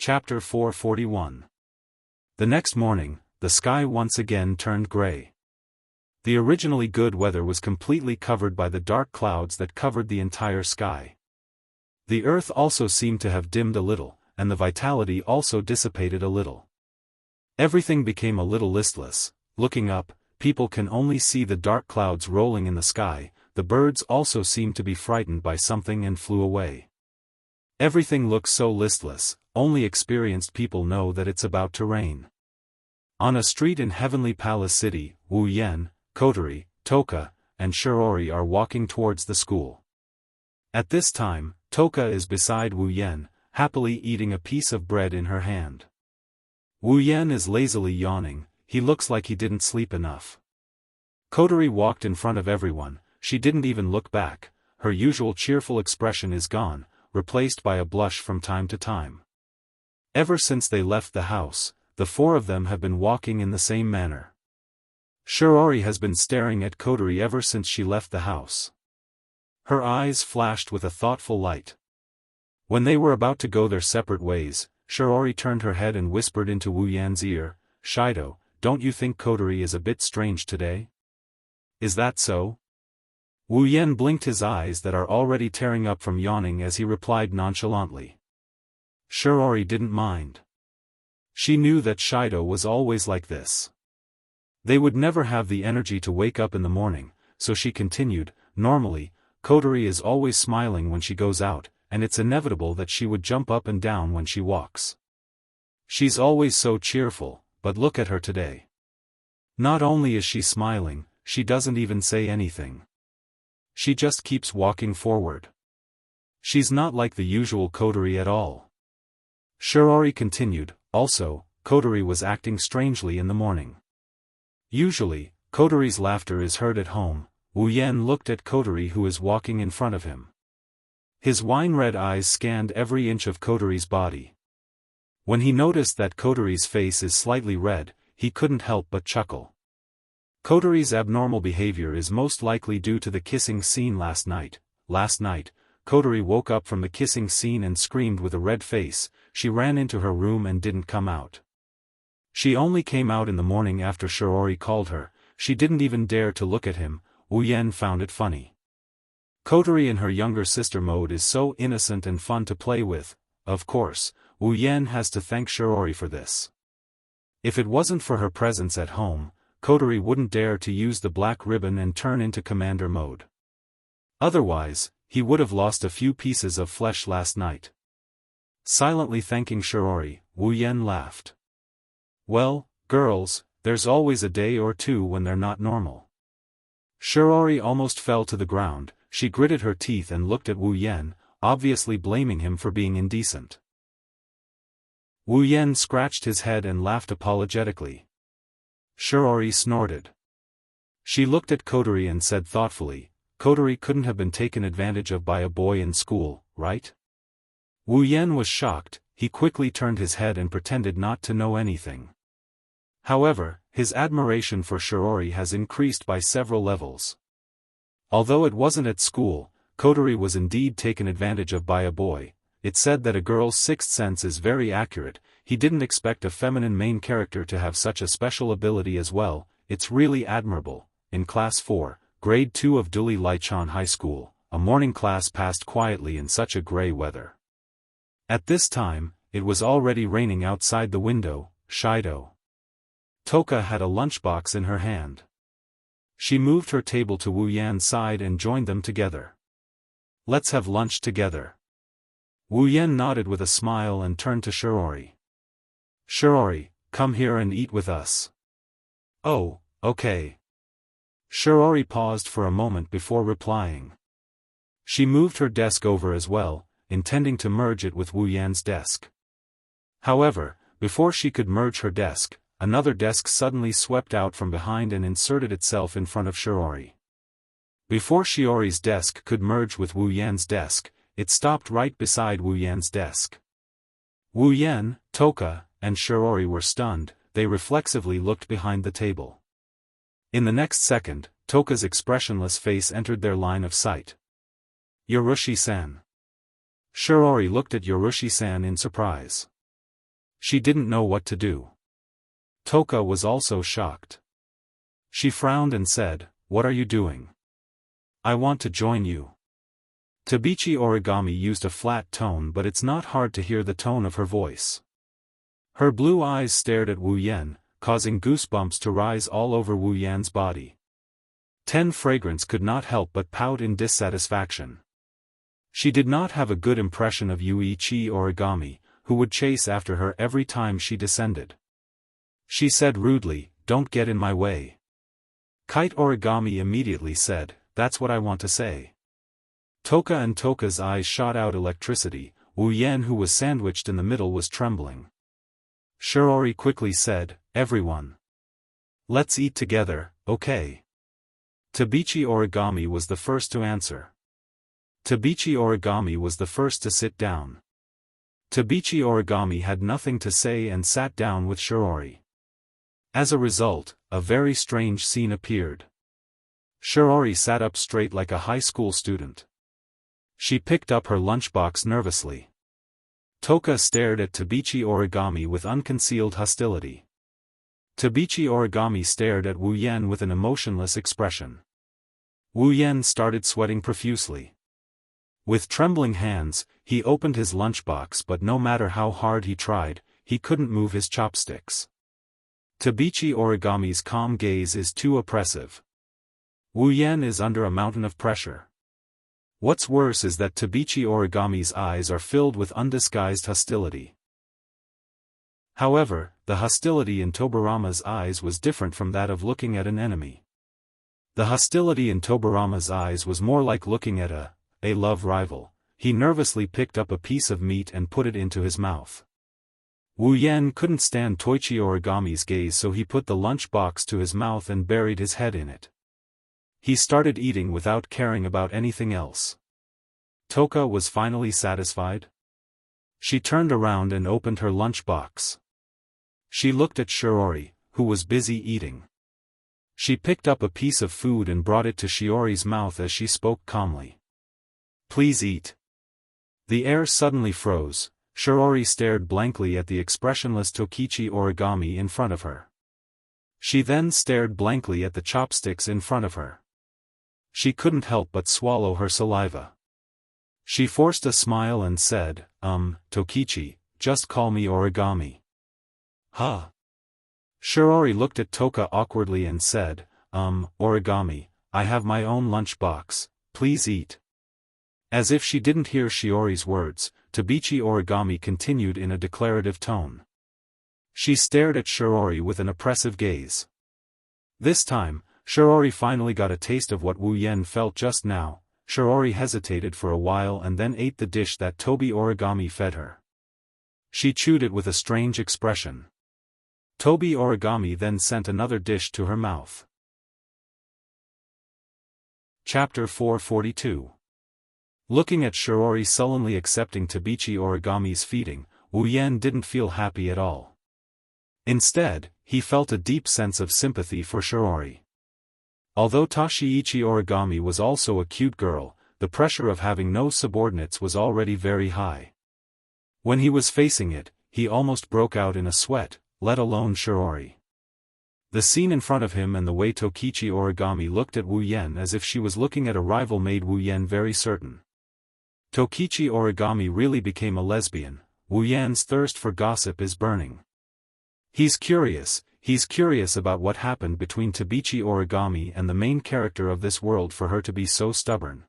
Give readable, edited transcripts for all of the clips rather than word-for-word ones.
Chapter 441. The next morning, the sky once again turned gray. The originally good weather was completely covered by the dark clouds that covered the entire sky. The earth also seemed to have dimmed a little, and the vitality also dissipated a little. Everything became a little listless. Looking up, people can only see the dark clouds rolling in the sky. The birds also seemed to be frightened by something and flew away. Everything looks so listless, only experienced people know that it's about to rain. On a street in Heavenly Palace City, Wu Yan, Kotori, Toka, and Shirori are walking towards the school. At this time, Toka is beside Wu Yan, happily eating a piece of bread in her hand. Wu Yan is lazily yawning. He looks like he didn't sleep enough. Kotori walked in front of everyone. She didn't even look back. Her usual cheerful expression is gone, replaced by a blush from time to time. Ever since they left the house, the four of them have been walking in the same manner. Shirori has been staring at Kotori ever since she left the house. Her eyes flashed with a thoughtful light. When they were about to go their separate ways, Shirori turned her head and whispered into Wu Yan's ear, "Shido, don't you think Kotori is a bit strange today?" "Is that so?" Wu Yan blinked his eyes that are already tearing up from yawning as he replied nonchalantly. Shirori didn't mind. She knew that Shido was always like this. They would never have the energy to wake up in the morning, so she continued, "Normally, Kotori is always smiling when she goes out, and it's inevitable that she would jump up and down when she walks. She's always so cheerful, but look at her today. Not only is she smiling, she doesn't even say anything. She just keeps walking forward. She's not like the usual Kotori at all." Shirori continued, "Also, Kotori was acting strangely in the morning. Usually, Kotori's laughter is heard at home." Wu Yan looked at Kotori who is walking in front of him. His wine-red eyes scanned every inch of Kotori's body. When he noticed that Kotori's face is slightly red, he couldn't help but chuckle. Kotori's abnormal behavior is most likely due to the kissing scene last night. Last night, Kotori woke up from the kissing scene and screamed with a red face. She ran into her room and didn't come out. She only came out in the morning after Shirori called her. She didn't even dare to look at him. Wu Yan found it funny. Kotori in her younger sister mode is so innocent and fun to play with. Of course, Wu Yan has to thank Shirori for this. If it wasn't for her presence at home, Kotori wouldn't dare to use the black ribbon and turn into commander mode. Otherwise, he would have lost a few pieces of flesh last night. Silently thanking Shirori, Wu Yan laughed. "Well, girls, there's always a day or two when they're not normal." Shirori almost fell to the ground. She gritted her teeth and looked at Wu Yan, obviously blaming him for being indecent. Wu Yan scratched his head and laughed apologetically. Shirori snorted. She looked at Kotori and said thoughtfully, "Kotori couldn't have been taken advantage of by a boy in school, right?" Wu Yan was shocked. He quickly turned his head and pretended not to know anything. However, his admiration for Shirori has increased by several levels. Although it wasn't at school, Kotori was indeed taken advantage of by a boy. It said that a girl's sixth sense is very accurate. He didn't expect a feminine main character to have such a special ability as well. It's really admirable. In Class 4, Grade 2 of Duli Lichon High School, a morning class passed quietly in such a gray weather. At this time, it was already raining outside the window. Shido. Toka had a lunchbox in her hand. She moved her table to Wu Yan's side and joined them together. "Let's have lunch together." Wu Yan nodded with a smile and turned to Shirori. "Shirori, come here and eat with us." "Oh, okay." Shirori paused for a moment before replying. She moved her desk over as well, intending to merge it with Wu Yan's desk. However, before she could merge her desk, another desk suddenly swept out from behind and inserted itself in front of Shirori. Before Shiori's desk could merge with Wu Yan's desk, it stopped right beside Wu Yan's desk. Wu Yan, Toka, and Shirori were stunned. They reflexively looked behind the table. In the next second, Toka's expressionless face entered their line of sight. "Yorushi-san." Shirori looked at Yorushi-san in surprise. She didn't know what to do. Toka was also shocked. She frowned and said, "What are you doing?" "I want to join you." Tabichi Origami used a flat tone, but it's not hard to hear the tone of her voice. Her blue eyes stared at Wu Yan, causing goosebumps to rise all over Wu Yan's body. 10 Fragrance could not help but pout in dissatisfaction. She did not have a good impression of Yuichi Origami, who would chase after her every time she descended. She said rudely, "Don't get in my way." Kite Origami immediately said, "That's what I want to say." Toka and Toka's eyes shot out electricity. Wu Yan, who was sandwiched in the middle, was trembling. Shirori quickly said, "Everyone. Let's eat together, okay?" Tabichi Origami was the first to answer. Tabichi Origami was the first to sit down. Tabichi Origami had nothing to say and sat down with Shirori. As a result, a very strange scene appeared. Shirori sat up straight like a high school student. She picked up her lunchbox nervously. Toka stared at Tabichi Origami with unconcealed hostility. Tabichi Origami stared at Wu Yan with an emotionless expression. Wu Yan started sweating profusely. With trembling hands, he opened his lunchbox, but no matter how hard he tried, he couldn't move his chopsticks. Tabichi Origami's calm gaze is too oppressive. Wu Yan is under a mountain of pressure. What's worse is that Tabichi Origami's eyes are filled with undisguised hostility. However, the hostility in Tobarama's eyes was different from that of looking at an enemy. The hostility in Tobarama's eyes was more like looking at a love rival. He nervously picked up a piece of meat and put it into his mouth. Wu Yan couldn't stand Toichi Origami's gaze, so he put the lunch box to his mouth and buried his head in it. He started eating without caring about anything else. Toka was finally satisfied. She turned around and opened her lunch box. She looked at Shirori, who was busy eating. She picked up a piece of food and brought it to Shiori's mouth as she spoke calmly. "Please eat." The air suddenly froze. Shirori stared blankly at the expressionless Tokichi Origami in front of her. She then stared blankly at the chopsticks in front of her. She couldn't help but swallow her saliva. She forced a smile and said, Tokichi, just call me Origami." "Huh?" Shirori looked at Toka awkwardly and said, Origami, I have my own lunch box, please eat." As if she didn't hear Shiori's words, Tabichi Origami continued in a declarative tone. She stared at Shirori with an oppressive gaze. This time, Shirori finally got a taste of what Wu Yan felt just now. Shirori hesitated for a while and then ate the dish that Tobi Origami fed her. She chewed it with a strange expression. Tobi Origami then sent another dish to her mouth. Chapter 442. Looking at Shirori sullenly accepting Tabichi Origami's feeding, Wu Yan didn't feel happy at all. Instead, he felt a deep sense of sympathy for Shirori. Although Tashiichi Origami was also a cute girl, the pressure of having no subordinates was already very high. When he was facing it, he almost broke out in a sweat, let alone Shirori. The scene in front of him and the way Tokichi Origami looked at Wu Yan as if she was looking at a rival made Wu Yan very certain. Tokichi Origami really became a lesbian. Wu Yan's thirst for gossip is burning. He's curious about what happened between Tabichi Origami and the main character of this world for her to be so stubborn.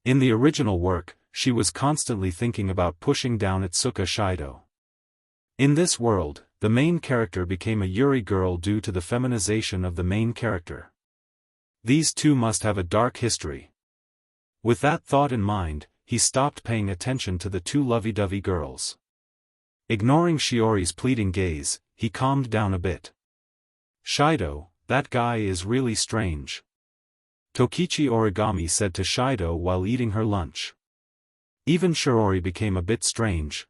In the original work, she was constantly thinking about pushing down Atsuka Shido. In this world, the main character became a Yuri girl due to the feminization of the main character. These two must have a dark history. With that thought in mind, he stopped paying attention to the two lovey-dovey girls. Ignoring Shiori's pleading gaze, he calmed down a bit. "Shido, that guy is really strange," Tokichi Origami said to Shido while eating her lunch. Even Shirori became a bit strange.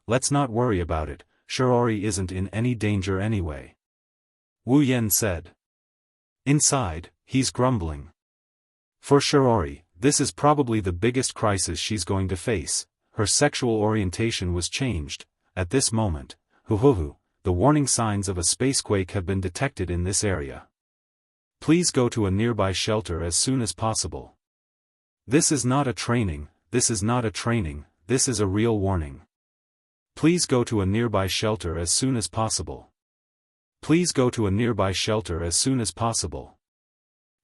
Let's not worry about it, Shirori isn't in any danger anyway," Wu Yan said. Inside, he's grumbling. For Shirori, this is probably the biggest crisis she's going to face. Her sexual orientation was changed, at this moment, Huhuhu, the warning signs of a spacequake have been detected in this area. Please go to a nearby shelter as soon as possible. This is not a training, this is not a training, this is a real warning. Please go to a nearby shelter as soon as possible. Please go to a nearby shelter as soon as possible.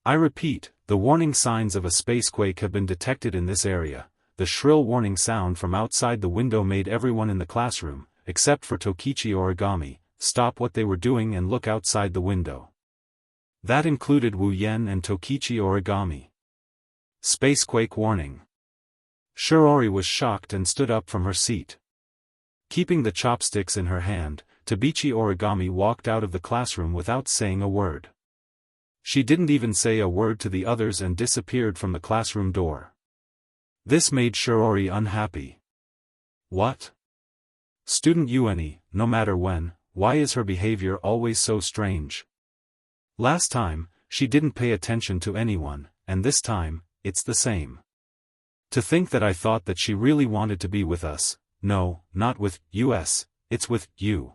I repeat, the warning signs of a spacequake have been detected in this area. The shrill warning sound from outside the window made everyone in the classroom, except for Tokichi Origami, stop what they were doing and look outside the window. That included Wu Yen and Tokichi Origami. Spacequake warning. Shiori was shocked and stood up from her seat. Keeping the chopsticks in her hand, Tabichi Origami walked out of the classroom without saying a word. She didn't even say a word to the others and disappeared from the classroom door. This made Shiori unhappy. What? Student Yueni, no matter when, why is her behavior always so strange? Last time, she didn't pay attention to anyone, and this time, it's the same. To think that I thought that she really wanted to be with us. No, not with us, it's with you.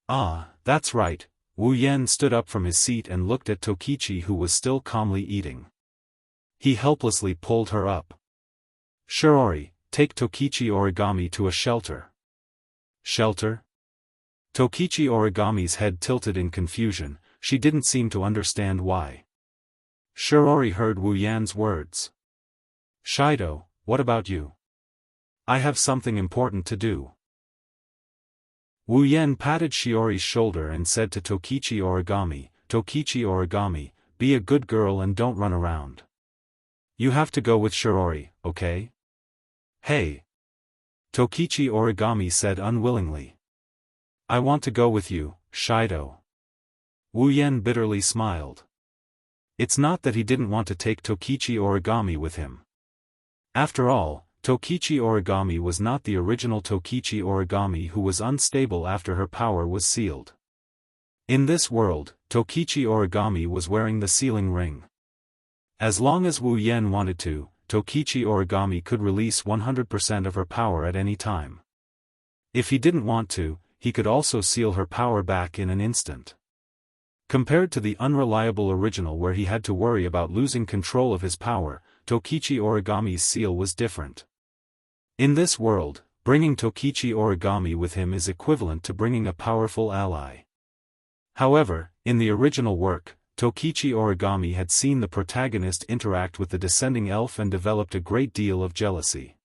Ah, that's right. Wu Yen stood up from his seat and looked at Tokichi, who was still calmly eating. He helplessly pulled her up. Shiori, take Tokichi Origami to a shelter. Shelter? Tokichi Origami's head tilted in confusion, she didn't seem to understand why. Shiori heard Wu Yan's words. Shido, what about you? I have something important to do. Wu Yen patted Shiori's shoulder and said to Tokichi Origami, be a good girl and don't run around. You have to go with Shiori, okay? Hey! Tokichi Origami said unwillingly. I want to go with you, Shido. Wu Yen bitterly smiled. It's not that he didn't want to take Tokichi Origami with him. After all, Tokichi Origami was not the original Tokichi Origami who was unstable after her power was sealed. In this world, Tokichi Origami was wearing the sealing ring. As long as Wu Yen wanted to, Tokichi Origami could release 100% of her power at any time. If he didn't want to, he could also seal her power back in an instant. Compared to the unreliable original where he had to worry about losing control of his power, Tokichi Origami's seal was different. In this world, bringing Tokichi Origami with him is equivalent to bringing a powerful ally. However, in the original work, Tokichi Origami had seen the protagonist interact with the descending elf and developed a great deal of jealousy.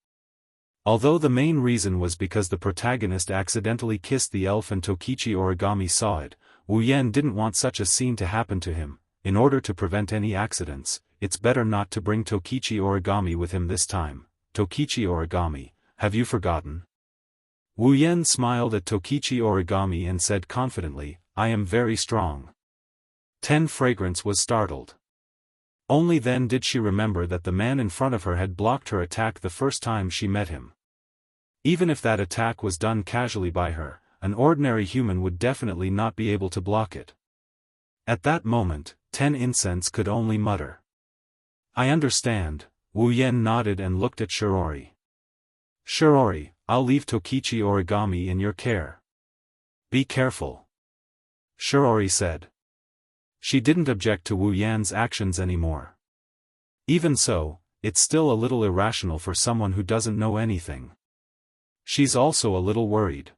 Although the main reason was because the protagonist accidentally kissed the elf and Tokichi Origami saw it, Wu Yen didn't want such a scene to happen to him. In order to prevent any accidents, it's better not to bring Tokichi Origami with him this time. Tokichi Origami, have you forgotten? Wu Yen smiled at Tokichi Origami and said confidently, I am very strong. Fragrance was startled. Only then did she remember that the man in front of her had blocked her attack the first time she met him. Even if that attack was done casually by her, an ordinary human would definitely not be able to block it. At that moment, Incense could only mutter. I understand. Wu Yen nodded and looked at Shiori. Shiori, I'll leave Tokichi Origami in your care. Be careful. Shiori said. She didn't object to Wu Yan's actions anymore. Even so, it's still a little irrational for someone who doesn't know anything. She's also a little worried.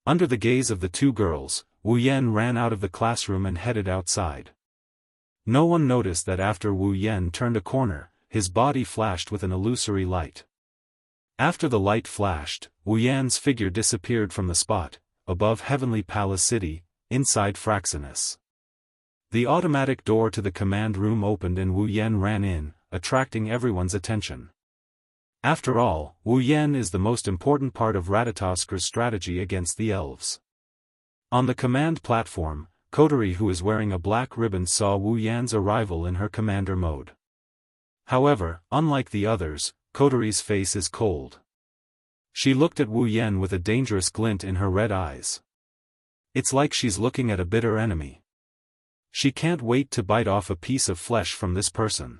Under the gaze of the two girls, Wu Yen ran out of the classroom and headed outside. No one noticed that after Wu Yen turned a corner, his body flashed with an illusory light. After the light flashed, Wu Yan's figure disappeared from the spot, above Heavenly Palace City, inside Fraxinus. The automatic door to the command room opened and Wu Yen ran in, attracting everyone's attention. After all, Wu Yen is the most important part of Ratatosk's strategy against the elves. On the command platform, Kotori, who is wearing a black ribbon, saw Wu Yan's arrival in her commander mode. However, unlike the others, Kotori's face is cold. She looked at Wu Yen with a dangerous glint in her red eyes. It's like she's looking at a bitter enemy. She can't wait to bite off a piece of flesh from this person.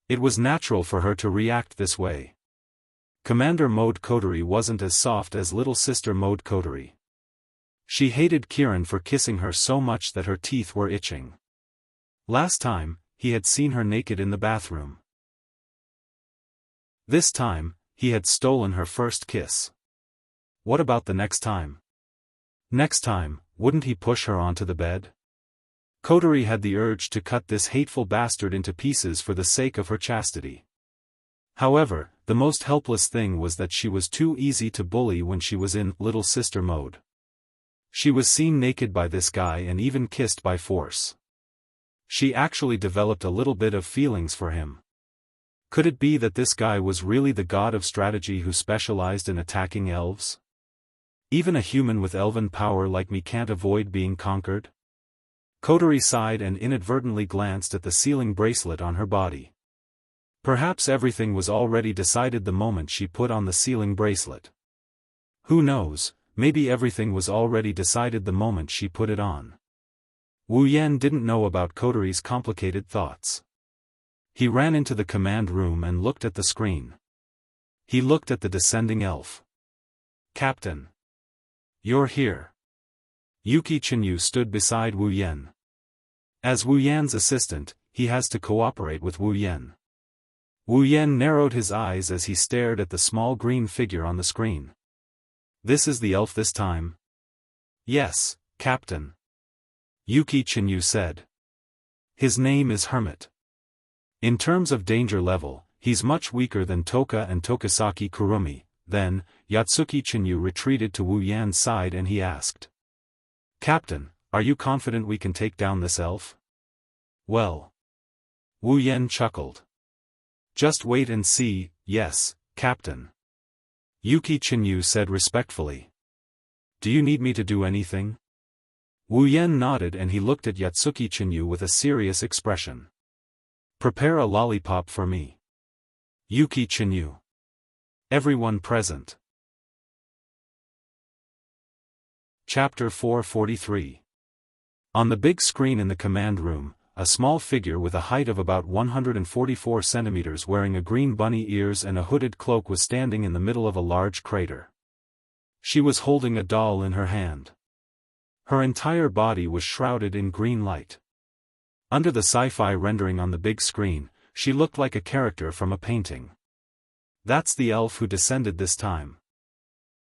It was natural for her to react this way. Commander mode Kotori wasn't as soft as little sister mode Kotori. She hated Kiran for kissing her so much that her teeth were itching. Last time, he had seen her naked in the bathroom. This time, he had stolen her first kiss. What about the next time? Next time, wouldn't he push her onto the bed? Coterie had the urge to cut this hateful bastard into pieces for the sake of her chastity. However, the most helpless thing was that she was too easy to bully when she was in little sister mode. She was seen naked by this guy and even kissed by force. She actually developed a little bit of feelings for him. Could it be that this guy was really the god of strategy who specialized in attacking elves? Even a human with elven power like me can't avoid being conquered? Coterie sighed and inadvertently glanced at the sealing bracelet on her body. Perhaps everything was already decided the moment she put on the sealing bracelet. Who knows, maybe everything was already decided the moment she put it on. Wu Yan didn't know about Coterie's complicated thoughts. He ran into the command room and looked at the screen. He looked at the descending elf. "Captain. You're here." Yuki Chenyu stood beside Wu Yan. As Wu Yan's assistant, he has to cooperate with Wu Yan. Wu Yan narrowed his eyes as he stared at the small green figure on the screen. "This is the elf this time?" "Yes, Captain," Yuki Chenyu said. "His name is Hermit. In terms of danger level, he's much weaker than Toka and Tokisaki Kurumi." Then, Yatsuki Chenyu retreated to Wu Yan's side and he asked, "Captain, are you confident we can take down this elf?" "Well." Wu Yan chuckled. "Just wait and see." "Yes, Captain," Yuki Chenyu said respectfully. "Do you need me to do anything?" Wu Yan nodded and he looked at Yatsuki Chenyu with a serious expression. "Prepare a lollipop for me." Yuki Chenyu. Everyone present. Chapter 443. On the big screen in the command room, a small figure with a height of about 144 centimeters wearing a green bunny ears and a hooded cloak was standing in the middle of a large crater. She was holding a doll in her hand. Her entire body was shrouded in green light. Under the sci-fi rendering on the big screen, she looked like a character from a painting. That's the elf who descended this time.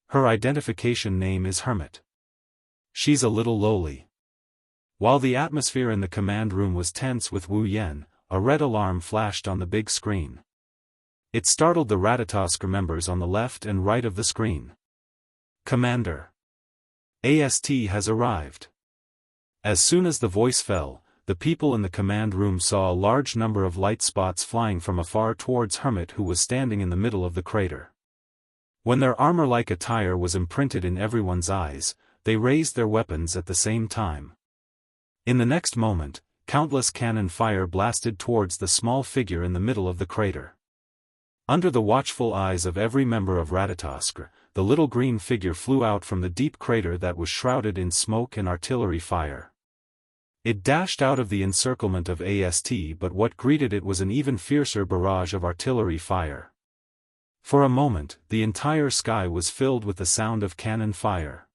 Her identification name is Hermit. She's a little lowly. While the atmosphere in the command room was tense with Wu Yan, a red alarm flashed on the big screen. It startled the Ratatosk members on the left and right of the screen. "Commander. AST has arrived." As soon as the voice fell, the people in the command room saw a large number of light spots flying from afar towards Hermit, who was standing in the middle of the crater. When their armor-like attire was imprinted in everyone's eyes, they raised their weapons at the same time. In the next moment, countless cannon fire blasted towards the small figure in the middle of the crater. Under the watchful eyes of every member of Ratatosk, the little green figure flew out from the deep crater that was shrouded in smoke and artillery fire. It dashed out of the encirclement of AST, but what greeted it was an even fiercer barrage of artillery fire. For a moment, the entire sky was filled with the sound of cannon fire.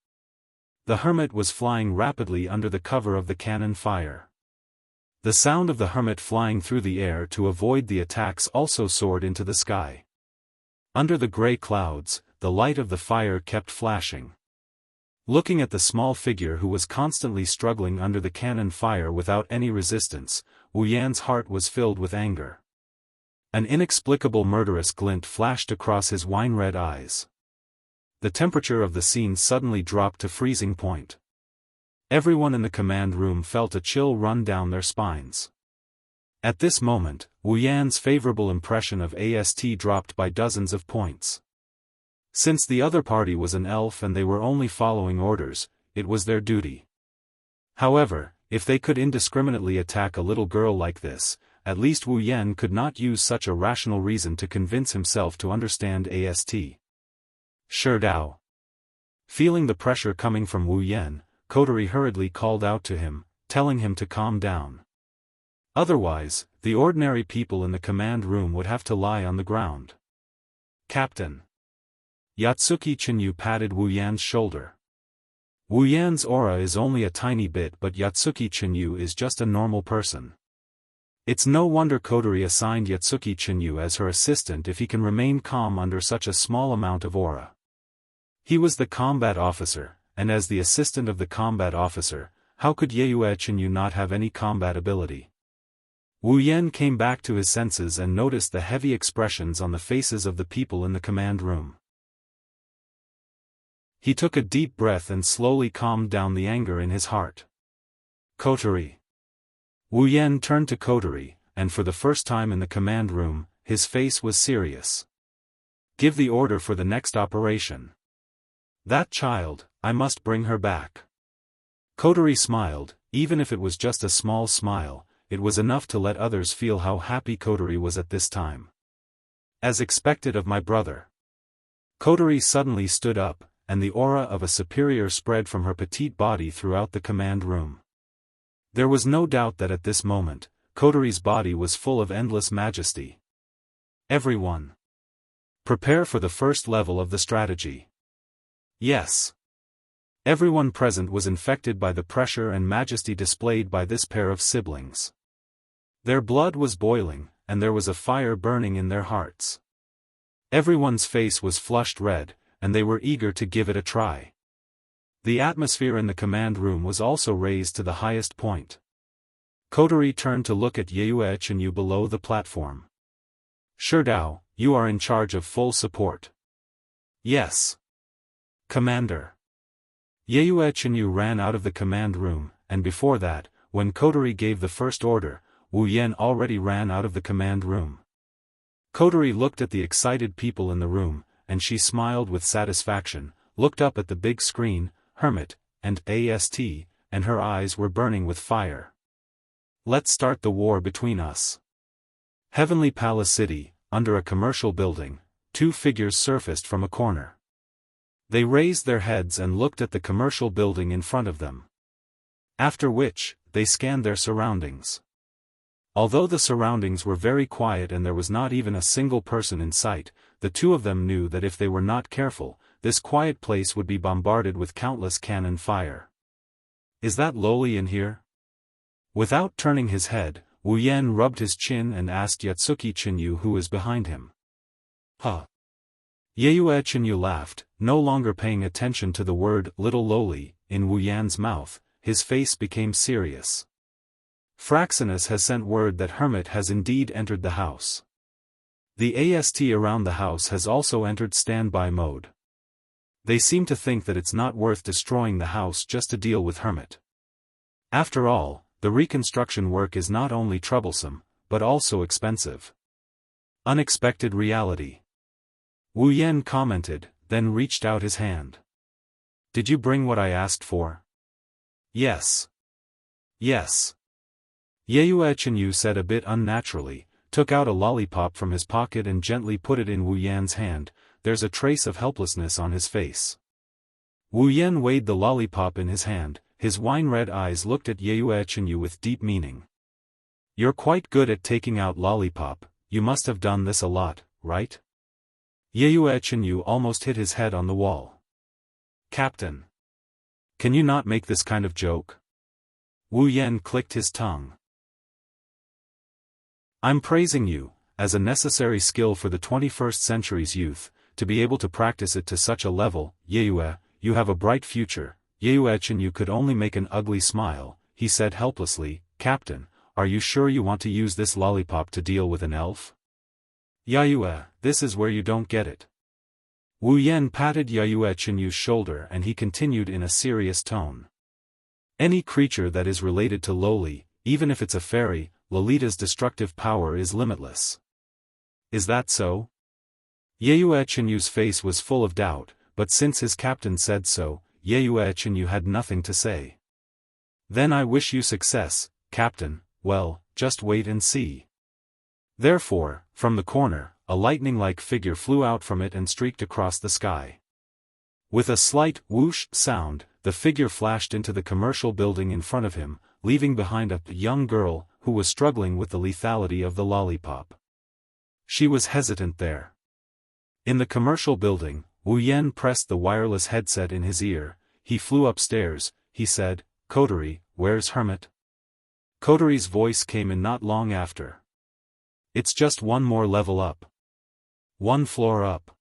The Hermit was flying rapidly under the cover of the cannon fire. The sound of the Hermit flying through the air to avoid the attacks also soared into the sky. Under the gray clouds, the light of the fire kept flashing. Looking at the small figure who was constantly struggling under the cannon fire without any resistance, Wu Yan's heart was filled with anger. An inexplicable murderous glint flashed across his wine-red eyes. The temperature of the scene suddenly dropped to freezing point. Everyone in the command room felt a chill run down their spines. At this moment, Wu Yan's favorable impression of AST dropped by dozens of points. Since the other party was an elf and they were only following orders, it was their duty. However, if they could indiscriminately attack a little girl like this, at least Wu Yan could not use such a rational reason to convince himself to understand AST. "Shi Dao." Feeling the pressure coming from Wu Yan, Coterie hurriedly called out to him, telling him to calm down. Otherwise, the ordinary people in the command room would have to lie on the ground. "Captain." Yatsuki Chenyu patted Wu Yan's shoulder. Wu Yan's aura is only a tiny bit, but Yatsuki Chinyu is just a normal person. It's no wonder Kotori assigned Yatsuki Chinyu as her assistant if he can remain calm under such a small amount of aura. He was the combat officer, and as the assistant of the combat officer, how could Yue Chinyu not have any combat ability? Wu Yan came back to his senses and noticed the heavy expressions on the faces of the people in the command room. He took a deep breath and slowly calmed down the anger in his heart. Kotori. Wu Yan turned to Kotori, and for the first time in the command room, his face was serious. Give the order for the next operation. That child, I must bring her back. Kotori smiled, even if it was just a small smile, it was enough to let others feel how happy Kotori was at this time. As expected of my brother. Kotori suddenly stood up, and the aura of a superior spread from her petite body throughout the command room. There was no doubt that at this moment, Kotori's body was full of endless majesty. Everyone. Prepare for the first level of the strategy. Yes. Everyone present was infected by the pressure and majesty displayed by this pair of siblings. Their blood was boiling, and there was a fire burning in their hearts. Everyone's face was flushed red, and they were eager to give it a try. The atmosphere in the command room was also raised to the highest point. Kotori turned to look at Yue Chinyu below the platform. Sherdao, you are in charge of full support. Yes. Commander. Yue Chinyu ran out of the command room, and before that, when Kotori gave the first order, Wu Yan already ran out of the command room. Kotori looked at the excited people in the room, and she smiled with satisfaction, looked up at the big screen, Hermit, and AST, and her eyes were burning with fire. Let's start the war between us. Heavenly Palace City, under a commercial building, two figures surfaced from a corner. They raised their heads and looked at the commercial building in front of them. After which, they scanned their surroundings. Although the surroundings were very quiet and there was not even a single person in sight, the two of them knew that if they were not careful, this quiet place would be bombarded with countless cannon fire. Is that Loli in here? Without turning his head, Wu Yan rubbed his chin and asked Yatsuki Chinyu who was behind him. Huh. Yue Chinyu laughed, no longer paying attention to the word little Loli in Wu Yan's mouth. His face became serious. Fraxinus has sent word that Hermit has indeed entered the house. The AST around the house has also entered standby mode. They seem to think that it's not worth destroying the house just to deal with Hermit. After all, the reconstruction work is not only troublesome, but also expensive. Unexpected reality. Wu Yan commented, then reached out his hand. Did you bring what I asked for? Yes. Yes. Yue Chinyu said a bit unnaturally, took out a lollipop from his pocket and gently put it in Wu Yan's hand. There's a trace of helplessness on his face. Wu Yan weighed the lollipop in his hand, his wine-red eyes looked at Yue Chinyu with deep meaning. You're quite good at taking out lollipop, you must have done this a lot, right? Yue Chinyu almost hit his head on the wall. Captain. Can you not make this kind of joke? Wu Yan clicked his tongue. I'm praising you, as a necessary skill for the 21st century's youth, to be able to practice it to such a level. Yue, you have a bright future. Yue Chinyu could only make an ugly smile. He said helplessly, Captain, are you sure you want to use this lollipop to deal with an elf? Yue, this is where you don't get it. Wu Yan patted Yue Chinyu's shoulder and he continued in a serious tone. Any creature that is related to Loli, even if it's a fairy, Lolita's destructive power is limitless. Is that so? Yue Chinyu's face was full of doubt, but since his captain said so, Yue Chinyu had nothing to say. Then I wish you success, Captain. Well, just wait and see. Therefore, from the corner, a lightning-like figure flew out from it and streaked across the sky. With a slight whoosh sound, the figure flashed into the commercial building in front of him, leaving behind a young girl, who was struggling with the lethality of the lollipop. She was hesitant there. In the commercial building, Wu Yan pressed the wireless headset in his ear. he flew upstairs. He said, "Coterie, where's Hermit?" Coterie's voice came in not long after. "It's just one more level up. One floor up."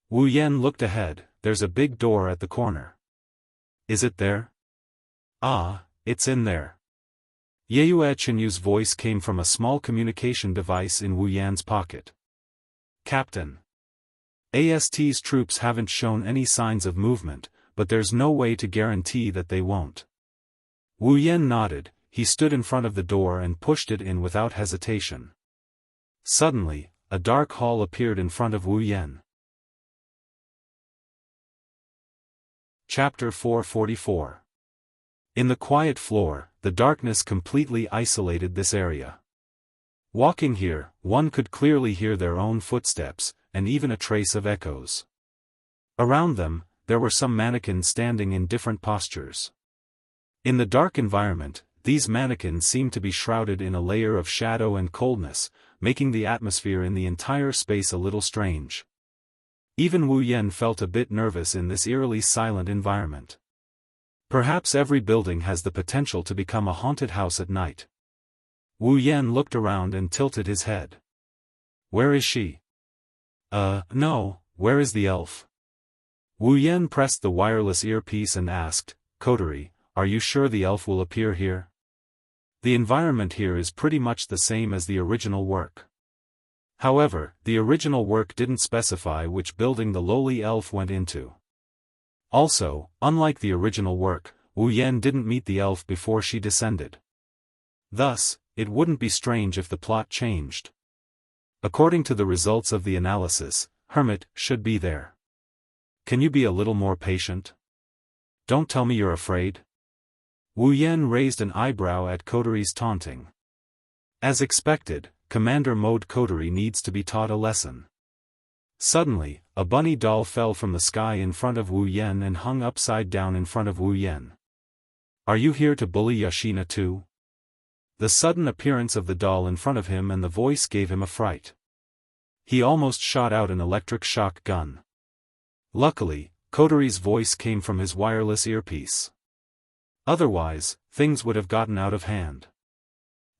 Wu Yan looked ahead. "There's a big door at the corner." "Is it there?" "Ah, it's in there." Yeyue Chenyu's voice came from a small communication device in Wu Yan's pocket. "Captain. AST's troops haven't shown any signs of movement, but there's no way to guarantee that they won't." Wu Yan nodded. He stood in front of the door and pushed it in without hesitation. Suddenly, a dark hall appeared in front of Wu Yan. Chapter 444. In the quiet floor, the darkness completely isolated this area. Walking here, one could clearly hear their own footsteps, and even a trace of echoes. Around them, there were some mannequins standing in different postures. In the dark environment, these mannequins seemed to be shrouded in a layer of shadow and coldness, making the atmosphere in the entire space a little strange. Even Wu Yan felt a bit nervous in this eerily silent environment. Perhaps every building has the potential to become a haunted house at night. Wu Yan looked around and tilted his head. "Where is she?" No, where is the elf?" Wu Yan pressed the wireless earpiece and asked, "Coterie, are you sure the elf will appear here? The environment here is pretty much the same as the original work." However, the original work didn't specify which building the lowly elf went into. Also, unlike the original work, Wu Yan didn't meet the elf before she descended. Thus, it wouldn't be strange if the plot changed. According to the results of the analysis, Hermit should be there. Can you be a little more patient? Don't tell me you're afraid. Wu Yan raised an eyebrow at Coterie's taunting. As expected, Commander Mode Coterie needs to be taught a lesson. Suddenly, a bunny doll fell from the sky in front of Wu Yan and hung upside down in front of Wu Yan. "Are you here to bully Yoshina too?" The sudden appearance of the doll in front of him and the voice gave him a fright. He almost shot out an electric shock gun. Luckily, Coterie's voice came from his wireless earpiece. Otherwise, things would have gotten out of hand.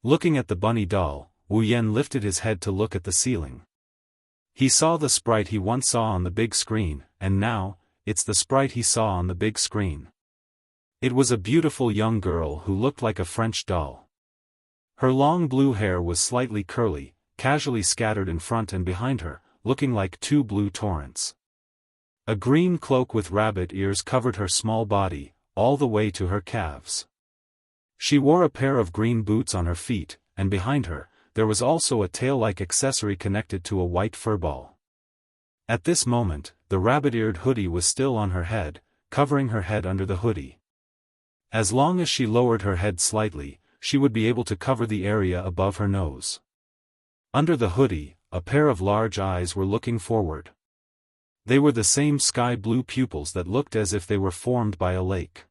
Looking at the bunny doll, Wu Yan lifted his head to look at the ceiling. He saw the sprite he once saw on the big screen, and now, it's the sprite he saw on the big screen. It was a beautiful young girl who looked like a French doll. Her long blue hair was slightly curly, casually scattered in front and behind her, looking like two blue torrents. A green cloak with rabbit ears covered her small body, all the way to her calves. She wore a pair of green boots on her feet, and behind her, there was also a tail-like accessory connected to a white furball. At this moment, the rabbit-eared hoodie was still on her head, covering her head under the hoodie. As long as she lowered her head slightly, she would be able to cover the area above her nose. Under the hoodie, a pair of large eyes were looking forward. They were the same sky-blue pupils that looked as if they were formed by a lake.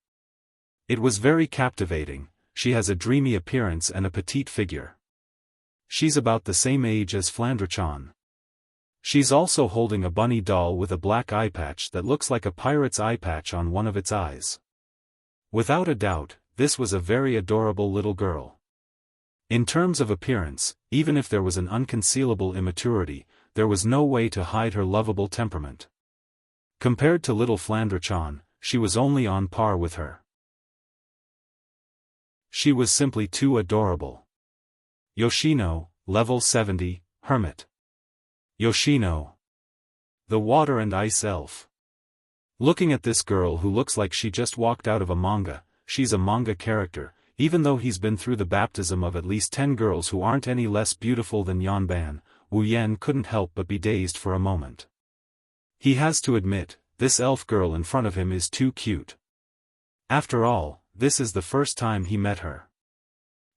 It was very captivating. She has a dreamy appearance and a petite figure. She's about the same age as Flandrechan. She's also holding a bunny doll with a black eye patch that looks like a pirate's eye patch on one of its eyes. Without a doubt, this was a very adorable little girl. In terms of appearance, even if there was an unconcealable immaturity, there was no way to hide her lovable temperament. Compared to little Flandrechan, she was only on par with her. She was simply too adorable. Yoshino, level 70, Hermit. Yoshino. The water and ice elf. Looking at this girl who looks like she just walked out of a manga, she's a manga character, even though he's been through the baptism of at least 10 girls who aren't any less beautiful than Yanban, Wu Yan couldn't help but be dazed for a moment. He has to admit, this elf girl in front of him is too cute. After all, this is the first time he met her.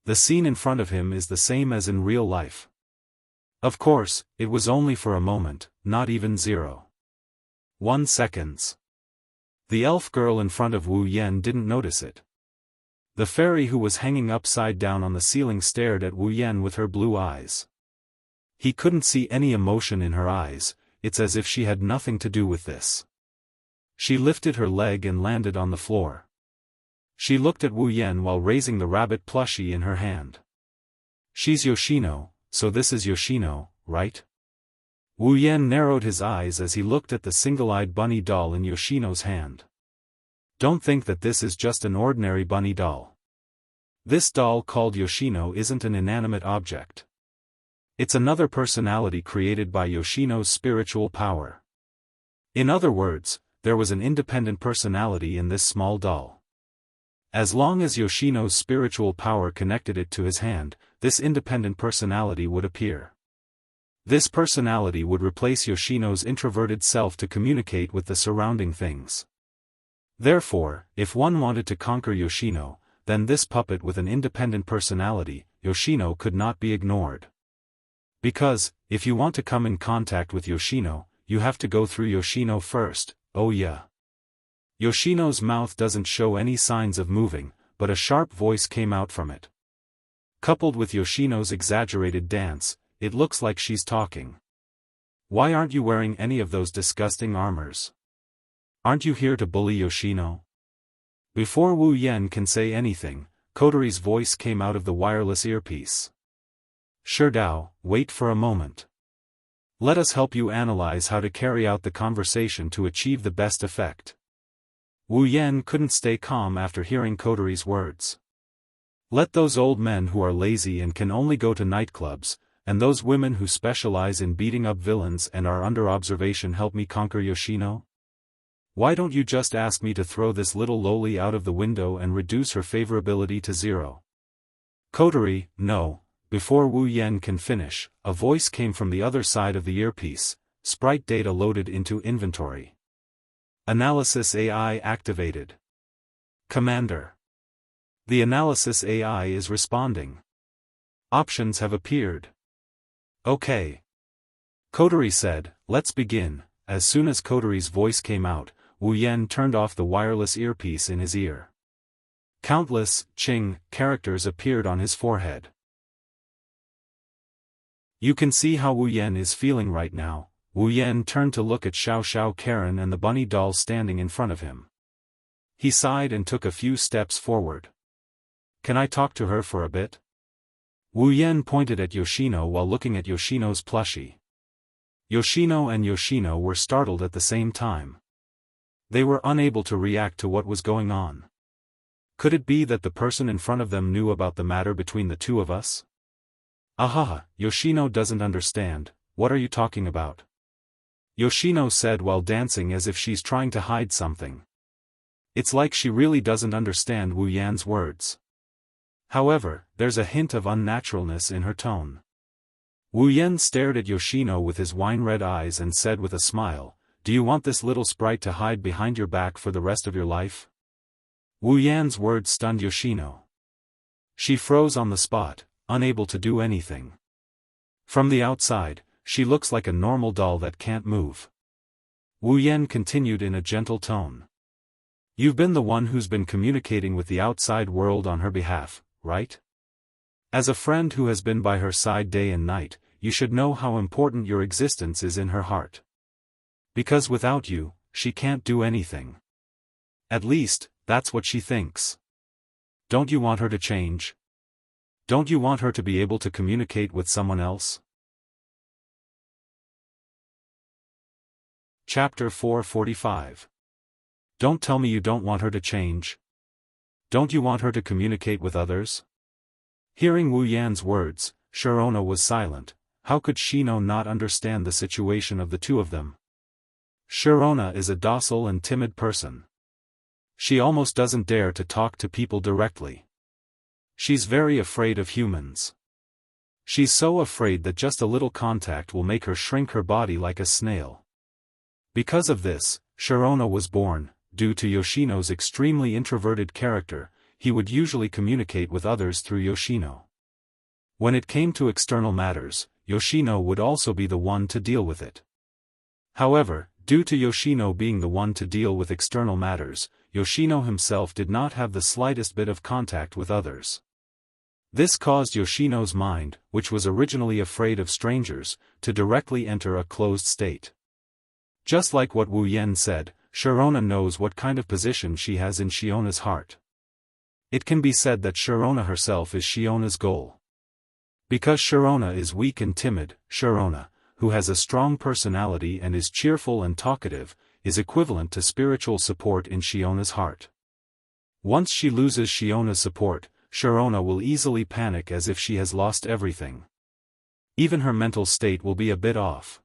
The scene in front of him is the same as in real life. Of course, it was only for a moment, not even 0.1 seconds. The elf girl in front of Wu Yan didn't notice it. The fairy who was hanging upside down on the ceiling stared at Wu Yan with her blue eyes. He couldn't see any emotion in her eyes. It's as if she had nothing to do with this. She lifted her leg and landed on the floor. She looked at Wu Yan while raising the rabbit plushie in her hand. She's Yoshino, so this is Yoshino, right? Wu Yan narrowed his eyes as he looked at the single-eyed bunny doll in Yoshino's hand. Don't think that this is just an ordinary bunny doll. This doll called Yoshino isn't an inanimate object. It's another personality created by Yoshino's spiritual power. In other words, there was an independent personality in this small doll. As long as Yoshino's spiritual power connected it to his hand, this independent personality would appear. This personality would replace Yoshino's introverted self to communicate with the surrounding things. Therefore, if one wanted to conquer Yoshino, then this puppet with an independent personality, Yoshino, could not be ignored. Because, if you want to come in contact with Yoshino, you have to go through Yoshino first, oh yeah. Yoshino's mouth doesn't show any signs of moving, but a sharp voice came out from it. Coupled with Yoshino's exaggerated dance, it looks like she's talking. Why aren't you wearing any of those disgusting armors? Aren't you here to bully Yoshino? Before Wu Yan can say anything, Kotori's voice came out of the wireless earpiece. Sure Dao, wait for a moment. Let us help you analyze how to carry out the conversation to achieve the best effect. Wu Yan couldn't stay calm after hearing Kotori's words. Let those old men who are lazy and can only go to nightclubs, and those women who specialize in beating up villains and are under observation help me conquer Yoshino? Why don't you just ask me to throw this little loli out of the window and reduce her favorability to 0? Kotori, no. Before Wu Yan can finish, a voice came from the other side of the earpiece. Sprite data loaded into inventory. Analysis AI activated. Commander. The analysis AI is responding. Options have appeared. Okay. Kotori said, let's begin. As soon as Kotori's voice came out, Wu Yan turned off the wireless earpiece in his ear. Countless, Qing, characters appeared on his forehead. You can see how Wu Yan is feeling right now. Wu Yan turned to look at Xiao Xiao Karen and the bunny doll standing in front of him. He sighed and took a few steps forward. Can I talk to her for a bit? Wu Yan pointed at Yoshino while looking at Yoshino's plushie. Yoshino and Yoshino were startled at the same time. They were unable to react to what was going on. Could it be that the person in front of them knew about the matter between the two of us? Ahaha, Yoshino doesn't understand. What are you talking about? Yoshino said while dancing as if she's trying to hide something. It's like she really doesn't understand Wu Yan's words. However, there's a hint of unnaturalness in her tone. Wu Yan stared at Yoshino with his wine-red eyes and said with a smile, do you want this little sprite to hide behind your back for the rest of your life? Wu Yan's words stunned Yoshino. She froze on the spot, unable to do anything. From the outside, she looks like a normal doll that can't move. Wu Yan continued in a gentle tone. You've been the one who's been communicating with the outside world on her behalf, right? As a friend who has been by her side day and night, you should know how important your existence is in her heart. Because without you, she can't do anything. At least, that's what she thinks. Don't you want her to change? Don't you want her to be able to communicate with someone else? Chapter 445. Don't tell me you don't want her to change. Don't you want her to communicate with others? Hearing Wu Yan's words, Sharona was silent. How could Shino not understand the situation of the two of them? Sharona is a docile and timid person. She almost doesn't dare to talk to people directly. She's very afraid of humans. She's so afraid that just a little contact will make her shrink her body like a snail. Because of this, Sharona was born. Due to Yoshino's extremely introverted character, he would usually communicate with others through Yoshino. When it came to external matters, Yoshino would also be the one to deal with it. However, due to Yoshino being the one to deal with external matters, Yoshino himself did not have the slightest bit of contact with others. This caused Yoshino's mind, which was originally afraid of strangers, to directly enter a closed state. Just like what Wu Yan said, Sharona knows what kind of position she has in Shiona's heart. It can be said that Sharona herself is Shiona's goal. Because Sharona is weak and timid, Sharona, who has a strong personality and is cheerful and talkative, is equivalent to spiritual support in Shiona's heart. Once she loses Shiona's support, Sharona will easily panic as if she has lost everything. Even her mental state will be a bit off.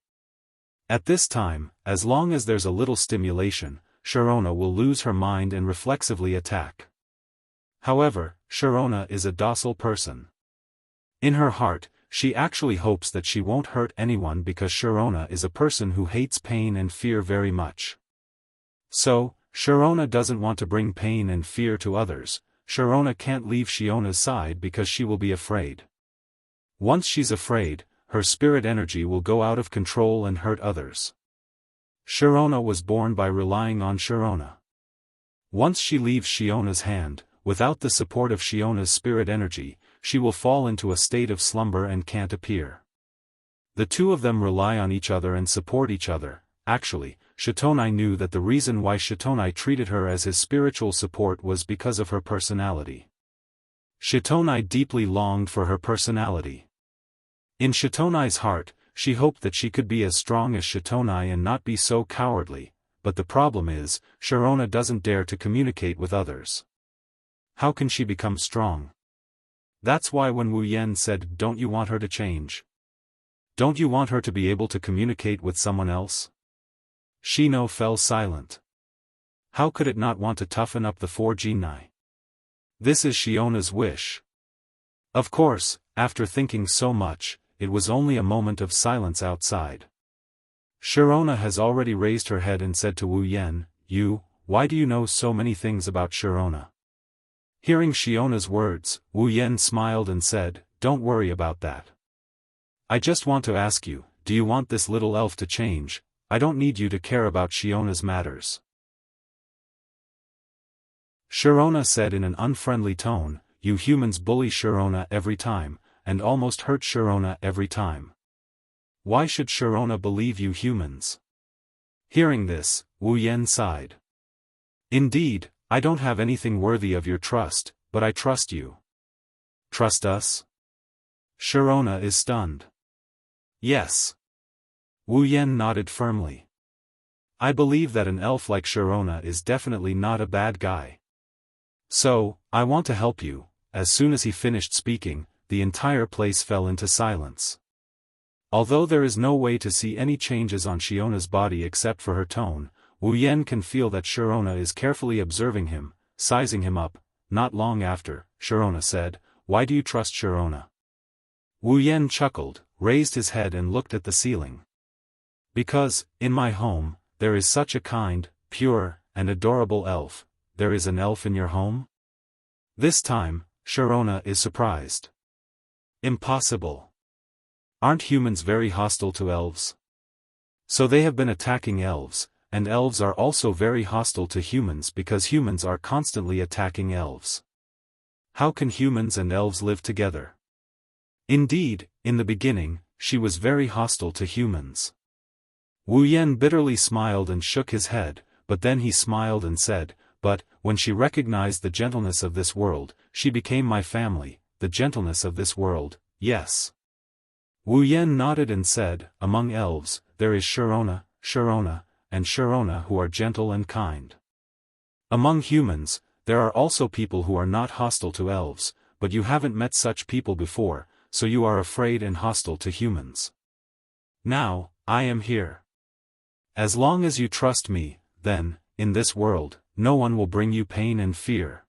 At this time, as long as there's a little stimulation, Sharona will lose her mind and reflexively attack. However, Sharona is a docile person. In her heart, she actually hopes that she won't hurt anyone because Sharona is a person who hates pain and fear very much. So, Sharona doesn't want to bring pain and fear to others. Sharona can't leave Shiona's side because she will be afraid. Once she's afraid, her spirit energy will go out of control and hurt others. Sharona was born by relying on Sharona. Once she leaves Shiona's hand, without the support of Shiona's spirit energy, she will fall into a state of slumber and can't appear. The two of them rely on each other and support each other. Actually, Shitonai knew that the reason why Shitonai treated her as his spiritual support was because of her personality. Shitonai deeply longed for her personality. In Shitonai's heart, she hoped that she could be as strong as Shitonai and not be so cowardly, but the problem is, Sharona doesn't dare to communicate with others. How can she become strong? That's why when Wu Yan said, "Don't you want her to change? Don't you want her to be able to communicate with someone else?" Shino fell silent. How could it not want to toughen up the four genii? This is Shiona's wish. Of course, after thinking so much, it was only a moment of silence outside. Sharona has already raised her head and said to Wu Yan, Why do you know so many things about Sharona?" Hearing Shiona's words, Wu Yan smiled and said, "Don't worry about that. I just want to ask you, do you want this little elf to change? I don't need you to care about Shiona's matters." Sharona said in an unfriendly tone, "You humans bully Sharona every time, and almost hurt Sharona every time. Why should Sharona believe you humans?" Hearing this, Wu Yan sighed. "Indeed, I don't have anything worthy of your trust, but I trust you." "Trust us?" Sharona is stunned. "Yes." Wu Yan nodded firmly. "I believe that an elf like Sharona is definitely not a bad guy. So, I want to help you." As soon as he finished speaking, the entire place fell into silence. Although there is no way to see any changes on Shiona's body except for her tone, Wu Yan can feel that Sharona is carefully observing him, sizing him up. Not long after, Sharona said, "Why do you trust Sharona?" Wu Yan chuckled, raised his head and looked at the ceiling. "Because, in my home, there is such a kind, pure, and adorable elf." "There is an elf in your home?" This time, Sharona is surprised. "Impossible. Aren't humans very hostile to elves?" "So they have been attacking elves, and elves are also very hostile to humans because humans are constantly attacking elves. How can humans and elves live together?" Indeed, in the beginning, she was very hostile to humans. Wu Yan bitterly smiled and shook his head, but then he smiled and said, "But, when she recognized the gentleness of this world, she became my family." "The gentleness of this world, yes." Wu Yan nodded and said, "Among elves, there is Sharona, and Sharona who are gentle and kind. Among humans, there are also people who are not hostile to elves, but you haven't met such people before, so you are afraid and hostile to humans. Now, I am here. As long as you trust me, then, in this world, no one will bring you pain and fear."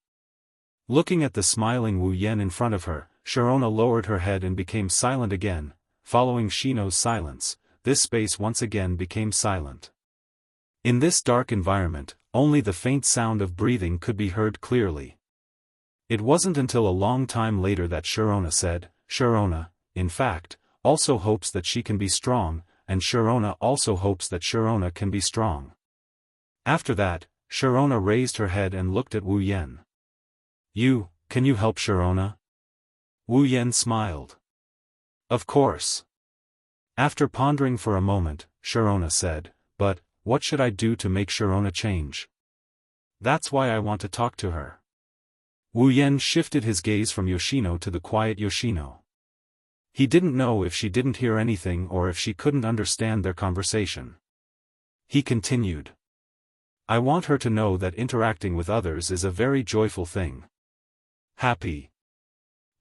Looking at the smiling Wu Yan in front of her, Sharona lowered her head and became silent again. Following Shino's silence, this space once again became silent. In this dark environment, only the faint sound of breathing could be heard clearly. It wasn't until a long time later that Sharona said, "Sharona, in fact, also hopes that she can be strong, and Sharona also hopes that Sharona can be strong." After that, Sharona raised her head and looked at Wu Yan. Can you help Sharona?" Wu Yan smiled. "Of course." After pondering for a moment, Sharona said, "But, what should I do to make Sharona change? That's why I want to talk to her. Wu Yan shifted his gaze from Yoshino to the quiet Yoshino. He didn't know if she didn't hear anything or if she couldn't understand their conversation. He continued. I want her to know that interacting with others is a very joyful thing. Happy.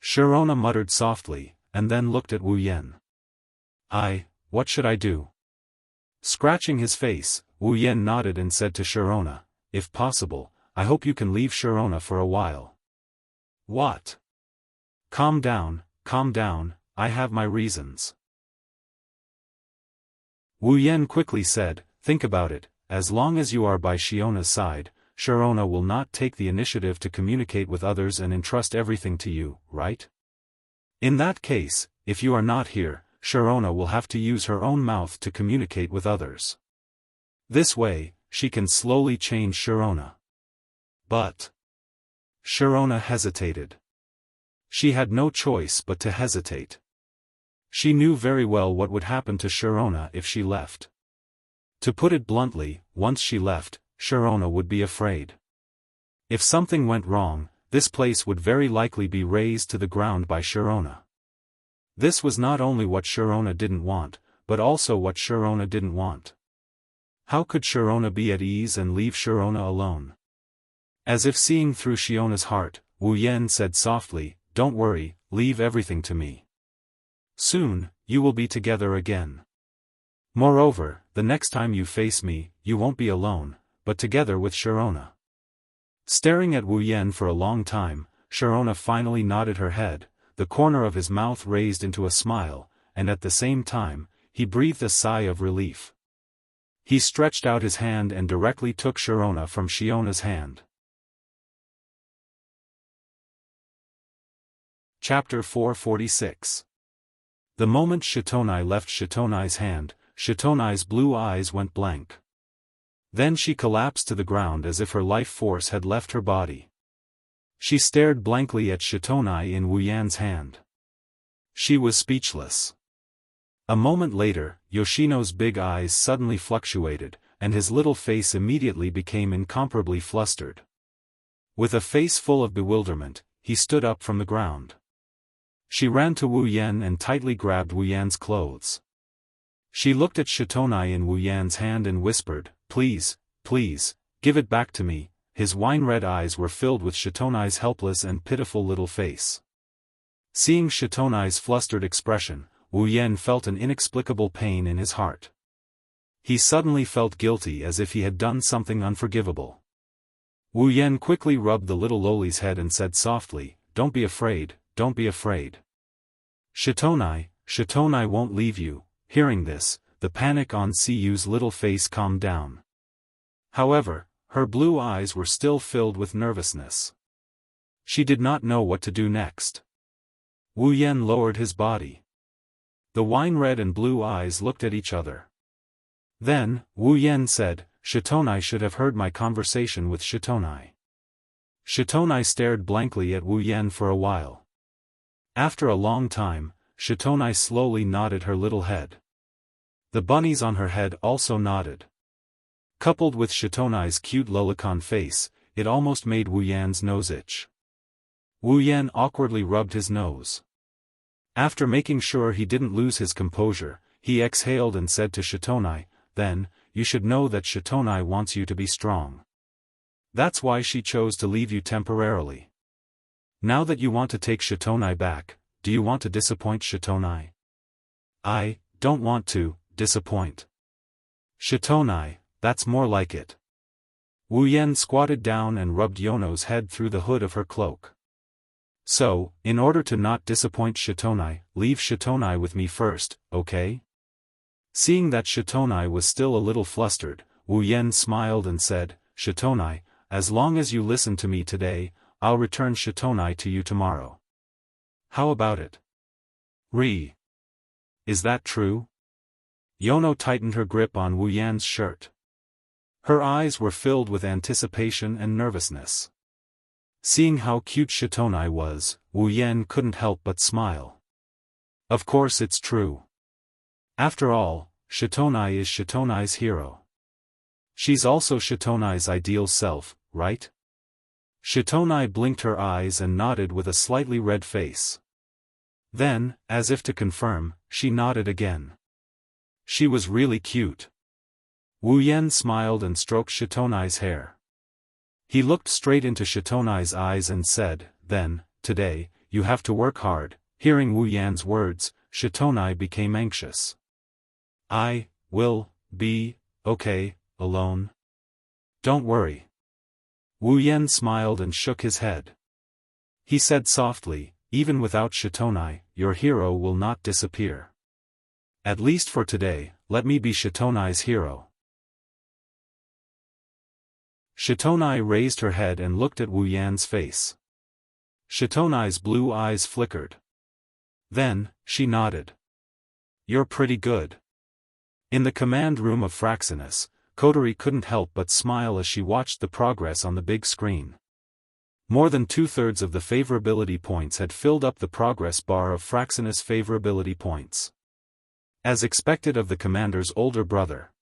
Sharona muttered softly, and then looked at Wu Yan. What should I do? Scratching his face, Wu Yan nodded and said to Sharona, if possible, I hope you can leave Sharona for a while. What? Calm down, I have my reasons. Wu Yan quickly said, think about it, as long as you are by Shiona's side, Sharona will not take the initiative to communicate with others and entrust everything to you, right? In that case, if you are not here, Sharona will have to use her own mouth to communicate with others. This way, she can slowly change Sharona. But Sharona hesitated. She had no choice but to hesitate. She knew very well what would happen to Sharona if she left. To put it bluntly, once she left, Sharona would be afraid. If something went wrong, this place would very likely be razed to the ground by Sharona. This was not only what Sharona didn't want, but also what Sharona didn't want. How could Sharona be at ease and leave Sharona alone? As if seeing through Shiona's heart, Wu Yan said softly, don't worry, leave everything to me. Soon, you will be together again. Moreover, the next time you face me, you won't be alone, but together with Sharona. Staring at Wu Yan for a long time, Sharona finally nodded her head, the corner of his mouth raised into a smile, and at the same time, he breathed a sigh of relief. He stretched out his hand and directly took Sharona from Shiona's hand. Chapter 446. The moment Shitonai left Shitonai's hand, Shitonai's blue eyes went blank. Then she collapsed to the ground as if her life force had left her body. She stared blankly at Shitonai in Wu Yan's hand. She was speechless. A moment later, Yoshino's big eyes suddenly fluctuated, and his little face immediately became incomparably flustered. With a face full of bewilderment, he stood up from the ground. She ran to Wu Yan and tightly grabbed Wu Yan's clothes. She looked at Shitonai in Wu Yan's hand and whispered, please, give it back to me. His wine-red eyes were filled with Shitonai's helpless and pitiful little face. Seeing Shitonai's flustered expression, Wu Yan felt an inexplicable pain in his heart. He suddenly felt guilty as if he had done something unforgivable. Wu Yan quickly rubbed the little loli's head and said softly, don't be afraid. Shitonai won't leave you. Hearing this, the panic on Ciyu's little face calmed down. However, her blue eyes were still filled with nervousness. She did not know what to do next. Wu Yan lowered his body. The wine-red and blue eyes looked at each other. Then, Wu Yan said, Shitonai should have heard my conversation with Shitonai. Shitonai stared blankly at Wu Yan for a while. After a long time, Shitonai slowly nodded her little head. The bunnies on her head also nodded. Coupled with Shitonai's cute lolicon face, it almost made Wu Yan's nose itch. Wu Yan awkwardly rubbed his nose. After making sure he didn't lose his composure, he exhaled and said to Shitonai, then, you should know that Shitonai wants you to be strong. That's why she chose to leave you temporarily. Now that you want to take Shitonai back, do you want to disappoint Shitonai? I don't want to disappoint Shitonai, that's more like it. Wu Yan squatted down and rubbed Yono's head through the hood of her cloak. So, in order to not disappoint Shitonai, leave Shitonai with me first, okay? Seeing that Shitonai was still a little flustered, Wu Yan smiled and said, Shitonai, as long as you listen to me today, I'll return Shitonai to you tomorrow. How about it? Is that true? Yono tightened her grip on Wu Yan's shirt. Her eyes were filled with anticipation and nervousness. Seeing how cute Shitonai was, Wu Yan couldn't help but smile. Of course it's true. After all, Shitonai is Shitonai's hero. She's also Shitonai's ideal self, right? Shitonai blinked her eyes and nodded with a slightly red face. Then, as if to confirm, she nodded again. She was really cute. Wu Yan smiled and stroked Shitonai's hair. He looked straight into Shitonai's eyes and said, "Then, today, you have to work hard." Hearing Wu Yan's words, Shitonai became anxious. "I will be okay alone. Don't worry." Wu Yan smiled and shook his head. He said softly, "Even without Shitonai, your hero will not disappear. At least for today, let me be Shitonai's hero." Shitonai raised her head and looked at Wu Yan's face. Shitonai's blue eyes flickered. Then, she nodded. "You're pretty good." In the command room of Fraxinus, Kotori couldn't help but smile as she watched the progress on the big screen. More than 2/3 of the favorability points had filled up the progress bar of Fraxinus' favorability points. As expected of the commander's older brother,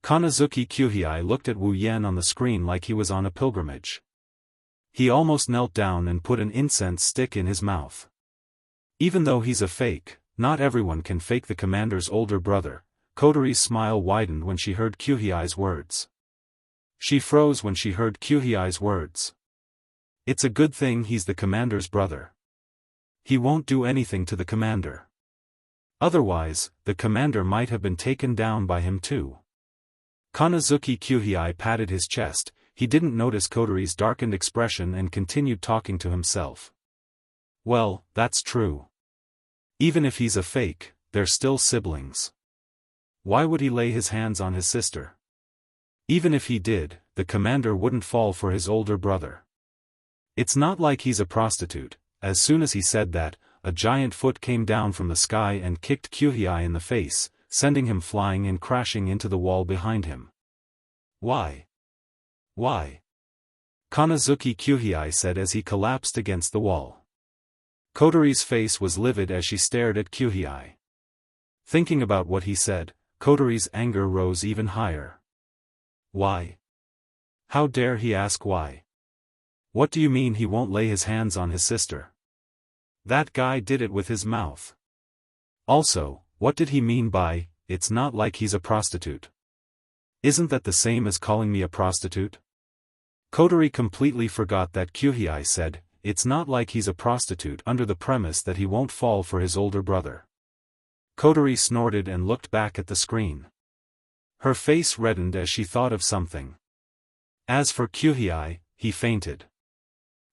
Kanazuki Kyuhei looked at Wu Yan on the screen like he was on a pilgrimage. He almost knelt down and put an incense stick in his mouth. Even though he's a fake, not everyone can fake the commander's older brother. Kotori's smile widened when she heard Kyuhei's words. She froze when she heard Kyuhei's words. It's a good thing he's the commander's brother. He won't do anything to the commander. Otherwise, the commander might have been taken down by him too. Kanazuki Kyuhei patted his chest. He didn't notice Kotori's darkened expression and continued talking to himself. "Well, that's true. Even if he's a fake, they're still siblings. Why would he lay his hands on his sister? Even if he did, the commander wouldn't fall for his older brother. It's not like he's a prostitute." As soon as he said that, a giant foot came down from the sky and kicked Kyuhei in the face, sending him flying and crashing into the wall behind him. "Why? Why?" Kanazuki Kyuhei said as he collapsed against the wall. Kotori's face was livid as she stared at Kyuhei. Thinking about what he said, Kotori's anger rose even higher. "Why? How dare he ask why? What do you mean he won't lay his hands on his sister? That guy did it with his mouth. Also, what did he mean by, 'It's not like he's a prostitute'? Isn't that the same as calling me a prostitute?" Kotori completely forgot that Kyuhei said, "It's not like he's a prostitute" under the premise that he won't fall for his older brother. Kotori snorted and looked back at the screen. Her face reddened as she thought of something. As for Kyuhei, he fainted.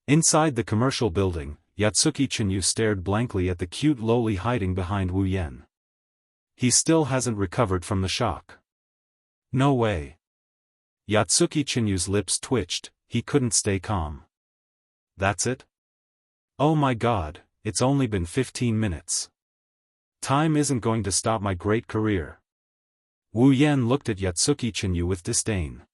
Inside the commercial building, Yatsuki Chinyu stared blankly at the cute loli hiding behind Wu Yan. He still hasn't recovered from the shock. No way. Yatsuki Chinyu's lips twitched. He couldn't stay calm. That's it? Oh my god, it's only been 15 minutes. Time isn't going to stop my great career. Wu Yan looked at Yatsuki Chinyu with disdain.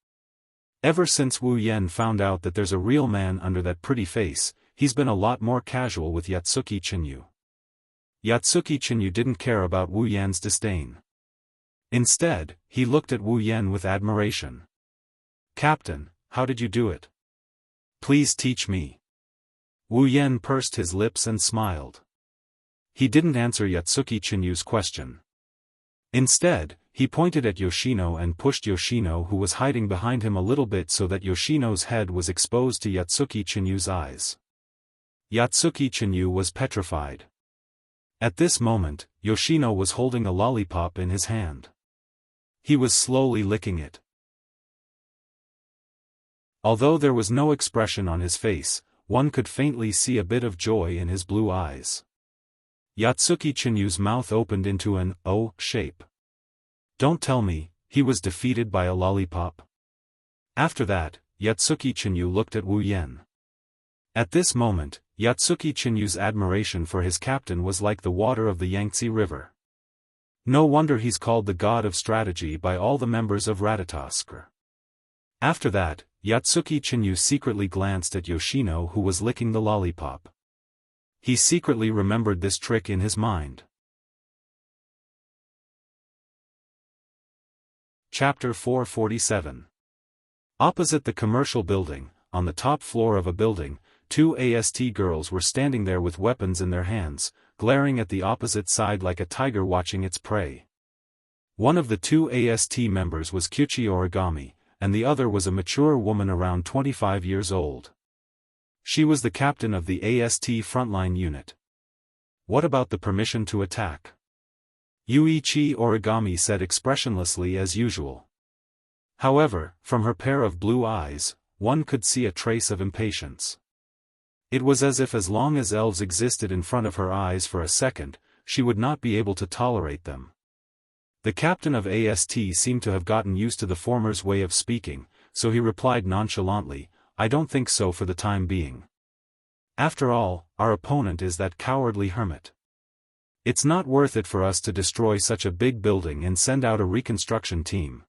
Ever since Wu Yan found out that there's a real man under that pretty face, he's been a lot more casual with Yatsuki Chinyu. Yatsuki Chinyu didn't care about Wu Yan's disdain. Instead, he looked at Wu Yan with admiration. "Captain, how did you do it? Please teach me." Wu Yan pursed his lips and smiled. He didn't answer Yatsuki Chinyu's question. Instead, he pointed at Yoshino and pushed Yoshino, who was hiding behind him, a little bit so that Yoshino's head was exposed to Yatsuki Chinyu's eyes. Yatsuki Chinyu was petrified. At this moment, Yoshino was holding a lollipop in his hand. He was slowly licking it. Although there was no expression on his face, one could faintly see a bit of joy in his blue eyes. Yatsuki Chinyu's mouth opened into an O shape. Don't tell me, he was defeated by a lollipop. After that, Yatsuki Chinyu looked at Wu Yan. At this moment, Yatsuki Chinyu's admiration for his captain was like the water of the Yangtze River. No wonder he's called the god of strategy by all the members of Ratatosk. After that, Yatsuki Chinyu secretly glanced at Yoshino, who was licking the lollipop. He secretly remembered this trick in his mind. Chapter 447. Opposite the commercial building, on the top floor of a building, two AST girls were standing there with weapons in their hands, glaring at the opposite side like a tiger watching its prey. One of the two AST members was Wuxia Origami, and the other was a mature woman around 25 years old. She was the captain of the AST frontline unit. What about the permission to attack? Wuxia Origami said expressionlessly as usual. However, from her pair of blue eyes, one could see a trace of impatience. It was as if as long as elves existed in front of her eyes for a second, she would not be able to tolerate them. The captain of AST seemed to have gotten used to the former's way of speaking, so he replied nonchalantly, "I don't think so for the time being. After all, our opponent is that cowardly hermit. It's not worth it for us to destroy such a big building and send out a reconstruction team.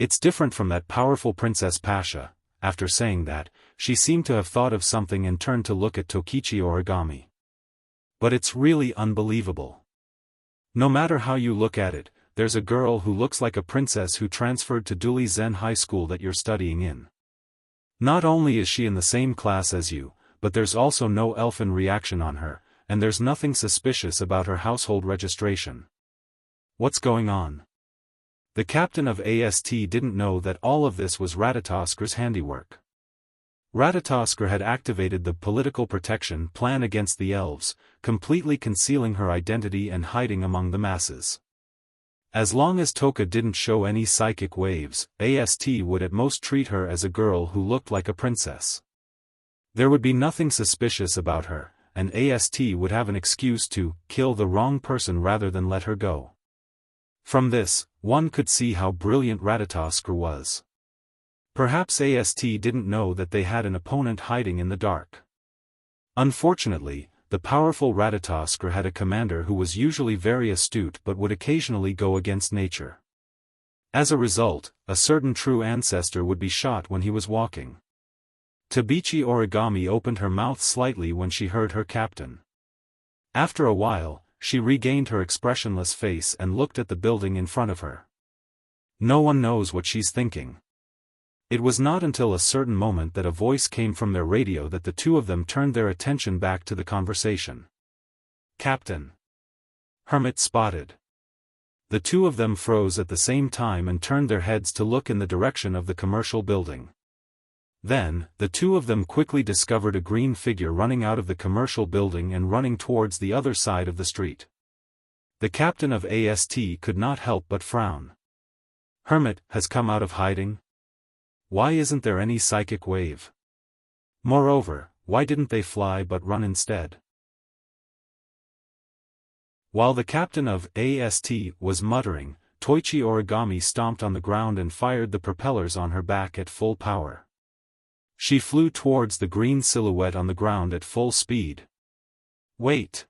It's different from that powerful Princess Pasha." After saying that, she seemed to have thought of something and turned to look at Wuxia Origami. "But it's really unbelievable. No matter how you look at it, there's a girl who looks like a princess who transferred to Duli Zen High School that you're studying in. Not only is she in the same class as you, but there's also no elfin reaction on her, and there's nothing suspicious about her household registration. What's going on?" The captain of AST didn't know that all of this was Ratatoskr's handiwork. Ratatoskr had activated the political protection plan against the elves, completely concealing her identity and hiding among the masses. As long as Toka didn't show any psychic waves, AST would at most treat her as a girl who looked like a princess. There would be nothing suspicious about her, and AST would have an excuse to kill the wrong person rather than let her go. From this, one could see how brilliant Ratatoskr was. Perhaps AST didn't know that they had an opponent hiding in the dark. Unfortunately, the powerful Ratatoskr had a commander who was usually very astute but would occasionally go against nature. As a result, a certain true ancestor would be shot when he was walking. Wuxia Origami opened her mouth slightly when she heard her captain. After a while, she regained her expressionless face and looked at the building in front of her. No one knows what she's thinking. It was not until a certain moment that a voice came from their radio that the two of them turned their attention back to the conversation. "Captain." Hermit spotted. The two of them froze at the same time and turned their heads to look in the direction of the commercial building. Then, the two of them quickly discovered a green figure running out of the commercial building and running towards the other side of the street. The captain of AST could not help but frown. Hermit has come out of hiding? Why isn't there any psychic wave? Moreover, why didn't they fly but run instead? While the captain of AST was muttering, Wuxia Origami stomped on the ground and fired the propellers on her back at full power. She flew towards the green silhouette on the ground at full speed. "Wait!"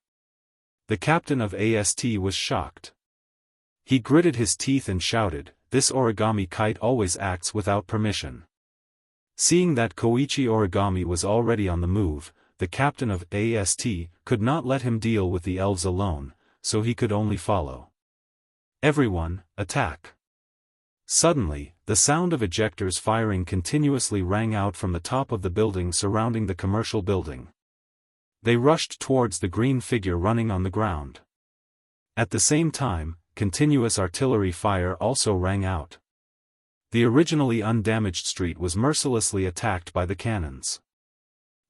The captain of AST was shocked. He gritted his teeth and shouted, "This origami kite always acts without permission." Seeing that Wuxia Origami was already on the move, the captain of AST could not let him deal with the elves alone, so he could only follow. "Everyone, attack!" Suddenly, the sound of ejectors firing continuously rang out from the top of the building surrounding the commercial building. They rushed towards the green figure running on the ground. At the same time, continuous artillery fire also rang out. The originally undamaged street was mercilessly attacked by the cannons.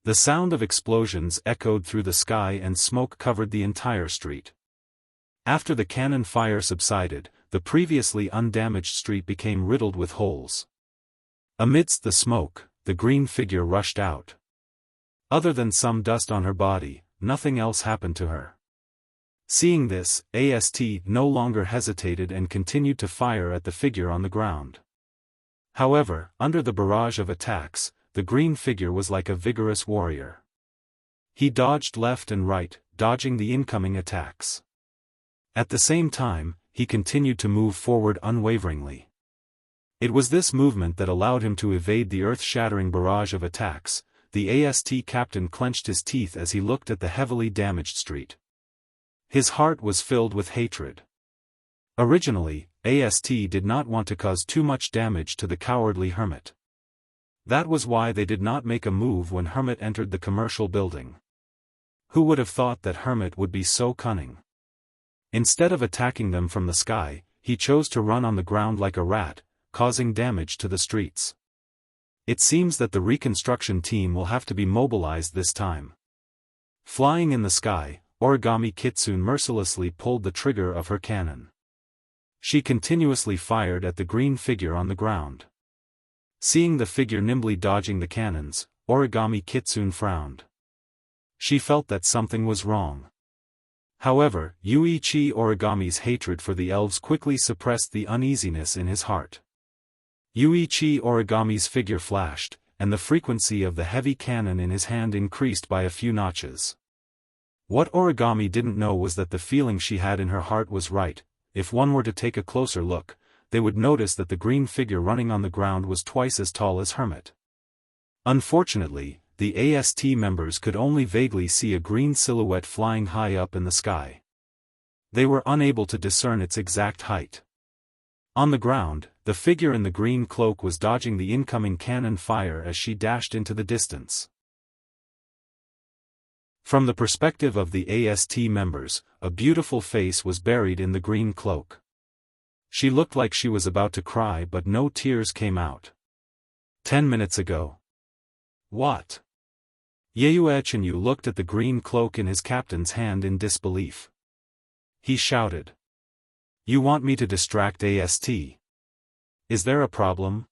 The sound of explosions echoed through the sky and smoke covered the entire street. After the cannon fire subsided, the previously undamaged street became riddled with holes. Amidst the smoke, the green figure rushed out. Other than some dust on her body, nothing else happened to her. Seeing this, AST no longer hesitated and continued to fire at the figure on the ground. However, under the barrage of attacks, the green figure was like a vigorous warrior. He dodged left and right, dodging the incoming attacks. At the same time, he continued to move forward unwaveringly. It was this movement that allowed him to evade the earth-shattering barrage of attacks. The AST captain clenched his teeth as he looked at the heavily damaged street. His heart was filled with hatred. Originally, AST did not want to cause too much damage to the cowardly hermit. That was why they did not make a move when hermit entered the commercial building. Who would have thought that hermit would be so cunning? Instead of attacking them from the sky, he chose to run on the ground like a rat, causing damage to the streets. It seems that the reconstruction team will have to be mobilized this time. Flying in the sky, Origami Kitsune mercilessly pulled the trigger of her cannon. She continuously fired at the green figure on the ground. Seeing the figure nimbly dodging the cannons, Origami Kitsune frowned. She felt that something was wrong. However, Yuichi Origami's hatred for the elves quickly suppressed the uneasiness in his heart. Yuichi Origami's figure flashed, and the frequency of the heavy cannon in his hand increased by a few notches. What Origami didn't know was that the feeling she had in her heart was right. If one were to take a closer look, they would notice that the green figure running on the ground was twice as tall as Hermit. Unfortunately, the AST members could only vaguely see a green silhouette flying high up in the sky. They were unable to discern its exact height. On the ground, the figure in the green cloak was dodging the incoming cannon fire as she dashed into the distance. From the perspective of the AST members, a beautiful face was buried in the green cloak. She looked like she was about to cry, but no tears came out. 10 minutes ago. What? Yeyuechenyu looked at the green cloak in his captain's hand in disbelief. He shouted. You want me to distract AST? Is there a problem?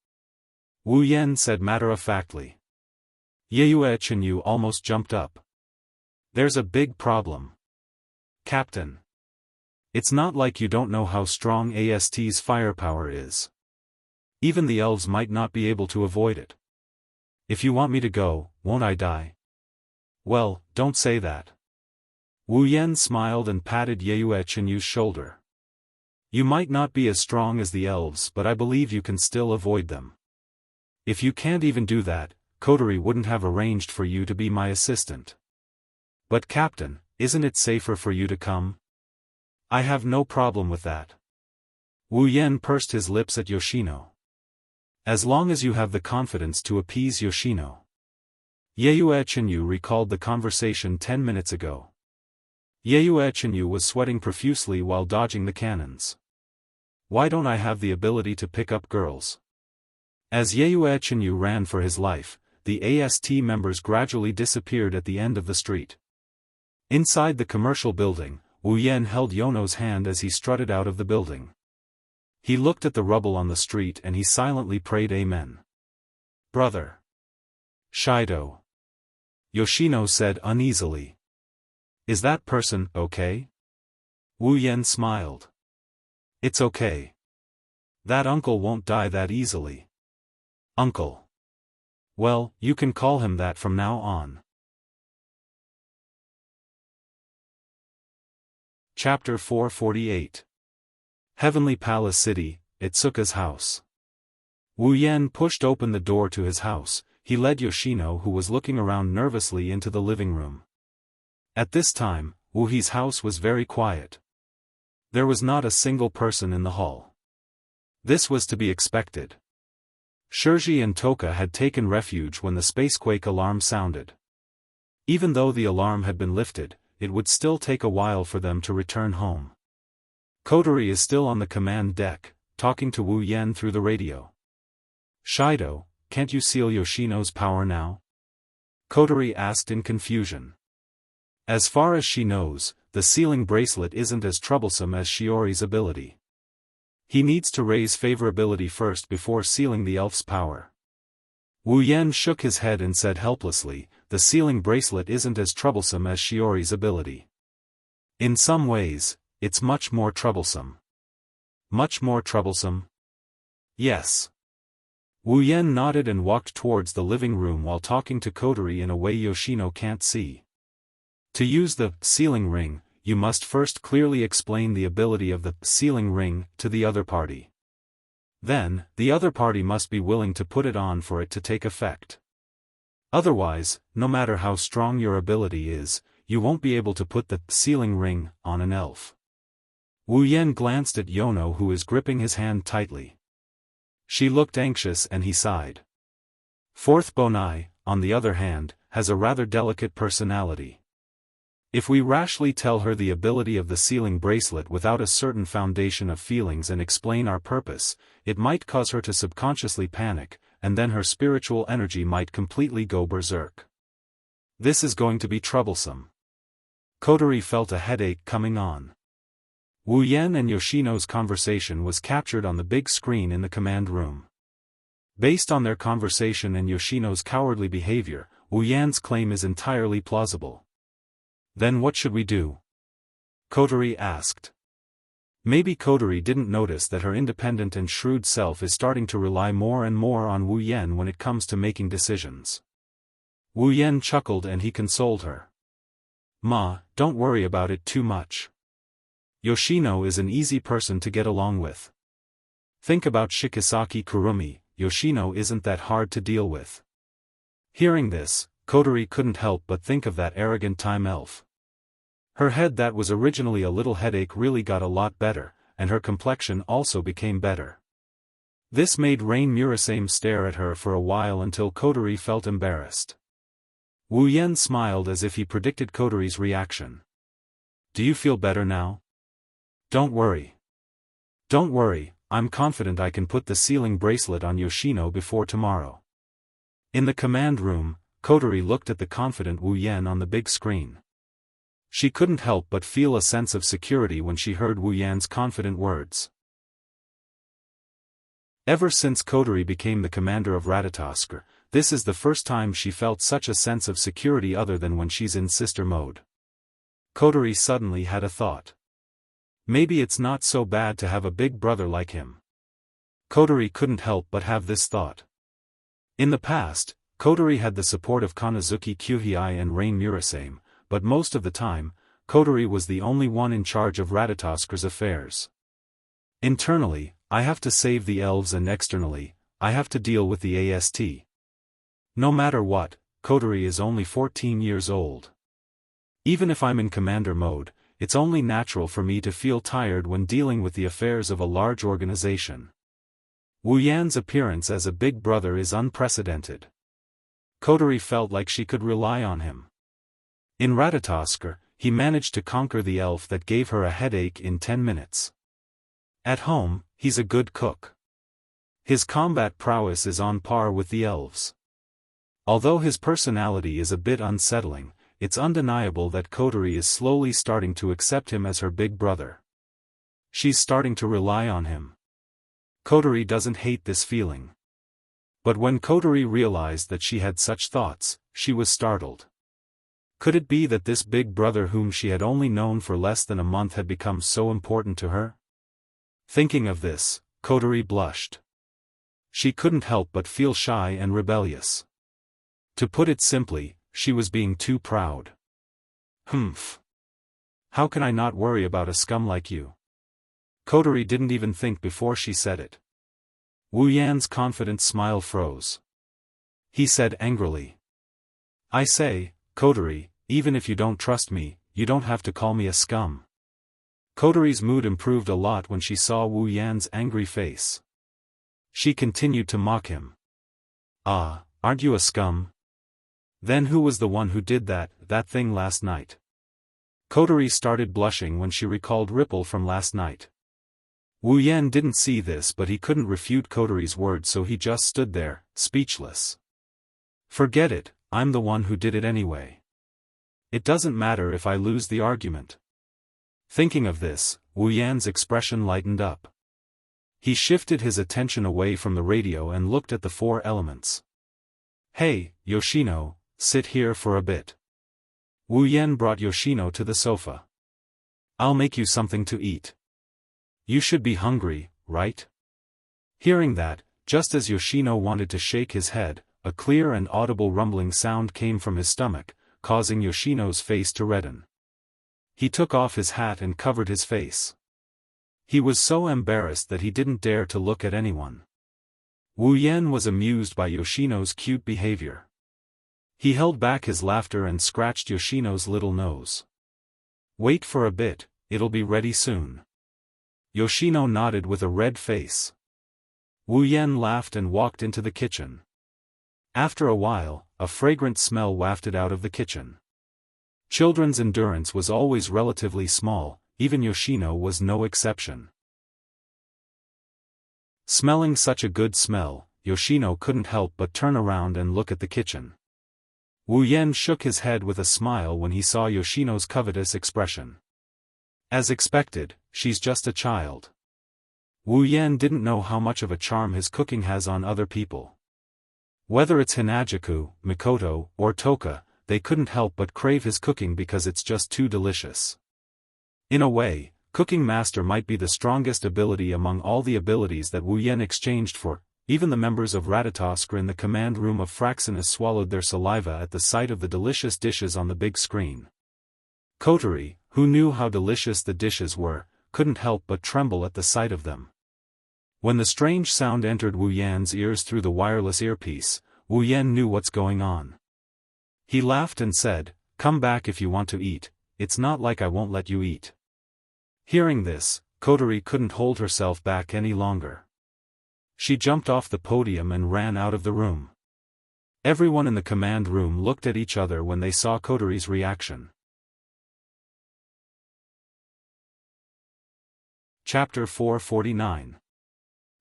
Wu Yan said matter-of-factly. Yeyuechenyu almost jumped up. There's a big problem. Captain. It's not like you don't know how strong AST's firepower is. Even the elves might not be able to avoid it. If you want me to go, won't I die? Well, don't say that. Wu Yan smiled and patted Yeyuechenyu's shoulder. You might not be as strong as the elves, but I believe you can still avoid them. If you can't even do that, Kotori wouldn't have arranged for you to be my assistant. But Captain, isn't it safer for you to come? I have no problem with that. Wu Yan pursed his lips at Yoshino. As long as you have the confidence to appease Yoshino. Yeyuechenyu recalled the conversation 10 minutes ago. Yeyuechenyu was sweating profusely while dodging the cannons. Why don't I have the ability to pick up girls? As Yeyuechenyu ran for his life, the AST members gradually disappeared at the end of the street. Inside the commercial building, Wu Yan held Yono's hand as he strutted out of the building. He looked at the rubble on the street and he silently prayed Amen. Brother. Shido. Yoshino said uneasily. Is that person okay? Wu Yan smiled. It's okay. That uncle won't die that easily. Uncle. Well, you can call him that from now on. Chapter 448. Heavenly Palace City, Itsuka's house. Wu Yan pushed open the door to his house. He led Yoshino, who was looking around nervously, into the living room. At this time, Wu He's house was very quiet. There was not a single person in the hall. This was to be expected. Shirji and Toka had taken refuge when the spacequake alarm sounded. Even though the alarm had been lifted, it would still take a while for them to return home. Kotori is still on the command deck, talking to Wu Yan through the radio. Shido, can't you seal Yoshino's power now? Kotori asked in confusion. As far as she knows, the sealing bracelet isn't as troublesome as Shiori's ability. He needs to raise favorability first before sealing the elf's power. Wu Yan shook his head and said helplessly, the sealing bracelet isn't as troublesome as Shiori's ability. In some ways, it's much more troublesome. Much more troublesome? Yes. Wu Yan nodded and walked towards the living room while talking to Kotori in a way Yoshino can't see. To use the sealing ring, you must first clearly explain the ability of the sealing ring to the other party. Then, the other party must be willing to put it on for it to take effect. Otherwise, no matter how strong your ability is, you won't be able to put the sealing ring on an elf. Wu Yan glanced at Yono, who is gripping his hand tightly. She looked anxious and he sighed. Fourth Bonai, on the other hand, has a rather delicate personality. If we rashly tell her the ability of the sealing bracelet without a certain foundation of feelings and explain our purpose, it might cause her to subconsciously panic, and then her spiritual energy might completely go berserk. This is going to be troublesome. Kotori felt a headache coming on. Wu Yan and Yoshino's conversation was captured on the big screen in the command room. Based on their conversation and Yoshino's cowardly behavior, Wu Yan's claim is entirely plausible. Then what should we do? Kotori asked. Maybe Kotori didn't notice that her independent and shrewd self is starting to rely more and more on Wu Yan when it comes to making decisions. Wu Yan chuckled and he consoled her. Ma, don't worry about it too much. Yoshino is an easy person to get along with. Think about Shikisaki Kurumi, Yoshino isn't that hard to deal with. Hearing this, Kotori couldn't help but think of that arrogant time elf. Her head that was originally a little headache really got a lot better, and her complexion also became better. This made Rain Murasame stare at her for a while until Kotori felt embarrassed. Wu Yan smiled as if he predicted Kotori's reaction. Do you feel better now? Don't worry. Don't worry, I'm confident I can put the sealing bracelet on Yoshino before tomorrow. In the command room, Kotori looked at the confident Wu Yan on the big screen. She couldn't help but feel a sense of security when she heard Wu Yan's confident words. Ever since Kotori became the commander of Ratatoskr, this is the first time she felt such a sense of security other than when she's in sister mode. Kotori suddenly had a thought. Maybe it's not so bad to have a big brother like him. Kotori couldn't help but have this thought. In the past, Kotori had the support of Kanazuki Kyuhei and Rain Murasame, but most of the time, Kotori was the only one in charge of Ratatoskr's affairs. Internally, I have to save the elves, and externally, I have to deal with the AST. No matter what, Kotori is only 14 years old. Even if I'm in commander mode, it's only natural for me to feel tired when dealing with the affairs of a large organization. Wu Yan's appearance as a big brother is unprecedented. Kotori felt like she could rely on him. In Ratatoskr, he managed to conquer the elf that gave her a headache in 10 minutes. At home, he's a good cook. His combat prowess is on par with the elves. Although his personality is a bit unsettling, it's undeniable that Kotori is slowly starting to accept him as her big brother. She's starting to rely on him. Kotori doesn't hate this feeling. But when Kotori realized that she had such thoughts, she was startled. Could it be that this big brother whom she had only known for less than a month had become so important to her? Thinking of this, Kotori blushed. She couldn't help but feel shy and rebellious. To put it simply, she was being too proud. Humph. How can I not worry about a scum like you? Kotori didn't even think before she said it. Wu Yan's confident smile froze. He said angrily. I say, Kotori, even if you don't trust me, you don't have to call me a scum. Kotori's mood improved a lot when she saw Wu Yan's angry face. She continued to mock him. Ah, aren't you a scum? Then who was the one who did that thing last night? Kotori started blushing when she recalled Ripple from last night. Wu Yan didn't see this, but he couldn't refute Kotori's words, so he just stood there, speechless. Forget it, I'm the one who did it anyway. It doesn't matter if I lose the argument. Thinking of this, Wu Yan's expression lightened up. He shifted his attention away from the radio and looked at the four elements. Hey, Yoshino, sit here for a bit. Wu Yan brought Yoshino to the sofa. I'll make you something to eat. You should be hungry, right? Hearing that, just as Yoshino wanted to shake his head, a clear and audible rumbling sound came from his stomach, causing Yoshino's face to redden. He took off his hat and covered his face. He was so embarrassed that he didn't dare to look at anyone. Wu Yan was amused by Yoshino's cute behavior. He held back his laughter and scratched Yoshino's little nose. Wait for a bit, it'll be ready soon. Yoshino nodded with a red face. Wu Yan laughed and walked into the kitchen. After a while, a fragrant smell wafted out of the kitchen. Children's endurance was always relatively small, even Yoshino was no exception. Smelling such a good smell, Yoshino couldn't help but turn around and look at the kitchen. Wu Yan shook his head with a smile when he saw Yoshino's covetous expression. As expected, she's just a child. Wu Yan didn't know how much of a charm his cooking has on other people. Whether it's Hinajaku, Mikoto, or Toka, they couldn't help but crave his cooking because it's just too delicious. In a way, cooking master might be the strongest ability among all the abilities that Wu Yan exchanged for. Even the members of Ratatoskr in the command room of Fraxinus swallowed their saliva at the sight of the delicious dishes on the big screen. Kotori, who knew how delicious the dishes were, couldn't help but tremble at the sight of them. When the strange sound entered Wu Yan's ears through the wireless earpiece, Wu Yan knew what's going on. He laughed and said, "Come back if you want to eat, it's not like I won't let you eat." Hearing this, Kotori couldn't hold herself back any longer. She jumped off the podium and ran out of the room. Everyone in the command room looked at each other when they saw Kotori's reaction. Chapter 449.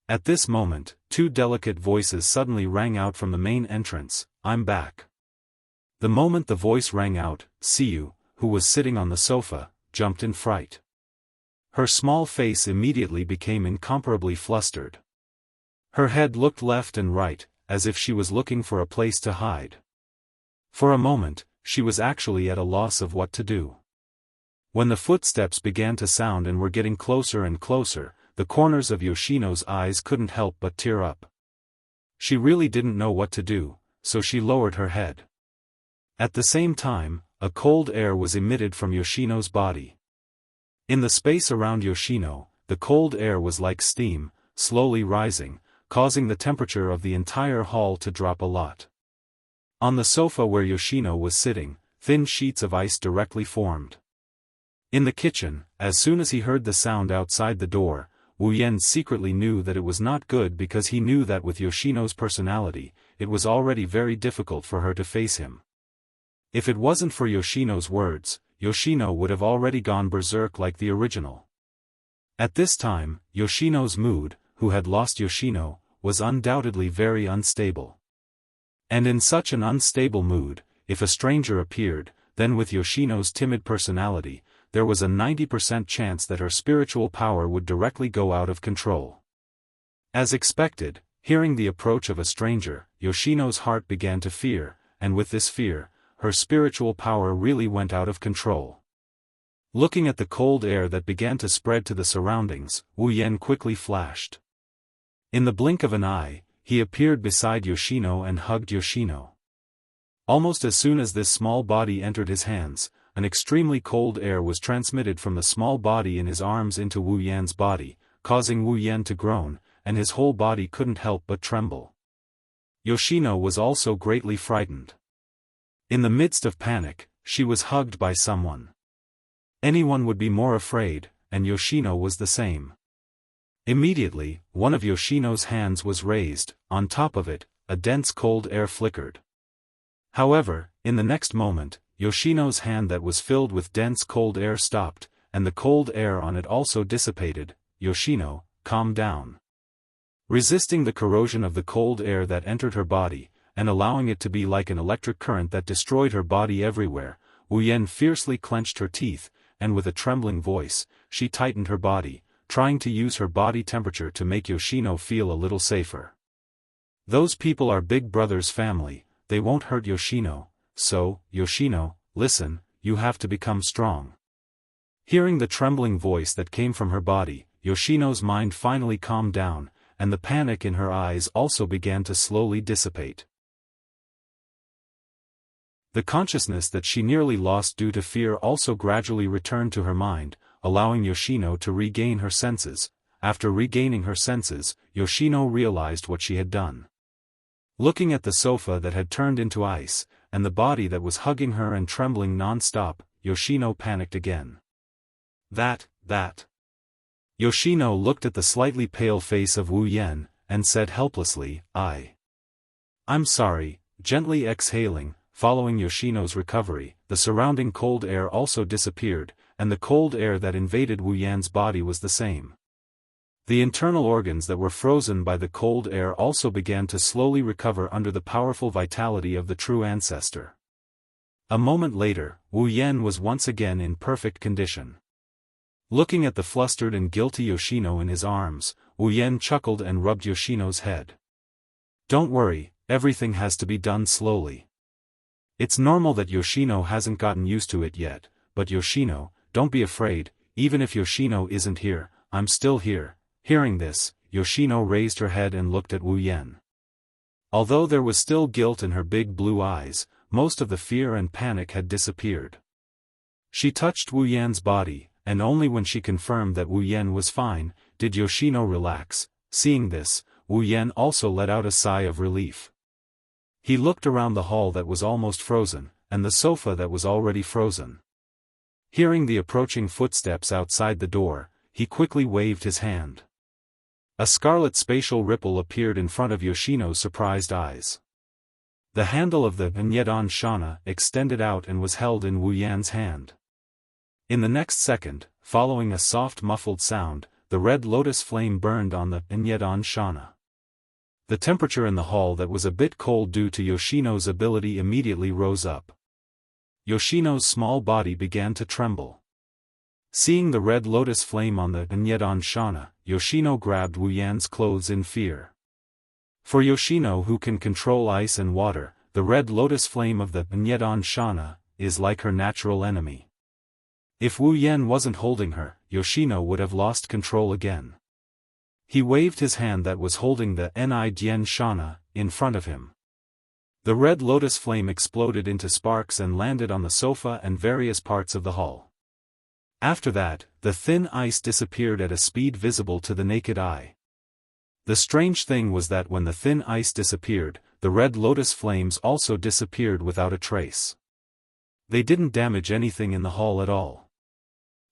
At this moment, two delicate voices suddenly rang out from the main entrance, "I'm back." The moment the voice rang out, Siyu, who was sitting on the sofa, jumped in fright. Her small face immediately became incomparably flustered. Her head looked left and right, as if she was looking for a place to hide. For a moment, she was actually at a loss of what to do. When the footsteps began to sound and were getting closer and closer, the corners of Yoshino's eyes couldn't help but tear up. She really didn't know what to do, so she lowered her head. At the same time, a cold air was emitted from Yoshino's body. In the space around Yoshino, the cold air was like steam, slowly rising, causing the temperature of the entire hall to drop a lot. On the sofa where Yoshino was sitting, thin sheets of ice directly formed. In the kitchen, as soon as he heard the sound outside the door, Wu Yan secretly knew that it was not good because he knew that with Yoshino's personality, it was already very difficult for her to face him. If it wasn't for Yoshino's words, Yoshino would have already gone berserk like the original. At this time, Yoshino's mood, who had lost Yoshino, was undoubtedly very unstable. And in such an unstable mood, if a stranger appeared, then with Yoshino's timid personality, there was a 90% chance that her spiritual power would directly go out of control. As expected, hearing the approach of a stranger, Yoshino's heart began to fear, and with this fear, her spiritual power really went out of control. Looking at the cold air that began to spread to the surroundings, Wu Yan quickly flashed. In the blink of an eye, he appeared beside Yoshino and hugged Yoshino. Almost as soon as this small body entered his hands, an extremely cold air was transmitted from the small body in his arms into Wu Yan's body, causing Wu Yan to groan, and his whole body couldn't help but tremble. Yoshino was also greatly frightened. In the midst of panic, she was hugged by someone. Anyone would be more afraid, and Yoshino was the same. Immediately, one of Yoshino's hands was raised, on top of it, a dense cold air flickered. However, in the next moment, Yoshino's hand that was filled with dense cold air stopped, and the cold air on it also dissipated. Yoshino, calm down. Resisting the corrosion of the cold air that entered her body, and allowing it to be like an electric current that destroyed her body everywhere, Wu Yan fiercely clenched her teeth, and with a trembling voice, she tightened her body, trying to use her body temperature to make Yoshino feel a little safer. Those people are Big Brother's family, they won't hurt Yoshino, so, Yoshino, listen, you have to become strong. Hearing the trembling voice that came from her body, Yoshino's mind finally calmed down, and the panic in her eyes also began to slowly dissipate. The consciousness that she nearly lost due to fear also gradually returned to her mind, allowing Yoshino to regain her senses. After regaining her senses, Yoshino realized what she had done. Looking at the sofa that had turned into ice, and the body that was hugging her and trembling non-stop, Yoshino panicked again. That. Yoshino looked at the slightly pale face of Wu Yan, and said helplessly, I'm sorry, gently exhaling. Following Yoshino's recovery, the surrounding cold air also disappeared, and the cold air that invaded Wu Yan's body was the same. The internal organs that were frozen by the cold air also began to slowly recover under the powerful vitality of the true ancestor. A moment later, Wu Yan was once again in perfect condition. Looking at the flustered and guilty Yoshino in his arms, Wu Yan chuckled and rubbed Yoshino's head. Don't worry, everything has to be done slowly. It's normal that Yoshino hasn't gotten used to it yet, but Yoshino, don't be afraid, even if Yoshino isn't here, I'm still here. Hearing this, Yoshino raised her head and looked at Wu Yan. Although there was still guilt in her big blue eyes, most of the fear and panic had disappeared. She touched Wu Yan's body, and only when she confirmed that Wu Yan was fine, did Yoshino relax. Seeing this, Wu Yan also let out a sigh of relief. He looked around the hall that was almost frozen, and the sofa that was already frozen. Hearing the approaching footsteps outside the door, he quickly waved his hand. A scarlet spatial ripple appeared in front of Yoshino's surprised eyes. The handle of the Immortal Shana extended out and was held in Wu Yan's hand. In the next second, following a soft muffled sound, the red lotus flame burned on the Immortal Shana. The temperature in the hall that was a bit cold due to Yoshino's ability immediately rose up. Yoshino's small body began to tremble. Seeing the red lotus flame on the Immortal Shana, Yoshino grabbed Wu Yan's clothes in fear. For Yoshino, who can control ice and water, the red lotus flame of the Immortal Shana is like her natural enemy. If Wu Yan wasn't holding her, Yoshino would have lost control again. He waved his hand that was holding the Nidien Shana in front of him. The red lotus flame exploded into sparks and landed on the sofa and various parts of the hall. After that, the thin ice disappeared at a speed visible to the naked eye. The strange thing was that when the thin ice disappeared, the red lotus flames also disappeared without a trace. They didn't damage anything in the hall at all.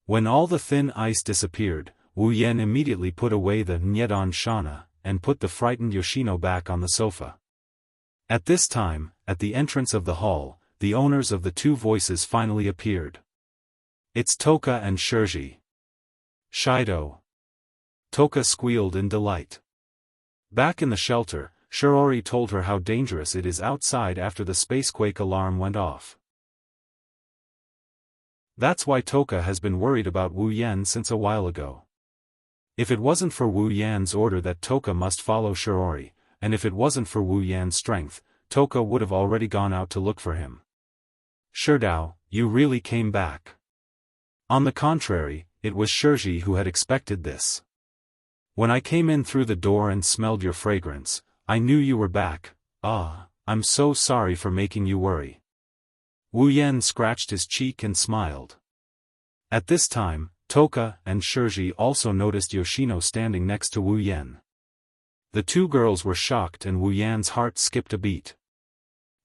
When all the thin ice disappeared, Wu Yan immediately put away the Immortal Shana, and put the frightened Yoshino back on the sofa. At this time, at the entrance of the hall, the owners of the two voices finally appeared. It's Toka and Shirji. Shido. Toka squealed in delight. Back in the shelter, Shirori told her how dangerous it is outside after the spacequake alarm went off. That's why Toka has been worried about Wu Yan since a while ago. If it wasn't for Wu Yan's order that Toka must follow Shirori, and if it wasn't for Wu Yan's strength, Toka would have already gone out to look for him. Shirdao, you really came back. On the contrary, it was Shirji who had expected this. When I came in through the door and smelled your fragrance, I knew you were back. I'm so sorry for making you worry. Wu Yan scratched his cheek and smiled. At this time, Toka and Shirji also noticed Yoshino standing next to Wu Yan. The two girls were shocked and Wu Yan's heart skipped a beat.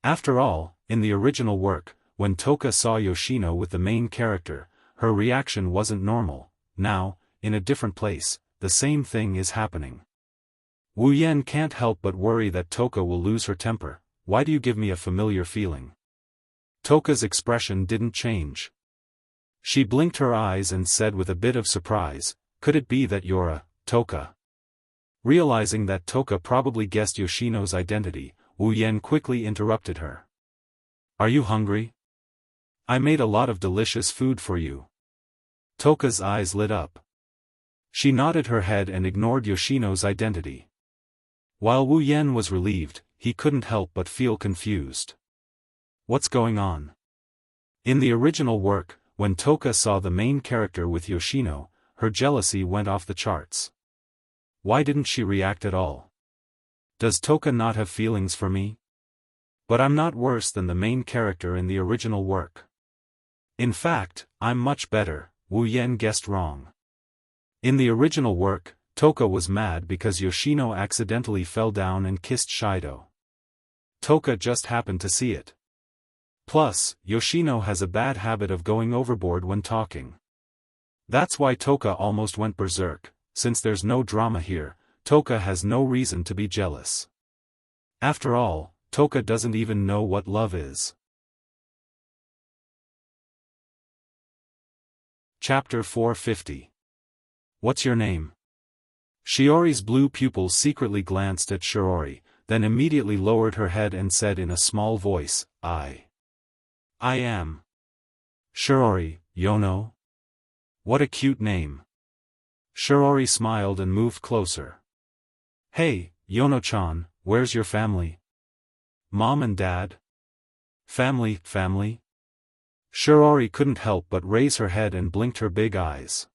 After all, in the original work, when Toka saw Yoshino with the main character, her reaction wasn't normal. Now, in a different place, the same thing is happening. Wu Yan can't help but worry that Toka will lose her temper. Why do you give me a familiar feeling? Toka's expression didn't change. She blinked her eyes and said with a bit of surprise, could it be that you're Toka? Realizing that Toka probably guessed Yoshino's identity, Wu Yan quickly interrupted her. Are you hungry? I made a lot of delicious food for you. Toka's eyes lit up. She nodded her head and ignored Yoshino's identity. While Wu Yan was relieved, he couldn't help but feel confused. What's going on? In the original work, when Toka saw the main character with Yoshino, her jealousy went off the charts. Why didn't she react at all? Does Toka not have feelings for me? But I'm not worse than the main character in the original work. In fact, I'm much better. Wu Yan guessed wrong. In the original work, Toka was mad because Yoshino accidentally fell down and kissed Shido. Toka just happened to see it. Plus, Yoshino has a bad habit of going overboard when talking. That's why Toka almost went berserk. Since there's no drama here, Toka has no reason to be jealous. After all, Toka doesn't even know what love is. Chapter 450. What's your name? Shiori's blue pupils secretly glanced at Shiori, then immediately lowered her head and said in a small voice, I am Shiori, Yono. What a cute name. Shiori smiled and moved closer. Hey, Yono-chan, where's your family? Mom and dad? Family? Shiori couldn't help but raise her head and blinked her big eyes.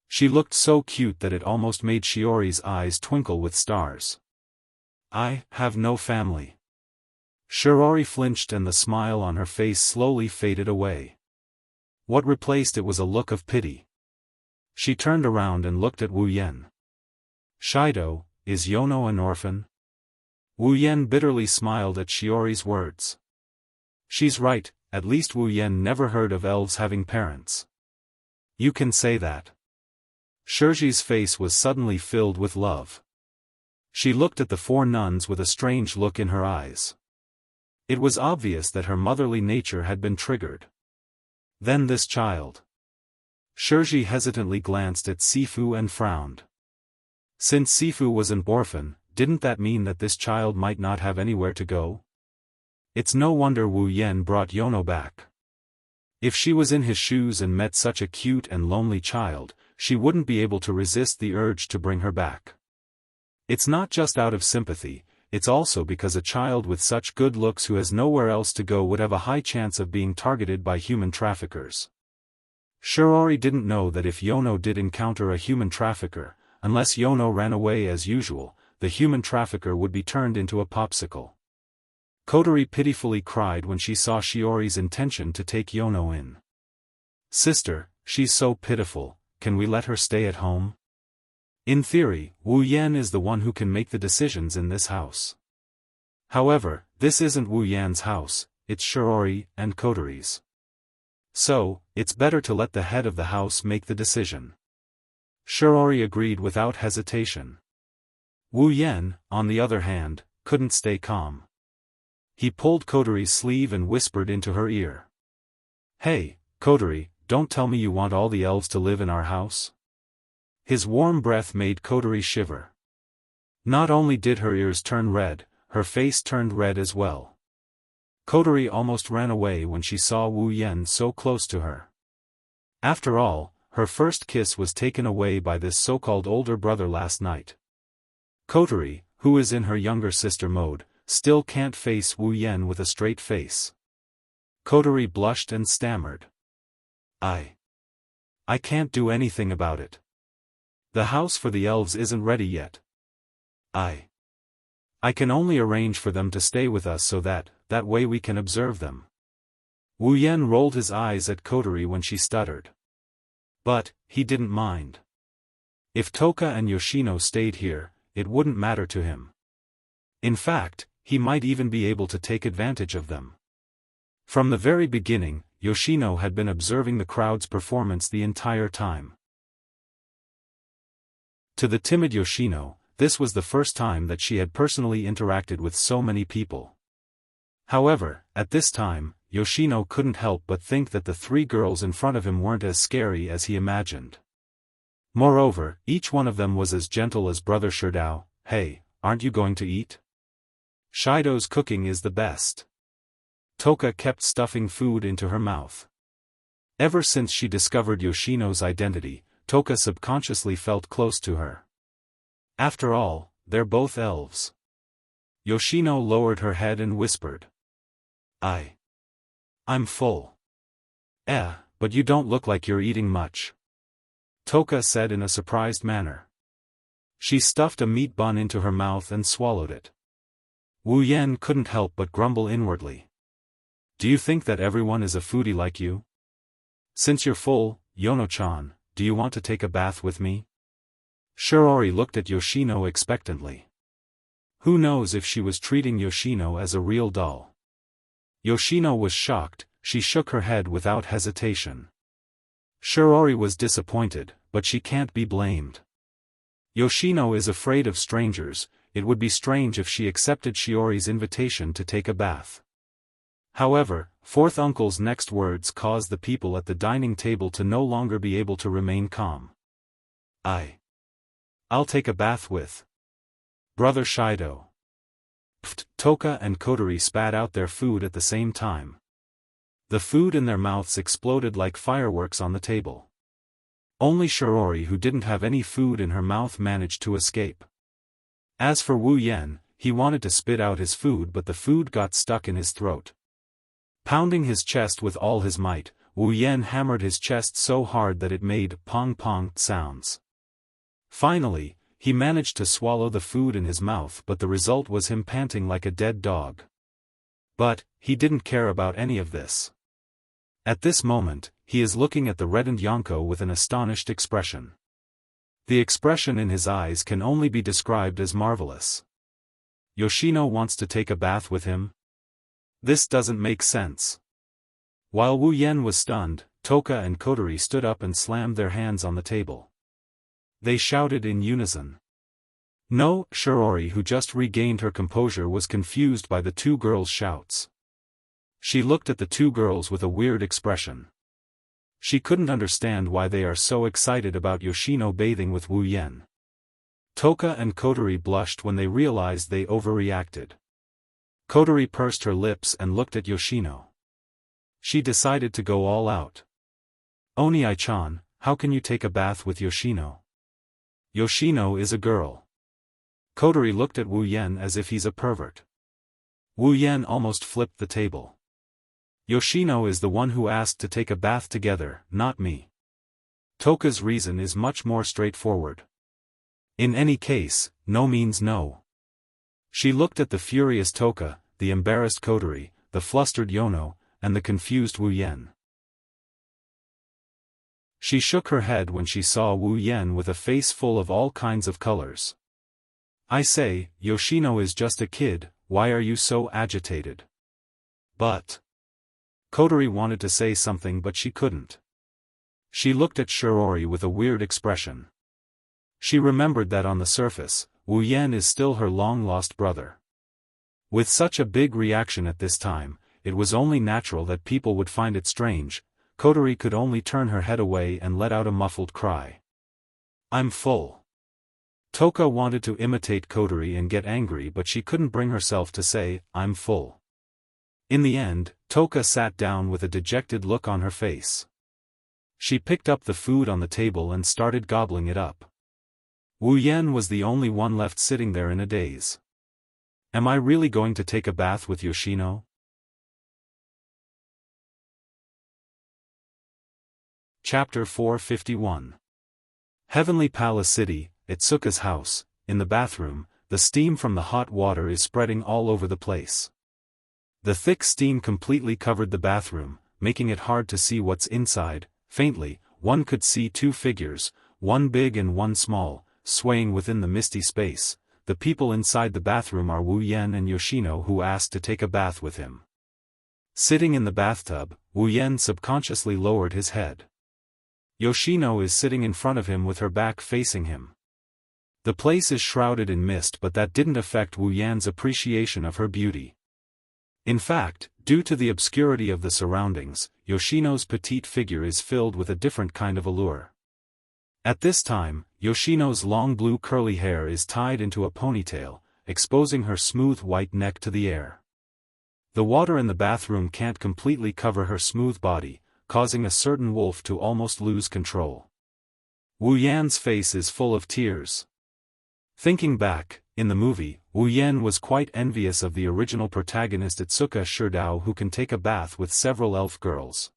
She looked so cute that it almost made Shiori's eyes twinkle with stars. I have no family. Shiori flinched and the smile on her face slowly faded away. What replaced it was a look of pity. She turned around and looked at Wu Yen. Shido, is Yono an orphan? Wu Yen bitterly smiled at Shiori's words. She's right, at least Wu Yen never heard of elves having parents. You can say that. Shirji's face was suddenly filled with love. She looked at the four nuns with a strange look in her eyes. It was obvious that her motherly nature had been triggered. Then this child. Shirji hesitantly glanced at Sifu and frowned. Since Sifu was an orphan, didn't that mean that this child might not have anywhere to go? It's no wonder Wu Yen brought Yono back. If she was in his shoes and met such a cute and lonely child, she wouldn't be able to resist the urge to bring her back. It's not just out of sympathy, it's also because a child with such good looks who has nowhere else to go would have a high chance of being targeted by human traffickers. Shiori didn't know that if Yono did encounter a human trafficker, unless Yono ran away as usual, the human trafficker would be turned into a popsicle. Kotori pitifully cried when she saw Shiori's intention to take Yono in. Sister, she's so pitiful, can we let her stay at home? In theory, Wu Yen is the one who can make the decisions in this house. However, this isn't Wu Yan's house, it's Shiori and Kotori's. So, it's better to let the head of the house make the decision. Shiori agreed without hesitation. Wu Yen, on the other hand, couldn't stay calm. He pulled Kotori's sleeve and whispered into her ear. Hey, Kotori, don't tell me you want all the elves to live in our house? His warm breath made Kotori shiver. Not only did her ears turn red, her face turned red as well. Kotori almost ran away when she saw Wu Yen so close to her. After all, her first kiss was taken away by this so-called older brother last night. Kotori, who is in her younger sister mode, still can't face Wu Yen with a straight face. Kotori blushed and stammered. I can't do anything about it. The house for the elves isn't ready yet. I can only arrange for them to stay with us so that way we can observe them. Wu Yen rolled his eyes at Kotori when she stuttered. But, he didn't mind. If Toka and Yoshino stayed here, it wouldn't matter to him. In fact, he might even be able to take advantage of them. From the very beginning, Yoshino had been observing the crowd's performance the entire time. To the timid Yoshino, this was the first time that she had personally interacted with so many people. However, at this time, Yoshino couldn't help but think that the three girls in front of him weren't as scary as he imagined. Moreover, each one of them was as gentle as Brother Sherdao. Hey, aren't you going to eat? Shido's cooking is the best. Toka kept stuffing food into her mouth. Ever since she discovered Yoshino's identity, Toka subconsciously felt close to her. After all, they're both elves. Yoshino lowered her head and whispered. I'm full. But you don't look like you're eating much. Toka said in a surprised manner. She stuffed a meat bun into her mouth and swallowed it. Wu Yen couldn't help but grumble inwardly. Do you think that everyone is a foodie like you? Since you're full, Yono-chan, do you want to take a bath with me? Shiori looked at Yoshino expectantly. Who knows if she was treating Yoshino as a real doll? Yoshino was shocked, she shook her head without hesitation. Shiori was disappointed, but she can't be blamed. Yoshino is afraid of strangers. It would be strange if she accepted Shiori's invitation to take a bath. However, fourth uncle's next words caused the people at the dining table to no longer be able to remain calm. I'll take a bath with Brother Shido. Pft, Toka and Kotori spat out their food at the same time. The food in their mouths exploded like fireworks on the table. Only Shiori, who didn't have any food in her mouth, managed to escape. As for Wu Yan, he wanted to spit out his food, but the food got stuck in his throat. Pounding his chest with all his might, Wu Yan hammered his chest so hard that it made pong-pong sounds. Finally, he managed to swallow the food in his mouth, but the result was him panting like a dead dog. But he didn't care about any of this. At this moment, he is looking at the reddened Yonko with an astonished expression. The expression in his eyes can only be described as marvelous. Yoshino wants to take a bath with him? This doesn't make sense. While Wu Yan was stunned, Toka and Kotori stood up and slammed their hands on the table. They shouted in unison. No, Shiori, who just regained her composure, was confused by the two girls' shouts. She looked at the two girls with a weird expression. She couldn't understand why they are so excited about Yoshino bathing with Wu Yan. Toka and Kotori blushed when they realized they overreacted. Kotori pursed her lips and looked at Yoshino. She decided to go all out. Oni-chan, how can you take a bath with Yoshino? Yoshino is a girl. Kotori looked at Wu Yan as if he's a pervert. Wu Yan almost flipped the table. Yoshino is the one who asked to take a bath together, not me. Toka's reason is much more straightforward. In any case, no means no. She looked at the furious Toka, the embarrassed Kotori, the flustered Yono, and the confused Wu Yan. She shook her head when she saw Wu Yan with a face full of all kinds of colors. I say, Yoshino is just a kid, why are you so agitated? But Kotori wanted to say something but she couldn't. She looked at Shiori with a weird expression. She remembered that on the surface, Wu Yan is still her long-lost brother. With such a big reaction at this time, it was only natural that people would find it strange. Kotori could only turn her head away and let out a muffled cry. I'm full. Toka wanted to imitate Kotori and get angry, but she couldn't bring herself to say, I'm full. In the end, Toka sat down with a dejected look on her face. She picked up the food on the table and started gobbling it up. Wu Yan was the only one left sitting there in a daze. Am I really going to take a bath with Yoshino? Chapter 451. Heavenly Palace City, at Tsuka's house. In the bathroom, the steam from the hot water is spreading all over the place. The thick steam completely covered the bathroom, making it hard to see what's inside. Faintly, one could see two figures, one big and one small, swaying within the misty space. The people inside the bathroom are Wu Yan and Yoshino, who asked to take a bath with him. Sitting in the bathtub, Wu Yan subconsciously lowered his head. Yoshino is sitting in front of him with her back facing him. The place is shrouded in mist, but that didn't affect Wu Yan's appreciation of her beauty. In fact, due to the obscurity of the surroundings, Yoshino's petite figure is filled with a different kind of allure. At this time, Yoshino's long blue curly hair is tied into a ponytail, exposing her smooth white neck to the air. The water in the bathroom can't completely cover her smooth body, causing a certain wolf to almost lose control. Wu Yan's face is full of tears. Thinking back, in the movie, Wu Yan was quite envious of the original protagonist Atsuka Shirdao, who can take a bath with several elf girls.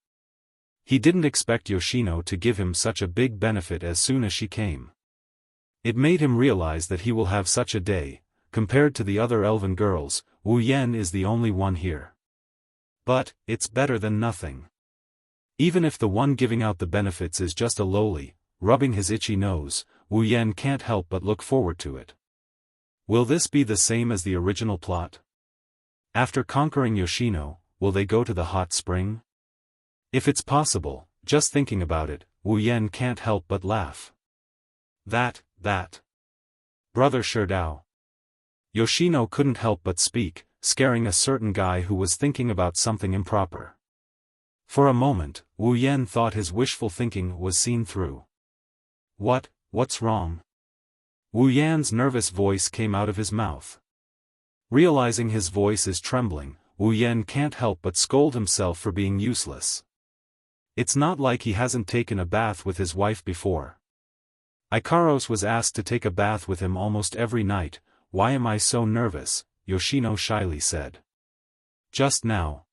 He didn't expect Yoshino to give him such a big benefit as soon as she came. It made him realize that he will have such a day. Compared to the other elven girls, Wu Yan is the only one here. But it's better than nothing. Even if the one giving out the benefits is just a lowly, rubbing his itchy nose, Wu Yan can't help but look forward to it. Will this be the same as the original plot? After conquering Yoshino, will they go to the hot spring? If it's possible, just thinking about it, Wu Yan can't help but laugh. That. Brother Sherdao. Yoshino couldn't help but speak, scaring a certain guy who was thinking about something improper. For a moment, Wu Yan thought his wishful thinking was seen through. What's wrong? Wu Yan's nervous voice came out of his mouth. Realizing his voice is trembling, Wu Yan can't help but scold himself for being useless. It's not like he hasn't taken a bath with his wife before. Ikaros was asked to take a bath with him almost every night. Why am I so nervous? Yoshino shyly said. Just now.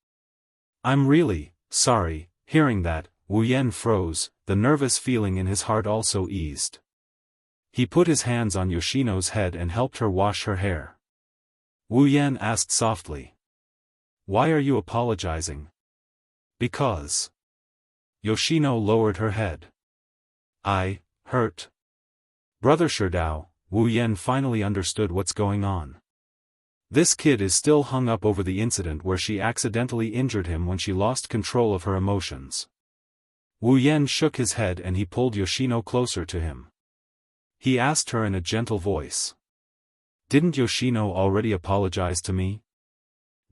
I'm really sorry. Hearing that, Wu Yan froze, the nervous feeling in his heart also eased. He put his hands on Yoshino's head and helped her wash her hair. Wu Yan asked softly. Why are you apologizing? Because. Yoshino lowered her head. I hurt. Brother Sherdao, Wu Yan finally understood what's going on. This kid is still hung up over the incident where she accidentally injured him when she lost control of her emotions. Wu Yan shook his head and he pulled Yoshino closer to him. He asked her in a gentle voice. Didn't Yoshino already apologize to me?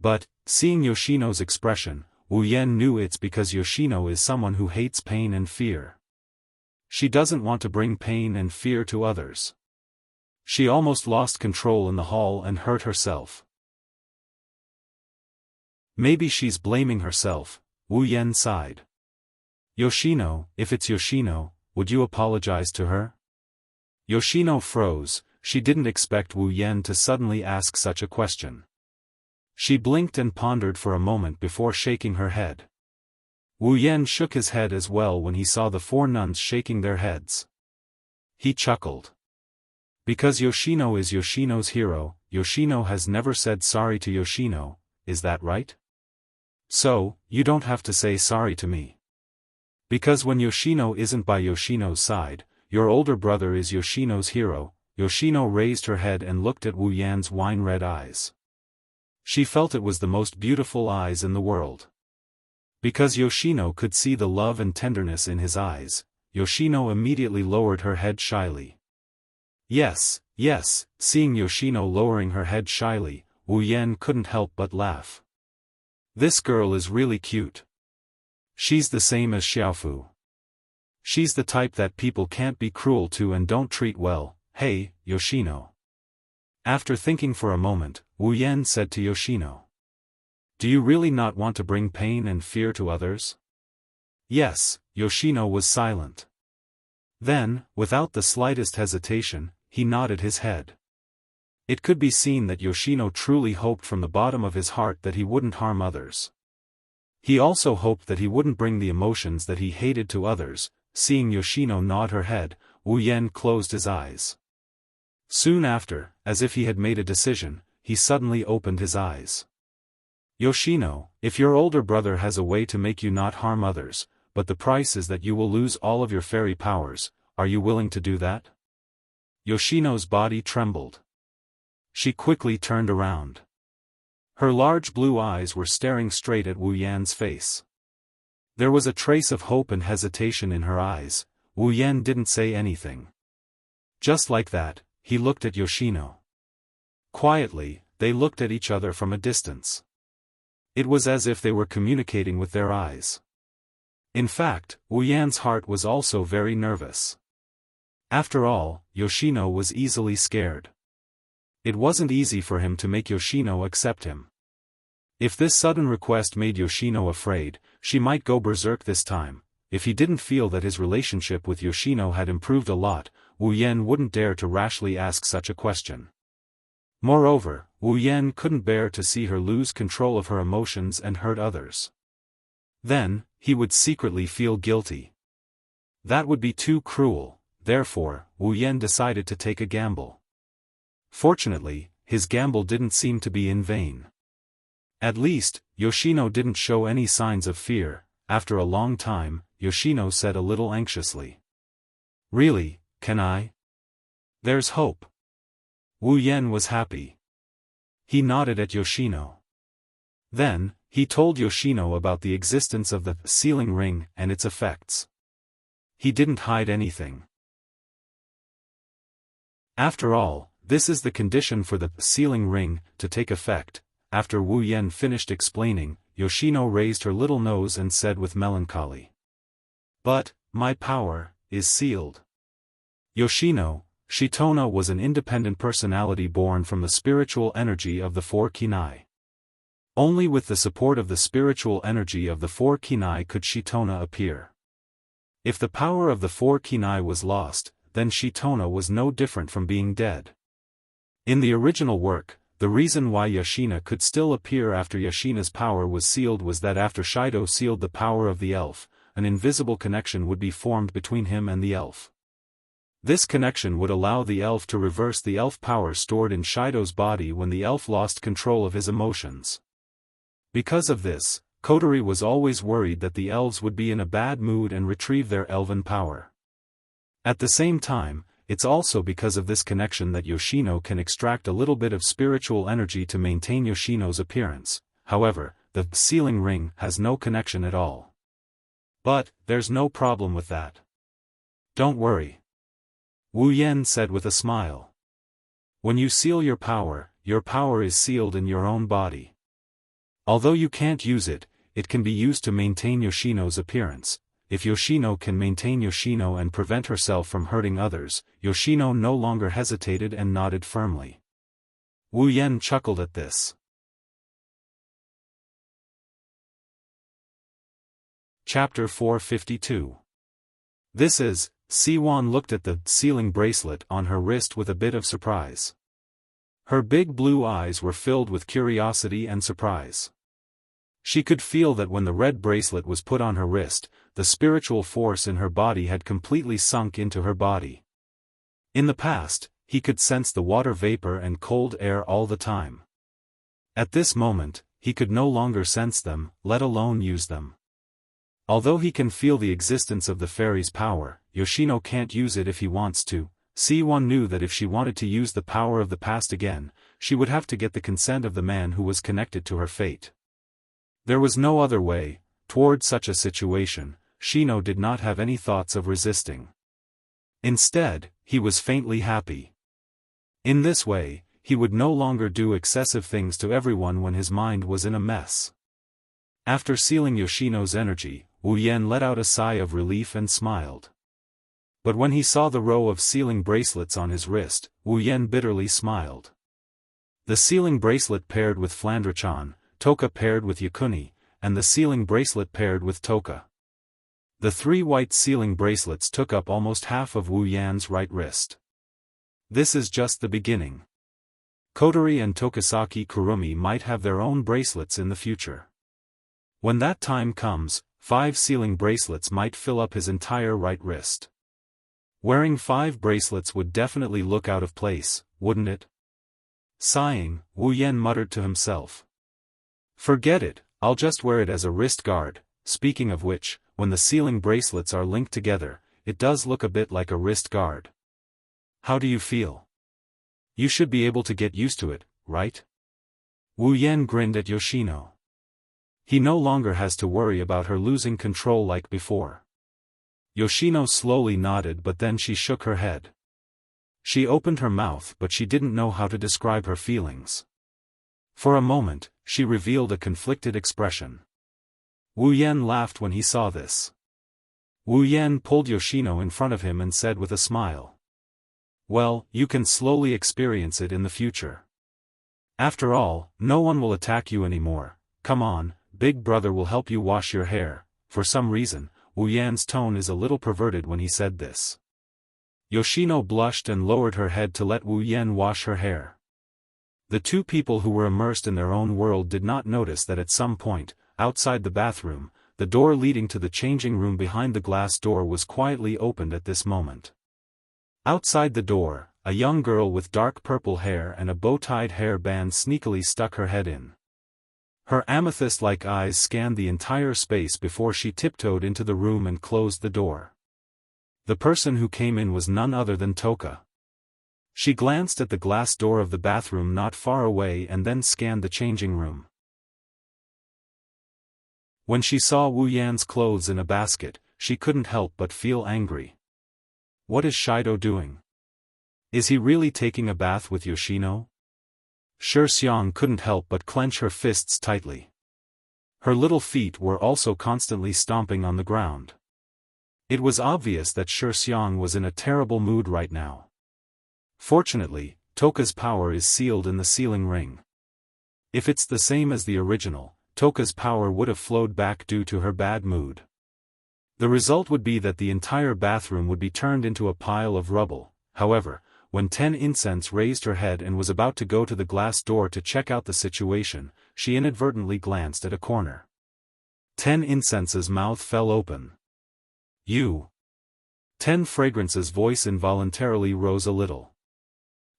But, seeing Yoshino's expression, Wu Yan knew it's because Yoshino is someone who hates pain and fear. She doesn't want to bring pain and fear to others. She almost lost control in the hall and hurt herself. Maybe she's blaming herself, Wu Yan sighed. Yoshino, if it's Yoshino, would you apologize to her? Yoshino froze, she didn't expect Wu Yan to suddenly ask such a question. She blinked and pondered for a moment before shaking her head. Wu Yan shook his head as well when he saw the four nuns shaking their heads. He chuckled. Because Yoshino is Yoshino's hero, Yoshino has never said sorry to Yoshino, is that right? So, you don't have to say sorry to me. Because when Yoshino isn't by Yoshino's side, your older brother is Yoshino's hero. Yoshino raised her head and looked at Wu Yan's wine-red eyes. She felt it was the most beautiful eyes in the world. Because Yoshino could see the love and tenderness in his eyes, Yoshino immediately lowered her head shyly. Yes, seeing Yoshino lowering her head shyly, Wu Yan couldn't help but laugh. This girl is really cute. She's the same as Xiaofu. She's the type that people can't be cruel to and don't treat well. Hey, Yoshino. After thinking for a moment, Wu Yan said to Yoshino. Do you really not want to bring pain and fear to others? Yes, Yoshino was silent. Then, without the slightest hesitation, he nodded his head. It could be seen that Yoshino truly hoped from the bottom of his heart that he wouldn't harm others. He also hoped that he wouldn't bring the emotions that he hated to others. Seeing Yoshino nod her head, Wu Yan closed his eyes. Soon after, as if he had made a decision, he suddenly opened his eyes. Yoshino, if your older brother has a way to make you not harm others, but the price is that you will lose all of your fairy powers, are you willing to do that? Yoshino's body trembled. She quickly turned around. Her large blue eyes were staring straight at Wu Yan's face. There was a trace of hope and hesitation in her eyes. Wu Yan didn't say anything. Just like that, he looked at Yoshino. Quietly, they looked at each other from a distance. It was as if they were communicating with their eyes. In fact, Wu Yan's heart was also very nervous. After all, Yoshino was easily scared. It wasn't easy for him to make Yoshino accept him. If this sudden request made Yoshino afraid, she might go berserk this time. If he didn't feel that his relationship with Yoshino had improved a lot, Wu Yan wouldn't dare to rashly ask such a question. Moreover, Wu Yan couldn't bear to see her lose control of her emotions and hurt others. Then, he would secretly feel guilty. That would be too cruel, therefore, Wu Yan decided to take a gamble. Fortunately, his gamble didn't seem to be in vain. At least, Yoshino didn't show any signs of fear. After a long time, Yoshino said a little anxiously. Really, can I? There's hope. Wu Yan was happy. He nodded at Yoshino. Then, He told Yoshino about the existence of the sealing ring and its effects. He didn't hide anything. After all, this is the condition for the sealing ring to take effect. After Wu Yan finished explaining, Yoshino raised her little nose and said with melancholy, "But, my power is sealed." Yoshino, Shitona was an independent personality born from the spiritual energy of the four kinai. Only with the support of the spiritual energy of the four kinai could Shitona appear. If the power of the four kinai was lost, then Shitona was no different from being dead. In the original work, the reason why Yoshina could still appear after Yoshina's power was sealed was that after Shido sealed the power of the elf, an invisible connection would be formed between him and the elf. This connection would allow the elf to reverse the elf power stored in Shido's body when the elf lost control of his emotions. Because of this, Kotori was always worried that the elves would be in a bad mood and retrieve their elven power. At the same time, it's also because of this connection that Yoshino can extract a little bit of spiritual energy to maintain Yoshino's appearance. However, the sealing ring has no connection at all. But, there's no problem with that. Don't worry. Wu Yan said with a smile. When you seal your power is sealed in your own body. Although you can't use it, it can be used to maintain Yoshino's appearance. If Yoshino can maintain Yoshino and prevent herself from hurting others, Yoshino no longer hesitated and nodded firmly. Wu Yan chuckled at this. Chapter 452. This is, Siwon looked at the sealing bracelet on her wrist with a bit of surprise. Her big blue eyes were filled with curiosity and surprise. She could feel that when the red bracelet was put on her wrist, the spiritual force in her body had completely sunk into her body. In the past, he could sense the water vapor and cold air all the time. At this moment, he could no longer sense them, let alone use them. Although he can feel the existence of the fairy's power, Yoshino can't use it if he wants to. Siwon knew that if she wanted to use the power of the past again, she would have to get the consent of the man who was connected to her fate. There was no other way. Toward such a situation, Shino did not have any thoughts of resisting. Instead, he was faintly happy. In this way, he would no longer do excessive things to everyone when his mind was in a mess. After sealing Yoshino's energy, Wu Yan let out a sigh of relief and smiled. But when he saw the row of sealing bracelets on his wrist, Wu Yan bitterly smiled. The sealing bracelet paired with Flandrachan, Toka paired with Yakuni, and the sealing bracelet paired with Toka. The three white sealing bracelets took up almost half of Wu Yan's right wrist. This is just the beginning. Kotori and Tokisaki Kurumi might have their own bracelets in the future. When that time comes, 5 sealing bracelets might fill up his entire right wrist. Wearing 5 bracelets would definitely look out of place, wouldn't it? Sighing, Wu Yan muttered to himself. Forget it, I'll just wear it as a wrist guard. Speaking of which, when the sealing bracelets are linked together, it does look a bit like a wrist guard. How do you feel? You should be able to get used to it, right? Wu Yan grinned at Yoshino. He no longer has to worry about her losing control like before. Yoshino slowly nodded, but then she shook her head. She opened her mouth, but she didn't know how to describe her feelings. For a moment, she revealed a conflicted expression. Wu Yan laughed when he saw this. Wu Yan pulled Yoshino in front of him and said with a smile. Well, you can slowly experience it in the future. After all, no one will attack you anymore. Come on, Big Brother will help you wash your hair. For some reason, Wu Yan's tone is a little perverted when he said this. Yoshino blushed and lowered her head to let Wu Yan wash her hair. The two people who were immersed in their own world did not notice that at some point, outside the bathroom, the door leading to the changing room behind the glass door was quietly opened at this moment. Outside the door, a young girl with dark purple hair and a bow-tied hair band sneakily stuck her head in. Her amethyst-like eyes scanned the entire space before she tiptoed into the room and closed the door. The person who came in was none other than Toka. She glanced at the glass door of the bathroom not far away and then scanned the changing room. When she saw Wu Yan's clothes in a basket, she couldn't help but feel angry. What is Shido doing? Is he really taking a bath with Yoshino? Shi Xiang couldn't help but clench her fists tightly. Her little feet were also constantly stomping on the ground. It was obvious that Shi Xiang was in a terrible mood right now. Fortunately, Toka's power is sealed in the sealing ring. If it's the same as the original, Toka's power would have flowed back due to her bad mood. The result would be that the entire bathroom would be turned into a pile of rubble. However, when Ten Incense raised her head and was about to go to the glass door to check out the situation, she inadvertently glanced at a corner. Ten Incense's mouth fell open. You. Ten Fragrance's voice involuntarily rose a little.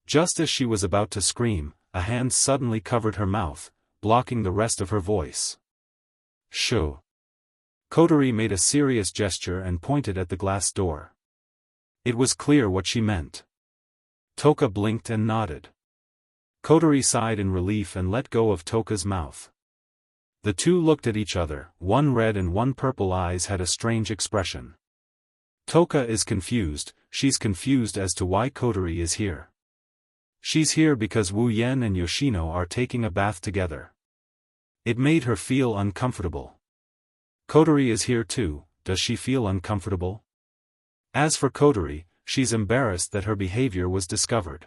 Just as she was about to scream, a hand suddenly covered her mouth, blocking the rest of her voice. Shoo. Kotori made a serious gesture and pointed at the glass door. It was clear what she meant. Toka blinked and nodded. Kotori sighed in relief and let go of Toka's mouth. The two looked at each other, one red and one purple eyes had a strange expression. Toka is confused, she's confused as to why Kotori is here. She's here because Wu Yan and Yoshino are taking a bath together. It made her feel uncomfortable. Kotori is here too, does she feel uncomfortable? As for Kotori, she's embarrassed that her behavior was discovered.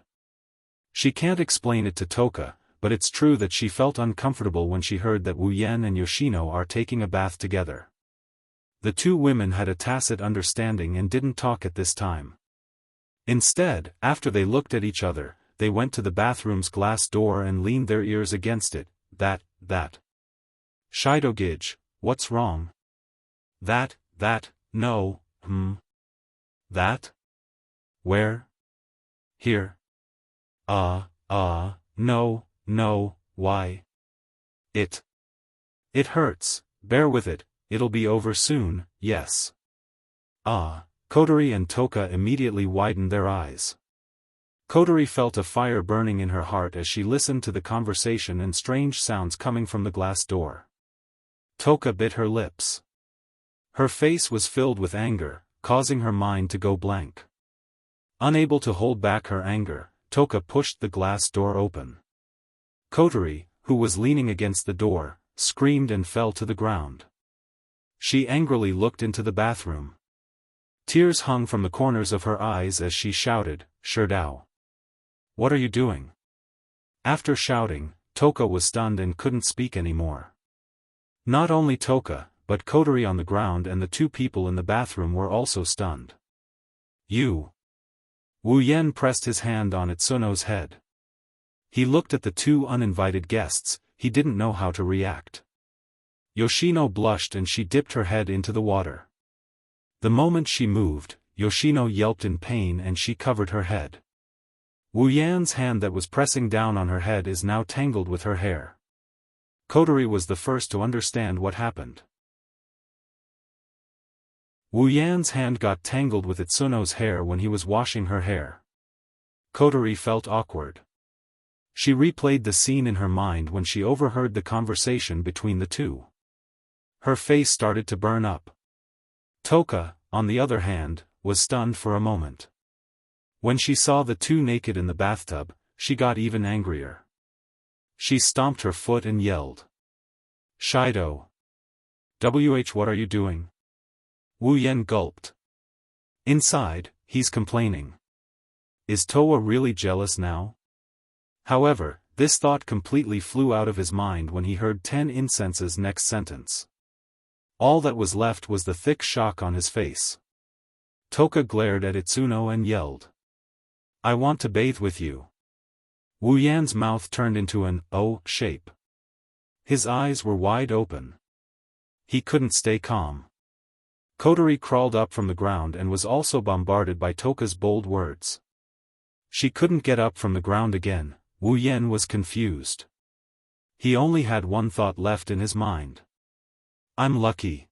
She can't explain it to Toka, but it's true that she felt uncomfortable when she heard that Wu Yan and Yoshino are taking a bath together. The two women had a tacit understanding and didn't talk at this time. Instead, after they looked at each other, they went to the bathroom's glass door and leaned their ears against it. That. Shido Gij, what's wrong? That, no, That? Where? Here. No, why? It hurts, bear with it, it'll be over soon, yes. Kotori and Toka immediately widened their eyes. Kotori felt a fire burning in her heart as she listened to the conversation and strange sounds coming from the glass door. Toka bit her lips. Her face was filled with anger, causing her mind to go blank. Unable to hold back her anger, Toka pushed the glass door open. Kotori, who was leaning against the door, screamed and fell to the ground. She angrily looked into the bathroom. Tears hung from the corners of her eyes as she shouted, "Sherdao! What are you doing?" After shouting, Toka was stunned and couldn't speak anymore. Not only Toka, but Kotori on the ground and the two people in the bathroom were also stunned. You. Wu Yan pressed his hand on Itsuno's head. He looked at the two uninvited guests, he didn't know how to react. Yoshino blushed and she dipped her head into the water. The moment she moved, Yoshino yelped in pain and she covered her head. Wu Yan's hand that was pressing down on her head is now tangled with her hair. Kotori was the first to understand what happened. Wu Yan's hand got tangled with Itsuno's hair when he was washing her hair. Kotori felt awkward. She replayed the scene in her mind when she overheard the conversation between the two. Her face started to burn up. Toka, on the other hand, was stunned for a moment. When she saw the two naked in the bathtub, she got even angrier. She stomped her foot and yelled. Shido! What are you doing? Wu Yan gulped. Inside, he's complaining. Is Towa really jealous now? However, this thought completely flew out of his mind when he heard Ten Incense's next sentence. All that was left was the thick shock on his face. Toka glared at Itsuno and yelled. I want to bathe with you. Wu Yan's mouth turned into an O shape. His eyes were wide open. He couldn't stay calm. Kotori crawled up from the ground and was also bombarded by Toka's bold words. She couldn't get up from the ground again. Wu Yan was confused. He only had one thought left in his mind. I'm lucky.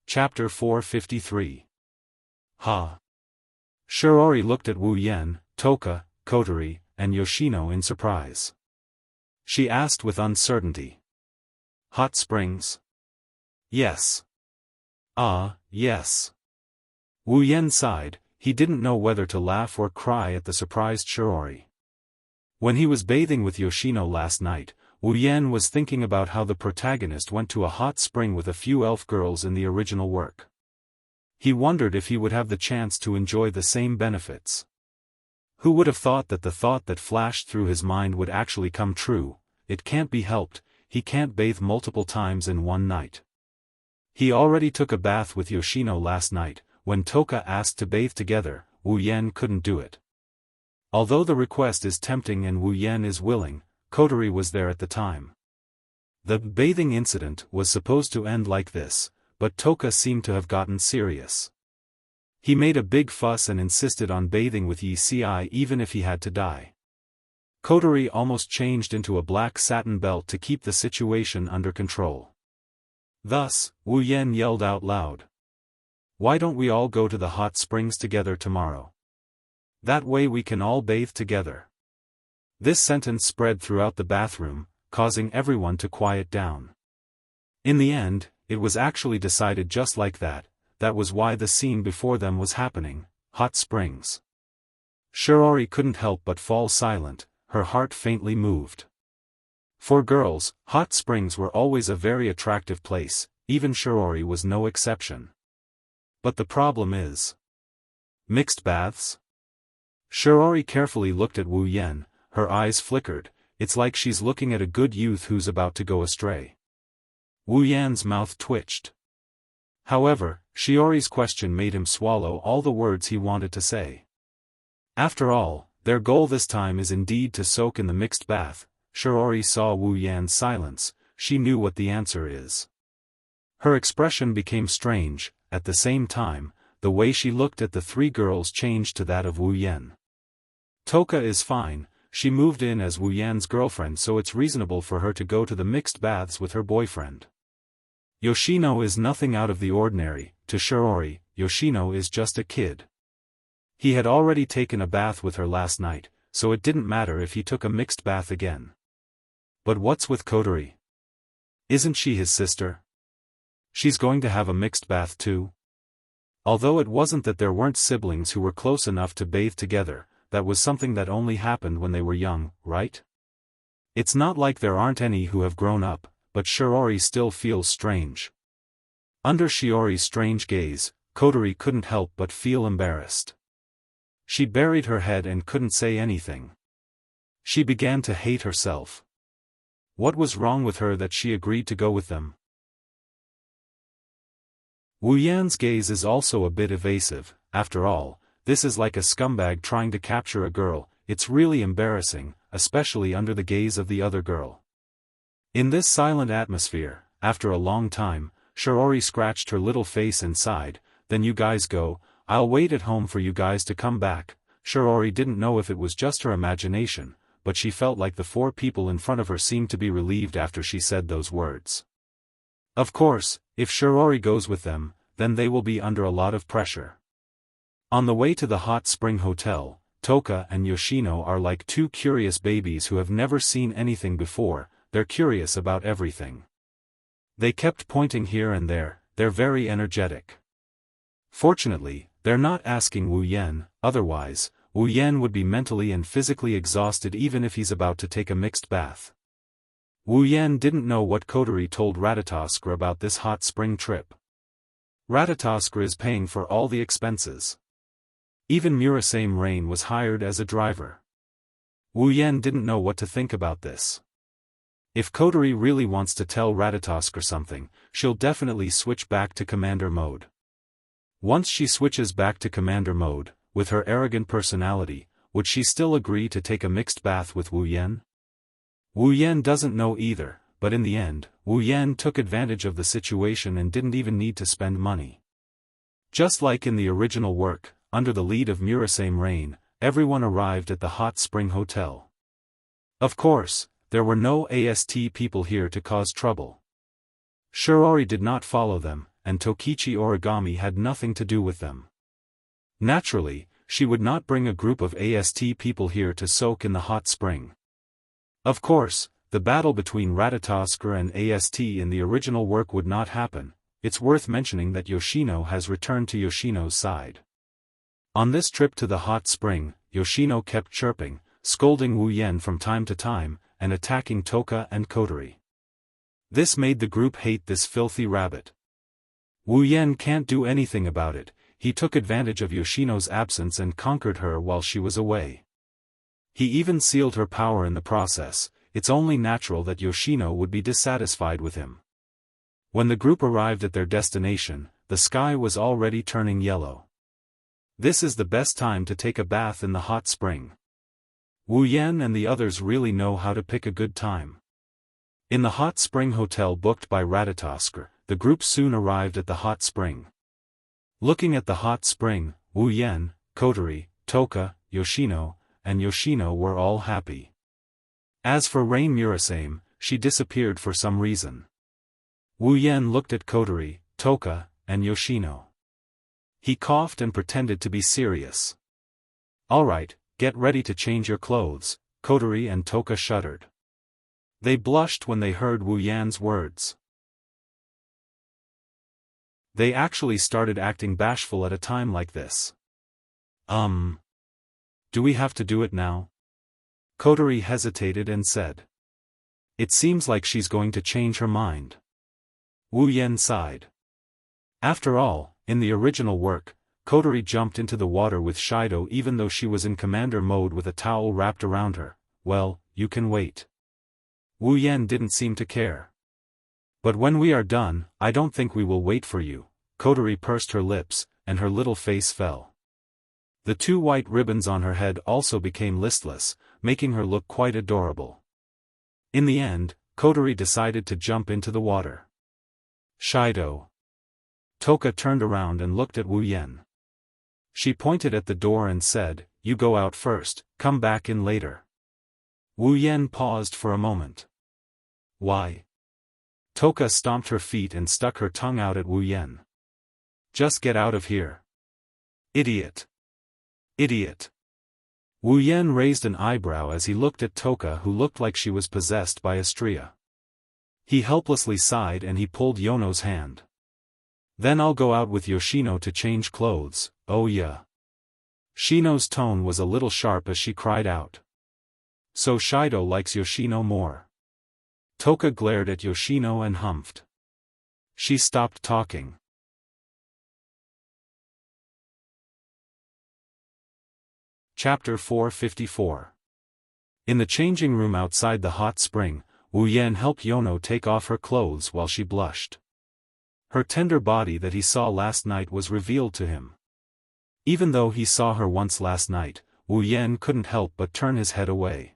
Chapter 453. Ha! Shiori looked at Wu Yan, Toka, Kotori, and Yoshino in surprise. She asked with uncertainty. Hot springs? Yes. Ah, yes. Wu Yan sighed. He didn't know whether to laugh or cry at the surprised Shiori. When he was bathing with Yoshino last night, Wu Yan was thinking about how the protagonist went to a hot spring with a few elf girls in the original work. He wondered if he would have the chance to enjoy the same benefits. Who would have thought that flashed through his mind would actually come true? It can't be helped, he can't bathe multiple times in one night. He already took a bath with Yoshino last night. When Toka asked to bathe together, Wu Yan couldn't do it. Although the request is tempting and Wu Yan is willing, Kotori was there at the time. The bathing incident was supposed to end like this, but Toka seemed to have gotten serious. He made a big fuss and insisted on bathing with Yi Si even if he had to die. Kotori almost changed into a black satin belt to keep the situation under control. Thus, Wu Yan yelled out loud. Why don't we all go to the hot springs together tomorrow? That way we can all bathe together. This sentence spread throughout the bathroom, causing everyone to quiet down. In the end, it was actually decided just like that. That was why the scene before them was happening, hot springs. Shiori couldn't help but fall silent, her heart faintly moved. For girls, hot springs were always a very attractive place, even Shiori was no exception. But the problem is... mixed baths? Shiori carefully looked at Wu Yan, her eyes flickered. It's like she's looking at a good youth who's about to go astray. Wu Yan's mouth twitched. However, Shiori's question made him swallow all the words he wanted to say. After all, their goal this time is indeed to soak in the mixed bath. Shiori saw Wu Yan's silence, she knew what the answer is. Her expression became strange. At the same time, the way she looked at the three girls changed to that of Wu Yan. Toka is fine, she moved in as Wu Yan's girlfriend, so it's reasonable for her to go to the mixed baths with her boyfriend. Yoshino is nothing out of the ordinary. To Shiori, Yoshino is just a kid. He had already taken a bath with her last night, so it didn't matter if he took a mixed bath again. But what's with Kotori? Isn't she his sister? She's going to have a mixed bath too? Although it wasn't that there weren't siblings who were close enough to bathe together, that was something that only happened when they were young, right? It's not like there aren't any who have grown up, but Shiori still feels strange. Under Shiori's strange gaze, Kotori couldn't help but feel embarrassed. She buried her head and couldn't say anything. She began to hate herself. What was wrong with her that she agreed to go with them? Wu Yan's gaze is also a bit evasive. After all, this is like a scumbag trying to capture a girl. It's really embarrassing, especially under the gaze of the other girl. In this silent atmosphere, after a long time, Shiori scratched her little face and sighed. Then you guys go, I'll wait at home for you guys to come back. Shiori didn't know if it was just her imagination, but she felt like the four people in front of her seemed to be relieved after she said those words. Of course, if Shiori goes with them, then they will be under a lot of pressure. On the way to the hot spring hotel, Toka and Yoshino are like two curious babies who have never seen anything before. They're curious about everything. They kept pointing here and there, they're very energetic. Fortunately, they're not asking Wu Yan, otherwise, Wu Yan would be mentally and physically exhausted even if he's about to take a mixed bath. Wu Yan didn't know what Kotori told Ratatoskr about this hot spring trip. Ratatoskr is paying for all the expenses. Even Murasame Rain was hired as a driver. Wu Yan didn't know what to think about this. If Kotori really wants to tell Ratatoskr something, she'll definitely switch back to commander mode. Once she switches back to commander mode, with her arrogant personality, would she still agree to take a mixed bath with Wu Yan? Wu Yan doesn't know either, but in the end, Wu Yan took advantage of the situation and didn't even need to spend money. Just like in the original work, under the lead of Murasame Rain, everyone arrived at the hot spring hotel. Of course, there were no AST people here to cause trouble. Shiori did not follow them, and Tokichi Origami had nothing to do with them. Naturally, she would not bring a group of AST people here to soak in the hot spring. Of course, The battle between Ratatoskr and Ast in the original work would not happen. It's worth mentioning that Yoshino has returned to Yoshino's side. On this trip to the hot spring, Yoshino kept chirping, scolding Wu Yen from time to time, and attacking Toka and Kotori. This made the group hate this filthy rabbit. Wu Yen can't do anything about it. He took advantage of Yoshino's absence and conquered her while she was away. He even sealed her power in the process. It's only natural that Yoshino would be dissatisfied with him. When the group arrived at their destination, the sky was already turning yellow. This is the best time to take a bath in the hot spring. Wu Yen and the others really know how to pick a good time. In the hot spring hotel booked by Ratatoskr, the group soon arrived at the hot spring. Looking at the hot spring, Wu Yen, Kotori, Toka, Yoshino were all happy. As for Rain Murasame, she disappeared for some reason. Wu Yen looked at Kotori, Toka, and Yoshino. He coughed and pretended to be serious. "Alright, get ready to change your clothes," Kotori and Toka shuddered. They blushed when they heard Wu Yan's words. They actually started acting bashful at a time like this. Do we have to do it now?" Kotori hesitated and said. "It seems like she's going to change her mind." Wu Yen sighed. After all, in the original work, Kotori jumped into the water with Shido even though she was in commander mode with a towel wrapped around her. "Well, you can wait." Wu Yen didn't seem to care. "But when we are done, I don't think we will wait for you." Kotori pursed her lips, and her little face fell. The 2 white ribbons on her head also became listless, making her look quite adorable. In the end, Kotori decided to jump into the water. "Shido." Toka turned around and looked at Wu Yen. She pointed at the door and said, "You go out first, come back in later." Wu Yen paused for a moment. "Why?" Toka stomped her feet and stuck her tongue out at Wu Yen. "Just get out of here." "Idiot! Idiot!" Wu Yen raised an eyebrow as he looked at Toka, who looked like she was possessed by a stria. He helplessly sighed and he pulled Yono's hand. "Then I'll go out with Yoshino to change clothes, oh yeah." Shino's tone was a little sharp as she cried out. "So Shido likes Yoshino more." Toka glared at Yoshino and humphed. She stopped talking. Chapter 454. In the changing room outside the hot spring, Wu Yen helped Yono take off her clothes while she blushed. Her tender body that he saw last night was revealed to him. Even though he saw her once last night, Wu Yen couldn't help but turn his head away.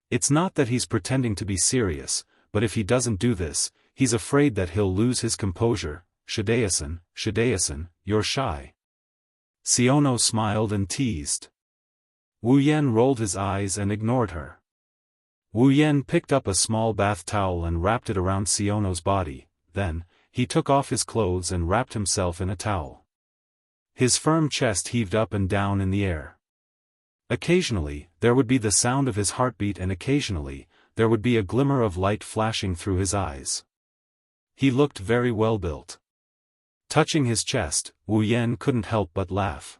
It's not that he's pretending to be serious, but if he doesn't do this, he's afraid that he'll lose his composure. Shideasan, you're shy." Siono smiled and teased. Wu Yen rolled his eyes and ignored her. Wu Yen picked up a small bath towel and wrapped it around Siono's body, then, he took off his clothes and wrapped himself in a towel. His firm chest heaved up and down in the air. Occasionally, there would be the sound of his heartbeat and occasionally, there would be a glimmer of light flashing through his eyes. He looked very well built. Touching his chest, Wu Yen couldn't help but laugh.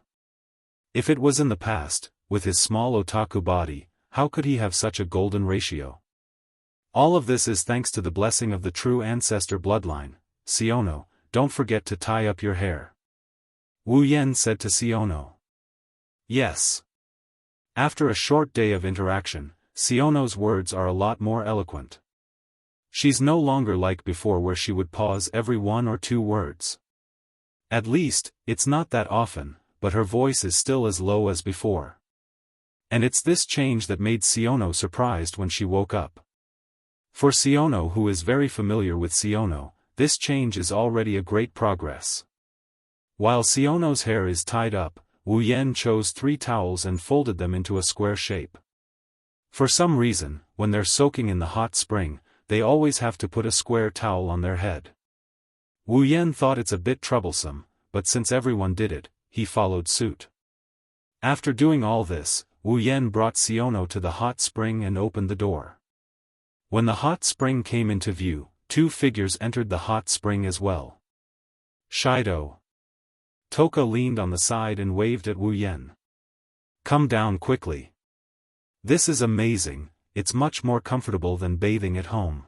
If it was in the past, with his small otaku body, how could he have such a golden ratio? All of this is thanks to the blessing of the true ancestor bloodline. "Siono, don't forget to tie up your hair," Wu Yen said to Siono. "Yes." After a short day of interaction, Siono's words are a lot more eloquent. She's no longer like before where she would pause every 1 or 2 words. At least, it's not that often, but her voice is still as low as before. And it's this change that made Siono surprised when she woke up. For Siono, who is very familiar with Siono, this change is already a great progress. While Siono's hair is tied up, Wu Yen chose 3 towels and folded them into a square shape. For some reason, when they're soaking in the hot spring, they always have to put a square towel on their head. Wu Yen thought it's a bit troublesome, but since everyone did it, he followed suit. After doing all this, Wu Yen brought Siono to the hot spring and opened the door. When the hot spring came into view, 2 figures entered the hot spring as well. Shido. Toka leaned on the side and waved at Wu Yan. Come down quickly. This is amazing, it's much more comfortable than bathing at home.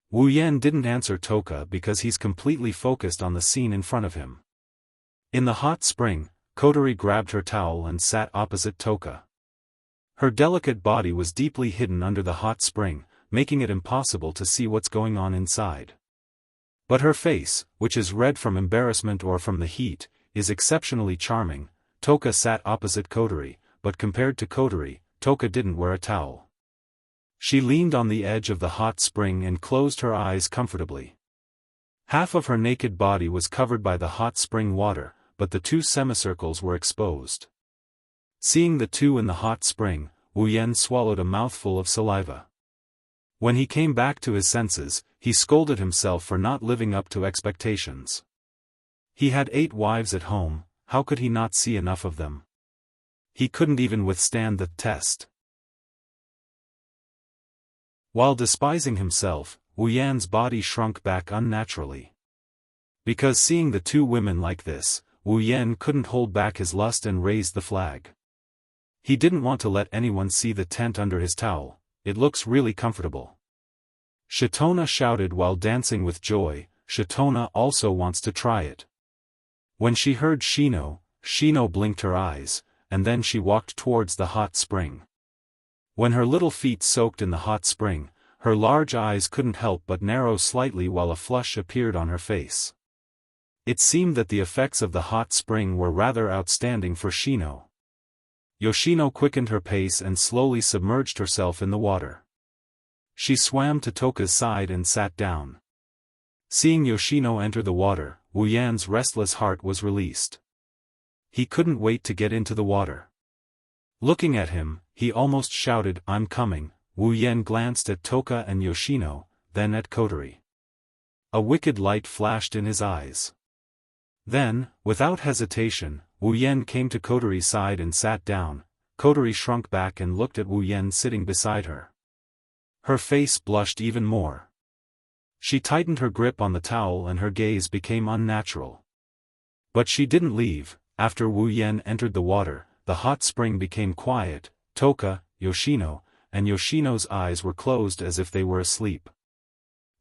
Wu Yan didn't answer Toka because he's completely focused on the scene in front of him. In the hot spring, Kotori grabbed her towel and sat opposite Toka. Her delicate body was deeply hidden under the hot spring, making it impossible to see what's going on inside. But her face, which is red from embarrassment or from the heat, is exceptionally charming. Toka sat opposite Kotori, but compared to Kotori, Toka didn't wear a towel. She leaned on the edge of the hot spring and closed her eyes comfortably. Half of her naked body was covered by the hot spring water, but the 2 semicircles were exposed. Seeing the 2 in the hot spring, Wu Yan swallowed a mouthful of saliva. When he came back to his senses, he scolded himself for not living up to expectations. He had 8 wives at home, how could he not see enough of them? He couldn't even withstand the test. While despising himself, Wu Yan's body shrunk back unnaturally. Because seeing the 2 women like this, Wu Yan couldn't hold back his lust and raised the flag. He didn't want to let anyone see the tent under his towel, it looks really comfortable. Shitona shouted while dancing with joy, Shitona also wants to try it. When she heard Shino blinked her eyes, and then she walked towards the hot spring. When her little feet soaked in the hot spring, her large eyes couldn't help but narrow slightly while a flush appeared on her face. It seemed that the effects of the hot spring were rather outstanding for Shino. Yoshino quickened her pace and slowly submerged herself in the water. She swam to Toka's side and sat down. Seeing Yoshino enter the water, Wu Yan's restless heart was released. He couldn't wait to get into the water. Looking at him, he almost shouted, "I'm coming." Wu Yan glanced at Toka and Yoshino, then at Kotori. A wicked light flashed in his eyes. Then, without hesitation, Wu Yan came to Kotori's side and sat down. Kotori shrunk back and looked at Wu Yan sitting beside her. Her face blushed even more. She tightened her grip on the towel and her gaze became unnatural. But she didn't leave. After Wu Yan entered the water, the hot spring became quiet. Toka, Yoshino, and Yoshino's eyes were closed as if they were asleep.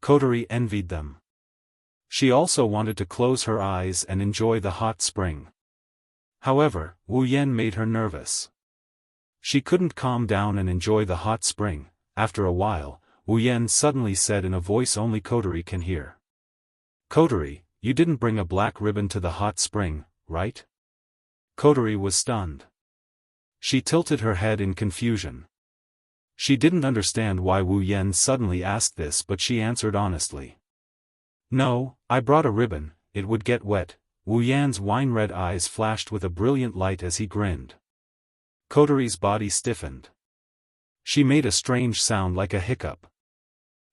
Kotori envied them. She also wanted to close her eyes and enjoy the hot spring. However, Wu Yan made her nervous. She couldn't calm down and enjoy the hot spring. After a while, Wu Yan suddenly said in a voice only Kotori can hear. "Kotori, you didn't bring a black ribbon to the hot spring, right?" Kotori was stunned. She tilted her head in confusion. She didn't understand why Wu Yan suddenly asked this, but she answered honestly. "No, I brought a ribbon, it would get wet." Wu Yan's wine-red eyes flashed with a brilliant light as he grinned. Kotori's body stiffened. She made a strange sound like a hiccup.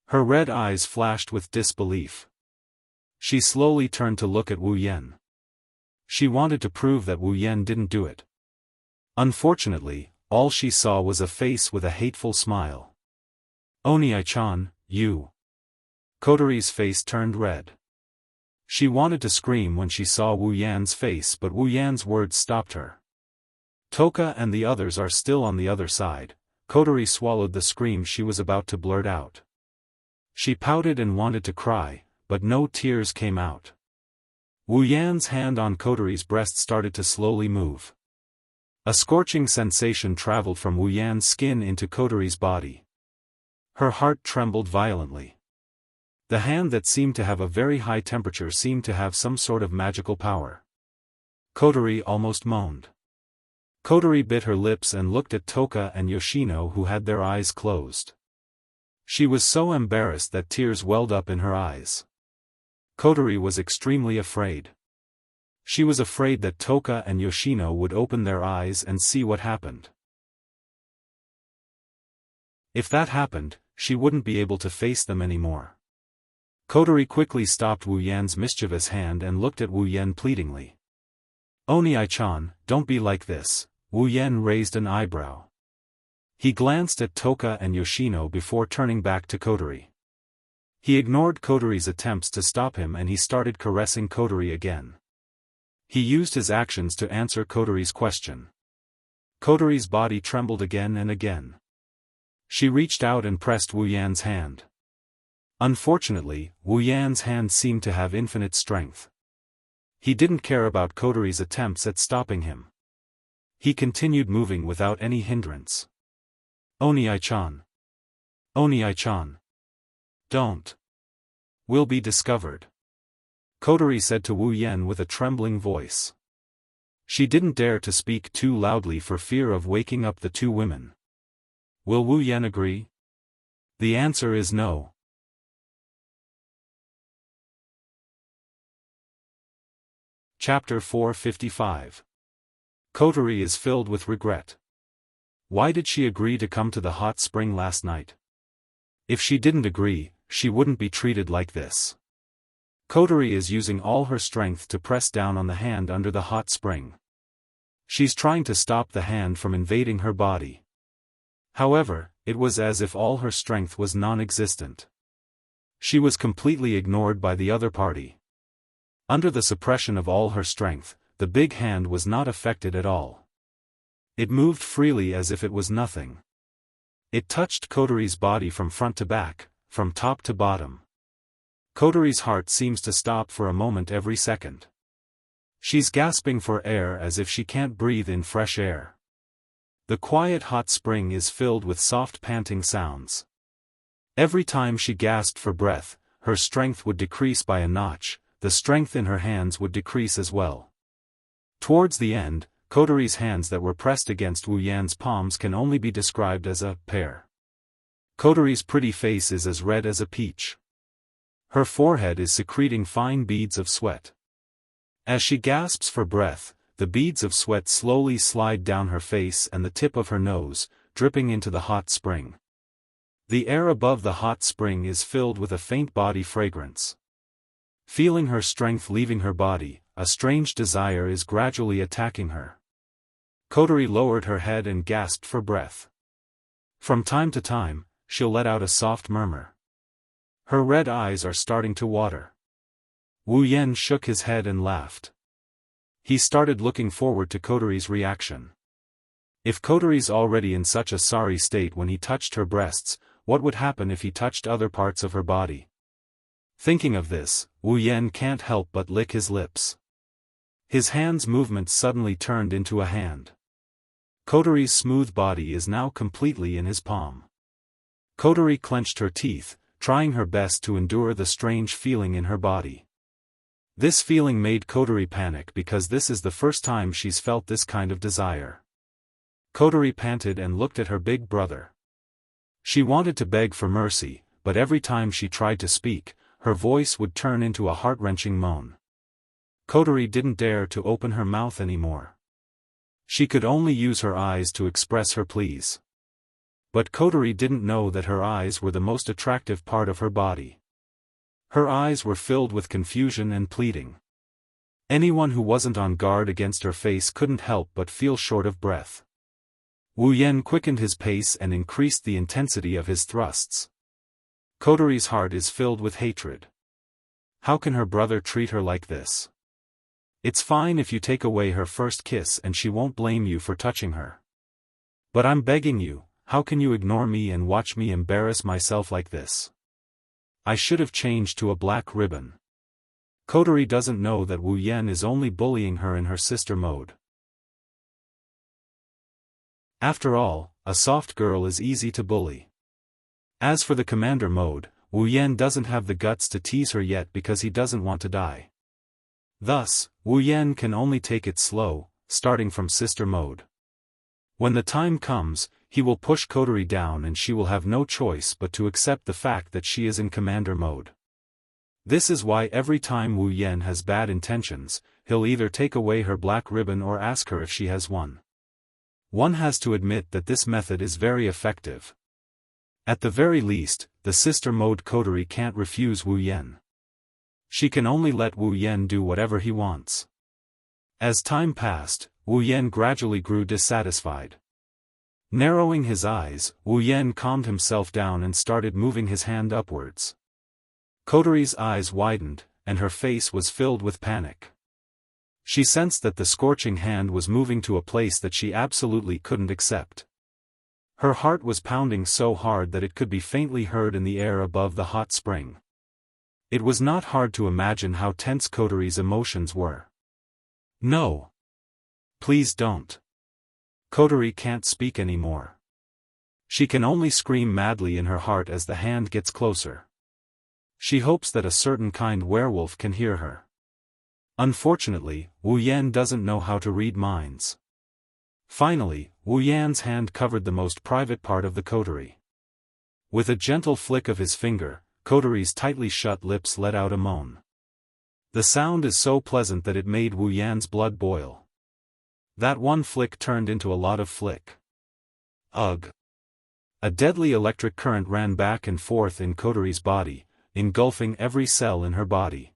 Her red eyes flashed with disbelief. She slowly turned to look at Wu Yan. She wanted to prove that Wu Yan didn't do it. Unfortunately, all she saw was a face with a hateful smile. "Oni-chan, you." Kotori's face turned red. She wanted to scream when she saw Wu Yan's face, but Wu Yan's words stopped her. "Toka and the others are still on the other side." Kotori swallowed the scream she was about to blurt out. She pouted and wanted to cry, but no tears came out. Wu Yan's hand on Kotori's breast started to slowly move. A scorching sensation traveled from Wu Yan's skin into Kotori's body. Her heart trembled violently. The hand that seemed to have a very high temperature seemed to have some sort of magical power. Kotori almost moaned. Kotori bit her lips and looked at Toka and Yoshino, who had their eyes closed. She was so embarrassed that tears welled up in her eyes. Kotori was extremely afraid. She was afraid that Toka and Yoshino would open their eyes and see what happened. If that happened, she wouldn't be able to face them anymore. Kotori quickly stopped Wu Yan's mischievous hand and looked at Wu Yan pleadingly. "Oni-chan, don't be like this." Wu Yan raised an eyebrow. He glanced at Toka and Yoshino before turning back to Kotori. He ignored Kotori's attempts to stop him and he started caressing Kotori again. He used his actions to answer Kotori's question. Kotori's body trembled again and again. She reached out and pressed Wu Yan's hand. Unfortunately, Wu Yan's hand seemed to have infinite strength. He didn't care about Kotori's attempts at stopping him. He continued moving without any hindrance. Oni-chan. Oni-chan. Don't. We'll be discovered. Kotori said to Wu Yan with a trembling voice. She didn't dare to speak too loudly for fear of waking up the two women. Will Wu Yan agree? The answer is no. Chapter 455. Kotori is filled with regret. Why did she agree to come to the hot spring last night? If she didn't agree, she wouldn't be treated like this. Kotori is using all her strength to press down on the hand under the hot spring. She's trying to stop the hand from invading her body. However, it was as if all her strength was non-existent. She was completely ignored by the other party. Under the suppression of all her strength, the big hand was not affected at all. It moved freely as if it was nothing. It touched Kotori's body from front to back, from top to bottom. Kotori's heart seems to stop for a moment every second. She's gasping for air as if she can't breathe in fresh air. The quiet hot spring is filled with soft panting sounds. Every time she gasped for breath, her strength would decrease by a notch, the strength in her hands would decrease as well. Towards the end, Kotori's hands that were pressed against Wu Yan's palms can only be described as a pear. Kotori's pretty face is as red as a peach. Her forehead is secreting fine beads of sweat. As she gasps for breath, the beads of sweat slowly slide down her face and the tip of her nose, dripping into the hot spring. The air above the hot spring is filled with a faint body fragrance. Feeling her strength leaving her body, a strange desire is gradually attacking her. Kotori lowered her head and gasped for breath. From time to time, she'll let out a soft murmur. Her red eyes are starting to water. Wu Yan shook his head and laughed. He started looking forward to Kotori's reaction. If Kotori's already in such a sorry state when he touched her breasts, what would happen if he touched other parts of her body? Thinking of this, Wu Yan can't help but lick his lips. His hand's movement suddenly turned into a hand. Kotori's smooth body is now completely in his palm. Kotori clenched her teeth, trying her best to endure the strange feeling in her body. This feeling made Kotori panic because this is the first time she's felt this kind of desire. Kotori panted and looked at her big brother. She wanted to beg for mercy, but every time she tried to speak, her voice would turn into a heart-wrenching moan. Kotori didn't dare to open her mouth anymore. She could only use her eyes to express her pleas. But Kotori didn't know that her eyes were the most attractive part of her body. Her eyes were filled with confusion and pleading. Anyone who wasn't on guard against her face couldn't help but feel short of breath. Wu Yan quickened his pace and increased the intensity of his thrusts. Kotori's heart is filled with hatred. How can her brother treat her like this? It's fine if you take away her first kiss and she won't blame you for touching her. But I'm begging you, how can you ignore me and watch me embarrass myself like this? I should have changed to a black ribbon. Kotori doesn't know that Wu Yan is only bullying her in her sister mode. After all, a soft girl is easy to bully. As for the commander mode, Wu Yan doesn't have the guts to tease her yet because he doesn't want to die. Thus, Wu Yan can only take it slow, starting from sister mode. When the time comes, he will push Kotori down and she will have no choice but to accept the fact that she is in commander mode. This is why every time Wu Yan has bad intentions, he'll either take away her black ribbon or ask her if she has one. One has to admit that this method is very effective. At the very least, the sister mode Kotori can't refuse Wu Yan. She can only let Wu Yan do whatever he wants. As time passed, Wu Yan gradually grew dissatisfied. Narrowing his eyes, Wu Yan calmed himself down and started moving his hand upwards. Kotori's eyes widened, and her face was filled with panic. She sensed that the scorching hand was moving to a place that she absolutely couldn't accept. Her heart was pounding so hard that it could be faintly heard in the air above the hot spring. It was not hard to imagine how tense Kotori's emotions were. No. Please don't. Kotori can't speak anymore. She can only scream madly in her heart as the hand gets closer. She hopes that a certain kind werewolf can hear her. Unfortunately, Wu Yan doesn't know how to read minds. Finally, Wu Yan's hand covered the most private part of the Kotori. With a gentle flick of his finger, Kotori's tightly shut lips let out a moan. The sound is so pleasant that it made Wu Yan's blood boil. That one flick turned into a lot of flick. Ugh! A deadly electric current ran back and forth in Kotori's body, engulfing every cell in her body.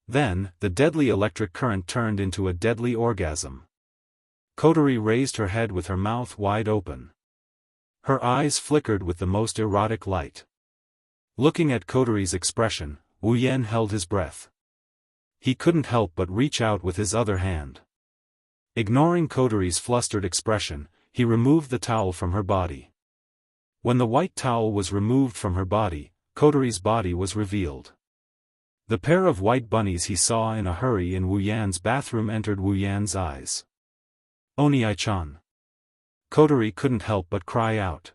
Then, the deadly electric current turned into a deadly orgasm. Kotori raised her head with her mouth wide open. Her eyes flickered with the most erotic light. Looking at Kotori's expression, Wu Yan held his breath. He couldn't help but reach out with his other hand. Ignoring Kotori's flustered expression, he removed the towel from her body. When the white towel was removed from her body, Kotori's body was revealed. The pair of white bunnies he saw in a hurry in Wu Yan's bathroom entered Wu Yan's eyes. Oni-chan. Kotori couldn't help but cry out.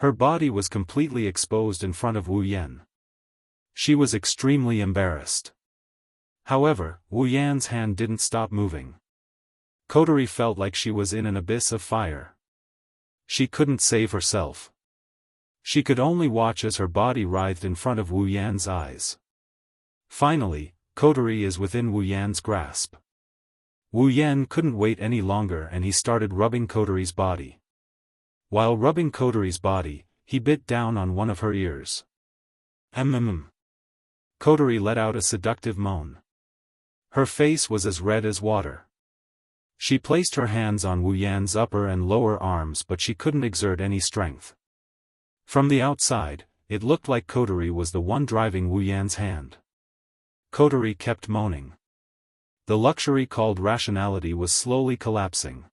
Her body was completely exposed in front of Wu Yan. She was extremely embarrassed. However, Wu Yan's hand didn't stop moving. Kotori felt like she was in an abyss of fire. She couldn't save herself. She could only watch as her body writhed in front of Wu Yan's eyes. Finally, Kotori is within Wu Yan's grasp. Wu Yan couldn't wait any longer and he started rubbing Kotori's body. While rubbing Kotori's body, he bit down on one of her ears. Kotori let out a seductive moan. Her face was as red as water. She placed her hands on Wu Yan's upper and lower arms but she couldn't exert any strength. From the outside, it looked like Kotori was the one driving Wu Yan's hand. Kotori kept moaning. The luxury called rationality was slowly collapsing.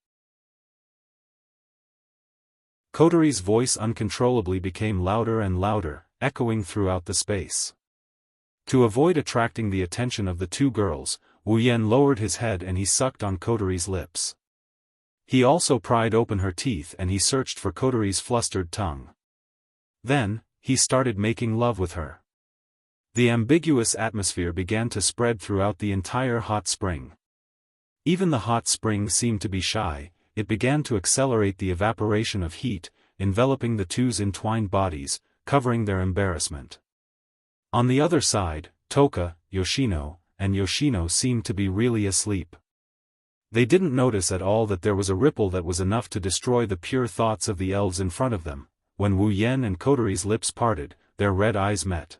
Kotori's voice uncontrollably became louder and louder, echoing throughout the space. To avoid attracting the attention of the two girls, Wu Yan lowered his head and he sucked on Kotori's lips. He also pried open her teeth and he searched for Kotori's flustered tongue. Then, he started making love with her. The ambiguous atmosphere began to spread throughout the entire hot spring. Even the hot spring seemed to be shy, it began to accelerate the evaporation of heat, enveloping the two's entwined bodies, covering their embarrassment. On the other side, Toka, Yoshino, and Yoshino seemed to be really asleep. They didn't notice at all that there was a ripple that was enough to destroy the pure thoughts of the elves in front of them. When Wu Yan and Kotori's lips parted, their red eyes met.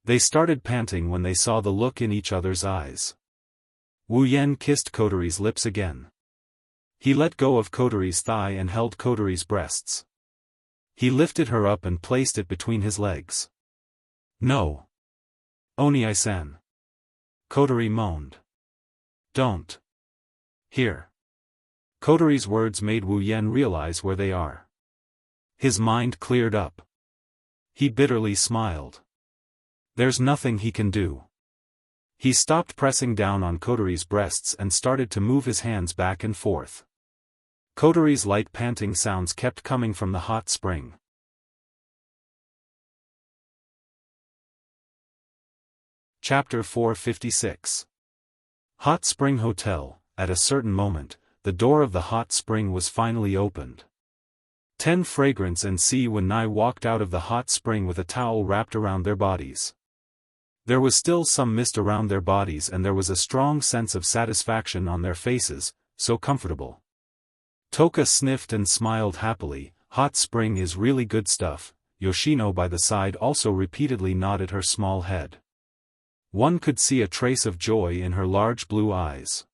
They started panting when they saw the look in each other's eyes. Wu Yan kissed Kotori's lips again. He let go of Kotori's thigh and held Kotori's breasts. He lifted her up and placed it between his legs. No. Oni-san. Kotori moaned. Don't. Here. Kotori's words made Wu Yan realize where they are. His mind cleared up. He bitterly smiled. There's nothing he can do. He stopped pressing down on Kotori's breasts and started to move his hands back and forth. Kotori's light panting sounds kept coming from the hot spring. Chapter 456. Hot Spring Hotel. At a certain moment, the door of the hot spring was finally opened. 10 Fragrance and Si-Wen-Nai walked out of the hot spring with a towel wrapped around their bodies. There was still some mist around their bodies and there was a strong sense of satisfaction on their faces, so comfortable. Toka sniffed and smiled happily. Hot spring is really good stuff. Yoshino by the side also repeatedly nodded her small head. One could see a trace of joy in her large blue eyes.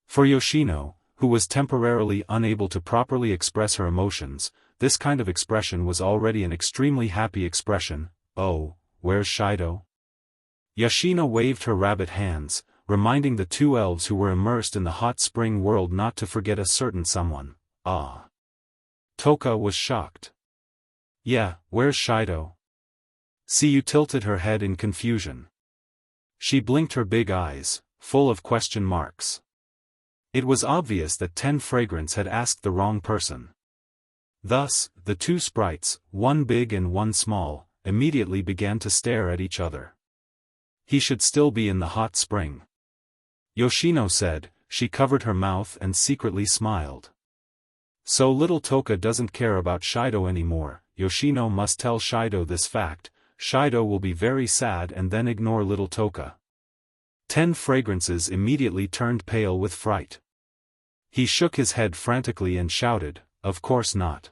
For Yoshino, who was temporarily unable to properly express her emotions. This kind of expression was already an extremely happy expression. "Oh, where's Shido?" Yoshino waved her rabbit hands, reminding the two elves who were immersed in the hot spring world not to forget a certain someone. Ah. Toka was shocked. "Yeah, where's Shido?" Siyu tilted her head in confusion. She blinked her big eyes, full of question marks. It was obvious that 10 Fragrance had asked the wrong person. Thus, the two sprites, one big and one small, immediately began to stare at each other. He should still be in the hot spring. Yoshino said. She covered her mouth and secretly smiled. So little Toka doesn't care about Shido anymore. Yoshino must tell Shido this fact. Shido will be very sad and then ignore little Toka. 10 Fragrances immediately turned pale with fright. He shook his head frantically and shouted, "Of course not.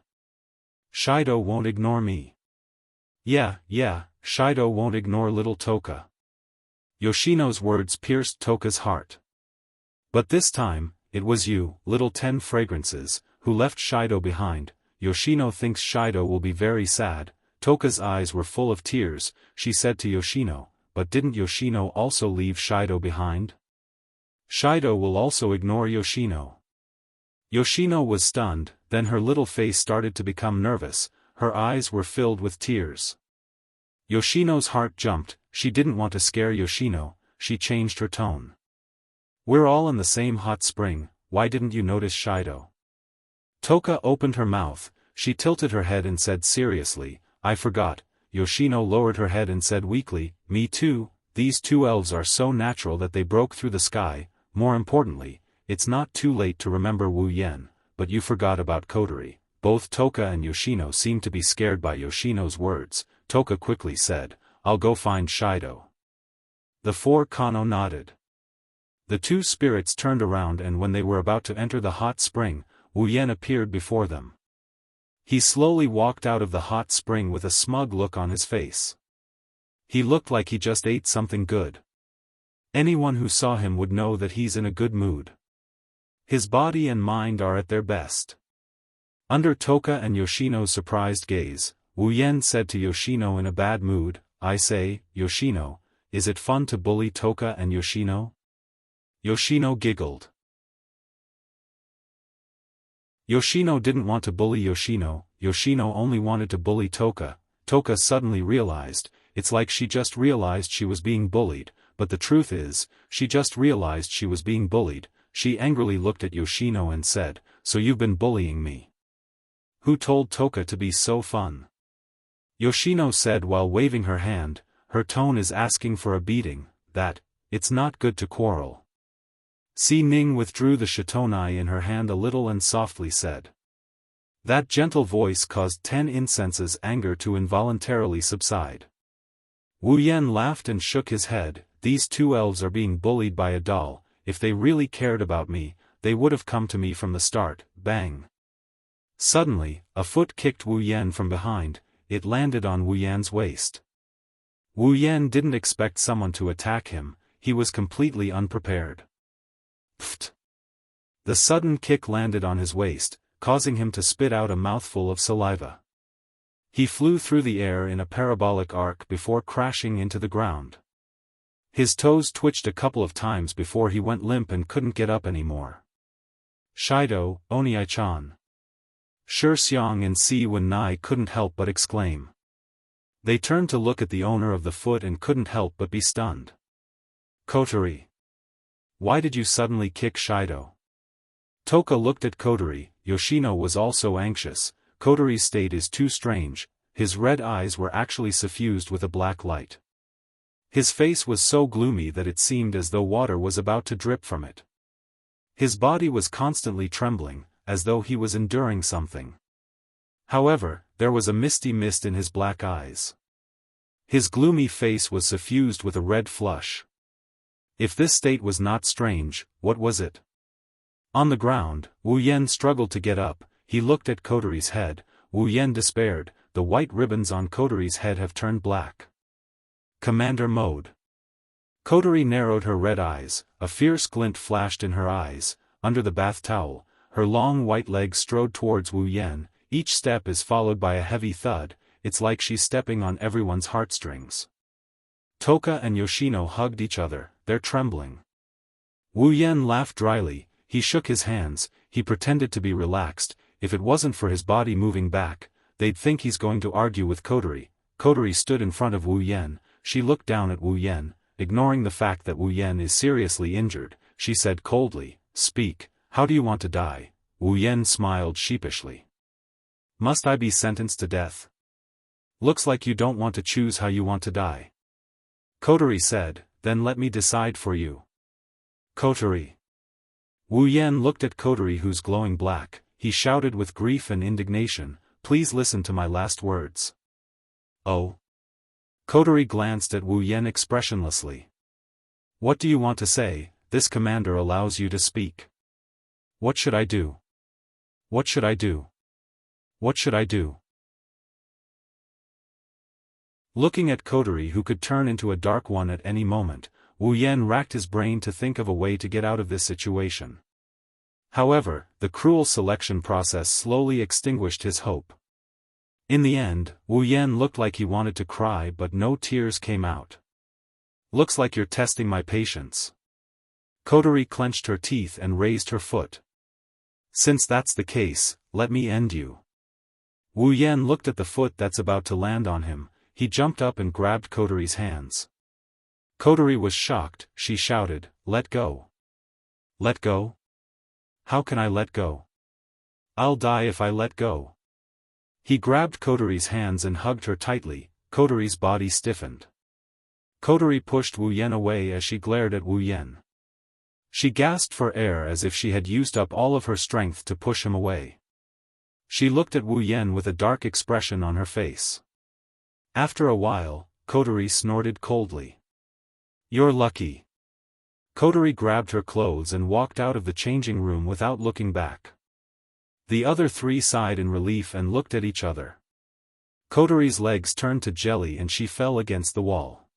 Shido won't ignore me." Yeah, Shido won't ignore little Toka." Yoshino's words pierced Toka's heart. "But this time, it was you, little 10 Fragrances, who left Shido behind. Yoshino thinks Shido will be very sad." Toka's eyes were full of tears. She said to Yoshino, "But didn't Yoshino also leave Shido behind? Shido will also ignore Yoshino." Yoshino was stunned, then her little face started to become nervous, her eyes were filled with tears. Yoshino's heart jumped. She didn't want to scare Yoshino. She changed her tone. "We're all in the same hot spring, why didn't you notice Shido?" Toka opened her mouth. She tilted her head and said seriously, "I forgot." Yoshino lowered her head and said weakly, "Me too. These two elves are so natural that they broke through the sky. More importantly, it's not too late to remember Wu Yen, but you forgot about Kotori." Both Toka and Yoshino seemed to be scared by Yoshino's words. Toka quickly said, "I'll go find Shido." The 4 Kano nodded. The two spirits turned around, and when they were about to enter the hot spring, Wu Yen appeared before them. He slowly walked out of the hot spring with a smug look on his face. He looked like he just ate something good. Anyone who saw him would know that he's in a good mood. His body and mind are at their best. Under Toka and Yoshino's surprised gaze, Wu Yen said to Yoshino in a bad mood, "I say, Yoshino, is it fun to bully Toka and Yoshino?" Yoshino giggled. Yoshino didn't want to bully Yoshino. Yoshino only wanted to bully Toka. Toka suddenly realized, it's like she just realized she was being bullied, but the truth is, she just realized she was being bullied. She angrily looked at Yoshino and said, "So you've been bullying me? Who told Toka to be so fun?" Yoshino said while waving her hand, her tone is asking for a beating, that, it's not good to quarrel. Si Ning withdrew the shitonai in her hand a little and softly said. That gentle voice caused 10 Incense's anger to involuntarily subside. Wu Yen laughed and shook his head. "These two elves are being bullied by a doll. If they really cared about me, they would have come to me from the start." Bang! Suddenly, a foot kicked Wu Yen from behind. It landed on Wu Yan's waist. Wu Yen didn't expect someone to attack him. He was completely unprepared. Pfft! The sudden kick landed on his waist, causing him to spit out a mouthful of saliva. He flew through the air in a parabolic arc before crashing into the ground. His toes twitched a couple of times before he went limp and couldn't get up anymore. "Shido, Oniai-chan." Shi Xiang and Si Wen-nai couldn't help but exclaim. They turned to look at the owner of the foot and couldn't help but be stunned. "Kotori. Why did you suddenly kick Shido?" Toka looked at Kotori. Yoshino was also anxious. Kotori's state is too strange. His red eyes were actually suffused with a black light. His face was so gloomy that it seemed as though water was about to drip from it. His body was constantly trembling, as though he was enduring something. However, there was a misty mist in his black eyes. His gloomy face was suffused with a red flush. If this state was not strange, what was it? On the ground, Wu Yen struggled to get up. He looked at Kotori's head. Wu Yen despaired. The white ribbons on Kotori's head have turned black. Commander mode. Kotori narrowed her red eyes. A fierce glint flashed in her eyes. under the bath towel, her long white legs strode towards Wu Yan. Each step is followed by a heavy thud. It's like she's stepping on everyone's heartstrings. Toka and Yoshino hugged each other, they're trembling. Wu Yan laughed dryly, he shook his hands, he pretended to be relaxed. If it wasn't for his body moving back, they'd think he's going to argue with Kotori. Kotori stood in front of Wu Yan. She looked down at Wu Yan, ignoring the fact that Wu Yan is seriously injured. She said coldly, "Speak, how do you want to die?" Wu Yan smiled sheepishly. "Must I be sentenced to death? Looks like you don't want to choose how you want to die." Kotori said, "Then let me decide for you." Kotori. Wu Yan looked at Kotori, who's glowing black. He shouted with grief and indignation, "Please listen to my last words." "Oh?" Kotori glanced at Wu Yan expressionlessly. "What do you want to say? This commander allows you to speak." "What should I do? What should I do? What should I do?" Looking at Kotori, who could turn into a dark one at any moment, Wu Yan racked his brain to think of a way to get out of this situation. However, the cruel selection process slowly extinguished his hope. In the end, Wu Yan looked like he wanted to cry, but no tears came out. "Looks like you're testing my patience." Kotori clenched her teeth and raised her foot. "Since that's the case, let me end you." Wu Yan looked at the foot that's about to land on him. He jumped up and grabbed Kotori's hands. Kotori was shocked. She shouted, "Let go! Let go? How can I let go? I'll die if I let go." He grabbed Kotori's hands and hugged her tightly. Kotori's body stiffened. Kotori pushed Wu Yan away as she glared at Wu Yan. She gasped for air as if she had used up all of her strength to push him away. She looked at Wu Yan with a dark expression on her face. After a while, Kotori snorted coldly. "You're lucky." Kotori grabbed her clothes and walked out of the changing room without looking back. The other three sighed in relief and looked at each other. Kotori's legs turned to jelly and she fell against the wall.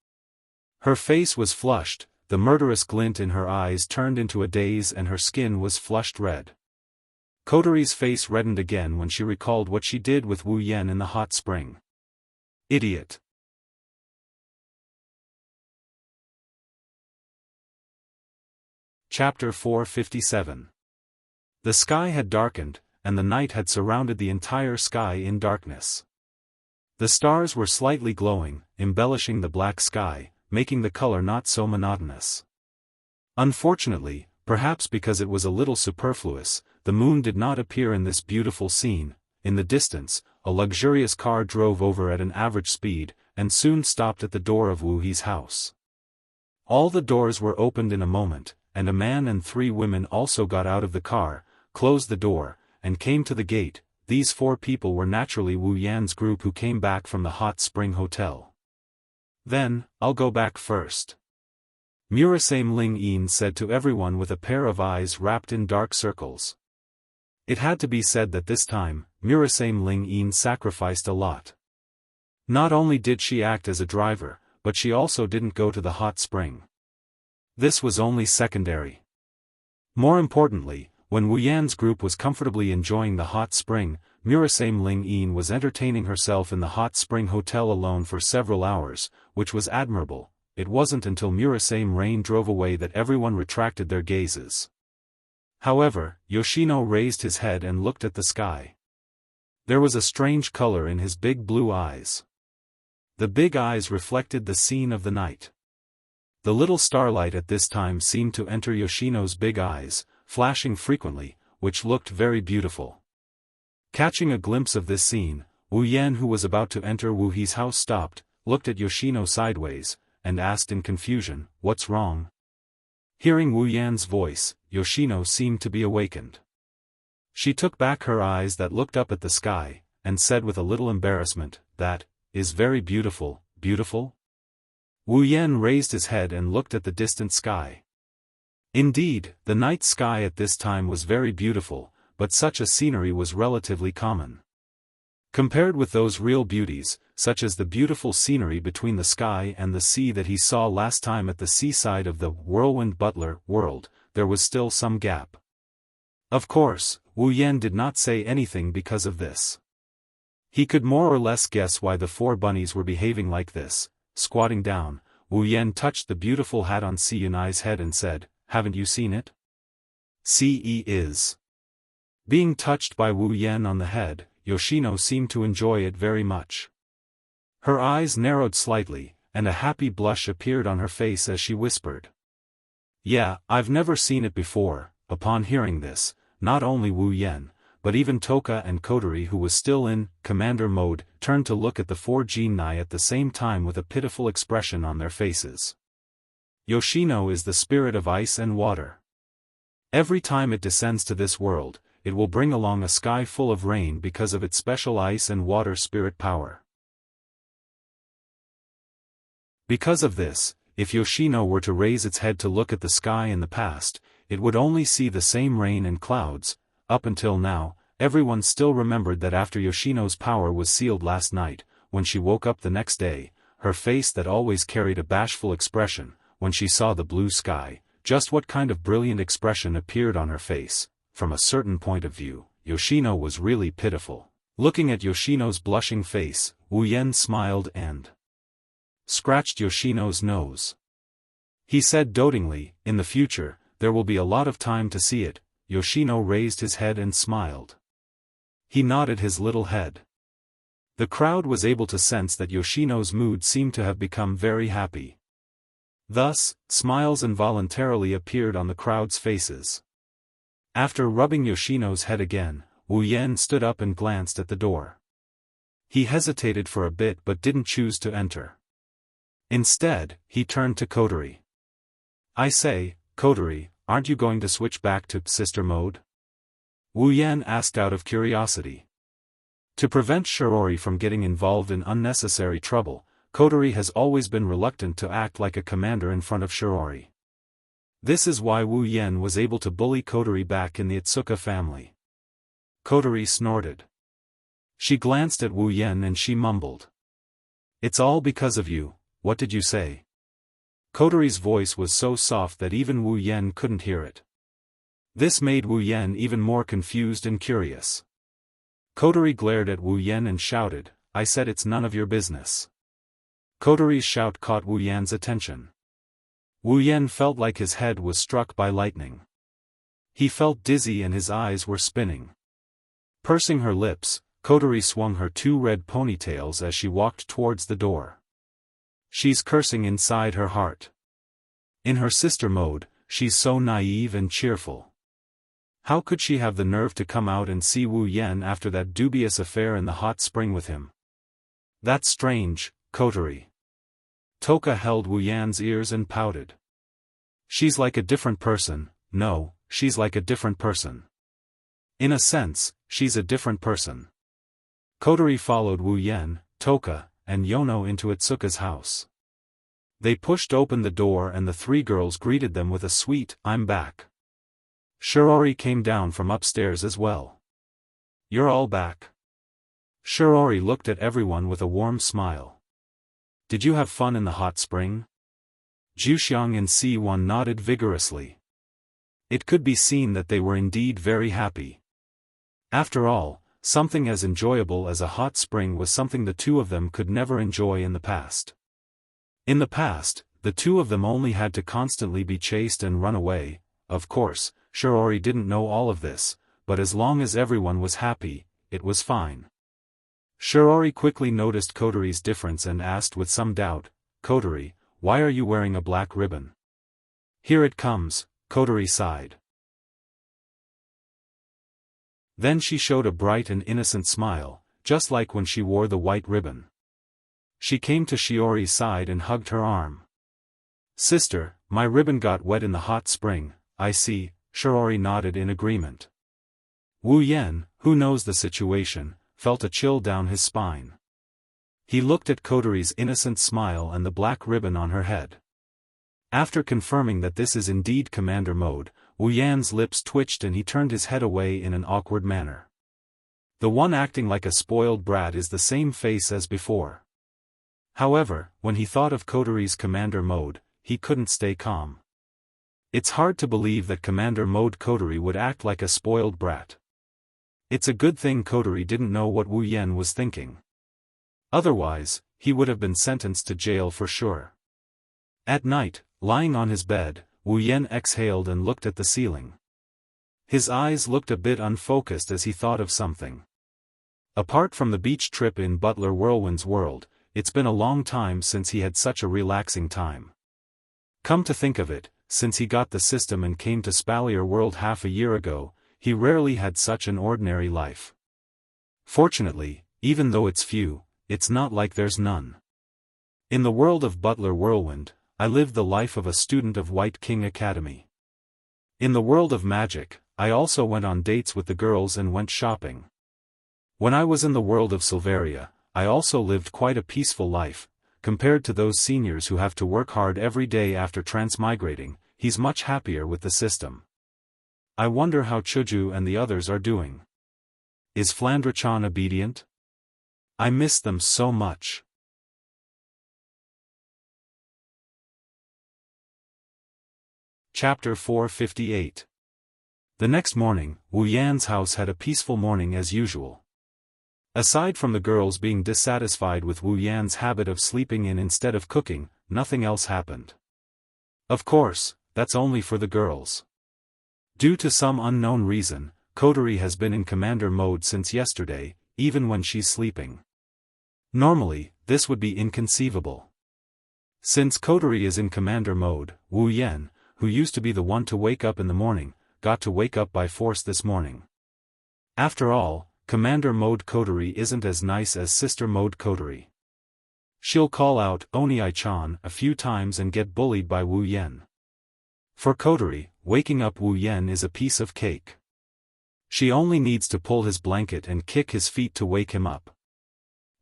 Her face was flushed, the murderous glint in her eyes turned into a daze, and her skin was flushed red. Kotori's face reddened again when she recalled what she did with Wu Yan in the hot spring. Idiot. Chapter 457. The sky had darkened, and the night had surrounded the entire sky in darkness. The stars were slightly glowing, embellishing the black sky, making the color not so monotonous. Unfortunately, perhaps because it was a little superfluous, the moon did not appear in this beautiful scene. In the distance, a luxurious car drove over at an average speed, and soon stopped at the door of Wu He's house. All the doors were opened in a moment, and a man and 3 women also got out of the car, closed the door, and came to the gate. These 4 people were naturally Wu Yan's group who came back from the hot spring hotel. "Then, I'll go back first," Murasame Ling Yin said to everyone with a pair of eyes wrapped in dark circles. It had to be said that this time, Murasame Ling Yin sacrificed a lot. Not only did she act as a driver, but she also didn't go to the hot spring. This was only secondary. More importantly, when Wu Yan's group was comfortably enjoying the hot spring, Murasame Ling Yin was entertaining herself in the hot spring hotel alone for several hours, which was admirable. It wasn't until Murasame Rain drove away that everyone retracted their gazes. However, Yoshino raised his head and looked at the sky. There was a strange color in his big blue eyes. The big eyes reflected the scene of the night. The little starlight at this time seemed to enter Yoshino's big eyes, flashing frequently, which looked very beautiful. Catching a glimpse of this scene, Wu Yan, who was about to enter Wu He's house, stopped, looked at Yoshino sideways, and asked in confusion, "What's wrong?" Hearing Wu Yan's voice, Yoshino seemed to be awakened. She took back her eyes that looked up at the sky, and said with a little embarrassment, "That is very beautiful, beautiful?" Wu Yan raised his head and looked at the distant sky. Indeed, the night sky at this time was very beautiful, but such a scenery was relatively common. Compared with those real beauties, such as the beautiful scenery between the sky and the sea that he saw last time at the seaside of the Whirlwind Butler world, there was still some gap. Of course, Wu Yan did not say anything because of this. He could more or less guess why the four bunnies were behaving like this. Squatting down, Wu Yan touched the beautiful hat on Si Yunai's head and said, "Haven't you seen it?" Ce is. Being touched by Wu Yan on the head, Yoshino seemed to enjoy it very much. Her eyes narrowed slightly, and a happy blush appeared on her face as she whispered, "Yeah, I've never seen it before." Upon hearing this, not only Wu Yan, but even Toka and Kotori, who was still in commander mode, turned to look at the four genii at the same time with a pitiful expression on their faces. Yoshino is the spirit of ice and water. Every time it descends to this world, it will bring along a sky full of rain because of its special ice and water spirit power. Because of this, if Yoshino were to raise its head to look at the sky in the past, it would only see the same rain and clouds. Up until now, everyone still remembered that after Yoshino's power was sealed last night, when she woke up the next day, her face that always carried a bashful expression, when she saw the blue sky, just what kind of brilliant expression appeared on her face. From a certain point of view, Yoshino was really pitiful. Looking at Yoshino's blushing face, Wu Yan smiled and scratched Yoshino's nose. He said dotingly, "In the future, there will be a lot of time to see it." Yoshino raised his head and smiled. He nodded his little head. The crowd was able to sense that Yoshino's mood seemed to have become very happy. Thus, smiles involuntarily appeared on the crowd's faces. After rubbing Yoshino's head again, Wu Yan stood up and glanced at the door. He hesitated for a bit but didn't choose to enter. Instead, he turned to Kotori. "I say, Kotori, aren't you going to switch back to sister mode?" Wu Yan asked out of curiosity. To prevent Shirori from getting involved in unnecessary trouble, Kotori has always been reluctant to act like a commander in front of Shirori. This is why Wu Yan was able to bully Kotori back in the Itsuka family. Kotori snorted. She glanced at Wu Yan and she mumbled, "It's all because of you. What did you say?" Kotori's voice was so soft that even Wu Yan couldn't hear it. This made Wu Yan even more confused and curious. Kotori glared at Wu Yan and shouted, "I said it's none of your business." Kotori's shout caught Wu Yan's attention. Wu Yan felt like his head was struck by lightning. He felt dizzy and his eyes were spinning. Pursing her lips, Kotori swung her two red ponytails as she walked towards the door. She's cursing inside her heart. In her sister mode, she's so naive and cheerful. How could she have the nerve to come out and see Wu Yan after that dubious affair in the hot spring with him? That's strange, Kotori. Toka held Wu Yan's ears and pouted. She's like a different person. No, she's like a different person. In a sense, she's a different person. Kotori followed Wu Yan, Toka, and Yono into Itsuka's house. They pushed open the door and the three girls greeted them with a sweet, "I'm back." Shirori came down from upstairs as well. "You're all back." Shirori looked at everyone with a warm smile. "Did you have fun in the hot spring?" Juxiang and Si-Wan nodded vigorously. It could be seen that they were indeed very happy. After all, something as enjoyable as a hot spring was something the two of them could never enjoy in the past. In the past, the two of them only had to constantly be chased and run away. Of course, Shirori didn't know all of this, but as long as everyone was happy, it was fine. Shirori quickly noticed Kotori's difference and asked with some doubt, "Kotori, why are you wearing a black ribbon?" "Here it comes," Kotori sighed. Then she showed a bright and innocent smile, just like when she wore the white ribbon. She came to Shiori's side and hugged her arm. "Sister, my ribbon got wet in the hot spring, I see." Shirori nodded in agreement. Wu Yan, who knows the situation, felt a chill down his spine. He looked at Kotori's innocent smile and the black ribbon on her head. After confirming that this is indeed commander mode, Wu Yan's lips twitched and he turned his head away in an awkward manner. The one acting like a spoiled brat is the same face as before. However, when he thought of Kotori's commander mode, he couldn't stay calm. It's hard to believe that Commander Mode Coterie would act like a spoiled brat. It's a good thing Coterie didn't know what Wu Yan was thinking. Otherwise, he would have been sentenced to jail for sure. At night, lying on his bed, Wu Yan exhaled and looked at the ceiling. His eyes looked a bit unfocused as he thought of something. Apart from the beach trip in Butler Whirlwind's world, it's been a long time since he had such a relaxing time. Come to think of it, since he got the system and came to Spalier World half a year ago, he rarely had such an ordinary life. Fortunately, even though it's few, it's not like there's none. In the world of Butler Whirlwind, I lived the life of a student of White King Academy. In the world of magic, I also went on dates with the girls and went shopping. When I was in the world of Silveria, I also lived quite a peaceful life. Compared to those seniors who have to work hard every day after transmigrating, he's much happier with the system. I wonder how Chuju and the others are doing. Is Flandra-chan obedient? I miss them so much. Chapter 458. The next morning, Wu Yan's house had a peaceful morning as usual. Aside from the girls being dissatisfied with Wu Yan's habit of sleeping in instead of cooking, nothing else happened. Of course, that's only for the girls. Due to some unknown reason, Coterie has been in commander mode since yesterday, even when she's sleeping. Normally, this would be inconceivable. Since Coterie is in commander mode, Wu Yan, who used to be the one to wake up in the morning, got to wake up by force this morning. After all, Commander Mode Coterie isn't as nice as Sister Mode Coterie. She'll call out Oni-chan a few times and get bullied by Wu Yan. For Coterie, waking up Wu Yan is a piece of cake. She only needs to pull his blanket and kick his feet to wake him up.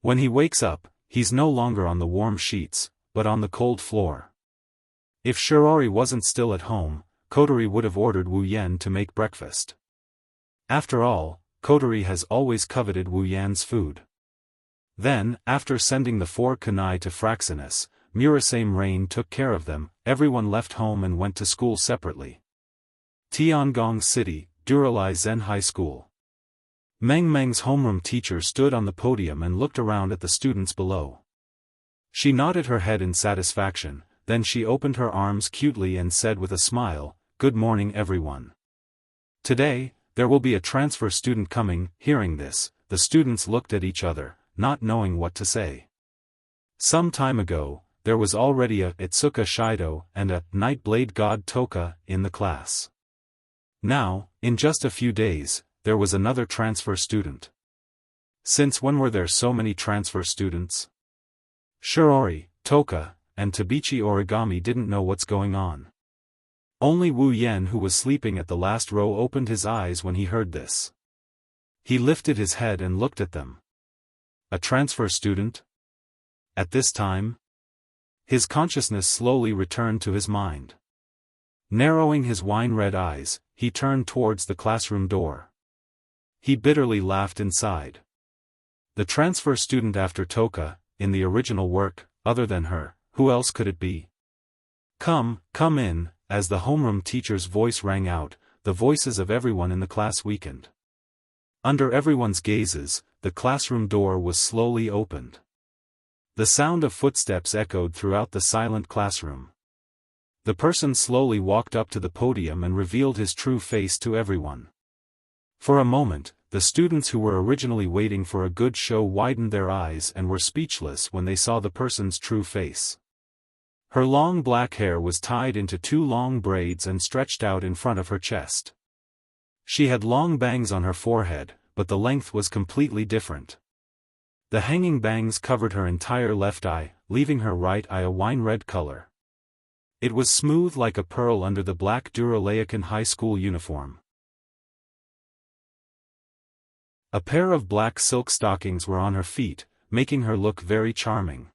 When he wakes up, he's no longer on the warm sheets, but on the cold floor. If Shirori wasn't still at home, Coterie would have ordered Wu Yan to make breakfast. After all, Coterie has always coveted Wu Yan's food. Then, after sending the 4 kunai to Fraxinus, Murasame Rain took care of them. Everyone left home and went to school separately. Tiangong City, Duralai Zen High School. Meng Meng's homeroom teacher stood on the podium and looked around at the students below. She nodded her head in satisfaction, then she opened her arms cutely and said with a smile, "Good morning everyone. Today, there will be a transfer student coming." Hearing this, the students looked at each other, not knowing what to say. Some time ago, there was already a Itsuka Shido and a Nightblade God Toka in the class. Now, in just a few days, there was another transfer student. Since when were there so many transfer students? Shirori, Toka, and Tabichi Origami didn't know what's going on. Only Wu Yan, who was sleeping at the last row, opened his eyes when he heard this. He lifted his head and looked at them. A transfer student? At this time? His consciousness slowly returned to his mind. Narrowing his wine-red eyes, he turned towards the classroom door. He bitterly laughed inside. The transfer student after Toka, in the original work, other than her, who else could it be? Come in." As the homeroom teacher's voice rang out, the voices of everyone in the class weakened. Under everyone's gazes, the classroom door was slowly opened. The sound of footsteps echoed throughout the silent classroom. The person slowly walked up to the podium and revealed his true face to everyone. For a moment, the students who were originally waiting for a good show widened their eyes and were speechless when they saw the person's true face. Her long black hair was tied into 2 long braids and stretched out in front of her chest. She had long bangs on her forehead, but the length was completely different. The hanging bangs covered her entire left eye, leaving her right eye a wine-red color. It was smooth like a pearl under the black Duralayakan high school uniform. A pair of black silk stockings were on her feet, making her look very charming.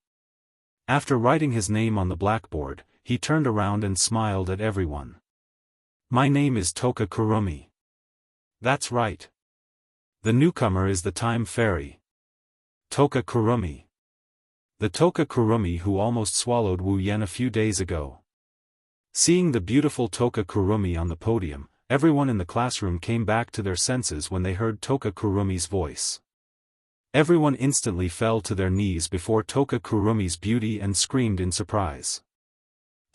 After writing his name on the blackboard, he turned around and smiled at everyone. "My name is Toka Kurumi." "That's right. The newcomer is the Time Fairy. Toka Kurumi. The Toka Kurumi who almost swallowed Wu Yan a few days ago." Seeing the beautiful Toka Kurumi on the podium, everyone in the classroom came back to their senses when they heard Toka Kurumi's voice. Everyone instantly fell to their knees before Toka Kurumi's beauty and screamed in surprise.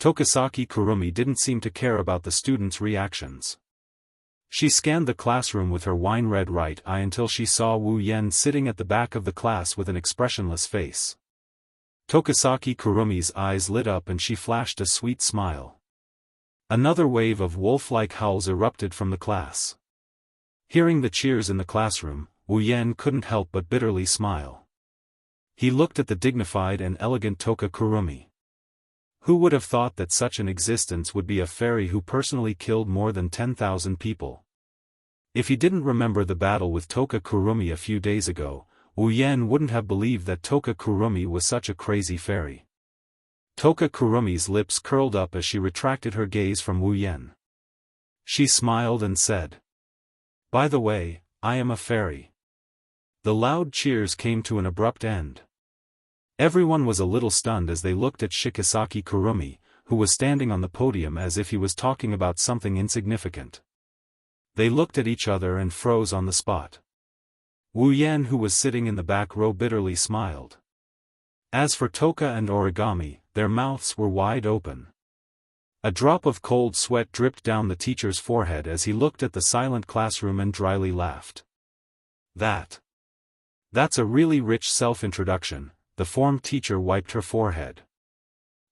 Tokasaki Kurumi didn't seem to care about the students' reactions. She scanned the classroom with her wine-red right eye until she saw Wu Yan sitting at the back of the class with an expressionless face. Tokasaki Kurumi's eyes lit up and she flashed a sweet smile. Another wave of wolf-like howls erupted from the class. Hearing the cheers in the classroom, Wu Yan couldn't help but bitterly smile. He looked at the dignified and elegant Toka Kurumi. Who would have thought that such an existence would be a fairy who personally killed more than 10,000 people? If he didn't remember the battle with Toka Kurumi a few days ago, Wu Yan wouldn't have believed that Toka Kurumi was such a crazy fairy. Toka Kurumi's lips curled up as she retracted her gaze from Wu Yan. She smiled and said, "By the way, I am a fairy." The loud cheers came to an abrupt end. Everyone was a little stunned as they looked at Shikisaki Kurumi, who was standing on the podium as if he was talking about something insignificant. They looked at each other and froze on the spot. Wu Yan, who was sitting in the back row, bitterly smiled. As for Toka and Origami, their mouths were wide open. A drop of cold sweat dripped down the teacher's forehead as he looked at the silent classroom and dryly laughed. That's a really rich self-introduction." The form teacher wiped her forehead.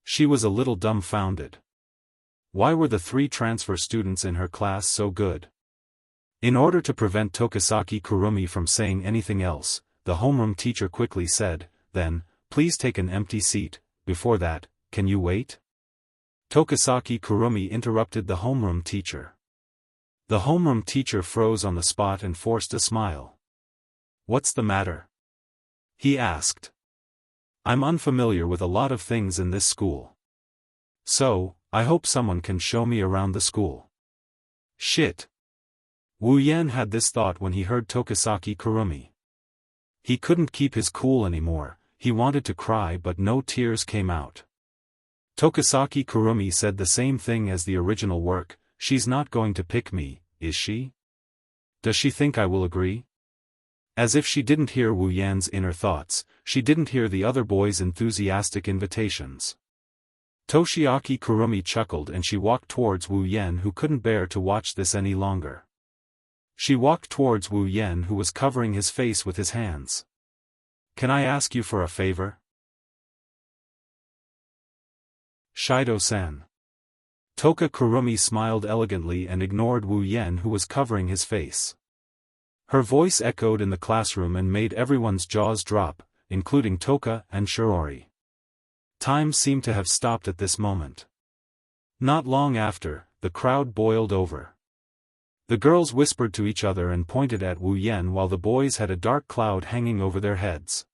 She was a little dumbfounded. Why were the 3 transfer students in her class so good? In order to prevent Tokasaki Kurumi from saying anything else, the homeroom teacher quickly said, "Then, please take an empty seat. Before that, can you wait?" Tokasaki Kurumi interrupted the homeroom teacher. The homeroom teacher froze on the spot and forced a smile. "What's the matter?" he asked. "I'm unfamiliar with a lot of things in this school. So, I hope someone can show me around the school." Shit. Wu Yan had this thought when he heard Tokasaki Kurumi. He couldn't keep his cool anymore. He wanted to cry but no tears came out. Tokasaki Kurumi said the same thing as the original work, "She's not going to pick me, is she? Does she think I will agree?" As if she didn't hear Wu Yan's inner thoughts, she didn't hear the other boys' enthusiastic invitations. Toshiaki Kurumi chuckled and she walked towards Wu Yan, who couldn't bear to watch this any longer. She walked towards Wu Yan, who was covering his face with his hands. "Can I ask you for a favor?" "Shido-san." Toka Kurumi smiled elegantly and ignored Wu Yan, who was covering his face. Her voice echoed in the classroom and made everyone's jaws drop, including Toka and Shirori. Time seemed to have stopped at this moment. Not long after, the crowd boiled over. The girls whispered to each other and pointed at Wu Yan while the boys had a dark cloud hanging over their heads.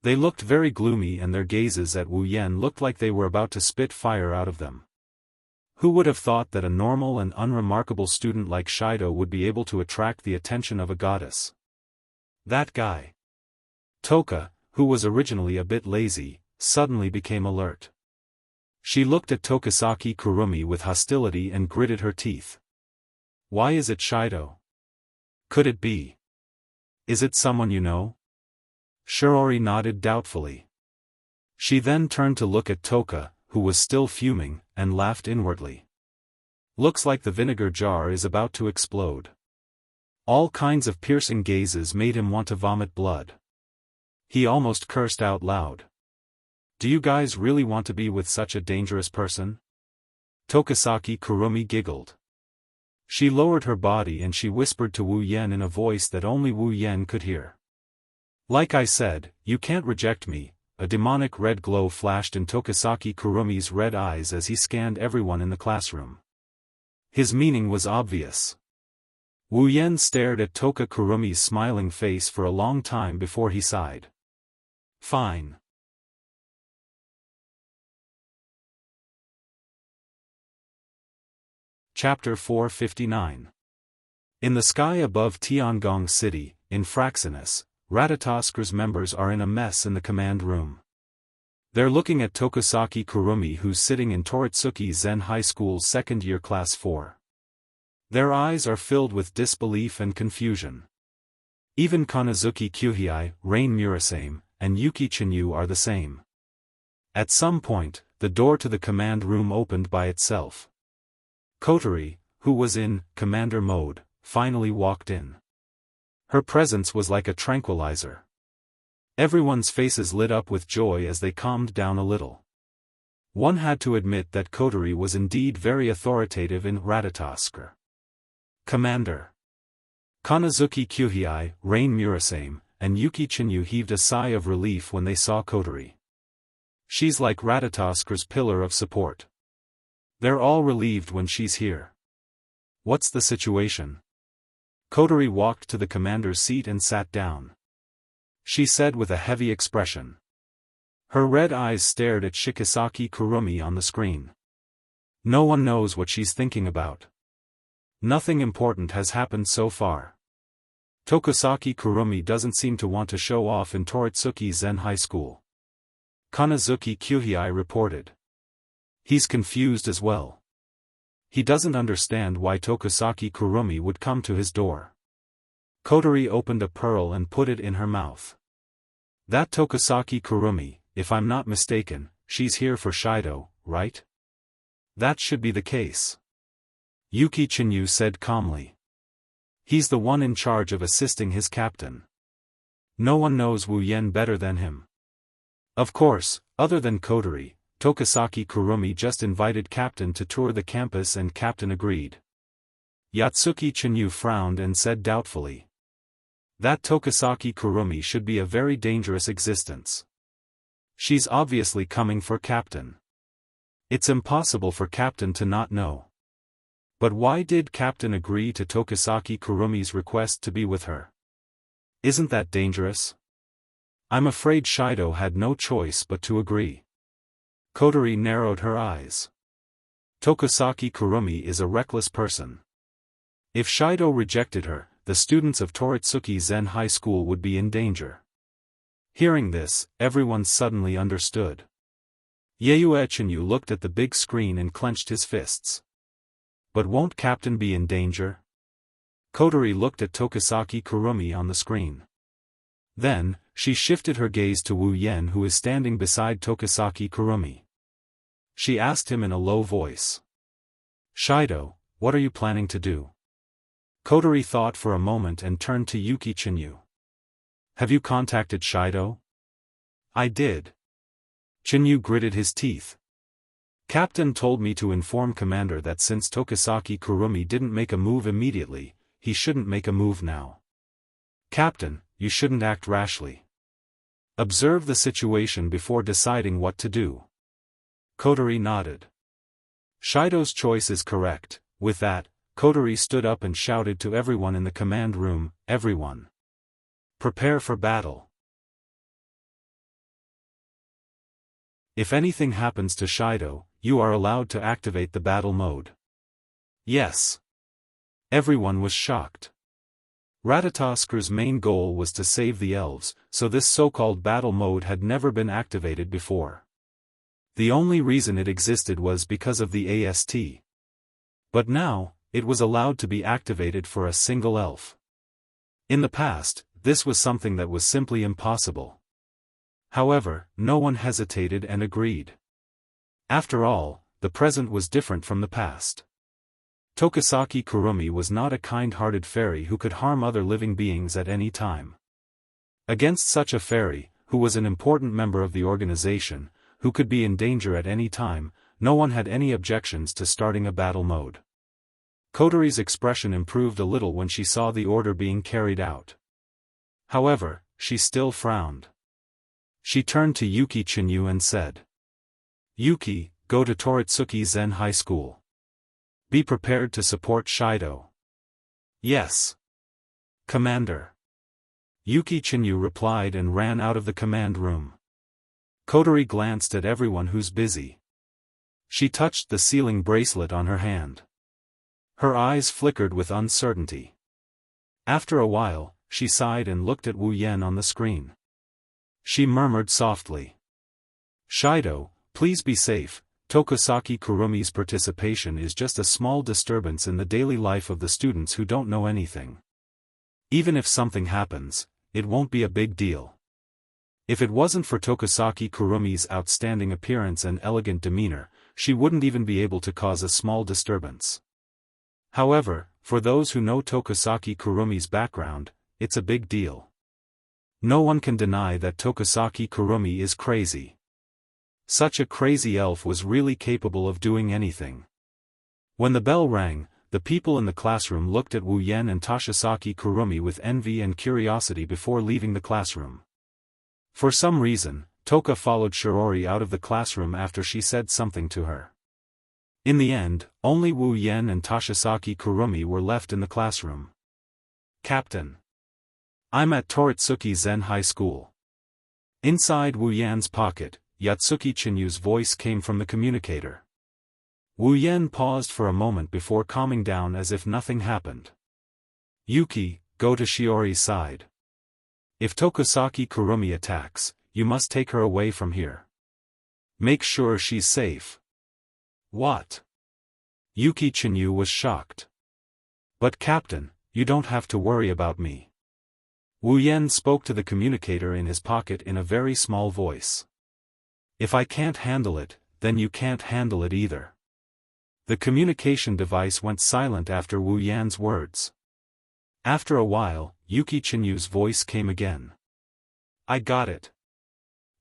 They looked very gloomy and their gazes at Wu Yan looked like they were about to spit fire out of them. Who would have thought that a normal and unremarkable student like Shido would be able to attract the attention of a goddess? That guy. Toka, who was originally a bit lazy, suddenly became alert. She looked at Tokasaki Kurumi with hostility and gritted her teeth. "Why is it Shido? Could it be? Is it someone you know?" Shirori nodded doubtfully. She then turned to look at Toka, who was still fuming, and laughed inwardly. "Looks like the vinegar jar is about to explode." All kinds of piercing gazes made him want to vomit blood. He almost cursed out loud. "Do you guys really want to be with such a dangerous person?" Tokasaki Kurumi giggled. She lowered her body and she whispered to Wu Yan in a voice that only Wu Yan could hear. "Like I said, you can't reject me." A demonic red glow flashed in Tokasaki Kurumi's red eyes as he scanned everyone in the classroom. His meaning was obvious. Wu Yan stared at Toka Kurumi's smiling face for a long time before he sighed. "Fine." Chapter 459. In the sky above Tiangong City, in Fraxinus, Ratatosk's members are in a mess in the command room. They're looking at Tokusaki Kurumi, who's sitting in Toritsuki Zen High School's second-year class 4. Their eyes are filled with disbelief and confusion. Even Kanazuki Kyuhei, Rain Murasame, and Yuki Chinyu are the same. At some point, the door to the command room opened by itself. Kotori, who was in commander mode, finally walked in. Her presence was like a tranquilizer. Everyone's faces lit up with joy as they calmed down a little. One had to admit that Kotori was indeed very authoritative in Ratatoskr. Commander. Kanazuki Kyuhei, Rain Murasame, and Yuki Chinyu heaved a sigh of relief when they saw Kotori. She's like Ratatoskr's pillar of support. They're all relieved when she's here. What's the situation? Kotori walked to the commander's seat and sat down. She said with a heavy expression. Her red eyes stared at Shikisaki Kurumi on the screen. No one knows what she's thinking about. Nothing important has happened so far. Tokusaki Kurumi doesn't seem to want to show off in Toritsuki Zen High School. Kanazuki Kyuhei reported. He's confused as well. He doesn't understand why Tokusaki Kurumi would come to his door. Kotori opened a pearl and put it in her mouth. That Tokusaki Kurumi, if I'm not mistaken, she's here for Shido, right? That should be the case. Yuki Chinyu said calmly. He's the one in charge of assisting his captain. No one knows Wu Yen better than him. Of course, other than Kotori, Tokusaki Kurumi just invited Captain to tour the campus and Captain agreed. Yatsuki Chinyu frowned and said doubtfully. That Tokusaki Kurumi should be a very dangerous existence. She's obviously coming for Captain. It's impossible for Captain to not know. But why did Captain agree to Tokusaki Kurumi's request to be with her? Isn't that dangerous? I'm afraid Shido had no choice but to agree. Kotori narrowed her eyes. Tokusaki Kurumi is a reckless person. If Shido rejected her, the students of Toritsuki Zen High School would be in danger. Hearing this, everyone suddenly understood. Yayue Chinyu looked at the big screen and clenched his fists. But won't Captain be in danger? Kotori looked at Tokusaki Kurumi on the screen. Then, she shifted her gaze to Wu Yen, who is standing beside Tokusaki Kurumi. She asked him in a low voice. Shido, what are you planning to do? Kotori thought for a moment and turned to Yuki Chinyu. Have you contacted Shido? I did. Chinyu gritted his teeth. Captain told me to inform Commander that since Tokusaki Kurumi didn't make a move immediately, he shouldn't make a move now. Captain, you shouldn't act rashly. Observe the situation before deciding what to do. Kotori nodded. Shido's choice is correct. With that, Kotori stood up and shouted to everyone in the command room, everyone. Prepare for battle. If anything happens to Shido, you are allowed to activate the battle mode. Yes. Everyone was shocked. Ratatoskr's main goal was to save the elves, so this so-called battle mode had never been activated before. The only reason it existed was because of the AST. But now, it was allowed to be activated for a single elf. In the past, this was something that was simply impossible. However, no one hesitated and agreed. After all, the present was different from the past. Tokusaki Kurumi was not a kind-hearted fairy who could harm other living beings at any time. Against such a fairy, who was an important member of the organization, who could be in danger at any time, no one had any objections to starting a battle mode. Kotori's expression improved a little when she saw the order being carried out. However, she still frowned. She turned to Yuki Chinyu and said. Yuki, go to Toritsuki Zen High School. Be prepared to support Shido. Yes. Commander. Yuki Chinyu replied and ran out of the command room. Kotori glanced at everyone who's busy. She touched the sealing bracelet on her hand. Her eyes flickered with uncertainty. After a while, she sighed and looked at Wu Yen on the screen. She murmured softly. Shido, please be safe. Tokusaki Kurumi's participation is just a small disturbance in the daily life of the students who don't know anything. Even if something happens, it won't be a big deal. If it wasn't for Tokusaki Kurumi's outstanding appearance and elegant demeanor, she wouldn't even be able to cause a small disturbance. However, for those who know Tokusaki Kurumi's background, it's a big deal. No one can deny that Tokusaki Kurumi is crazy. Such a crazy elf was really capable of doing anything. When the bell rang, the people in the classroom looked at Wu Yen and Tokusaki Kurumi with envy and curiosity before leaving the classroom. For some reason, Toka followed Shiori out of the classroom after she said something to her. In the end, only Wu Yen and Tokusaki Kurumi were left in the classroom. Captain. I'm at Toritsuki Zen High School. Inside Wu Yan's pocket, Yatsuki Chinyu's voice came from the communicator. Wu Yen paused for a moment before calming down as if nothing happened. Yuki, go to Shiori's side. If Tokusaki Kurumi attacks, you must take her away from here. Make sure she's safe. What? Yuki Chinyu was shocked. But Captain, you don't have to worry about me. Wu Yen spoke to the communicator in his pocket in a very small voice. If I can't handle it, then you can't handle it either. The communication device went silent after Wu Yan's words. After a while, Yuki Chinyu's voice came again. I got it.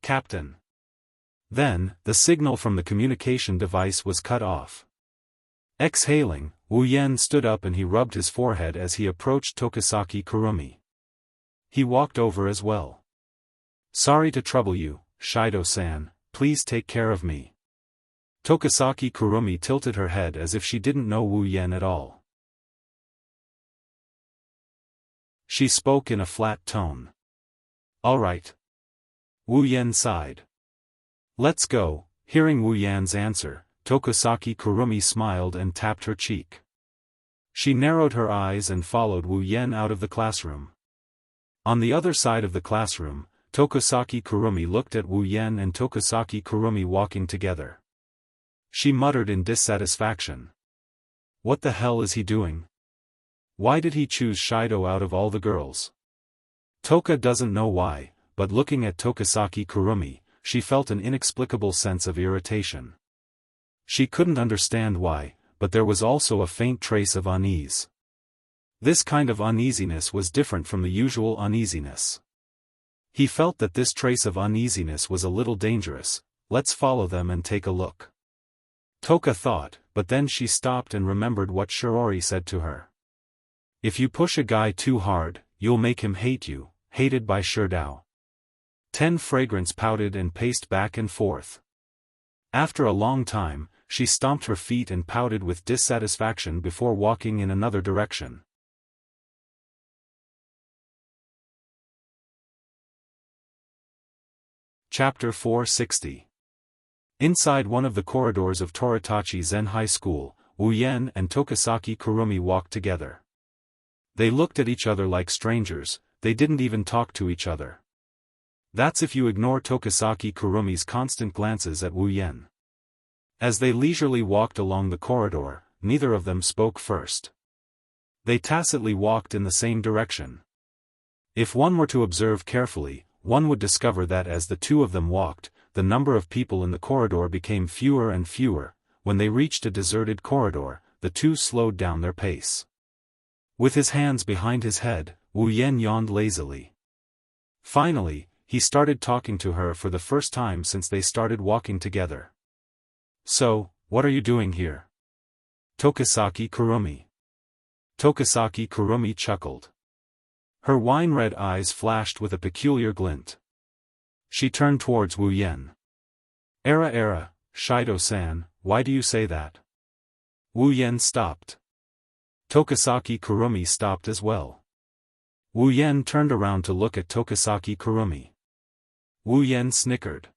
Captain. Then, the signal from the communication device was cut off. Exhaling, Wu Yen stood up and he rubbed his forehead as he approached Tokusaki Kurumi. He walked over as well. Sorry to trouble you, Shido-san, please take care of me. Tokusaki Kurumi tilted her head as if she didn't know Wu Yen at all. She spoke in a flat tone. All right. Wu Yen sighed. Let's go. Hearing Wu Yan's answer, Tokusaki Kurumi smiled and tapped her cheek. She narrowed her eyes and followed Wu Yen out of the classroom. On the other side of the classroom, Tokusaki Kurumi looked at Wu Yen and Tokusaki Kurumi walking together. She muttered in dissatisfaction. What the hell is he doing? Why did he choose Shido out of all the girls? Toka doesn't know why, but looking at Tokusaki Kurumi, she felt an inexplicable sense of irritation. She couldn't understand why, but there was also a faint trace of unease. This kind of uneasiness was different from the usual uneasiness. He felt that this trace of uneasiness was a little dangerous. Let's follow them and take a look. Toka thought, but then she stopped and remembered what Shiori said to her. If you push a guy too hard, you'll make him hate you, hated by Sherdao. 10 Fragrance pouted and paced back and forth. After a long time, she stomped her feet and pouted with dissatisfaction before walking in another direction. Chapter 460. Inside one of the corridors of Toritachi Zen High School, Wu Yen and Tokusaki Kurumi walked together. They looked at each other like strangers, they didn't even talk to each other. That's if you ignore Tokusaki Kurumi's constant glances at Wu Yen. As they leisurely walked along the corridor, neither of them spoke first. They tacitly walked in the same direction. If one were to observe carefully, one would discover that as the two of them walked, the number of people in the corridor became fewer and fewer. When they reached a deserted corridor, the two slowed down their pace. With his hands behind his head, Wu Yen yawned lazily. Finally, he started talking to her for the first time since they started walking together. So, what are you doing here? Tokusaki Kurumi. Tokusaki Kurumi chuckled. Her wine-red eyes flashed with a peculiar glint. She turned towards Wu Yen. Era, Shido-san, why do you say that? Wu Yen stopped. Tokusaki Kurumi stopped as well. Wu Yen turned around to look at Tokusaki Kurumi. Wu Yen snickered.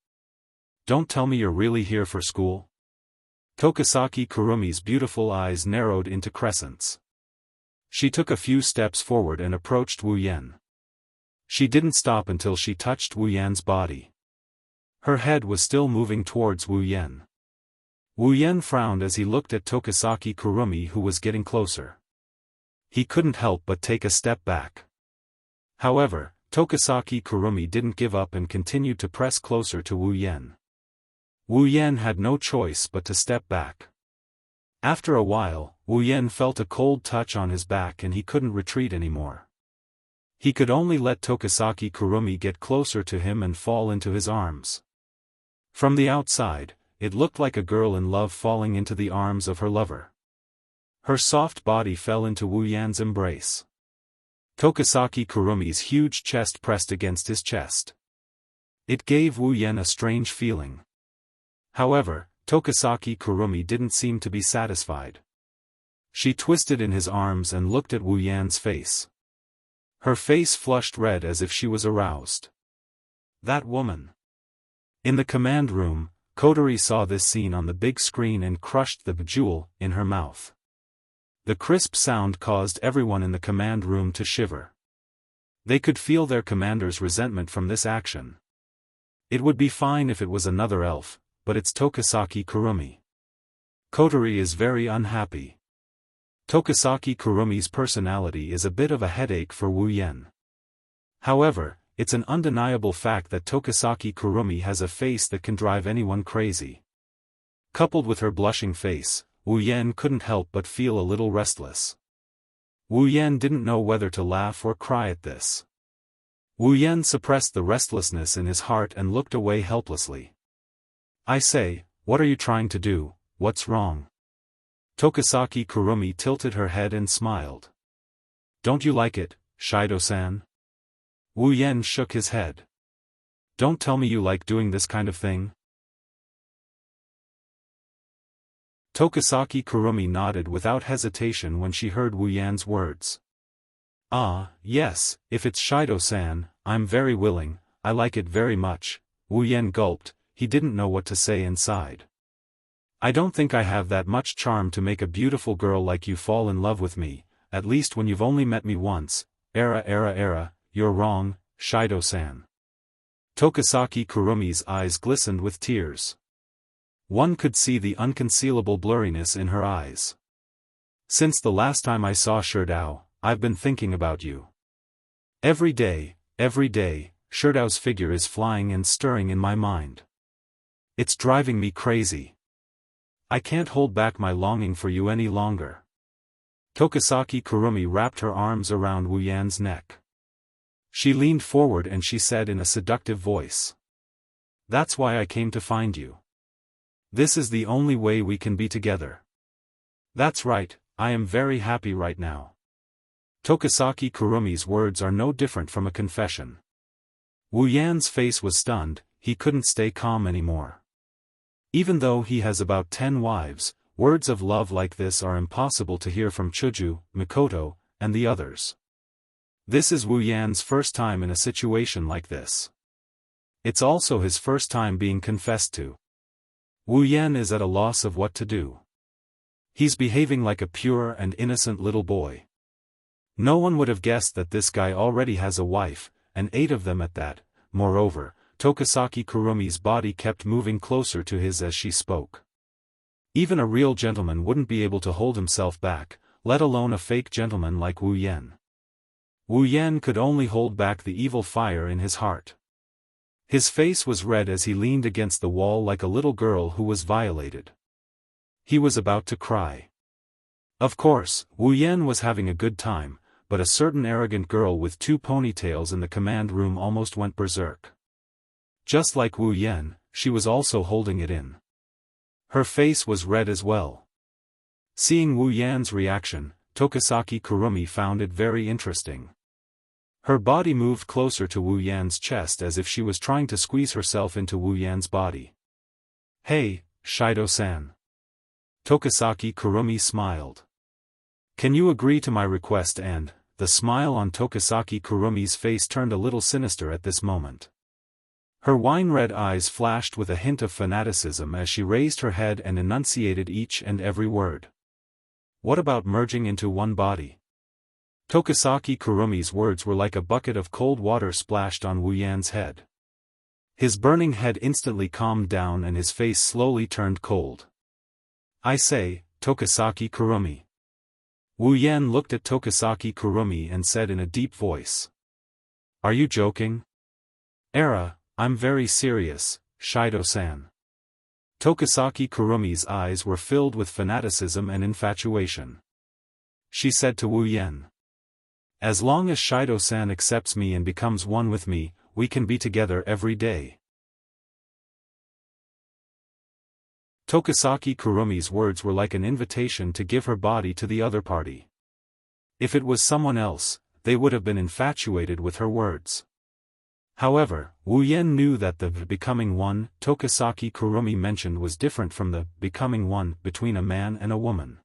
Don't tell me you're really here for school? Tokusaki Kurumi's beautiful eyes narrowed into crescents. She took a few steps forward and approached Wu Yen. She didn't stop until she touched Wu Yen's body. Her head was still moving towards Wu Yan. Wu Yan frowned as he looked at Tokisaki Kurumi, who was getting closer. He couldn't help but take a step back. However, Tokisaki Kurumi didn't give up and continued to press closer to Wu Yan. Wu Yan had no choice but to step back. After a while, Wu Yan felt a cold touch on his back and he couldn't retreat anymore. He could only let Tokisaki Kurumi get closer to him and fall into his arms. From the outside, it looked like a girl in love falling into the arms of her lover. Her soft body fell into Wu Yan's embrace. Tokisaki Kurumi's huge chest pressed against his chest. It gave Wu Yan a strange feeling. However, Tokisaki Kurumi didn't seem to be satisfied. She twisted in his arms and looked at Wu Yan's face. Her face flushed red as if she was aroused. That woman! In the command room, Kotori saw this scene on the big screen and crushed the bejewel in her mouth. The crisp sound caused everyone in the command room to shiver. They could feel their commander's resentment from this action. It would be fine if it was another elf, but it's Tokisaki Kurumi. Kotori is very unhappy. Tokisaki Kurumi's personality is a bit of a headache for Wu Yan. However, it's an undeniable fact that Tokisaki Kurumi has a face that can drive anyone crazy. Coupled with her blushing face, Wu Yan couldn't help but feel a little restless. Wu Yan didn't know whether to laugh or cry at this. Wu Yan suppressed the restlessness in his heart and looked away helplessly. I say, what are you trying to do? What's wrong? Tokisaki Kurumi tilted her head and smiled. Don't you like it, Shido-san? Wu Yan shook his head. Don't tell me you like doing this kind of thing. Tokisaki Kurumi nodded without hesitation when she heard Wu Yan's words. Ah, yes, if it's Shido-san, I'm very willing, I like it very much. Wu Yan gulped, he didn't know what to say inside. I don't think I have that much charm to make a beautiful girl like you fall in love with me, at least when you've only met me once. You're wrong, Shido-san. Tokisaki Kurumi's eyes glistened with tears. One could see the unconcealable blurriness in her eyes. Since the last time I saw Shirdao, I've been thinking about you. Every day, Shirdao's figure is flying and stirring in my mind. It's driving me crazy. I can't hold back my longing for you any longer. Tokisaki Kurumi wrapped her arms around Wu Yan's neck. She leaned forward and she said in a seductive voice. That's why I came to find you. This is the only way we can be together. That's right, I am very happy right now. Tokisaki Kurumi's words are no different from a confession. Wu Yan's face was stunned, he couldn't stay calm anymore. Even though he has about 10 wives, words of love like this are impossible to hear from Chuju, Mikoto, and the others. This is Wu Yan's first time in a situation like this. It's also his first time being confessed to. Wu Yan is at a loss of what to do. He's behaving like a pure and innocent little boy. No one would have guessed that this guy already has a wife, and 8 of them at that. Moreover, Tokisaki Kurumi's body kept moving closer to his as she spoke. Even a real gentleman wouldn't be able to hold himself back, let alone a fake gentleman like Wu Yan. Wu Yan could only hold back the evil fire in his heart. His face was red as he leaned against the wall like a little girl who was violated. He was about to cry. Of course, Wu Yan was having a good time, but a certain arrogant girl with 2 ponytails in the command room almost went berserk. Just like Wu Yan, she was also holding it in. Her face was red as well. Seeing Wu Yan's reaction, Tokisaki Kurumi found it very interesting. Her body moved closer to Wu Yan's chest as if she was trying to squeeze herself into Wu Yan's body. Hey, Shido-san. Tokisaki Kurumi smiled. Can you agree to my request? And the smile on Tokisaki Kurumi's face turned a little sinister at this moment. Her wine-red eyes flashed with a hint of fanaticism as she raised her head and enunciated each and every word. What about merging into one body? Tokisaki Kurumi's words were like a bucket of cold water splashed on Wu Yan's head. His burning head instantly calmed down and his face slowly turned cold. I say, Tokisaki Kurumi. Wu Yan looked at Tokisaki Kurumi and said in a deep voice. Are you joking? I'm very serious, Shido-san. Tokisaki Kurumi's eyes were filled with fanaticism and infatuation. She said to Wu Yan. As long as Shido-san accepts me and becomes one with me, we can be together every day. Tokisaki Kurumi's words were like an invitation to give her body to the other party. If it was someone else, they would have been infatuated with her words. However, Wu Yan knew that the becoming one Tokisaki Kurumi mentioned was different from the becoming one between a man and a woman.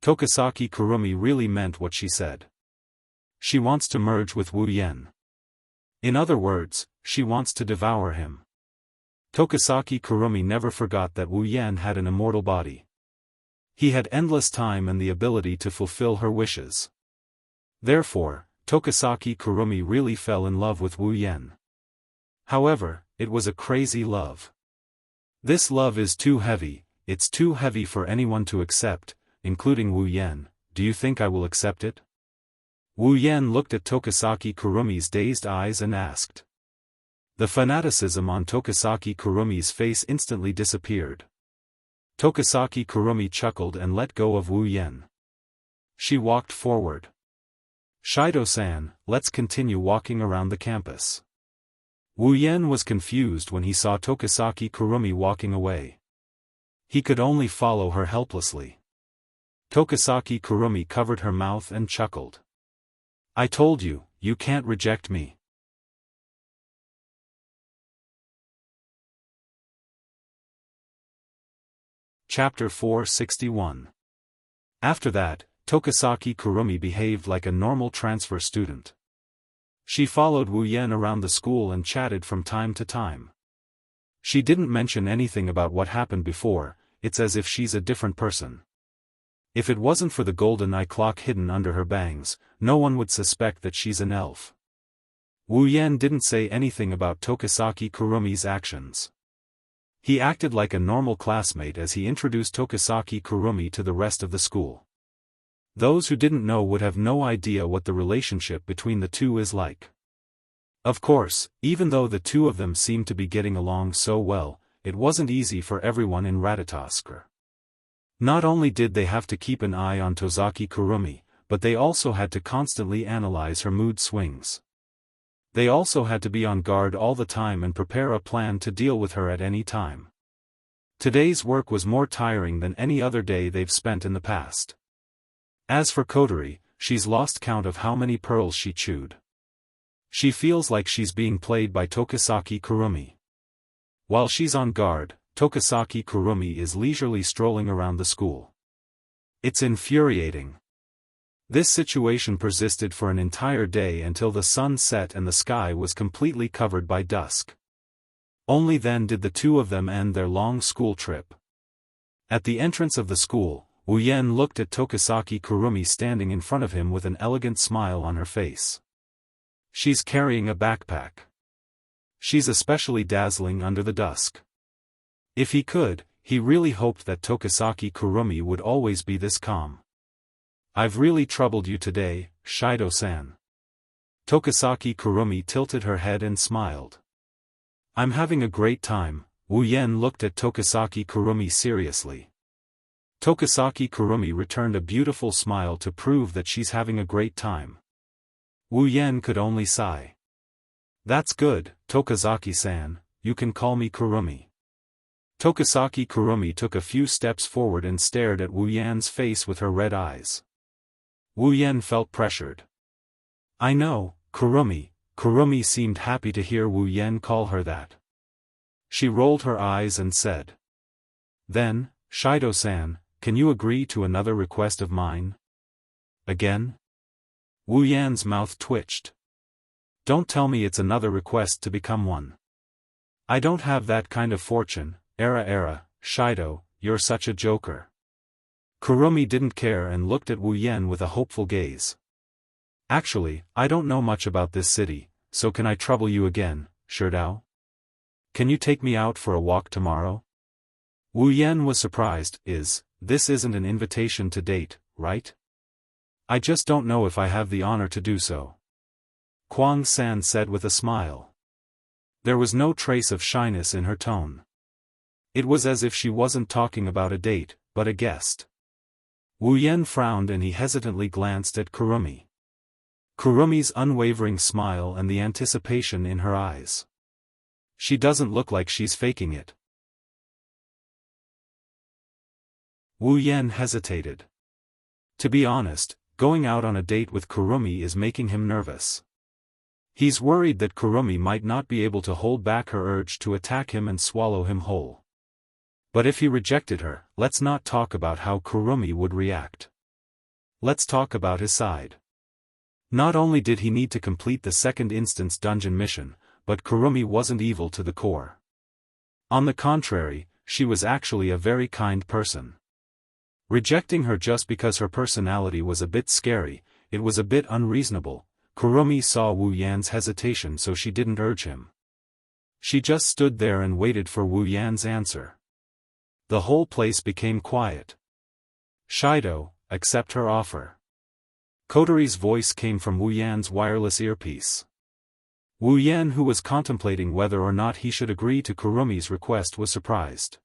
Tokisaki Kurumi really meant what she said. She wants to merge with Wu Yan. In other words, she wants to devour him. Tokisaki Kurumi never forgot that Wu Yan had an immortal body. He had endless time and the ability to fulfill her wishes. Therefore, Tokisaki Kurumi really fell in love with Wu Yan. However, it was a crazy love. This love is too heavy, it's too heavy for anyone to accept, including Wu Yan. Do you think I will accept it? Wu Yan looked at Tokisaki Kurumi's dazed eyes and asked. The fanaticism on Tokisaki Kurumi's face instantly disappeared. Tokisaki Kurumi chuckled and let go of Wu Yan. She walked forward. Shido-san, let's continue walking around the campus. Wu Yan was confused when he saw Tokisaki Kurumi walking away. He could only follow her helplessly. Tokisaki Kurumi covered her mouth and chuckled. I told you, you can't reject me. Chapter 461. After that, Tokisaki Kurumi behaved like a normal transfer student. She followed Wu Yan around the school and chatted from time to time. She didn't mention anything about what happened before, it's as if she's a different person. If it wasn't for the golden eye clock hidden under her bangs, no one would suspect that she's an elf. Wu Yan didn't say anything about Tokisaki Kurumi's actions. He acted like a normal classmate as he introduced Tokisaki Kurumi to the rest of the school. Those who didn't know would have no idea what the relationship between the two is like. Of course, even though the two of them seemed to be getting along so well, it wasn't easy for everyone in Ratatoskr. Not only did they have to keep an eye on Tozaki Kurumi, but they also had to constantly analyze her mood swings. They also had to be on guard all the time and prepare a plan to deal with her at any time. Today's work was more tiring than any other day they've spent in the past. As for Kodori, she's lost count of how many pearls she chewed. She feels like she's being played by Tokisaki Kurumi. While she's on guard, Tokisaki Kurumi is leisurely strolling around the school. It's infuriating. This situation persisted for an entire day until the sun set and the sky was completely covered by dusk. Only then did the two of them end their long school trip. At the entrance of the school, Wu Yan looked at Tokisaki Kurumi standing in front of him with an elegant smile on her face. She's carrying a backpack. She's especially dazzling under the dusk. If he could, he really hoped that Tokisaki Kurumi would always be this calm. I've really troubled you today, Shido-san. Tokisaki Kurumi tilted her head and smiled. I'm having a great time. Wu Yan looked at Tokisaki Kurumi seriously. Tokisaki Kurumi returned a beautiful smile to prove that she's having a great time. Wu Yan could only sigh. That's good, Tokisaki-san, you can call me Kurumi. Tokisaki Kurumi took a few steps forward and stared at Wu Yan's face with her red eyes. Wu Yan felt pressured. I know, Kurumi. Kurumi seemed happy to hear Wu Yan call her that. She rolled her eyes and said. Then, Shido-san, can you agree to another request of mine? Again? Wu Yan's mouth twitched. Don't tell me it's another request to become one. I don't have that kind of fortune. Shido, you're such a joker. Kurumi didn't care and looked at Wu Yan with a hopeful gaze. Actually, I don't know much about this city, so can I trouble you again, Shirdao? Can you take me out for a walk tomorrow? Wu Yan was surprised. This isn't an invitation to date, right? I just don't know if I have the honor to do so. Kuang San said with a smile. There was no trace of shyness in her tone. It was as if she wasn't talking about a date, but a guest. Wu Yan frowned and he hesitantly glanced at Kurumi. Kurumi's unwavering smile and the anticipation in her eyes. She doesn't look like she's faking it. Wu Yan hesitated. To be honest, going out on a date with Kurumi is making him nervous. He's worried that Kurumi might not be able to hold back her urge to attack him and swallow him whole. But if he rejected her, let's not talk about how Kurumi would react. Let's talk about his side. Not only did he need to complete the second instance dungeon mission, but Kurumi wasn't evil to the core. On the contrary, she was actually a very kind person. Rejecting her just because her personality was a bit scary, it was a bit unreasonable. Kurumi saw Wu Yan's hesitation, so she didn't urge him. She just stood there and waited for Wu Yan's answer. The whole place became quiet. Shido, accept her offer. Kotori's voice came from Wu Yan's wireless earpiece. Wu Yan, who was contemplating whether or not he should agree to Kurumi's request, was surprised.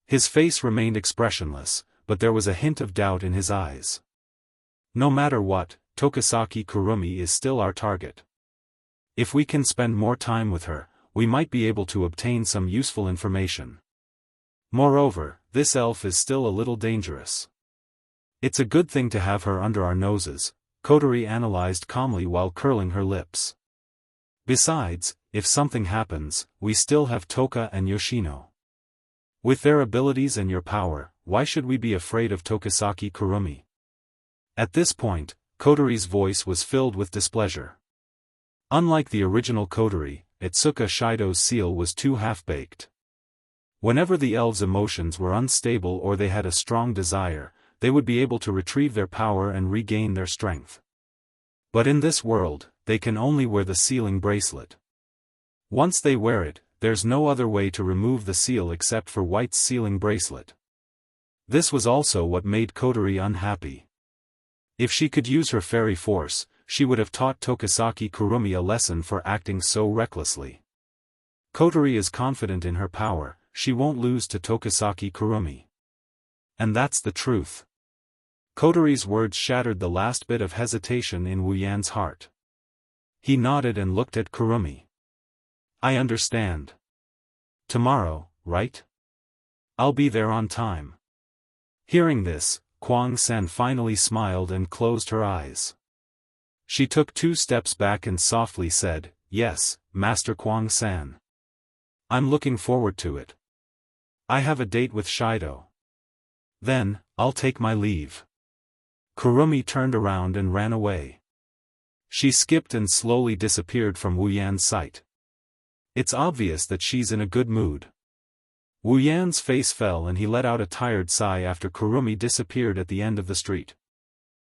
His face remained expressionless, but there was a hint of doubt in his eyes. No matter what, Tokisaki Kurumi is still our target. If we can spend more time with her, we might be able to obtain some useful information. Moreover, this elf is still a little dangerous. It's a good thing to have her under our noses, Kotori analyzed calmly while curling her lips. Besides, if something happens, we still have Toka and Yoshino. With their abilities and your power, why should we be afraid of Tokisaki Kurumi? At this point, Kotori's voice was filled with displeasure. Unlike the original Kotori, Itsuka Shido's seal was too half-baked. Whenever the elves' emotions were unstable or they had a strong desire, they would be able to retrieve their power and regain their strength. But in this world, they can only wear the sealing bracelet. Once they wear it, there's no other way to remove the seal except for White's sealing bracelet. This was also what made Kotori unhappy. If she could use her fairy force, she would have taught Tokisaki Kurumi a lesson for acting so recklessly. Kotori is confident in her power. She won't lose to Tokisaki Kurumi. And that's the truth. Kotori's words shattered the last bit of hesitation in Wu Yan's heart. He nodded and looked at Kurumi. I understand. Tomorrow, right? I'll be there on time. Hearing this, Kuang San finally smiled and closed her eyes. She took 2 steps back and softly said, Yes, Master Kuang San. I'm looking forward to it. I have a date with Shido. Then, I'll take my leave. Kurumi turned around and ran away. She skipped and slowly disappeared from Wu Yan's sight. It's obvious that she's in a good mood. Wu Yan's face fell and he let out a tired sigh after Kurumi disappeared at the end of the street.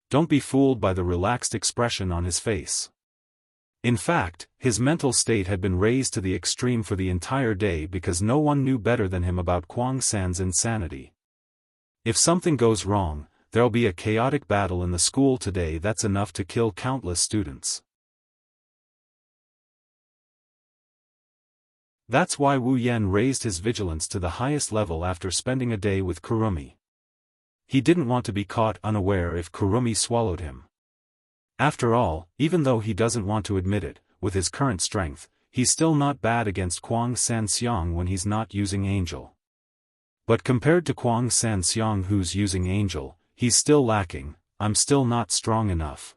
Don't be fooled by the relaxed expression on his face. In fact, his mental state had been raised to the extreme for the entire day because no one knew better than him about Kuang San's insanity. If something goes wrong, there'll be a chaotic battle in the school today that's enough to kill countless students. That's why Wu Yan raised his vigilance to the highest level after spending a day with Kurumi. He didn't want to be caught unaware if Kurumi swallowed him. After all, even though he doesn't want to admit it, with his current strength, he's still not bad against Kuang San Xiang when he's not using Angel. But compared to Kuang San Xiang who's using Angel, he's still lacking. I'm still not strong enough.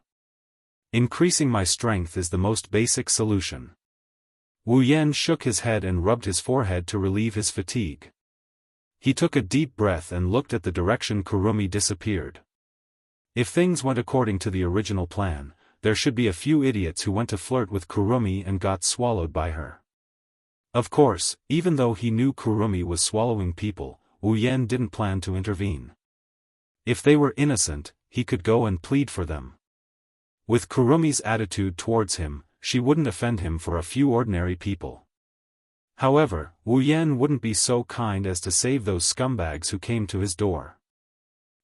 Increasing my strength is the most basic solution. Wu Yan shook his head and rubbed his forehead to relieve his fatigue. He took a deep breath and looked at the direction Kurumi disappeared. If things went according to the original plan, there should be a few idiots who went to flirt with Kurumi and got swallowed by her. Of course, even though he knew Kurumi was swallowing people, Wu Yan didn't plan to intervene. If they were innocent, he could go and plead for them. With Kurumi's attitude towards him, she wouldn't offend him for a few ordinary people. However, Wu Yan wouldn't be so kind as to save those scumbags who came to his door.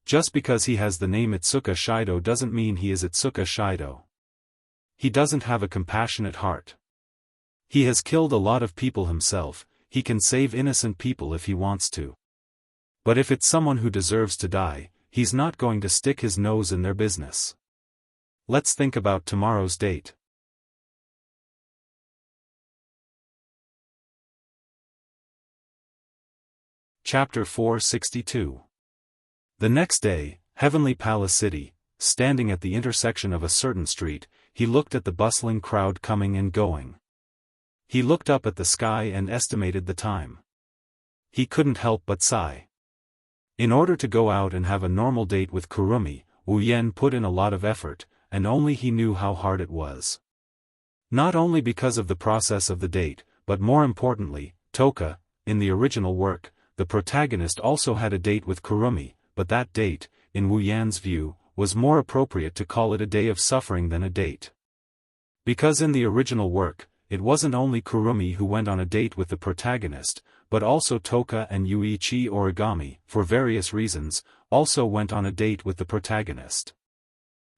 Just because he has the name Itsuka Shido doesn't mean he is Itsuka Shido. He doesn't have a compassionate heart. He has killed a lot of people himself, he can save innocent people if he wants to. But if it's someone who deserves to die, he's not going to stick his nose in their business. Let's think about tomorrow's date. Chapter 462. The next day, Heavenly Palace City, standing at the intersection of a certain street, he looked at the bustling crowd coming and going. He looked up at the sky and estimated the time. He couldn't help but sigh. In order to go out and have a normal date with Kurumi, Wu Yan put in a lot of effort, and only he knew how hard it was. Not only because of the process of the date, but more importantly, Toka, in the original work, the protagonist also had a date with Kurumi, but that date, in Wu Yan's view, was more appropriate to call it a day of suffering than a date. Because in the original work, it wasn't only Kurumi who went on a date with the protagonist, but also Toka and Yuichi Origami, for various reasons, also went on a date with the protagonist.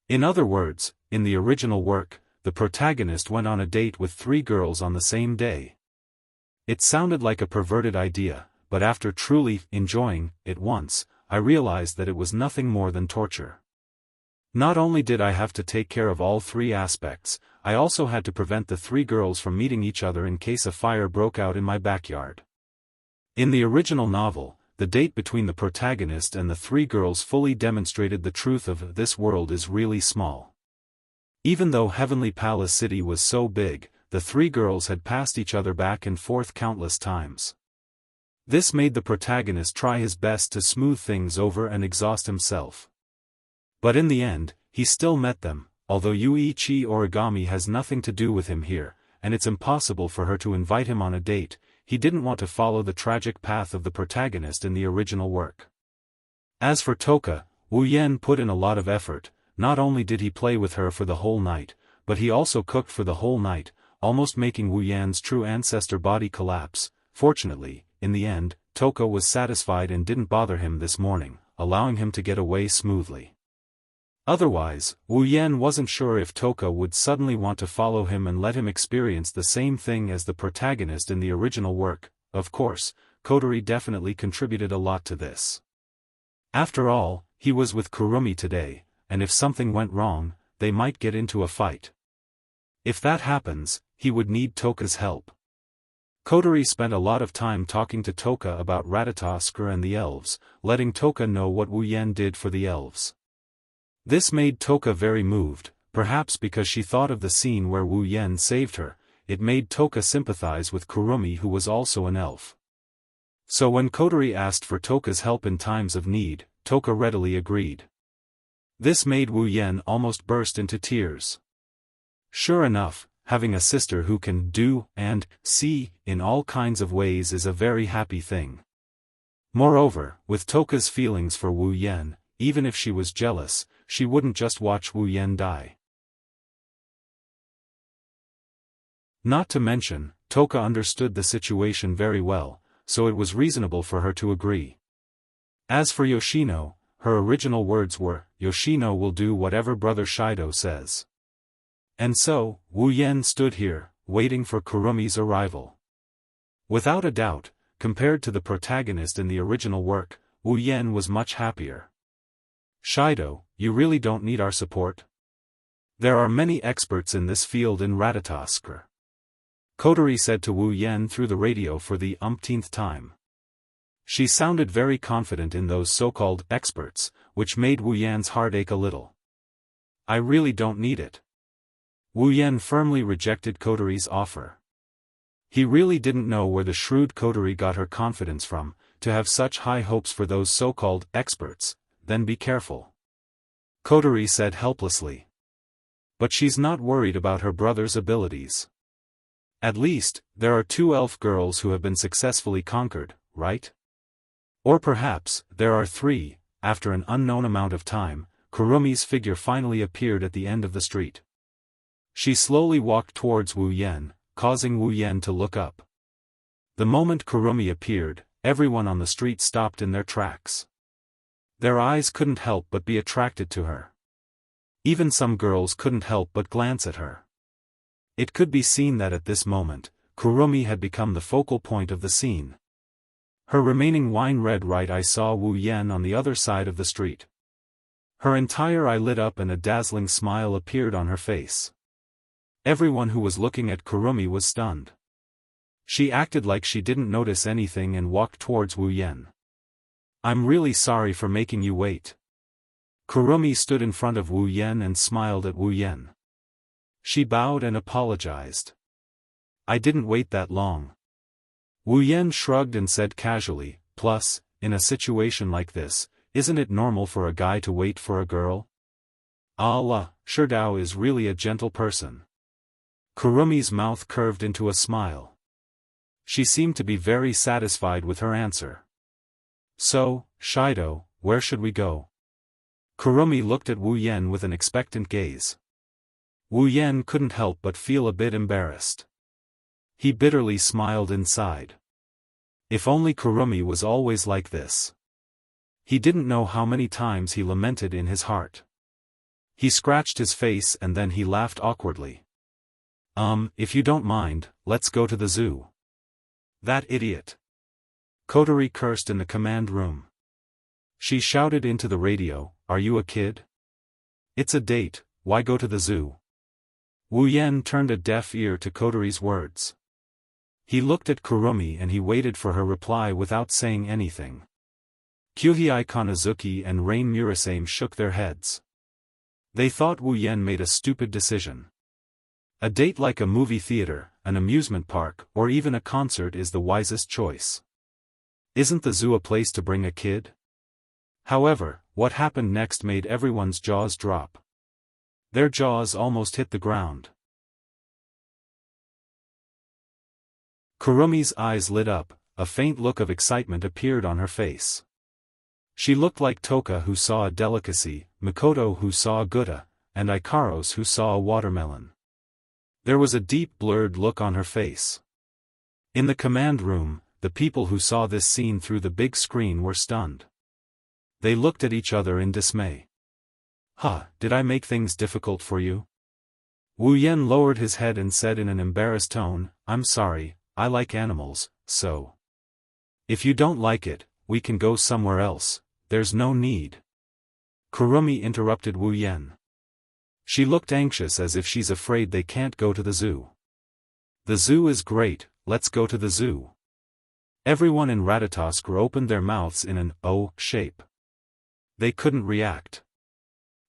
In other words, in the original work, the protagonist went on a date with 3 girls on the same day. It sounded like a perverted idea, but after truly enjoying it once, I realized that it was nothing more than torture. Not only did I have to take care of all 3 aspects, I also had to prevent the 3 girls from meeting each other in case a fire broke out in my backyard. In the original novel, the date between the protagonist and the 3 girls fully demonstrated the truth of this world is really small. Even though Heavenly Palace City was so big, the 3 girls had passed each other back and forth countless times. This made the protagonist try his best to smooth things over and exhaust himself. But in the end, he still met them, although Yuichi Origami has nothing to do with him here, and it's impossible for her to invite him on a date. He didn't want to follow the tragic path of the protagonist in the original work. As for Toka, Wu Yan put in a lot of effort. Not only did he play with her for the whole night, but he also cooked for the whole night, almost making Wu Yan's true ancestor body collapse. Fortunately, in the end, Toka was satisfied and didn't bother him this morning, allowing him to get away smoothly. Otherwise, Wu Yan wasn't sure if Toka would suddenly want to follow him and let him experience the same thing as the protagonist in the original work. Of course, Kotori definitely contributed a lot to this. After all, he was with Kurumi today, and if something went wrong, they might get into a fight. If that happens, he would need Toka's help. Kotori spent a lot of time talking to Toka about Ratatoskr and the elves, letting Toka know what Wu Yan did for the elves. This made Toka very moved, perhaps because she thought of the scene where Wu Yan saved her. It made Toka sympathize with Kurumi, who was also an elf. So when Kotori asked for Toka's help in times of need, Toka readily agreed. This made Wu Yan almost burst into tears. Sure enough, having a sister who can do and see in all kinds of ways is a very happy thing. Moreover, with Toka's feelings for Wu Yan, even if she was jealous, she wouldn't just watch Wu Yan die. Not to mention, Toka understood the situation very well, so it was reasonable for her to agree. As for Yoshino, her original words were, "Yoshino will do whatever Brother Shido says." And so, Wu Yan stood here, waiting for Kurumi's arrival. Without a doubt, compared to the protagonist in the original work, Wu Yan was much happier. "Shido, you really don't need our support? There are many experts in this field in Ratatoskr," Kotori said to Wu Yan through the radio for the umpteenth time. She sounded very confident in those so-called experts, which made Wu Yan's heart ache a little. "I really don't need it." Wu Yan firmly rejected Kotori's offer. He really didn't know where the shrewd Kotori got her confidence from, to have such high hopes for those so-called experts. "Then be careful," Kotori said helplessly. "But she's not worried about her brother's abilities. At least, there are 2 elf girls who have been successfully conquered, right? Or perhaps, there are 3." After an unknown amount of time, Kurumi's figure finally appeared at the end of the street. She slowly walked towards Wu Yan, causing Wu Yan to look up. The moment Kurumi appeared, everyone on the street stopped in their tracks. Their eyes couldn't help but be attracted to her. Even some girls couldn't help but glance at her. It could be seen that at this moment, Kurumi had become the focal point of the scene. Her remaining wine-red right eye saw Wu Yan on the other side of the street. Her entire eye lit up and a dazzling smile appeared on her face. Everyone who was looking at Kurumi was stunned. She acted like she didn't notice anything and walked towards Wu Yan. "I'm really sorry for making you wait." Kurumi stood in front of Wu Yan and smiled at Wu Yan. She bowed and apologized. "I didn't wait that long." Wu Yan shrugged and said casually, "Plus, in a situation like this, isn't it normal for a guy to wait for a girl?" "Allah, sure Dao is really a gentle person." Kurumi's mouth curved into a smile. She seemed to be very satisfied with her answer. "So, Shido, where should we go?" Kurumi looked at Wu Yan with an expectant gaze. Wu Yan couldn't help but feel a bit embarrassed. He bitterly smiled inside. If only Kurumi was always like this. He didn't know how many times he lamented in his heart. He scratched his face and then he laughed awkwardly. If you don't mind, let's go to the zoo." "That idiot." Kotori cursed in the command room. She shouted into the radio, "Are you a kid? It's a date, why go to the zoo?" Wu Yan turned a deaf ear to Kotori's words. He looked at Kurumi and he waited for her reply without saying anything. Kyuhei Kanazuki and Rain Murasame shook their heads. They thought Wu Yan made a stupid decision. A date like a movie theater, an amusement park, or even a concert is the wisest choice. Isn't the zoo a place to bring a kid? However, what happened next made everyone's jaws drop. Their jaws almost hit the ground. Kurumi's eyes lit up, a faint look of excitement appeared on her face. She looked like Toka who saw a delicacy, Mikoto who saw a Gouda, and Ikaros who saw a watermelon. There was a deep blurred look on her face. In the command room, the people who saw this scene through the big screen were stunned. They looked at each other in dismay. Did I make things difficult for you?" Wu Yan lowered his head and said in an embarrassed tone, "I'm sorry, I like animals, so. If you don't like it, we can go somewhere else, there's no need." Kurumi interrupted Wu Yan. She looked anxious as if she's afraid they can't go to the zoo. "The zoo is great, let's go to the zoo." Everyone in Ratatoskr opened their mouths in an "oh" shape. They couldn't react.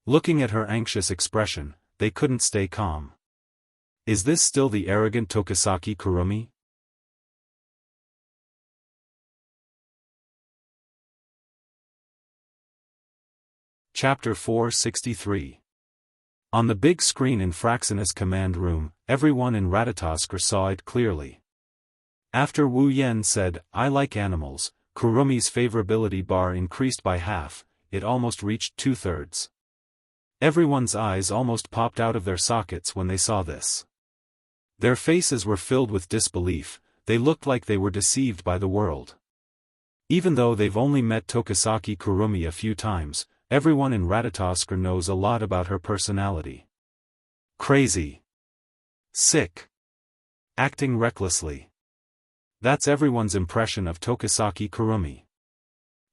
Looking at her anxious expression, they couldn't stay calm. Is this still the arrogant Tokisaki Kurumi? Chapter 463. On the big screen in Fraxina's command room, everyone in Ratatoskr saw it clearly. After Wu Yan said, "I like animals," Kurumi's favorability bar increased by half, it almost reached 2/3. Everyone's eyes almost popped out of their sockets when they saw this. Their faces were filled with disbelief, they looked like they were deceived by the world. Even though they've only met Tokisaki Kurumi a few times, everyone in Ratatoskr knows a lot about her personality. Crazy. Sick. Acting recklessly. That's everyone's impression of Tokisaki Kurumi.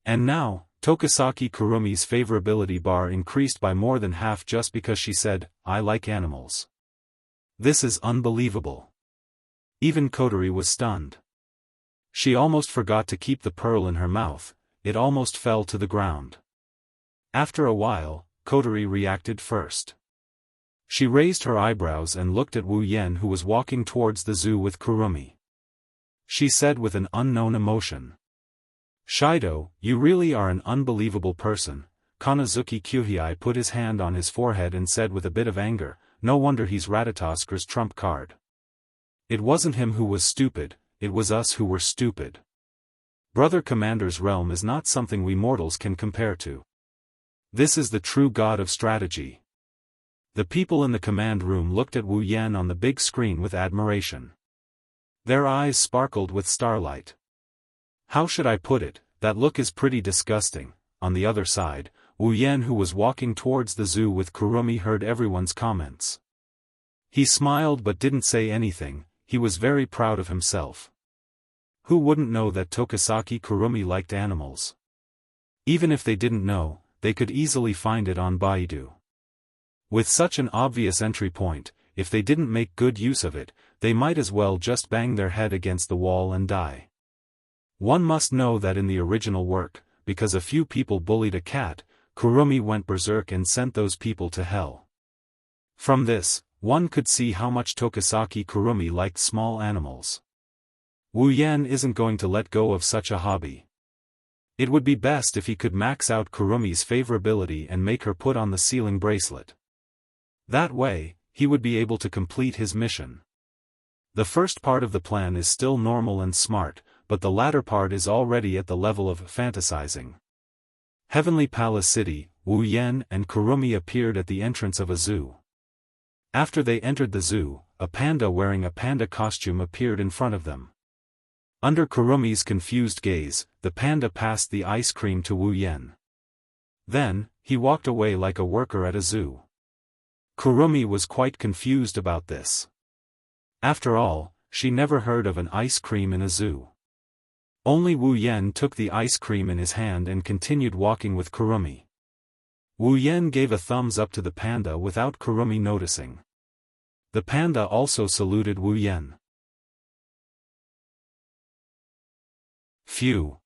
And now, Tokisaki Kurumi's favorability bar increased by more than half just because she said, "I like animals." This is unbelievable. Even Kotori was stunned. She almost forgot to keep the pearl in her mouth, it almost fell to the ground. After a while, Kotori reacted first. She raised her eyebrows and looked at Wu Yan who was walking towards the zoo with Kurumi. She said with an unknown emotion. "Shido, you really are an unbelievable person." Kanazuki Kyuhei put his hand on his forehead and said with a bit of anger, "No wonder he's Ratatoskr's trump card. It wasn't him who was stupid, it was us who were stupid. Brother Commander's realm is not something we mortals can compare to. This is the true god of strategy." The people in the command room looked at Wu Yan on the big screen with admiration. Their eyes sparkled with starlight. How should I put it, that look is pretty disgusting. On the other side, Wu Yan, who was walking towards the zoo with Kurumi, heard everyone's comments. He smiled but didn't say anything. He was very proud of himself. Who wouldn't know that Tokisaki Kurumi liked animals? Even if they didn't know, they could easily find it on Baidu. With such an obvious entry point, if they didn't make good use of it, they might as well just bang their head against the wall and die. One must know that in the original work, because a few people bullied a cat, Kurumi went berserk and sent those people to hell. From this, one could see how much Tokisaki Kurumi liked small animals. Wu Yan isn't going to let go of such a hobby. It would be best if he could max out Kurumi's favorability and make her put on the sealing bracelet. That way, he would be able to complete his mission. The first part of the plan is still normal and smart, but the latter part is already at the level of fantasizing. Heavenly Palace City, Wu Yan and Kurumi appeared at the entrance of a zoo. After they entered the zoo, a panda wearing a panda costume appeared in front of them. Under Kurumi's confused gaze, the panda passed the ice cream to Wu Yan. Then, he walked away like a worker at a zoo. Kurumi was quite confused about this. After all, she never heard of an ice cream in a zoo. Only Wu Yan took the ice cream in his hand and continued walking with Kurumi. Wu Yan gave a thumbs up to the panda without Kurumi noticing. The panda also saluted Wu Yan. Phew.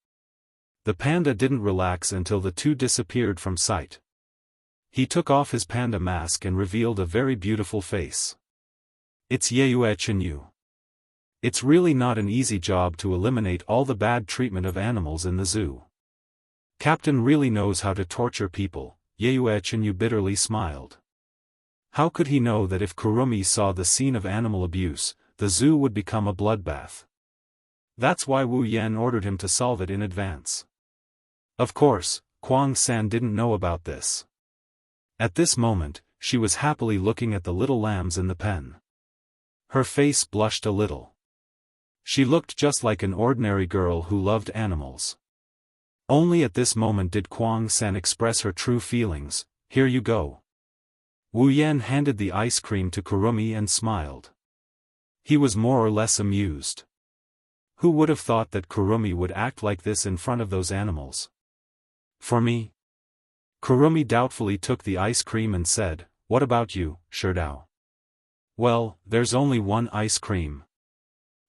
The panda didn't relax until the two disappeared from sight. He took off his panda mask and revealed a very beautiful face. It's Yue Chenyu. It's really not an easy job to eliminate all the bad treatment of animals in the zoo. Captain really knows how to torture people, Yue Chenyu bitterly smiled. How could he know that if Kurumi saw the scene of animal abuse, the zoo would become a bloodbath? That's why Wu Yan ordered him to solve it in advance. Of course, Kwang-san didn't know about this. At this moment, she was happily looking at the little lambs in the pen. Her face blushed a little. She looked just like an ordinary girl who loved animals. Only at this moment did Kwang-san express her true feelings. Here you go. Wu Yan handed the ice cream to Kurumi and smiled. He was more or less amused. Who would have thought that Kurumi would act like this in front of those animals? For me? Kurumi doubtfully took the ice cream and said, "What about you, Sherdao?" "Well, there's only one ice cream."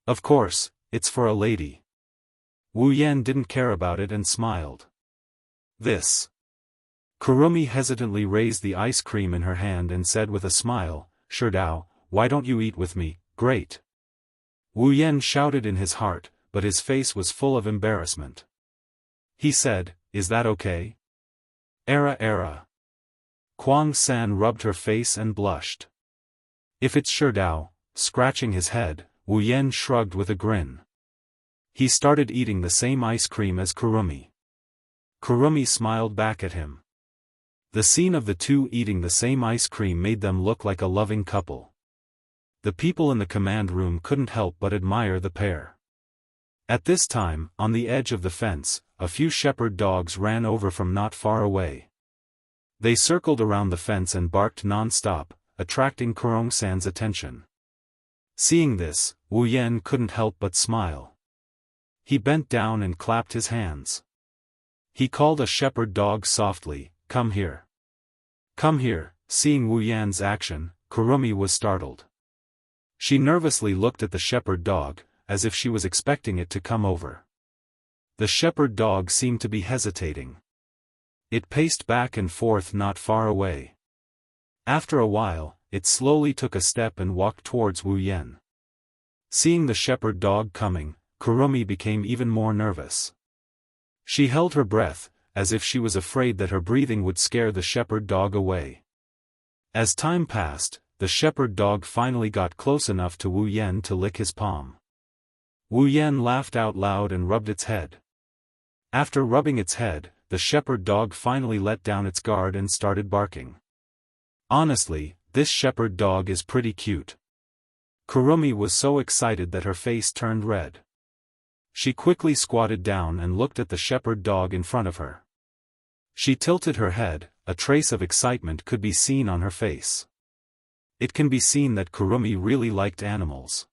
"Of course, it's for a lady." Wu Yan didn't care about it and smiled. "This." Kurumi hesitantly raised the ice cream in her hand and said with a smile, "Sherdao, why don't you eat with me?" "Great." Wu Yan shouted in his heart, but his face was full of embarrassment. He said, "Is that okay?" Era. Kwang-san rubbed her face and blushed. "If it's Sherdao," scratching his head, Wu Yan shrugged with a grin. He started eating the same ice cream as Kurumi. Kurumi smiled back at him. The scene of the two eating the same ice cream made them look like a loving couple. The people in the command room couldn't help but admire the pair. At this time, on the edge of the fence, a few shepherd dogs ran over from not far away. They circled around the fence and barked non-stop, attracting Kurong-san's attention. Seeing this, Wu Yan couldn't help but smile. He bent down and clapped his hands. He called a shepherd dog softly, "Come here." "Come here." Seeing Wu Yan's action, Kurumi was startled. She nervously looked at the shepherd dog, as if she was expecting it to come over. The shepherd dog seemed to be hesitating. It paced back and forth not far away. After a while, it slowly took a step and walked towards Wu Yan. Seeing the shepherd dog coming, Kurumi became even more nervous. She held her breath, as if she was afraid that her breathing would scare the shepherd dog away. As time passed, the shepherd dog finally got close enough to Wu Yan to lick his palm. Wu Yan laughed out loud and rubbed its head. After rubbing its head, the shepherd dog finally let down its guard and started barking. Honestly, this shepherd dog is pretty cute. Kurumi was so excited that her face turned red. She quickly squatted down and looked at the shepherd dog in front of her. She tilted her head, a trace of excitement could be seen on her face. It can be seen that Kurumi really liked animals.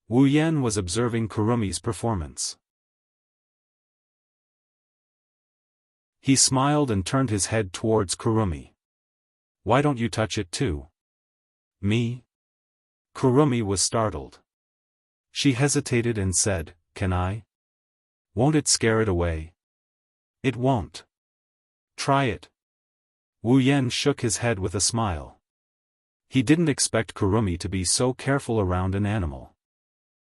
Wu Yan was observing Kurumi's performance. He smiled and turned his head towards Kurumi. "Why don't you touch it too?" "Me?" Kurumi was startled. She hesitated and said, "Can I? Won't it scare it away?" "It won't. Try it." Wu Yan shook his head with a smile. He didn't expect Kurumi to be so careful around an animal.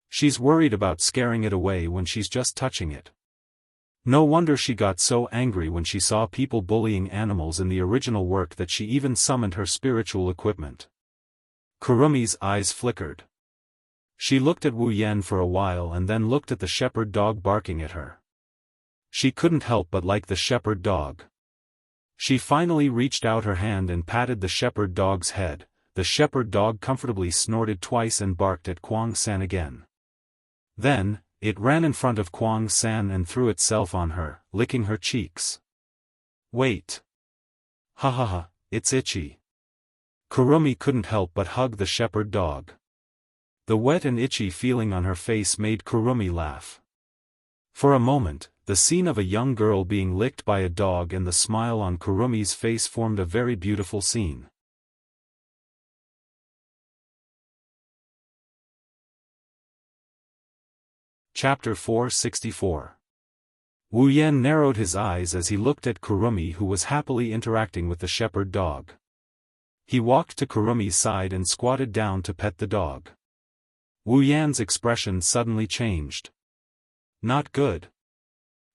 She's worried about scaring it away when she's just touching it. No wonder she got so angry when she saw people bullying animals in the original work that she even summoned her spiritual equipment. Kurumi's eyes flickered. She looked at Wu Yan for a while and then looked at the shepherd dog barking at her. She couldn't help but like the shepherd dog. She finally reached out her hand and patted the shepherd dog's head. The shepherd dog comfortably snorted twice and barked at Kuang San again. Then, it ran in front of Kuang San and threw itself on her, licking her cheeks. "Wait. Ha ha ha, it's itchy." Kurumi couldn't help but hug the shepherd dog. The wet and itchy feeling on her face made Kurumi laugh. For a moment, the scene of a young girl being licked by a dog and the smile on Kurumi's face formed a very beautiful scene. Chapter 464. Wu Yan narrowed his eyes as he looked at Kurumi, who was happily interacting with the shepherd dog. He walked to Kurumi's side and squatted down to pet the dog. Wu Yan's expression suddenly changed. "Not good."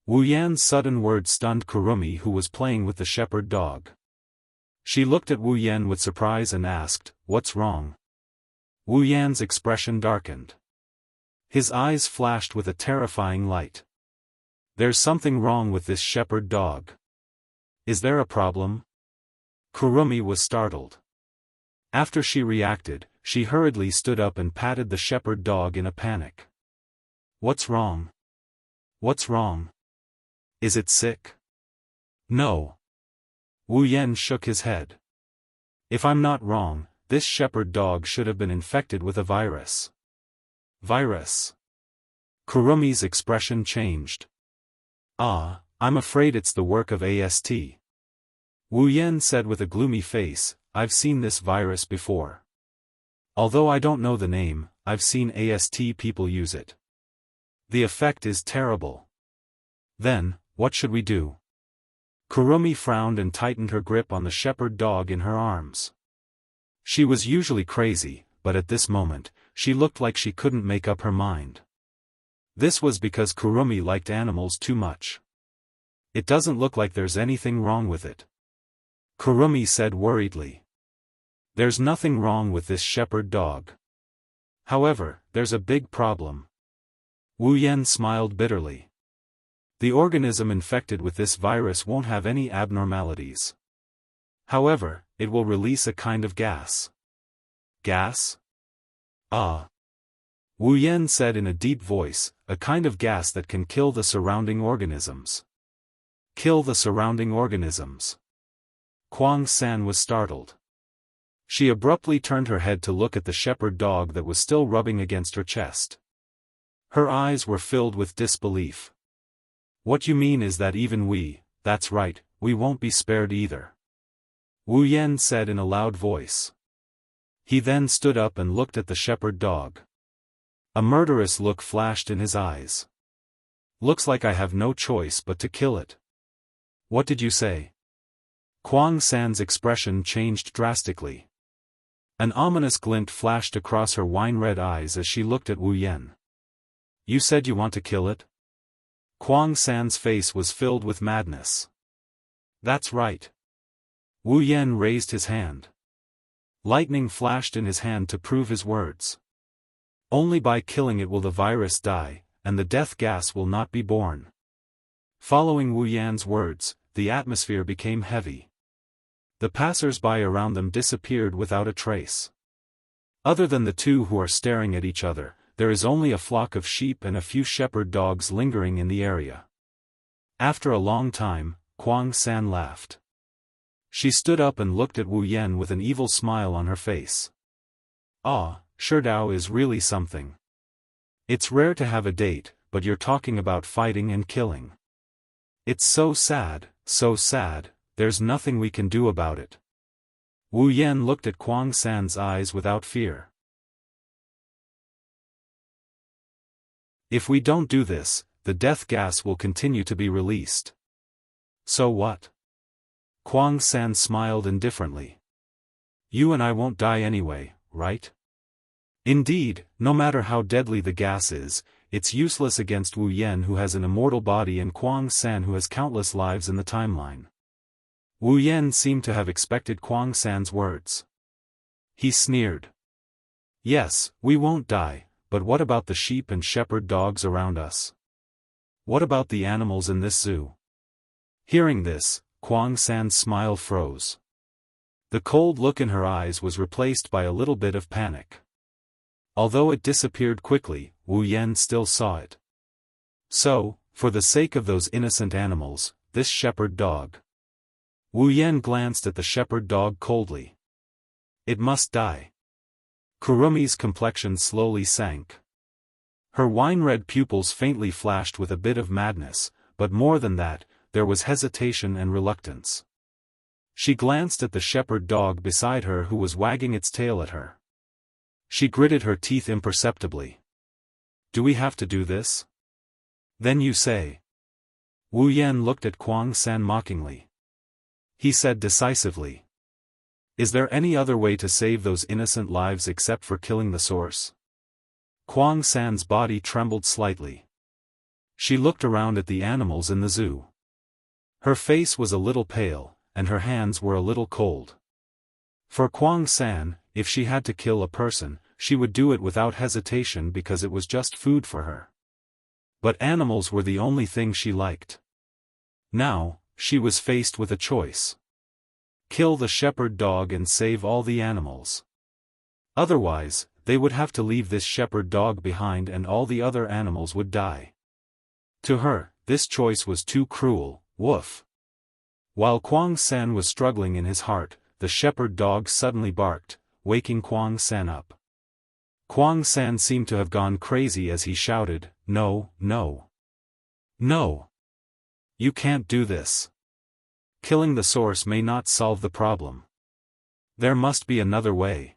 Wu Yan's sudden words stunned Kurumi, who was playing with the shepherd dog. She looked at Wu Yan with surprise and asked, "What's wrong?" Wu Yan's expression darkened. His eyes flashed with a terrifying light. "There's something wrong with this shepherd dog. Is there a problem?" Kurumi was startled. After she reacted, she hurriedly stood up and patted the shepherd dog in a panic. "What's wrong? What's wrong? Is it sick?" "No." Wu Yan shook his head. "If I'm not wrong, this shepherd dog should have been infected with a virus." "Virus?" Kurumi's expression changed. "Ah, I'm afraid it's the work of AST." Wu Yan said with a gloomy face, "I've seen this virus before. Although I don't know the name, I've seen AST people use it. The effect is terrible." "Then, what should we do?" Kurumi frowned and tightened her grip on the shepherd dog in her arms. She was usually crazy, but at this moment, she looked like she couldn't make up her mind. This was because Kurumi liked animals too much. "It doesn't look like there's anything wrong with it," Kurumi said worriedly. "There's nothing wrong with this shepherd dog. However, there's a big problem." Wu Yan smiled bitterly. "The organism infected with this virus won't have any abnormalities. However, it will release a kind of gas." "Gas?" "Ah." Wu Yan said in a deep voice, "A kind of gas that can kill the surrounding organisms." "Kill the surrounding organisms?" Kuang San was startled. She abruptly turned her head to look at the shepherd dog that was still rubbing against her chest. Her eyes were filled with disbelief. "What you mean is that even we, that's right, we won't be spared either," Wu Yan said in a loud voice. He then stood up and looked at the shepherd dog. A murderous look flashed in his eyes. "Looks like I have no choice but to kill it." "What did you say?" Kuang San's expression changed drastically. An ominous glint flashed across her wine-red eyes as she looked at Wu Yan. "You said you want to kill it?" Kuang San's face was filled with madness. "That's right." Wu Yan raised his hand. Lightning flashed in his hand to prove his words. "Only by killing it will the virus die, and the death gas will not be born." Following Wu Yan's words, the atmosphere became heavy. The passers-by around them disappeared without a trace. Other than the two who are staring at each other, there is only a flock of sheep and a few shepherd dogs lingering in the area. After a long time, Kuang San laughed. She stood up and looked at Wu Yan with an evil smile on her face. Ah, Sherdao is really something. It's rare to have a date, but you're talking about fighting and killing. It's so sad, there's nothing we can do about it. Wu Yan looked at Kuang San's eyes without fear. If we don't do this, the death gas will continue to be released. So what? Kuang San smiled indifferently. You and I won't die anyway, right? Indeed, no matter how deadly the gas is, it's useless against Wu Yan who has an immortal body and Kuang San who has countless lives in the timeline. Wu Yan seemed to have expected Kuang San's words. He sneered. Yes, we won't die, but what about the sheep and shepherd dogs around us? What about the animals in this zoo? Hearing this, Kuang San's smile froze. The cold look in her eyes was replaced by a little bit of panic. Although it disappeared quickly, Wu Yan still saw it. So, for the sake of those innocent animals, this shepherd dog. Wu Yan glanced at the shepherd dog coldly. It must die. Kurumi's complexion slowly sank. Her wine-red pupils faintly flashed with a bit of madness, but more than that, there was hesitation and reluctance. She glanced at the shepherd dog beside her who was wagging its tail at her. She gritted her teeth imperceptibly. Do we have to do this? Then you say. Wu Yan looked at Kuang San mockingly. He said decisively. Is there any other way to save those innocent lives except for killing the source? Kuang San's body trembled slightly. She looked around at the animals in the zoo. Her face was a little pale, and her hands were a little cold. For Kuang San, if she had to kill a person, she would do it without hesitation because it was just food for her. But animals were the only thing she liked. Now, she was faced with a choice. Kill the shepherd dog and save all the animals. Otherwise, they would have to leave this shepherd dog behind and all the other animals would die. To her, this choice was too cruel. Woof. While Kuang San was struggling in his heart, the shepherd dog suddenly barked, waking Kuang San up. Kuang San seemed to have gone crazy as he shouted, No, no. No. You can't do this. Killing the source may not solve the problem. There must be another way.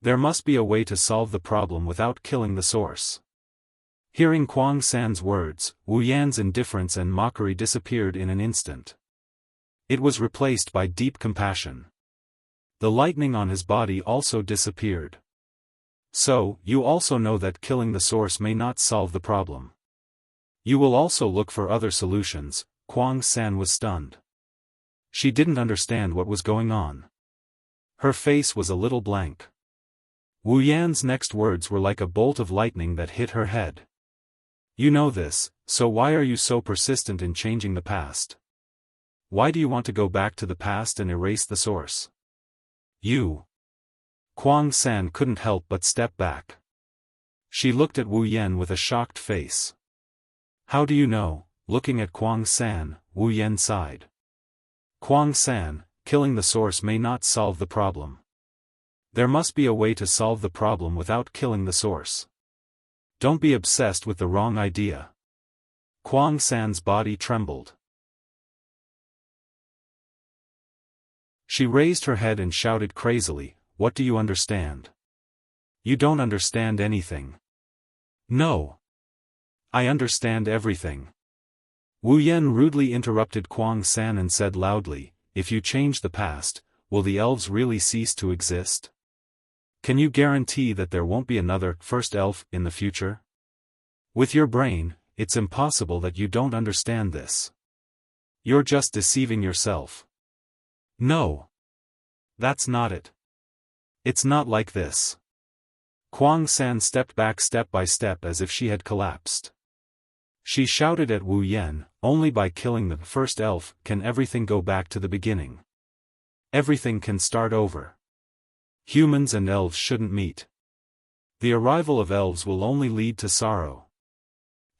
There must be a way to solve the problem without killing the source. Hearing Kuang San's words, Wu Yan's indifference and mockery disappeared in an instant. It was replaced by deep compassion. The lightning on his body also disappeared. So, you also know that killing the source may not solve the problem. You will also look for other solutions. Kuang San was stunned. She didn't understand what was going on. Her face was a little blank. Wu Yan's next words were like a bolt of lightning that hit her head. You know this, so why are you so persistent in changing the past? Why do you want to go back to the past and erase the source? You. Kuang San couldn't help but step back. She looked at Wu Yan with a shocked face. How do you know? Looking at Kuang San, Wu Yan sighed. Kuang San, killing the source may not solve the problem. There must be a way to solve the problem without killing the source. Don't be obsessed with the wrong idea. Kuang San's body trembled. She raised her head and shouted crazily, What do you understand? You don't understand anything. No. I understand everything. Wu Yan rudely interrupted Kuang San and said loudly, If you change the past, will the elves really cease to exist? Can you guarantee that there won't be another first elf in the future? With your brain, it's impossible that you don't understand this. You're just deceiving yourself. No. That's not it. It's not like this. Kuang San stepped back step by step as if she had collapsed. She shouted at Wu Yan, Only by killing the first elf can everything go back to the beginning. Everything can start over. Humans and elves shouldn't meet. The arrival of elves will only lead to sorrow.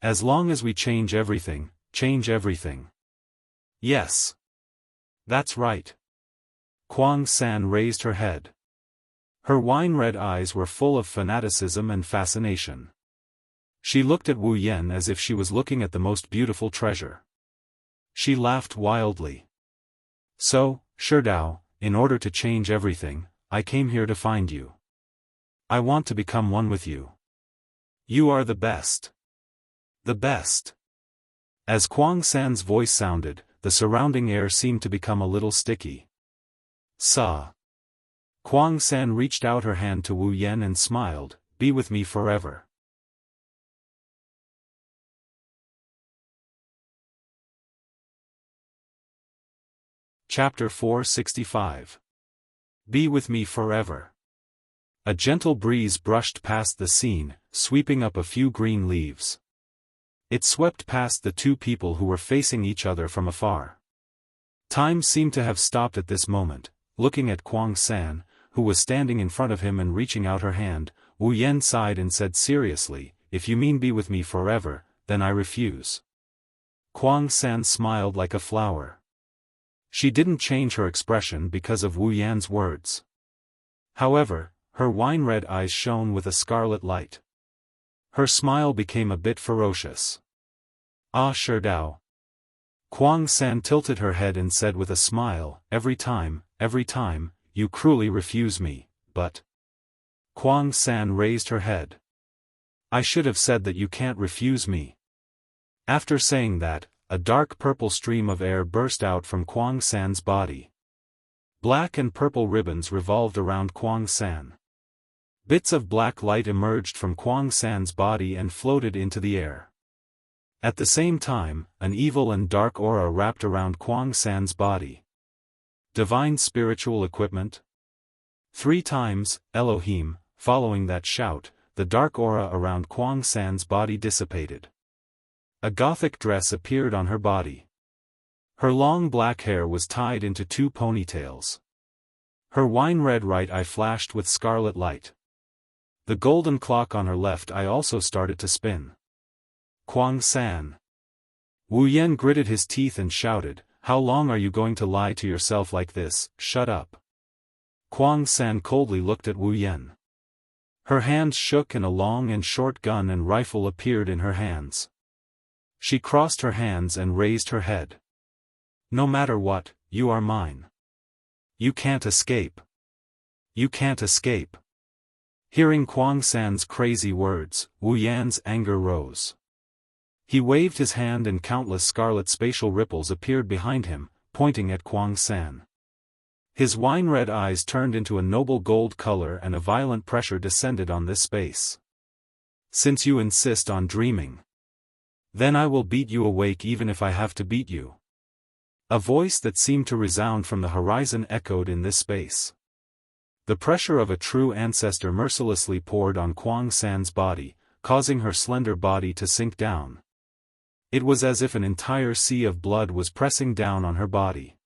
As long as we change everything, change everything. Yes. That's right. Kuang San raised her head. Her wine-red eyes were full of fanaticism and fascination. She looked at Wu Yan as if she was looking at the most beautiful treasure. She laughed wildly. So, Sherdao, in order to change everything, I came here to find you. I want to become one with you. You are the best. The best. As Kuang San's voice sounded, the surrounding air seemed to become a little sticky. Sa. Kuang San reached out her hand to Wu Yan and smiled, "Be with me forever." Chapter 465. Be with me forever. A gentle breeze brushed past the scene, sweeping up a few green leaves. It swept past the two people who were facing each other from afar. Time seemed to have stopped at this moment. Looking at Kuang San, who was standing in front of him and reaching out her hand, Wu Yan sighed and said seriously, "If you mean be with me forever, then I refuse." Kuang San smiled like a flower. She didn't change her expression because of Wu Yan's words. However, her wine-red eyes shone with a scarlet light. Her smile became a bit ferocious. "Ah, Sherdao." Kuang San tilted her head and said with a smile, every time, you cruelly refuse me, but..." Kuang San raised her head. "I should have said that you can't refuse me." After saying that, a dark purple stream of air burst out from Kuang San's body. Black and purple ribbons revolved around Kuang San. Bits of black light emerged from Kuang San's body and floated into the air. At the same time, an evil and dark aura wrapped around Kuang San's body. Divine spiritual equipment? 3 times, Elohim. Following that shout, the dark aura around Kuang San's body dissipated. A gothic dress appeared on her body. Her long black hair was tied into 2 ponytails. Her wine-red right eye flashed with scarlet light. The golden clock on her left eye also started to spin. Kuang San. Wu Yan gritted his teeth and shouted, "How long are you going to lie to yourself like this? Shut up." Kuang San coldly looked at Wu Yan. Her hands shook and a long and short gun and rifle appeared in her hands. She crossed her hands and raised her head. "No matter what, you are mine. You can't escape. You can't escape." Hearing Kuang San's crazy words, Wu Yan's anger rose. He waved his hand and countless scarlet spatial ripples appeared behind him, pointing at Kuang San. His wine-red eyes turned into a noble gold color and a violent pressure descended on this space. "Since you insist on dreaming, then I will beat you awake even if I have to beat you." A voice that seemed to resound from the horizon echoed in this space. The pressure of a true ancestor mercilessly poured on Kuang San's body, causing her slender body to sink down. It was as if an entire sea of blood was pressing down on her body.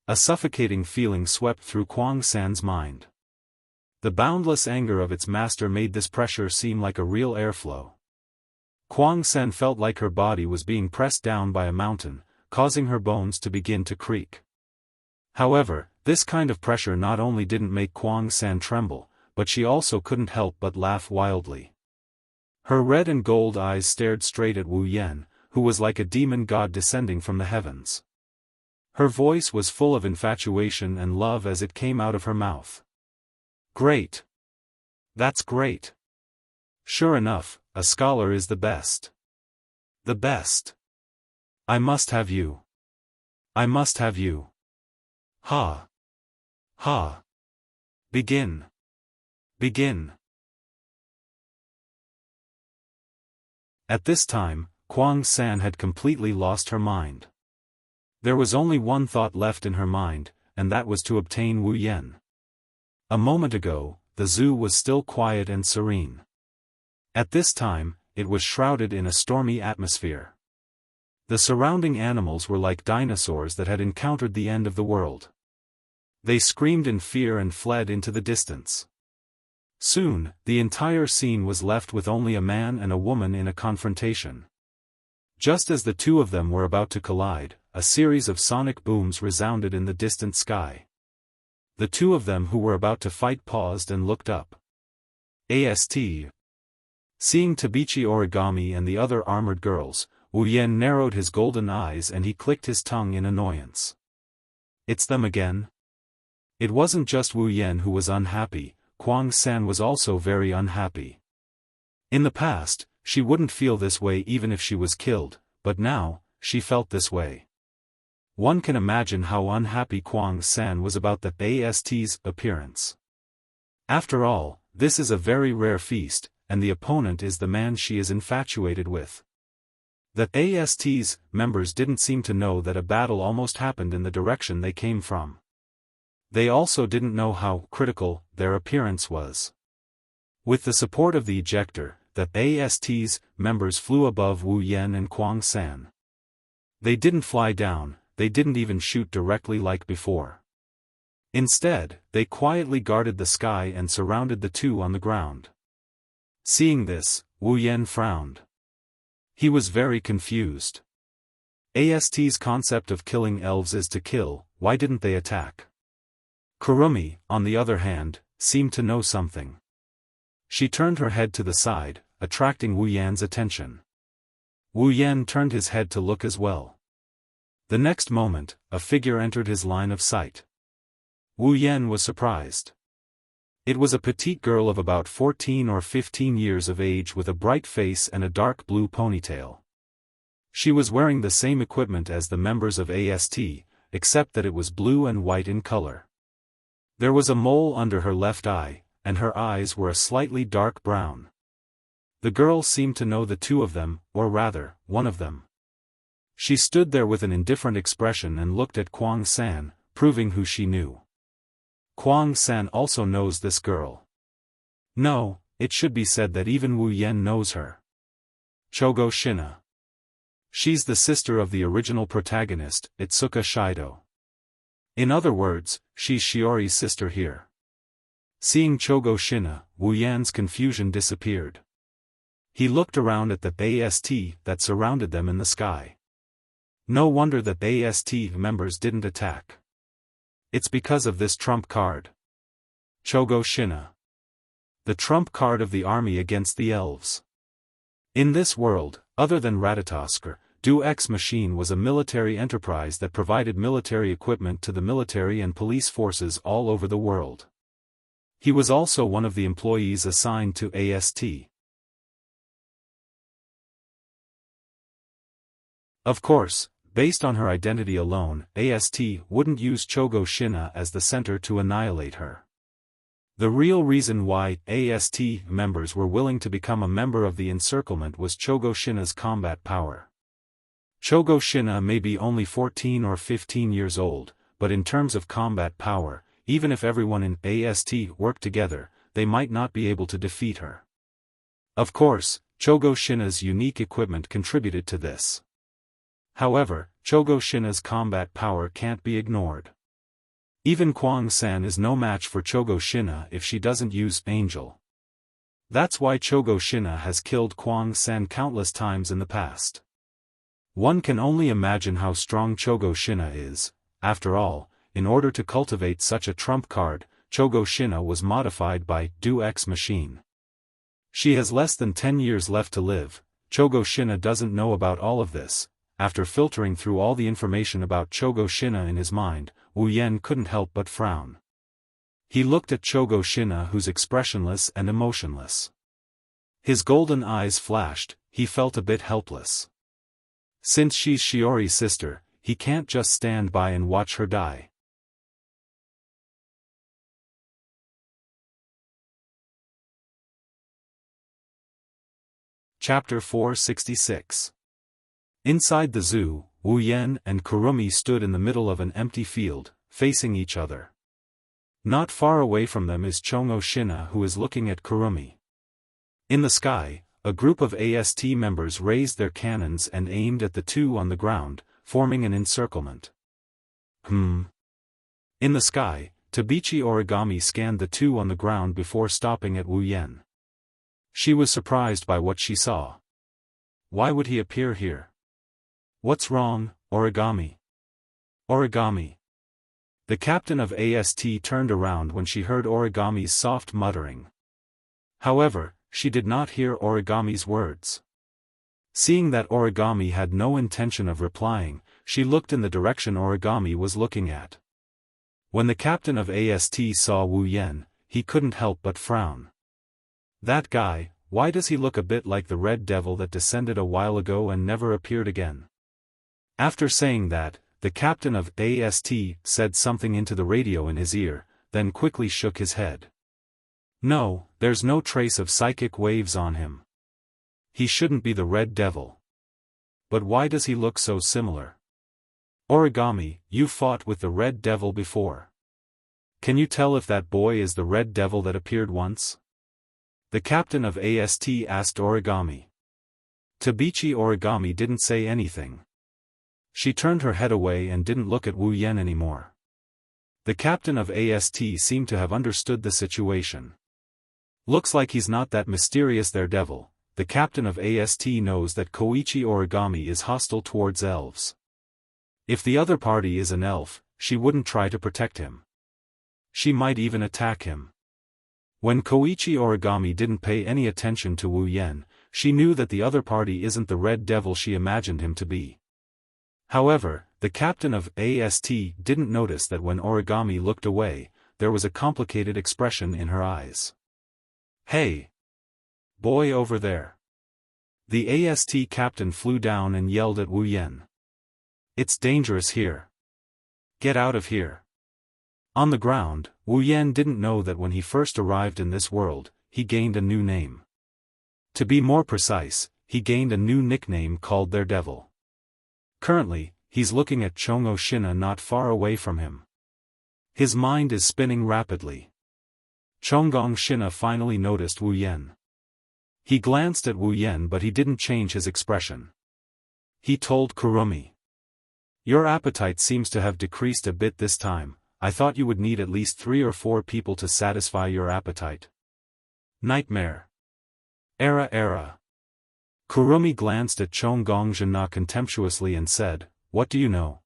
A suffocating feeling swept through Kuang San's mind. The boundless anger of its master made this pressure seem like a real airflow. Kuang San felt like her body was being pressed down by a mountain, causing her bones to begin to creak. However, this kind of pressure not only didn't make Kuang San tremble, but she also couldn't help but laugh wildly. Her red and gold eyes stared straight at Wu Yan, who was like a demon god descending from the heavens. Her voice was full of infatuation and love as it came out of her mouth. "Great. That's great. Sure enough, a scholar is the best. The best. I must have you. I must have you. Ha. Ha. Begin. Begin." At this time, Kuang San had completely lost her mind. There was only one thought left in her mind, and that was to obtain Wu Yan. A moment ago, the zoo was still quiet and serene. At this time, it was shrouded in a stormy atmosphere. The surrounding animals were like dinosaurs that had encountered the end of the world. They screamed in fear and fled into the distance. Soon, the entire scene was left with only a man and a woman in a confrontation. Just as the two of them were about to collide, a series of sonic booms resounded in the distant sky. The two of them who were about to fight paused and looked up. Ast. Seeing Tabichi Origami and the other armored girls, Wu Yan narrowed his golden eyes and he clicked his tongue in annoyance. It's them again? It wasn't just Wu Yan who was unhappy, Kuang San was also very unhappy. In the past, she wouldn't feel this way even if she was killed, but now, she felt this way. One can imagine how unhappy Kuang San was about the Ast's appearance. After all, this is a very rare feast, and the opponent is the man she is infatuated with. The AST's members didn't seem to know that a battle almost happened in the direction they came from. They also didn't know how critical their appearance was. With the support of the ejector, the AST's members flew above Wu Yan and Kuang San. They didn't fly down, they didn't even shoot directly like before. Instead, they quietly guarded the sky and surrounded the two on the ground. Seeing this, Wu Yan frowned. He was very confused. AST's concept of killing elves is to kill, why didn't they attack? Kurumi, on the other hand, seemed to know something. She turned her head to the side, attracting Wu Yan's attention. Wu Yan turned his head to look as well. The next moment, a figure entered his line of sight. Wu Yan was surprised. It was a petite girl of about 14 or 15 years of age with a bright face and a dark blue ponytail. She was wearing the same equipment as the members of AST, except that it was blue and white in color. There was a mole under her left eye, and her eyes were a slightly dark brown. The girl seemed to know the two of them, or rather, one of them. She stood there with an indifferent expression and looked at Kuang San, proving who she knew. Kuang San also knows this girl. No, it should be said that even Wu Yan knows her. Chogo Shina. She's the sister of the original protagonist, Itsuka Shido. In other words, she's Shiori's sister here. Seeing Chogo Shina, Wu Yan's confusion disappeared. He looked around at the AST that surrounded them in the sky. No wonder that AST members didn't attack. It's because of this trump card. Chogo Shina. The trump card of the army against the elves. In this world, other than Ratatoskr, Daoist Machine was a military enterprise that provided military equipment to the military and police forces all over the world. He was also one of the employees assigned to AST. Of course, based on her identity alone, AST wouldn't use Chogo Shina as the center to annihilate her. The real reason why AST members were willing to become a member of the encirclement was Chogo Shina's combat power. Chogo Shina may be only 14 or 15 years old, but in terms of combat power, even if everyone in AST worked together, they might not be able to defeat her. Of course, Chogo Shina's unique equipment contributed to this. However, Chogo Shina's combat power can't be ignored. Even Kuang San is no match for Chogo Shina if she doesn't use Angel. That's why Chogo Shina has killed Kuang San countless times in the past. One can only imagine how strong Chogo Shina is. After all, in order to cultivate such a trump card, Chogo Shina was modified by Daoist Machine. She has less than 10 years left to live. Chogo Shina doesn't know about all of this. After filtering through all the information about Chogo Shina in his mind, Wu Yan couldn't help but frown. He looked at Chogo Shina, who's expressionless and emotionless. His golden eyes flashed, he felt a bit helpless. Since she's Shiori's sister, he can't just stand by and watch her die. Chapter 466. Inside the zoo, Wu Yan and Kurumi stood in the middle of an empty field, facing each other. Not far away from them is Chogo Shina, who is looking at Kurumi. In the sky, a group of AST members raised their cannons and aimed at the two on the ground, forming an encirclement. In the sky, Tabichi Origami scanned the two on the ground before stopping at Wu Yan. She was surprised by what she saw. Why would he appear here? What's wrong, Origami? Origami. The captain of AST turned around when she heard Origami's soft muttering. However, she did not hear Origami's words. Seeing that Origami had no intention of replying, she looked in the direction Origami was looking at. When the captain of AST saw Wu Yan, he couldn't help but frown. That guy, why does he look a bit like the red devil that descended a while ago and never appeared again? After saying that, the captain of AST said something into the radio in his ear, then quickly shook his head. No, there's no trace of psychic waves on him. He shouldn't be the red devil. But why does he look so similar? Origami, you fought with the red devil before. Can you tell if that boy is the red devil that appeared once? The captain of AST asked Origami. Tabichi Origami didn't say anything. She turned her head away and didn't look at Wu Yan anymore. The captain of AST seemed to have understood the situation. Looks like he's not that mysterious there, devil. The captain of AST knows that Koichi Origami is hostile towards elves. If the other party is an elf, she wouldn't try to protect him. She might even attack him. When Koichi Origami didn't pay any attention to Wu Yan, she knew that the other party isn't the red devil she imagined him to be. However, the captain of AST didn't notice that when Origami looked away, there was a complicated expression in her eyes. Hey! Boy over there! The AST captain flew down and yelled at Wu Yan. It's dangerous here. Get out of here. On the ground, Wu Yan didn't know that when he first arrived in this world, he gained a new name. To be more precise, he gained a new nickname called their devil. Currently, he's looking at Chongo Shina not far away from him. His mind is spinning rapidly. Chongong Shina finally noticed Wu Yan. He glanced at Wu Yan but he didn't change his expression. He told Kurumi. Your appetite seems to have decreased a bit this time. I thought you would need at least 3 or 4 people to satisfy your appetite. Nightmare. Era. Kurumi glanced at Chongong Shina contemptuously and said, what do you know?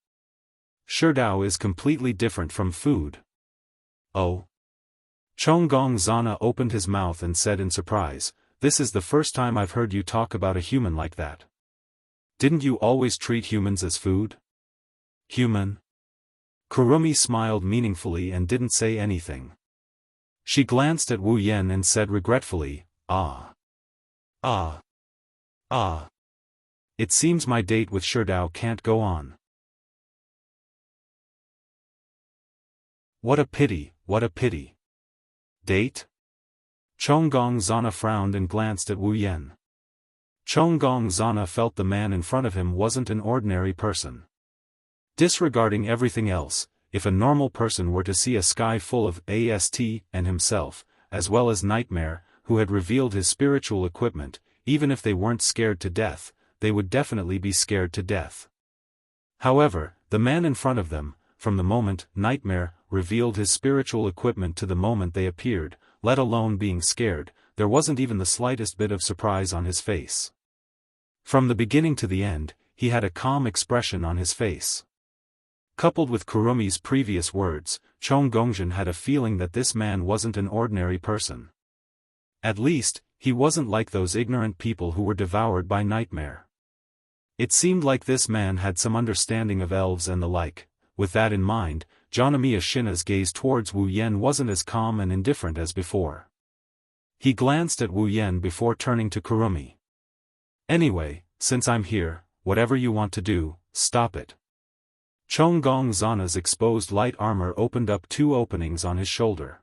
Sherdao is completely different from food. Oh. Chongong Zana opened his mouth and said in surprise, this is the first time I've heard you talk about a human like that. Didn't you always treat humans as food? Human? Kurumi smiled meaningfully and didn't say anything. She glanced at Wu Yan and said regretfully, Ah. It seems my date with Sherdao can't go on. What a pity. Date? Chongong Zana frowned and glanced at Wu Yan. Chongong Zana felt the man in front of him wasn't an ordinary person. Disregarding everything else, if a normal person were to see a sky full of AST and himself, as well as Nightmare, who had revealed his spiritual equipment, even if they weren't scared to death, they would definitely be scared to death. However, the man in front of them, from the moment Nightmare revealed his spiritual equipment to the moment they appeared, let alone being scared, there wasn't even the slightest bit of surprise on his face. From the beginning to the end, he had a calm expression on his face. Coupled with Kurumi's previous words, Chong Gongjin had a feeling that this man wasn't an ordinary person. At least, he wasn't like those ignorant people who were devoured by Nightmare. It seemed like this man had some understanding of elves and the like. With that in mind, Janamiya Shina's gaze towards Wu Yan wasn't as calm and indifferent as before. He glanced at Wu Yan before turning to Kurumi. Anyway, since I'm here, whatever you want to do, stop it. Chonggong Zana's exposed light armor opened up 2 openings on his shoulder.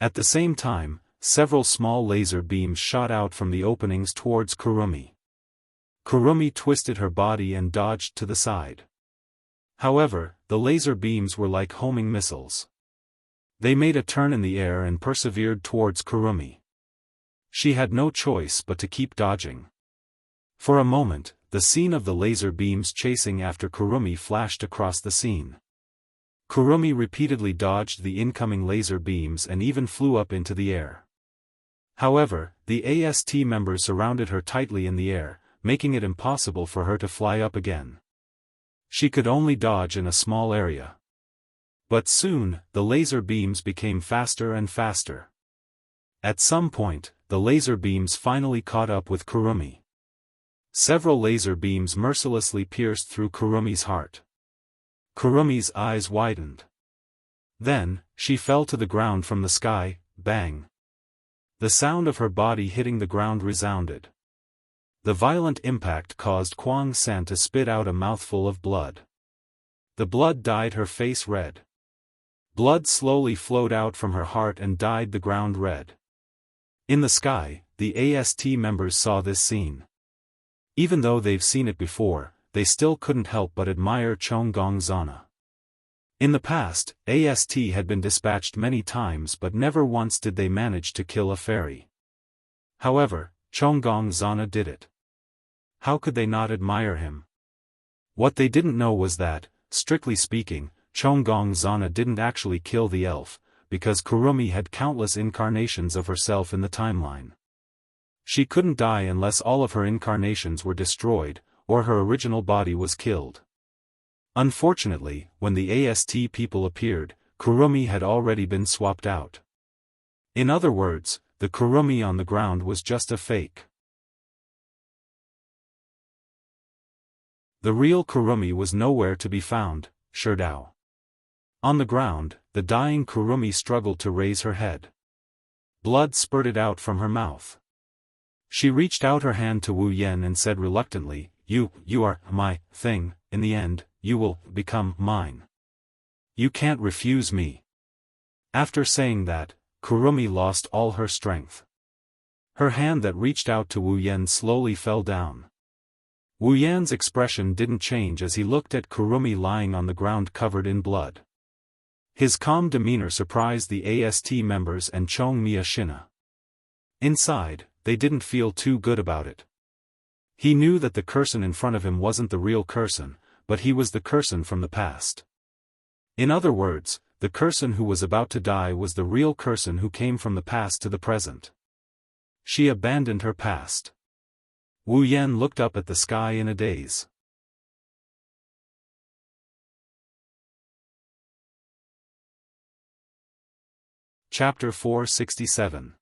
At the same time, several small laser beams shot out from the openings towards Kurumi. Kurumi twisted her body and dodged to the side. However, the laser beams were like homing missiles. They made a turn in the air and persevered towards Kurumi. She had no choice but to keep dodging. For a moment, the scene of the laser beams chasing after Kurumi flashed across the scene. Kurumi repeatedly dodged the incoming laser beams and even flew up into the air. However, the AST members surrounded her tightly in the air, making it impossible for her to fly up again. She could only dodge in a small area. But soon, the laser beams became faster and faster. At some point, the laser beams finally caught up with Kurumi. Several laser beams mercilessly pierced through Kurumi's heart. Kurumi's eyes widened. Then, she fell to the ground from the sky, bang. The sound of her body hitting the ground resounded. The violent impact caused Kwang San to spit out a mouthful of blood. The blood dyed her face red. Blood slowly flowed out from her heart and dyed the ground red. In the sky, the AST members saw this scene. Even though they've seen it before, they still couldn't help but admire Chonggong Zana. In the past, AST had been dispatched many times but never once did they manage to kill a fairy. However, Chonggong Zana did it. How could they not admire him? What they didn't know was that, strictly speaking, Chonggong Zana didn't actually kill the elf, because Kurumi had countless incarnations of herself in the timeline. She couldn't die unless all of her incarnations were destroyed, or her original body was killed. Unfortunately, when the AST people appeared, Kurumi had already been swapped out. In other words, the Kurumi on the ground was just a fake. The real Kurumi was nowhere to be found, Sherdao. On the ground, the dying Kurumi struggled to raise her head. Blood spurted out from her mouth. She reached out her hand to Wu Yen and said reluctantly, You are my thing, in the end, you will become mine. You can't refuse me. After saying that, Kurumi lost all her strength. Her hand that reached out to Wu Yen slowly fell down. Wu Yan's expression didn't change as he looked at Kurumi lying on the ground covered in blood. His calm demeanor surprised the AST members and Chong Mia Shina. Inside, they didn't feel too good about it. He knew that the Kurson in front of him wasn't the real Kurson, but he was the Kurson from the past. In other words, the Kurson who was about to die was the real Kurson who came from the past to the present. She abandoned her past. Wu Yan looked up at the sky in a daze. Chapter 467.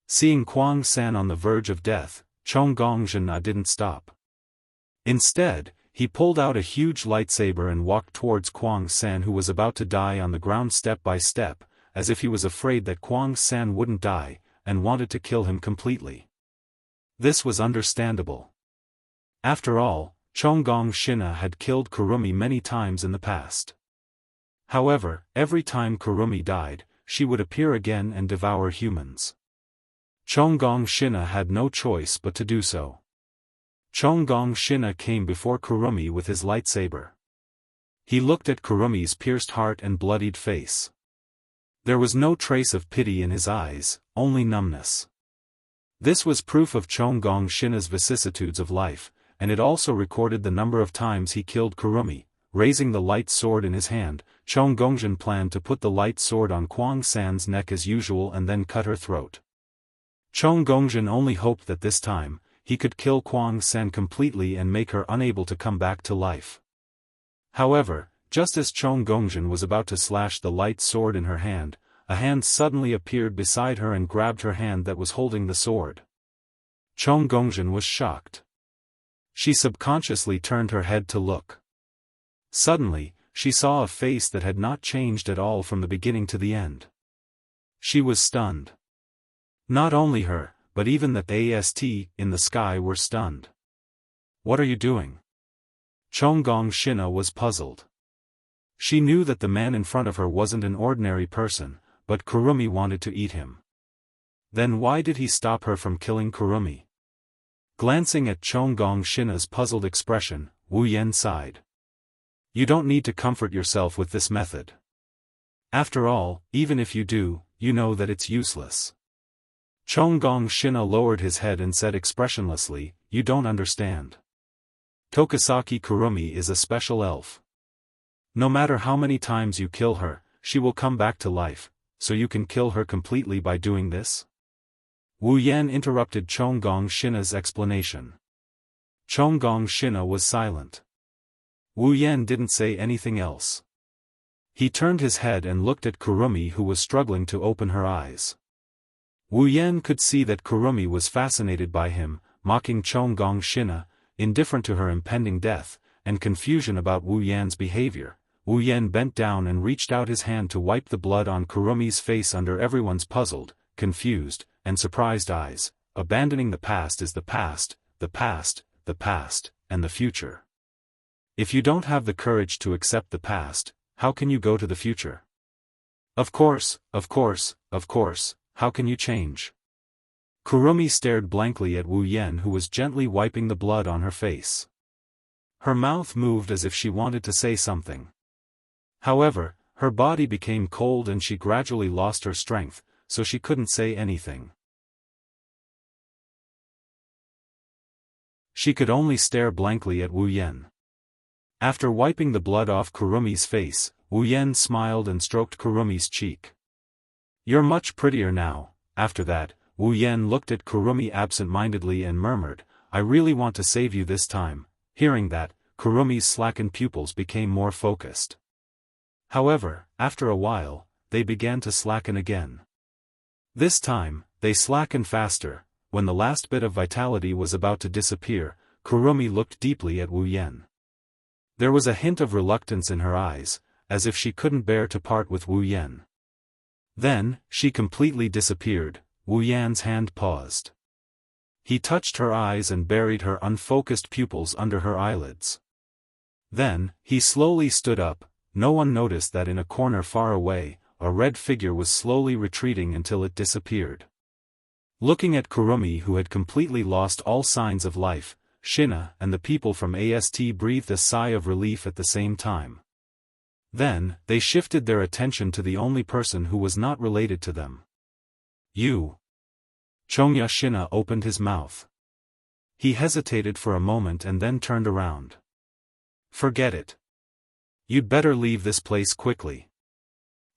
Seeing Kwang San on the verge of death, Chonggong Zana didn't stop. Instead, he pulled out a huge lightsaber and walked towards Kwang San who was about to die on the ground step by step, as if he was afraid that Kwang San wouldn't die, and wanted to kill him completely. This was understandable. After all, Chonggong Shina had killed Kurumi many times in the past. However, every time Kurumi died, she would appear again and devour humans. Chonggong Shina had no choice but to do so. Chonggong Shina came before Kurumi with his lightsaber. He looked at Kurumi's pierced heart and bloodied face. There was no trace of pity in his eyes, only numbness. This was proof of Chonggong Shina's vicissitudes of life, and it also recorded the number of times he killed Kurumi. Raising the light sword in his hand, Chonggongzhan planned to put the light sword on Kwang San's neck as usual and then cut her throat. Chonggongzhan only hoped that this time, he could kill Kwang San completely and make her unable to come back to life. However, just as Chonggongzhan was about to slash the light sword in her hand, a hand suddenly appeared beside her and grabbed her hand that was holding the sword. Chonggongzhan was shocked. She subconsciously turned her head to look. Suddenly, she saw a face that had not changed at all from the beginning to the end. She was stunned. Not only her, but even the AST in the sky were stunned. What are you doing? Chonggong Shina was puzzled. She knew that the man in front of her wasn't an ordinary person, but Kurumi wanted to eat him. Then why did he stop her from killing Kurumi? Glancing at Chonggong Shina's puzzled expression, Wu Yan sighed. You don't need to comfort yourself with this method. After all, even if you do, you know that it's useless. Chonggong Shina lowered his head and said expressionlessly, You don't understand. Tokisaki Kurumi is a special elf. No matter how many times you kill her, she will come back to life, so you can kill her completely by doing this? Wu Yan interrupted Chonggong Shina's explanation. Chonggong Shina was silent. Wu Yan didn't say anything else. He turned his head and looked at Kurumi, who was struggling to open her eyes. Wu Yan could see that Kurumi was fascinated by him, mocking Chonggong Shina, indifferent to her impending death, and confusion about Wu Yan's behavior. Wu Yan bent down and reached out his hand to wipe the blood on Kurumi's face under everyone's puzzled, confused, and surprised eyes. Abandoning the past is the past, the past, the past, and the future. If you don't have the courage to accept the past, how can you go to the future? Of course, how can you change? Kurumi stared blankly at Wu Yan, who was gently wiping the blood on her face. Her mouth moved as if she wanted to say something. However, her body became cold and she gradually lost her strength, so she couldn't say anything. She could only stare blankly at Wu Yan. After wiping the blood off Kurumi's face, Wu Yan smiled and stroked Kurumi's cheek. "You're much prettier now." After that, Wu Yan looked at Kurumi absent-mindedly and murmured, "I really want to save you this time." Hearing that, Kurumi's slackened pupils became more focused. However, after a while, they began to slacken again. This time, they slackened faster. When the last bit of vitality was about to disappear, Kurumi looked deeply at Wu Yan. There was a hint of reluctance in her eyes, as if she couldn't bear to part with Wu Yan. Then, she completely disappeared. Wu Yan's hand paused. He touched her eyes and buried her unfocused pupils under her eyelids. Then, he slowly stood up. No one noticed that in a corner far away, a red figure was slowly retreating until it disappeared. Looking at Kurumi, who had completely lost all signs of life, Shina and the people from AST breathed a sigh of relief at the same time. Then, they shifted their attention to the only person who was not related to them. "You." Chongya Shina opened his mouth. He hesitated for a moment and then turned around. "Forget it. You'd better leave this place quickly.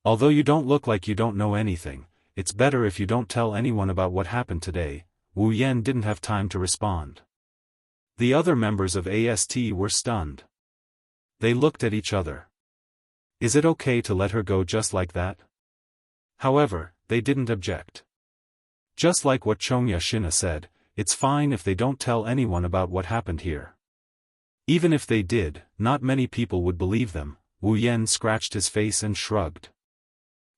Although you don't look like you don't know anything, it's better if you don't tell anyone about what happened today." Wu Yan didn't have time to respond. The other members of AST were stunned. They looked at each other. Is it okay to let her go just like that? However, they didn't object. Just like what Chongya Shina said, it's fine if they don't tell anyone about what happened here. Even if they did, not many people would believe them. Wu Yan scratched his face and shrugged.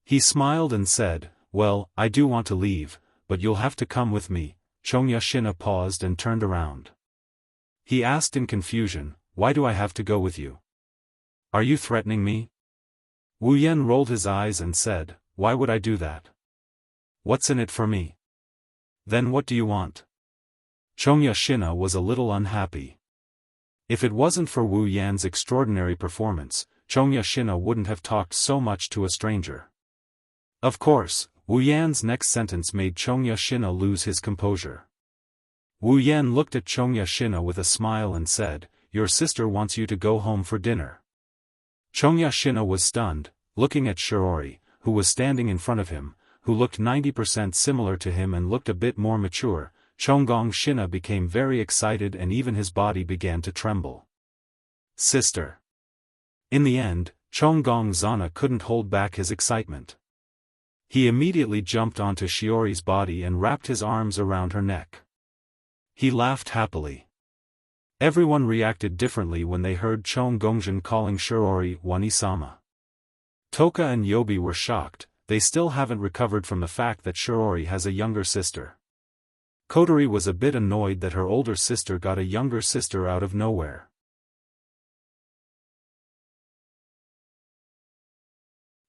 He smiled and said, "Well, I do want to leave, but you'll have to come with me." Chongya Shina paused and turned around. He asked in confusion, "Why do I have to go with you? Are you threatening me?" Wu Yan rolled his eyes and said, "Why would I do that? What's in it for me? Then what do you want?" Chongya Shina was a little unhappy. If it wasn't for Wu Yan's extraordinary performance, Chongya Shina wouldn't have talked so much to a stranger. Of course, Wu Yan's next sentence made Chongya Shina lose his composure. Wu Yan looked at Chongya Shina with a smile and said, "Your sister wants you to go home for dinner." Chongya Shina was stunned, looking at Shiori, who was standing in front of him, who looked 90% similar to him and looked a bit more mature. Chonggong Shina became very excited and even his body began to tremble. "Sister." In the end, Chonggong Zana couldn't hold back his excitement. He immediately jumped onto Shiori's body and wrapped his arms around her neck. He laughed happily. Everyone reacted differently when they heard Chonggongzhen calling Shiori Wani-sama. Toka and Yobi were shocked. They still haven't recovered from the fact that Shiori has a younger sister. Kotori was a bit annoyed that her older sister got a younger sister out of nowhere.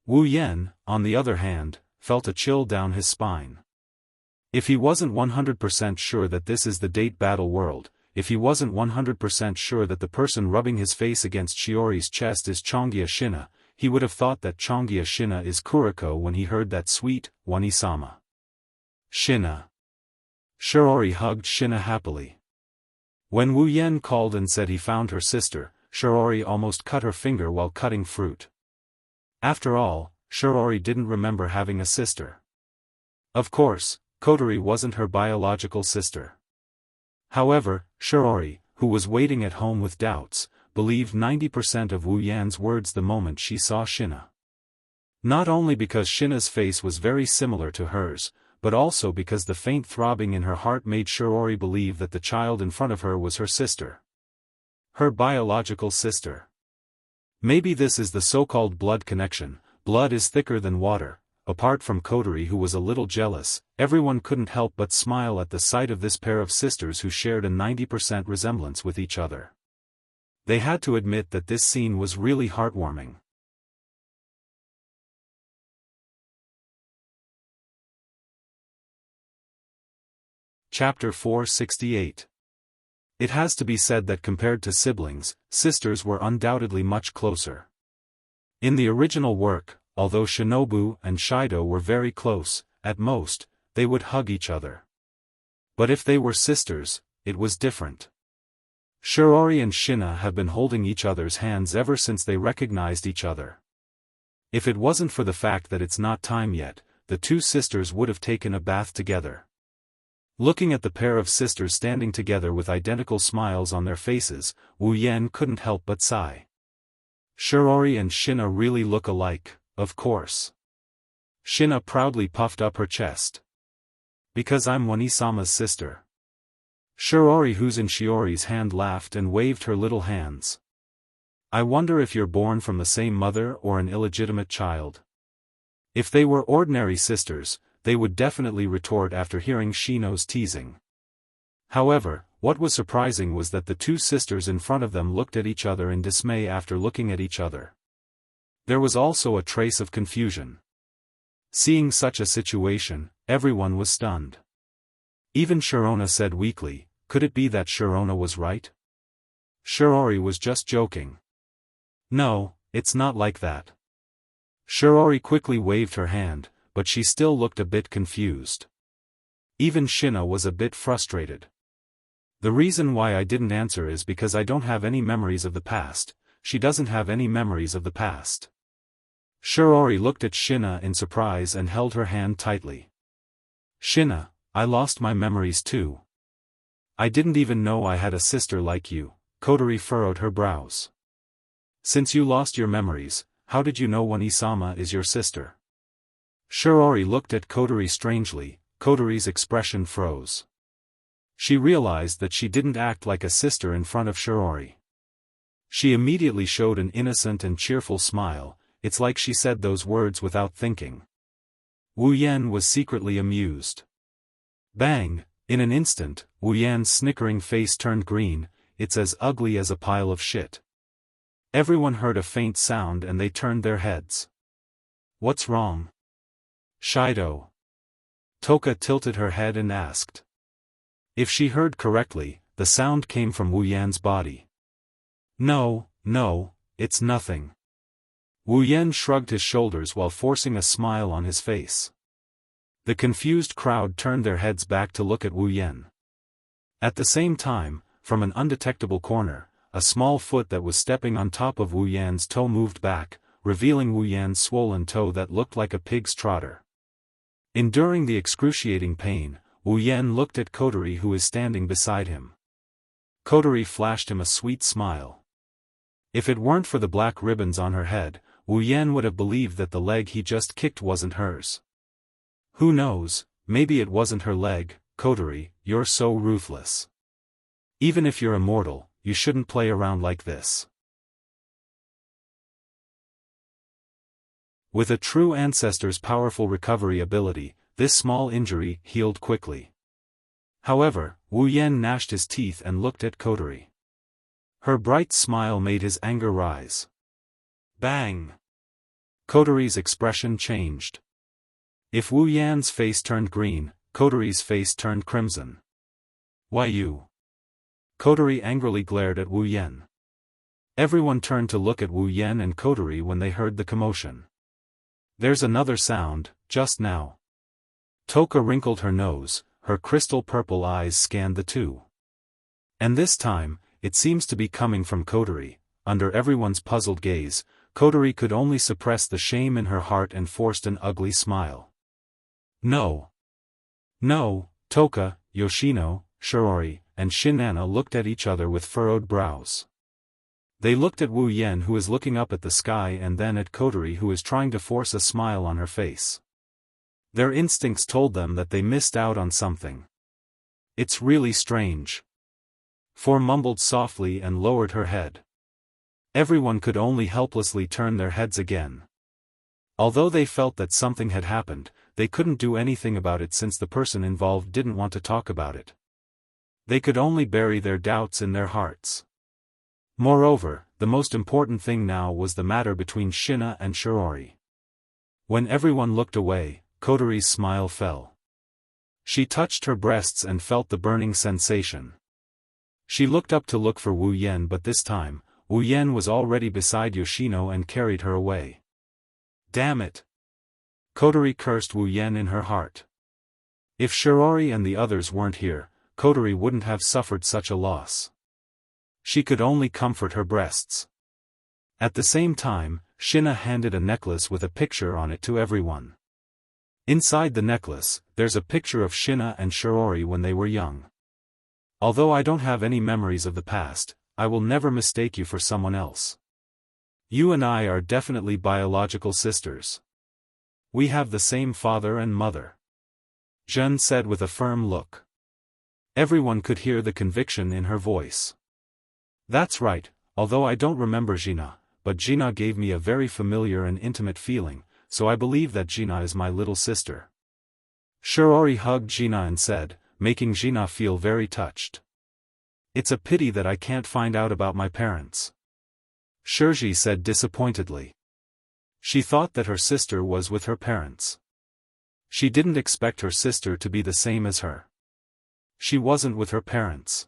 Wu Yan, on the other hand, felt a chill down his spine. If he wasn't 100% sure that this is the date battle world, if he wasn't 100% sure that the person rubbing his face against Shiori's chest is Chongya Shina, he would have thought that Chongya Shina is Kuriko when he heard that sweet, Wani-sama. Shina. Shiori hugged Shina happily. When Wu Yan called and said he found her sister, Shirori almost cut her finger while cutting fruit. After all, Shirori didn't remember having a sister. Of course, Kotori wasn't her biological sister. However, Shirori, who was waiting at home with doubts, believed 90% of Wu Yan's words the moment she saw Shina. Not only because Shina's face was very similar to hers, but also because the faint throbbing in her heart made Shirori believe that the child in front of her was her sister. Her biological sister. Maybe this is the so-called blood connection. Blood is thicker than water. Apart from Kotori, who was a little jealous, everyone couldn't help but smile at the sight of this pair of sisters who shared a 90% resemblance with each other. They had to admit that this scene was really heartwarming. Chapter 468. It has to be said that compared to siblings, sisters were undoubtedly much closer. In the original work, although Shinobu and Shido were very close, at most, they would hug each other. But if they were sisters, it was different. Shirori and Shina have been holding each other's hands ever since they recognized each other. If it wasn't for the fact that it's not time yet, the two sisters would have taken a bath together. Looking at the pair of sisters standing together with identical smiles on their faces, Wu Yan couldn't help but sigh. Shirori and Shina really look alike, of course. Shina proudly puffed up her chest. Because I'm Wanisama's sister. Shirori, who's in Shiori's hand, laughed and waved her little hands. I wonder if you're born from the same mother or an illegitimate child. If they were ordinary sisters, they would definitely retort after hearing Shino's teasing. However, what was surprising was that the two sisters in front of them looked at each other in dismay after looking at each other. There was also a trace of confusion. Seeing such a situation, everyone was stunned. Even Shirona said weakly, could it be that Shirona was right? Shirori was just joking. No, it's not like that. Shirori quickly waved her hand, but she still looked a bit confused. Even Shina was a bit frustrated. The reason why I didn't answer is because I don't have any memories of the past. She doesn't have any memories of the past. Shirori looked at Shina in surprise and held her hand tightly. Shina, I lost my memories too. I didn't even know I had a sister like you. Kotori furrowed her brows. Since you lost your memories, how did you know Wanisama is your sister? Shirori looked at Kotori strangely. Kotori's expression froze. She realized that she didn't act like a sister in front of Shirori. She immediately showed an innocent and cheerful smile. It's like she said those words without thinking. Wu Yan was secretly amused. Bang! In an instant, Wu Yan's snickering face turned green. It's as ugly as a pile of shit. Everyone heard a faint sound and they turned their heads. What's wrong? Shido. Toka tilted her head and asked. If she heard correctly, the sound came from Wu Yan's body. No, it's nothing. Wu Yan shrugged his shoulders while forcing a smile on his face. The confused crowd turned their heads back to look at Wu Yan. At the same time, from an undetectable corner, a small foot that was stepping on top of Wu Yan's toe moved back, revealing Wu Yan's swollen toe that looked like a pig's trotter. Enduring the excruciating pain, Wu Yan looked at Kotori, who is standing beside him. Kotori flashed him a sweet smile. If it weren't for the black ribbons on her head, Wu Yan would have believed that the leg he just kicked wasn't hers. Who knows, maybe it wasn't her leg. Kotori, you're so ruthless. Even if you're immortal, you shouldn't play around like this. With a true ancestor's powerful recovery ability, this small injury healed quickly. However, Wu Yan gnashed his teeth and looked at Kotori. Her bright smile made his anger rise. Bang! Kotori's expression changed. If Wu Yan's face turned green, Kotori's face turned crimson. Why you? Kotori angrily glared at Wu Yan. Everyone turned to look at Wu Yan and Kotori when they heard the commotion. There's another sound, just now. Toka wrinkled her nose, her crystal purple eyes scanned the two. And this time, it seems to be coming from Kotori. under everyone's puzzled gaze, Kotori could only suppress the shame in her heart and forced an ugly smile. No. No, Toka, Yoshino, Shirori, and Shinana looked at each other with furrowed brows. They looked at Wu Yen, who is looking up at the sky, and then at Kotori, who is trying to force a smile on her face. Their instincts told them that they missed out on something. It's really strange. Four mumbled softly and lowered her head. Everyone could only helplessly turn their heads again. Although they felt that something had happened, they couldn't do anything about it since the person involved didn't want to talk about it. They could only bury their doubts in their hearts. Moreover, the most important thing now was the matter between Shina and Shirori. When everyone looked away, Kotori's smile fell. She touched her breasts and felt the burning sensation. She looked up to look for Wu Yen, but this time, Wu Yen was already beside Yoshino and carried her away. Damn it! Kotori cursed Wu Yen in her heart. If Shirori and the others weren't here, Kotori wouldn't have suffered such a loss. She could only comfort her breasts. At the same time, Shina handed a necklace with a picture on it to everyone. Inside the necklace, there's a picture of Shina and Shirori when they were young. Although I don't have any memories of the past, I will never mistake you for someone else. You and I are definitely biological sisters. We have the same father and mother. Jun said with a firm look. Everyone could hear the conviction in her voice. That's right, although I don't remember Gina, but Gina gave me a very familiar and intimate feeling, so I believe that Gina is my little sister. Shirori hugged Gina and said, making Gina feel very touched. It's a pity that I can't find out about my parents. Shirji said disappointedly. She thought that her sister was with her parents. She didn't expect her sister to be the same as her. She wasn't with her parents.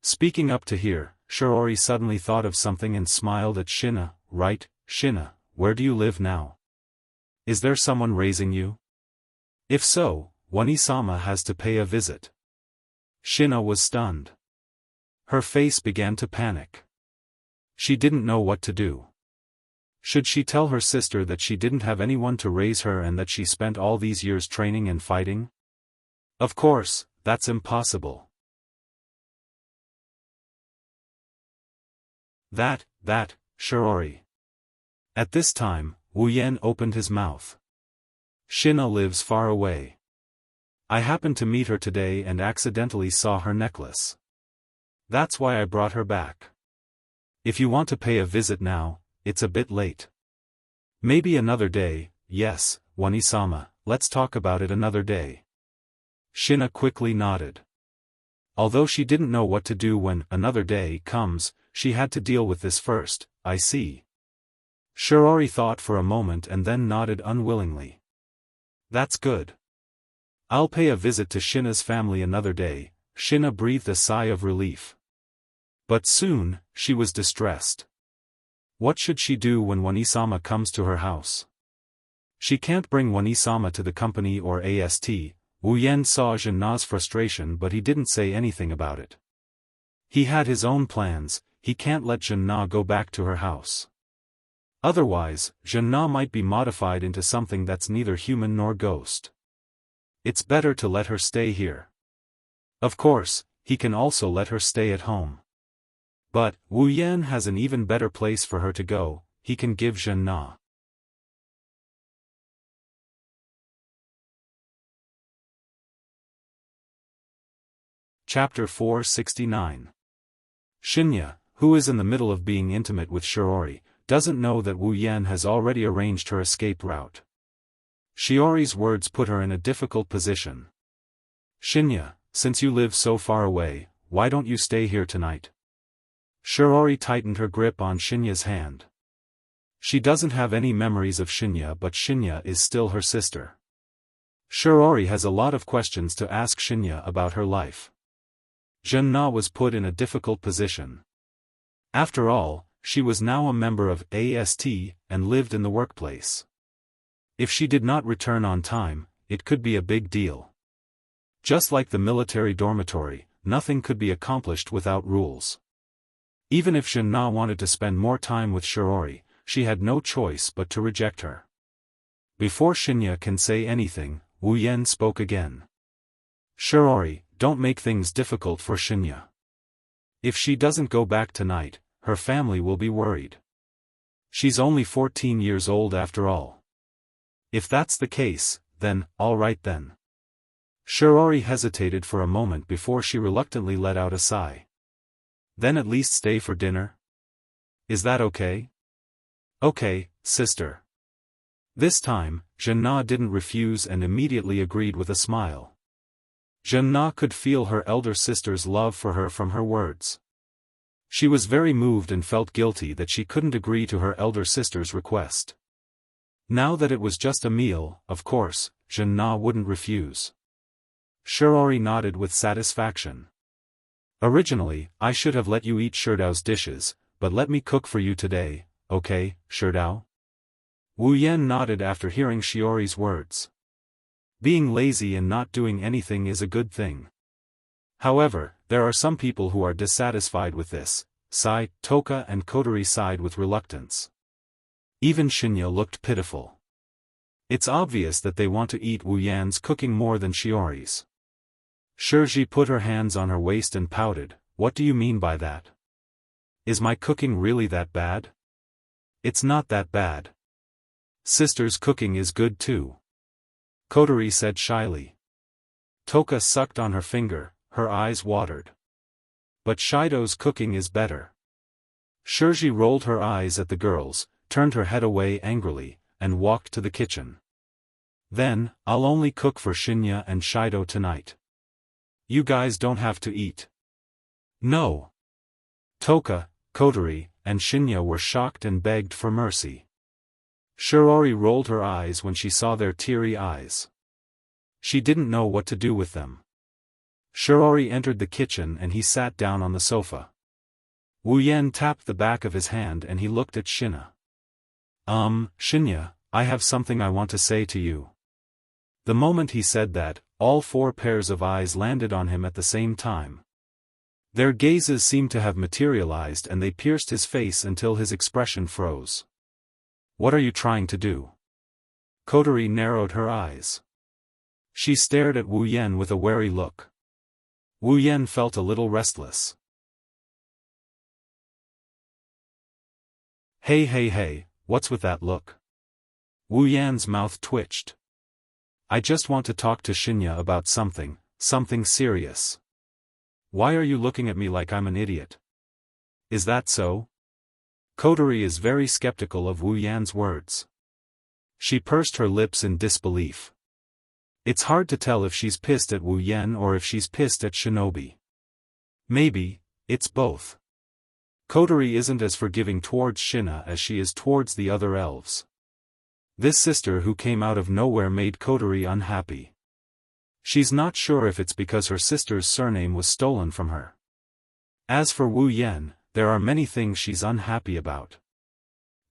Speaking up to hear, Shirori suddenly thought of something and smiled at Shina. Right, Shina, where do you live now? Is there someone raising you? If so, Wani-sama has to pay a visit. Shina was stunned. Her face began to panic. She didn't know what to do. Should she tell her sister that she didn't have anyone to raise her and that she spent all these years training and fighting? Of course, that's impossible. That, Shirori. At this time, Wu Yen opened his mouth. Shina lives far away. I happened to meet her today and accidentally saw her necklace. That's why I brought her back. If you want to pay a visit now, it's a bit late. Maybe another day. Yes, Wani-sama, let's talk about it another day. Shina quickly nodded. Although she didn't know what to do when another day comes, she had to deal with this first. I see. Shirori thought for a moment and then nodded unwillingly. That's good. I'll pay a visit to Shina's family another day. Shina breathed a sigh of relief. But soon, she was distressed. What should she do when Wani-sama comes to her house? She can't bring Wani-sama to the company or AST. Wu Yen saw Jinna's frustration, but he didn't say anything about it. He had his own plans. He can't let Jinna go back to her house. Otherwise, Jinna might be modified into something that's neither human nor ghost. It's better to let her stay here. Of course, he can also let her stay at home. But, Wu Yen has an even better place for her to go. He can give Jinna. Chapter 469. Shinya, who is in the middle of being intimate with Shirori, doesn't know that Wu Yen has already arranged her escape route. Shiori's words put her in a difficult position. Shinya, since you live so far away, why don't you stay here tonight? Shirori tightened her grip on Shinya's hand. She doesn't have any memories of Shinya, but Shinya is still her sister. Shirori has a lot of questions to ask Shinya about her life. Jinna was put in a difficult position. After all, she was now a member of AST, and lived in the workplace. If she did not return on time, it could be a big deal. Just like the military dormitory, nothing could be accomplished without rules. Even if Jin Na wanted to spend more time with Shiori, she had no choice but to reject her. Before Xianxia can say anything, Wu Yan spoke again. Shiori, don't make things difficult for Xianxia. If she doesn't go back tonight, her family will be worried. She's only 14 years old after all. If that's the case, then, all right then. Shiori hesitated for a moment before she reluctantly let out a sigh. Then at least stay for dinner? Is that okay? Okay, sister. This time, Jin Na didn't refuse and immediately agreed with a smile. Jin Na could feel her elder sister's love for her from her words. She was very moved and felt guilty that she couldn't agree to her elder sister's request. Now that it was just a meal, of course, Jin Na wouldn't refuse. Shiori nodded with satisfaction. Originally, I should have let you eat Shidao's dishes, but let me cook for you today, okay, Shidao? Wu Yan nodded after hearing Shiori's words. Being lazy and not doing anything is a good thing. However, there are some people who are dissatisfied with this. Sai, Toka and Kotori sighed with reluctance. Even Xianxia looked pitiful. It's obvious that they want to eat Wu Yan's cooking more than Shiori's. Shiji put her hands on her waist and pouted. What do you mean by that? Is my cooking really that bad? It's not that bad. Sister's cooking is good too. Kotori said shyly. Toka sucked on her finger, her eyes watered. But Shido's cooking is better. Shiji rolled her eyes at the girls, turned her head away angrily, and walked to the kitchen. Then, I'll only cook for Xianxia and Shido tonight. You guys don't have to eat. No. Toka, Kotori, and Xianxia were shocked and begged for mercy. Shiori rolled her eyes when she saw their teary eyes. She didn't know what to do with them. Shiori entered the kitchen and he sat down on the sofa. Wu Yan tapped the back of his hand and he looked at Xianxia. Xianxia, I have something I want to say to you. The moment he said that, all four pairs of eyes landed on him at the same time. Their gazes seemed to have materialized and they pierced his face until his expression froze. What are you trying to do? Kotori narrowed her eyes. She stared at Wu Yan with a wary look. Wu Yan felt a little restless. Hey, what's with that look? Wu Yan's mouth twitched. I just want to talk to Xianxia about something serious. Why are you looking at me like I'm an idiot? Is that so? Kotori is very skeptical of Wu Yan's words. She pursed her lips in disbelief. It's hard to tell if she's pissed at Wu Yan or if she's pissed at Shinobi. Maybe, it's both. Kotori isn't as forgiving towards Xianxia as she is towards the other elves. This sister who came out of nowhere made Kotori unhappy. She's not sure if it's because her sister's surname was stolen from her. As for Wu Yan, there are many things she's unhappy about.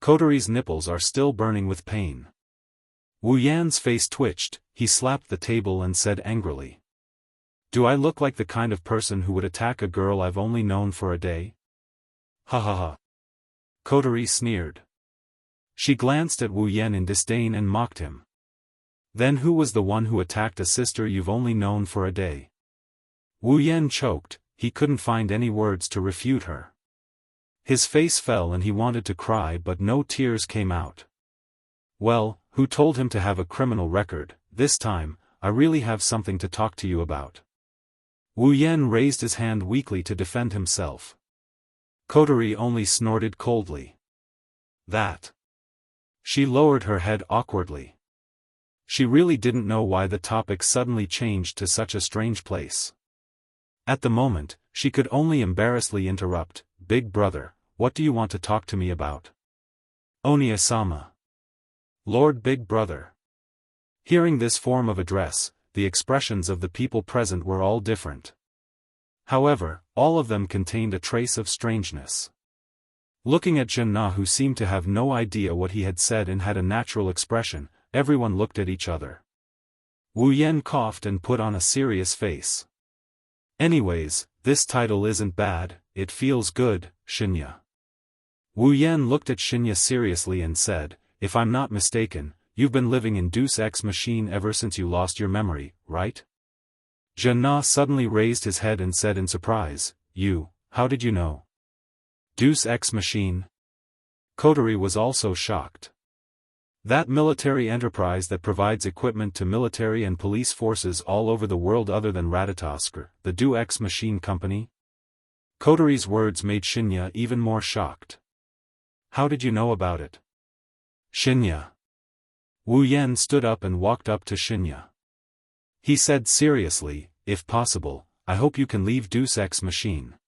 Kotori's nipples are still burning with pain. Wu Yan's face twitched, he slapped the table and said angrily. Do I look like the kind of person who would attack a girl I've only known for a day? Ha ha ha. Kotori sneered. She glanced at Wu Yan in disdain and mocked him. Then who was the one who attacked a sister you've only known for a day? Wu Yan choked, he couldn't find any words to refute her. His face fell and he wanted to cry but no tears came out. Well, who told him to have a criminal record? This time, I really have something to talk to you about. Wu Yan raised his hand weakly to defend himself. Kotori only snorted coldly. That. She lowered her head awkwardly. She really didn't know why the topic suddenly changed to such a strange place. At the moment, she could only embarrassedly interrupt, Big brother, what do you want to talk to me about? Onia-sama. Lord Big Brother. Hearing this form of address, the expressions of the people present were all different. However, all of them contained a trace of strangeness. Looking at Jin Na, who seemed to have no idea what he had said and had a natural expression, everyone looked at each other. Wu Yan coughed and put on a serious face. Anyways, this title isn't bad, it feels good, Xianxia. Wu Yan looked at Xianxia seriously and said, "If I'm not mistaken, you've been living in Deus Ex Machine ever since you lost your memory, right?" Jianghu suddenly raised his head and said in surprise, How did you know? Deus Ex Machine? Coterie was also shocked. That military enterprise that provides equipment to military and police forces all over the world other than Ratatoskr, the Deus Ex Machine Company? Coterie's words made Xianxia even more shocked. How did you know about it? Xianxia. Wu Yan stood up and walked up to Xianxia. He said seriously, "If possible, I hope you can leave Deus Ex Machine."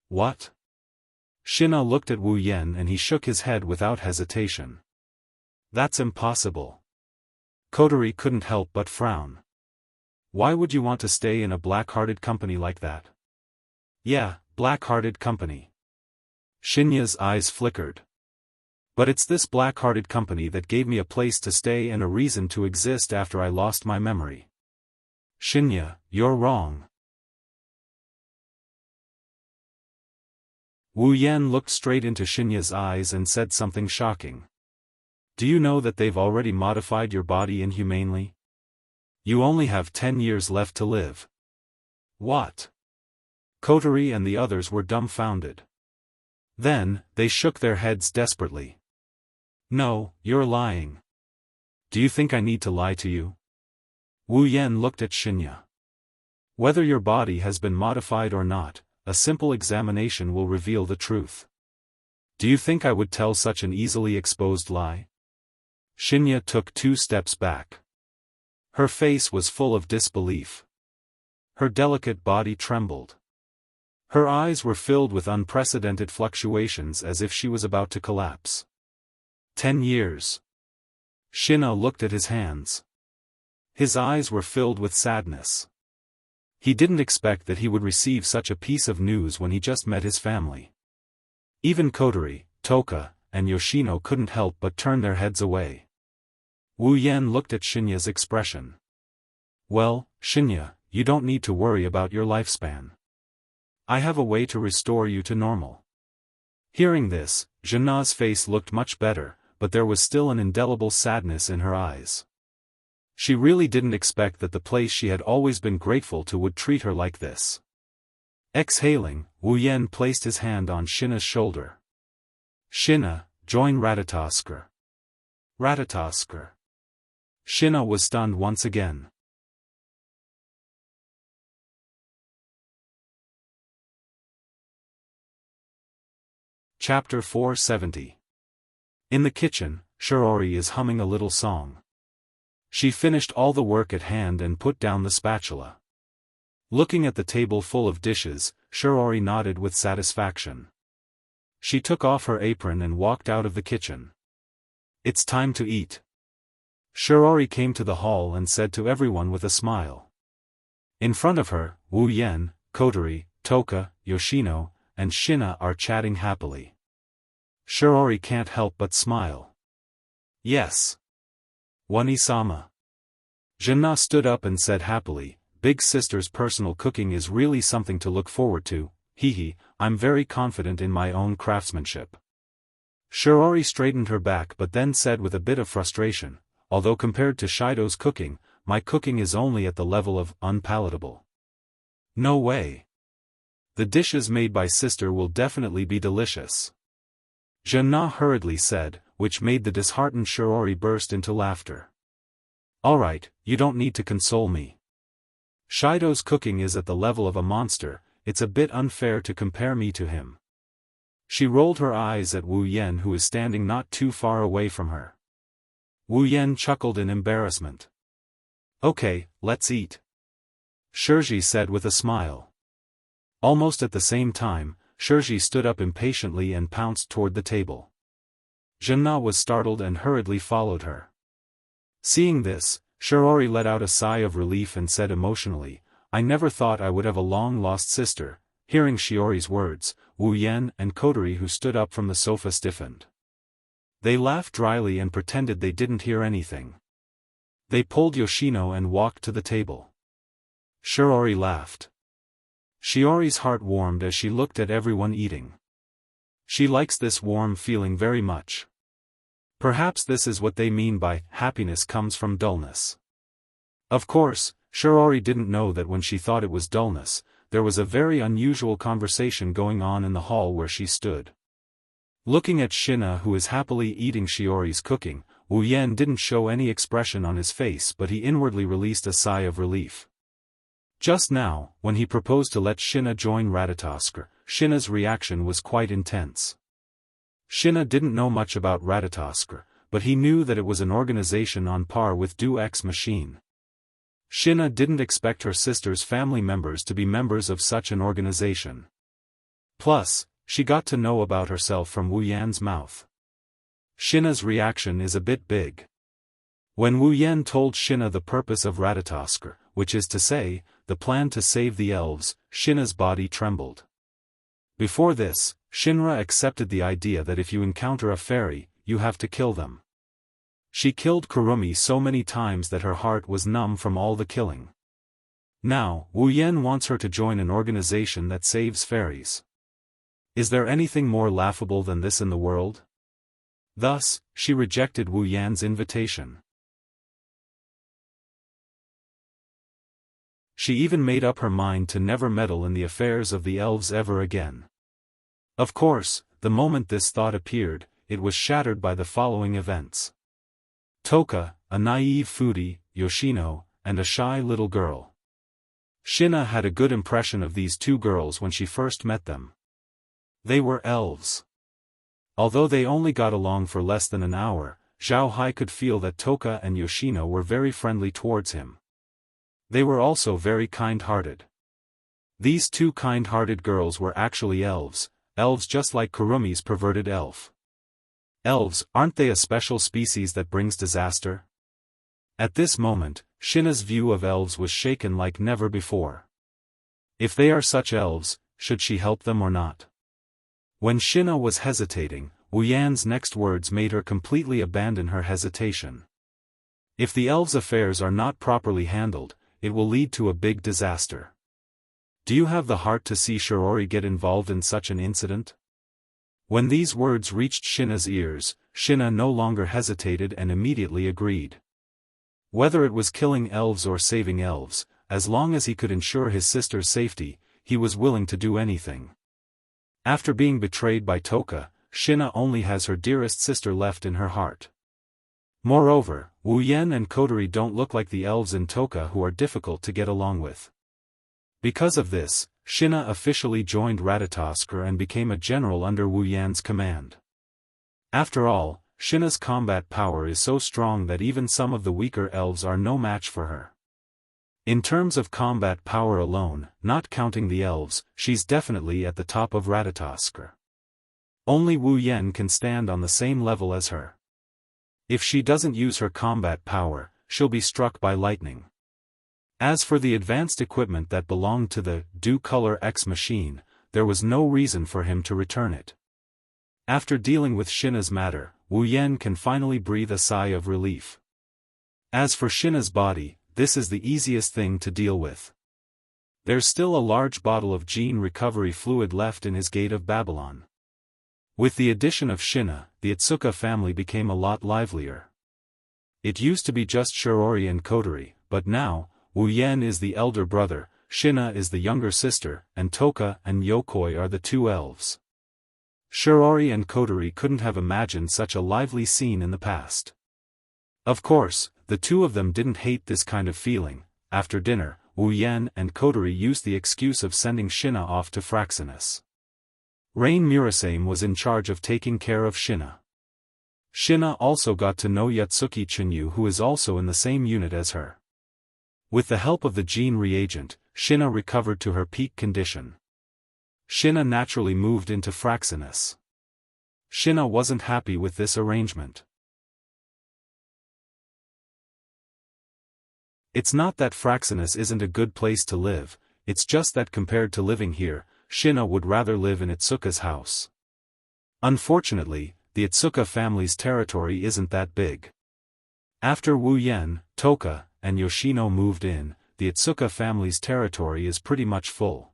What? Xianxia looked at Wu Yan and he shook his head without hesitation. That's impossible. Coterie couldn't help but frown. Why would you want to stay in a black-hearted company like that? Yeah, black-hearted company. Xianxia's eyes flickered. But it's this black-hearted company that gave me a place to stay and a reason to exist after I lost my memory. Xianxia, you're wrong. Wu Yan looked straight into Xianxia's eyes and said something shocking. Do you know that they've already modified your body inhumanely? You only have 10 years left to live. What? Coterie and the others were dumbfounded. Then, they shook their heads desperately. No, you're lying. Do you think I need to lie to you? Wu Yan looked at Xianxia. Whether your body has been modified or not, a simple examination will reveal the truth. Do you think I would tell such an easily exposed lie? Xianxia took 2 steps back. Her face was full of disbelief. Her delicate body trembled. Her eyes were filled with unprecedented fluctuations as if she was about to collapse. 10 years. Xianxia looked at his hands. His eyes were filled with sadness. He didn't expect that he would receive such a piece of news when he just met his family. Even Coterie, Toka, and Yoshino couldn't help but turn their heads away. Wu Yan looked at Xianxia's expression. Well, Xianxia, you don't need to worry about your lifespan. I have a way to restore you to normal. Hearing this, Jianghu's face looked much better, but there was still an indelible sadness in her eyes. She really didn't expect that the place she had always been grateful to would treat her like this. Exhaling, Wu Yan placed his hand on Xianxia's shoulder. Xianxia, join Ratatoskr. Ratatoskr. Xianxia was stunned once again. Chapter 470. In the kitchen, Shiori is humming a little song. She finished all the work at hand and put down the spatula. Looking at the table full of dishes, Shiori nodded with satisfaction. She took off her apron and walked out of the kitchen. It's time to eat. Shiori came to the hall and said to everyone with a smile. In front of her, Wu Yan, Coterie, Toka, Yoshino, and Xianxia are chatting happily. Shiori can't help but smile. Yes. Wani-sama. Jianghu stood up and said happily, Big Sister's personal cooking is really something to look forward to, I'm very confident in my own craftsmanship. Shiori straightened her back but then said with a bit of frustration, although compared to Shido's cooking, my cooking is only at the level of unpalatable. No way. The dishes made by Sister will definitely be delicious. Jianghu hurriedly said, which made the disheartened Shiori burst into laughter. Alright, you don't need to console me. Shido's cooking is at the level of a monster, it's a bit unfair to compare me to him. She rolled her eyes at Wu Yan who is standing not too far away from her. Wu Yan chuckled in embarrassment. Okay, let's eat. Shirji said with a smile. Almost at the same time, Shirji stood up impatiently and pounced toward the table. Jianghu was startled and hurriedly followed her. Seeing this, Shiori let out a sigh of relief and said emotionally, I never thought I would have a long-lost sister. Hearing Shiori's words, Wu Yan and Coterie who stood up from the sofa stiffened. They laughed dryly and pretended they didn't hear anything. They pulled Yoshino and walked to the table. Shiori laughed. Shiori's heart warmed as she looked at everyone eating. She likes this warm feeling very much. Perhaps this is what they mean by happiness comes from dullness. Of course, Shiori didn't know that when she thought it was dullness, there was a very unusual conversation going on in the hall where she stood. Looking at Shina, who is happily eating Shiori's cooking, Wu Yan didn't show any expression on his face, but he inwardly released a sigh of relief. Just now, when he proposed to let Shina join Ratatoskr, Shina's reaction was quite intense. Shina didn't know much about Ratatoskr, but he knew that it was an organization on par with Do Ex Machine. Shina didn't expect her sister's family members to be members of such an organization. Plus, she got to know about herself from Wu Yan's mouth. Shina's reaction is a bit big. When Wu Yan told Shina the purpose of Ratatoskr, which is to say, the plan to save the elves, Shina's body trembled. Before this, Shinra accepted the idea that if you encounter a fairy, you have to kill them. She killed Kurumi so many times that her heart was numb from all the killing. Now, Wu Yan wants her to join an organization that saves fairies. Is there anything more laughable than this in the world? Thus, she rejected Wu Yan's invitation. She even made up her mind to never meddle in the affairs of the elves ever again. Of course, the moment this thought appeared, it was shattered by the following events. Toka, a naive foodie, Yoshino, and a shy little girl. Shina had a good impression of these two girls when she first met them. They were elves. Although they only got along for less than an hour, Zhao Hai could feel that Toka and Yoshino were very friendly towards him. They were also very kind-hearted. These two kind-hearted girls were actually elves just like Kurumi's perverted elf. Elves, aren't they a special species that brings disaster? At this moment, Shina's view of elves was shaken like never before. If they are such elves, should she help them or not? When Shina was hesitating, Wu Yan's next words made her completely abandon her hesitation. If the elves' affairs are not properly handled, it will lead to a big disaster. Do you have the heart to see Shiori get involved in such an incident? When these words reached Shina's ears, Shina no longer hesitated and immediately agreed. Whether it was killing elves or saving elves, as long as he could ensure his sister's safety, he was willing to do anything. After being betrayed by Toka, Shina only has her dearest sister left in her heart. Moreover, Wu Yan and Kodori don't look like the elves in Toka who are difficult to get along with. Because of this, Shina officially joined Ratatoskr and became a general under Wu Yan's command. After all, Shina's combat power is so strong that even some of the weaker elves are no match for her. In terms of combat power alone, not counting the elves, she's definitely at the top of Ratatoskr. Only Wu Yan can stand on the same level as her. If she doesn't use her combat power, she'll be struck by lightning. As for the advanced equipment that belonged to the Do Color X machine, there was no reason for him to return it. After dealing with Shina's matter, Wu Yan can finally breathe a sigh of relief. As for Shina's body, this is the easiest thing to deal with. There's still a large bottle of gene recovery fluid left in his Gate of Babylon. With the addition of Shina, the Itsuka family became a lot livelier. It used to be just Shiori and Kodori, but now, Wu Yan is the elder brother, Shina is the younger sister, and Toka and Yokoi are the two elves. Shiori and Kodori couldn't have imagined such a lively scene in the past. Of course, the two of them didn't hate this kind of feeling. After dinner, Wu Yan and Kodori used the excuse of sending Shina off to Fraxinus. Rain Murasame was in charge of taking care of Shina. Shina also got to know Yatsuki Chinyu, who is also in the same unit as her. With the help of the gene reagent, Shina recovered to her peak condition. Shina naturally moved into Fraxinus. Shina wasn't happy with this arrangement. It's not that Fraxinus isn't a good place to live, it's just that compared to living here, Shina would rather live in Itsuka's house. Unfortunately, the Itsuka family's territory isn't that big. After Wu Yan, Toka, and Yoshino moved in, the Itsuka family's territory is pretty much full.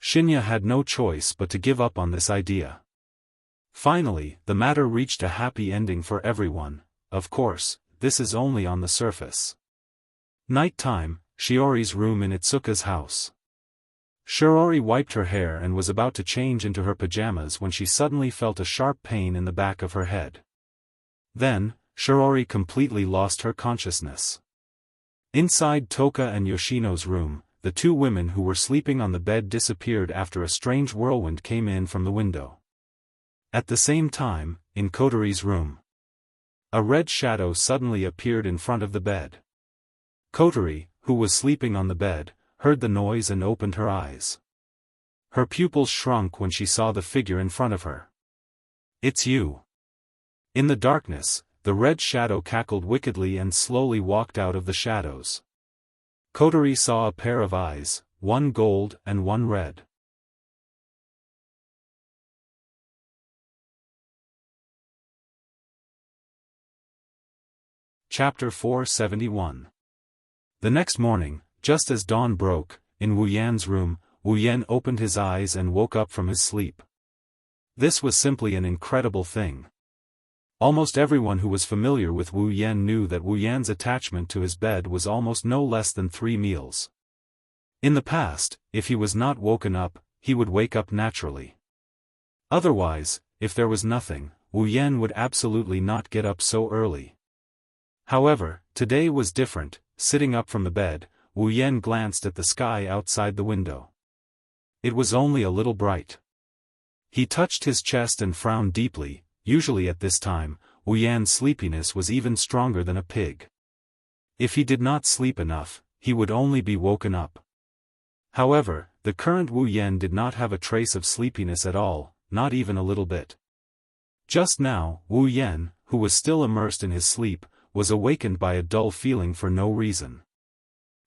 Shinya had no choice but to give up on this idea. Finally, the matter reached a happy ending for everyone. Of course, this is only on the surface. Night time, Shiori's room in Itsuka's house. Shiori wiped her hair and was about to change into her pajamas when she suddenly felt a sharp pain in the back of her head. Then, Shiori completely lost her consciousness. Inside Toka and Yoshino's room, the two women who were sleeping on the bed disappeared after a strange whirlwind came in from the window. At the same time, in Kotori's room, a red shadow suddenly appeared in front of the bed. Kotori, who was sleeping on the bed, heard the noise and opened her eyes. Her pupils shrunk when she saw the figure in front of her. "It's you." In the darkness, the red shadow cackled wickedly and slowly walked out of the shadows. Kotori saw a pair of eyes, one gold and one red. Chapter 471. The next morning, just as dawn broke, in Wu Yan's room, Wu Yan opened his eyes and woke up from his sleep. This was simply an incredible thing. Almost everyone who was familiar with Wu Yan knew that Wu Yan's attachment to his bed was almost no less than 3 meals. In the past, if he was not woken up, he would wake up naturally. Otherwise, if there was nothing, Wu Yan would absolutely not get up so early. However, today was different. Sitting up from the bed, Wu Yan glanced at the sky outside the window. It was only a little bright. He touched his chest and frowned deeply. Usually at this time, Wu Yan's sleepiness was even stronger than a pig. If he did not sleep enough, he would only be woken up. However, the current Wu Yan did not have a trace of sleepiness at all, not even a little bit. Just now, Wu Yan, who was still immersed in his sleep, was awakened by a dull feeling for no reason.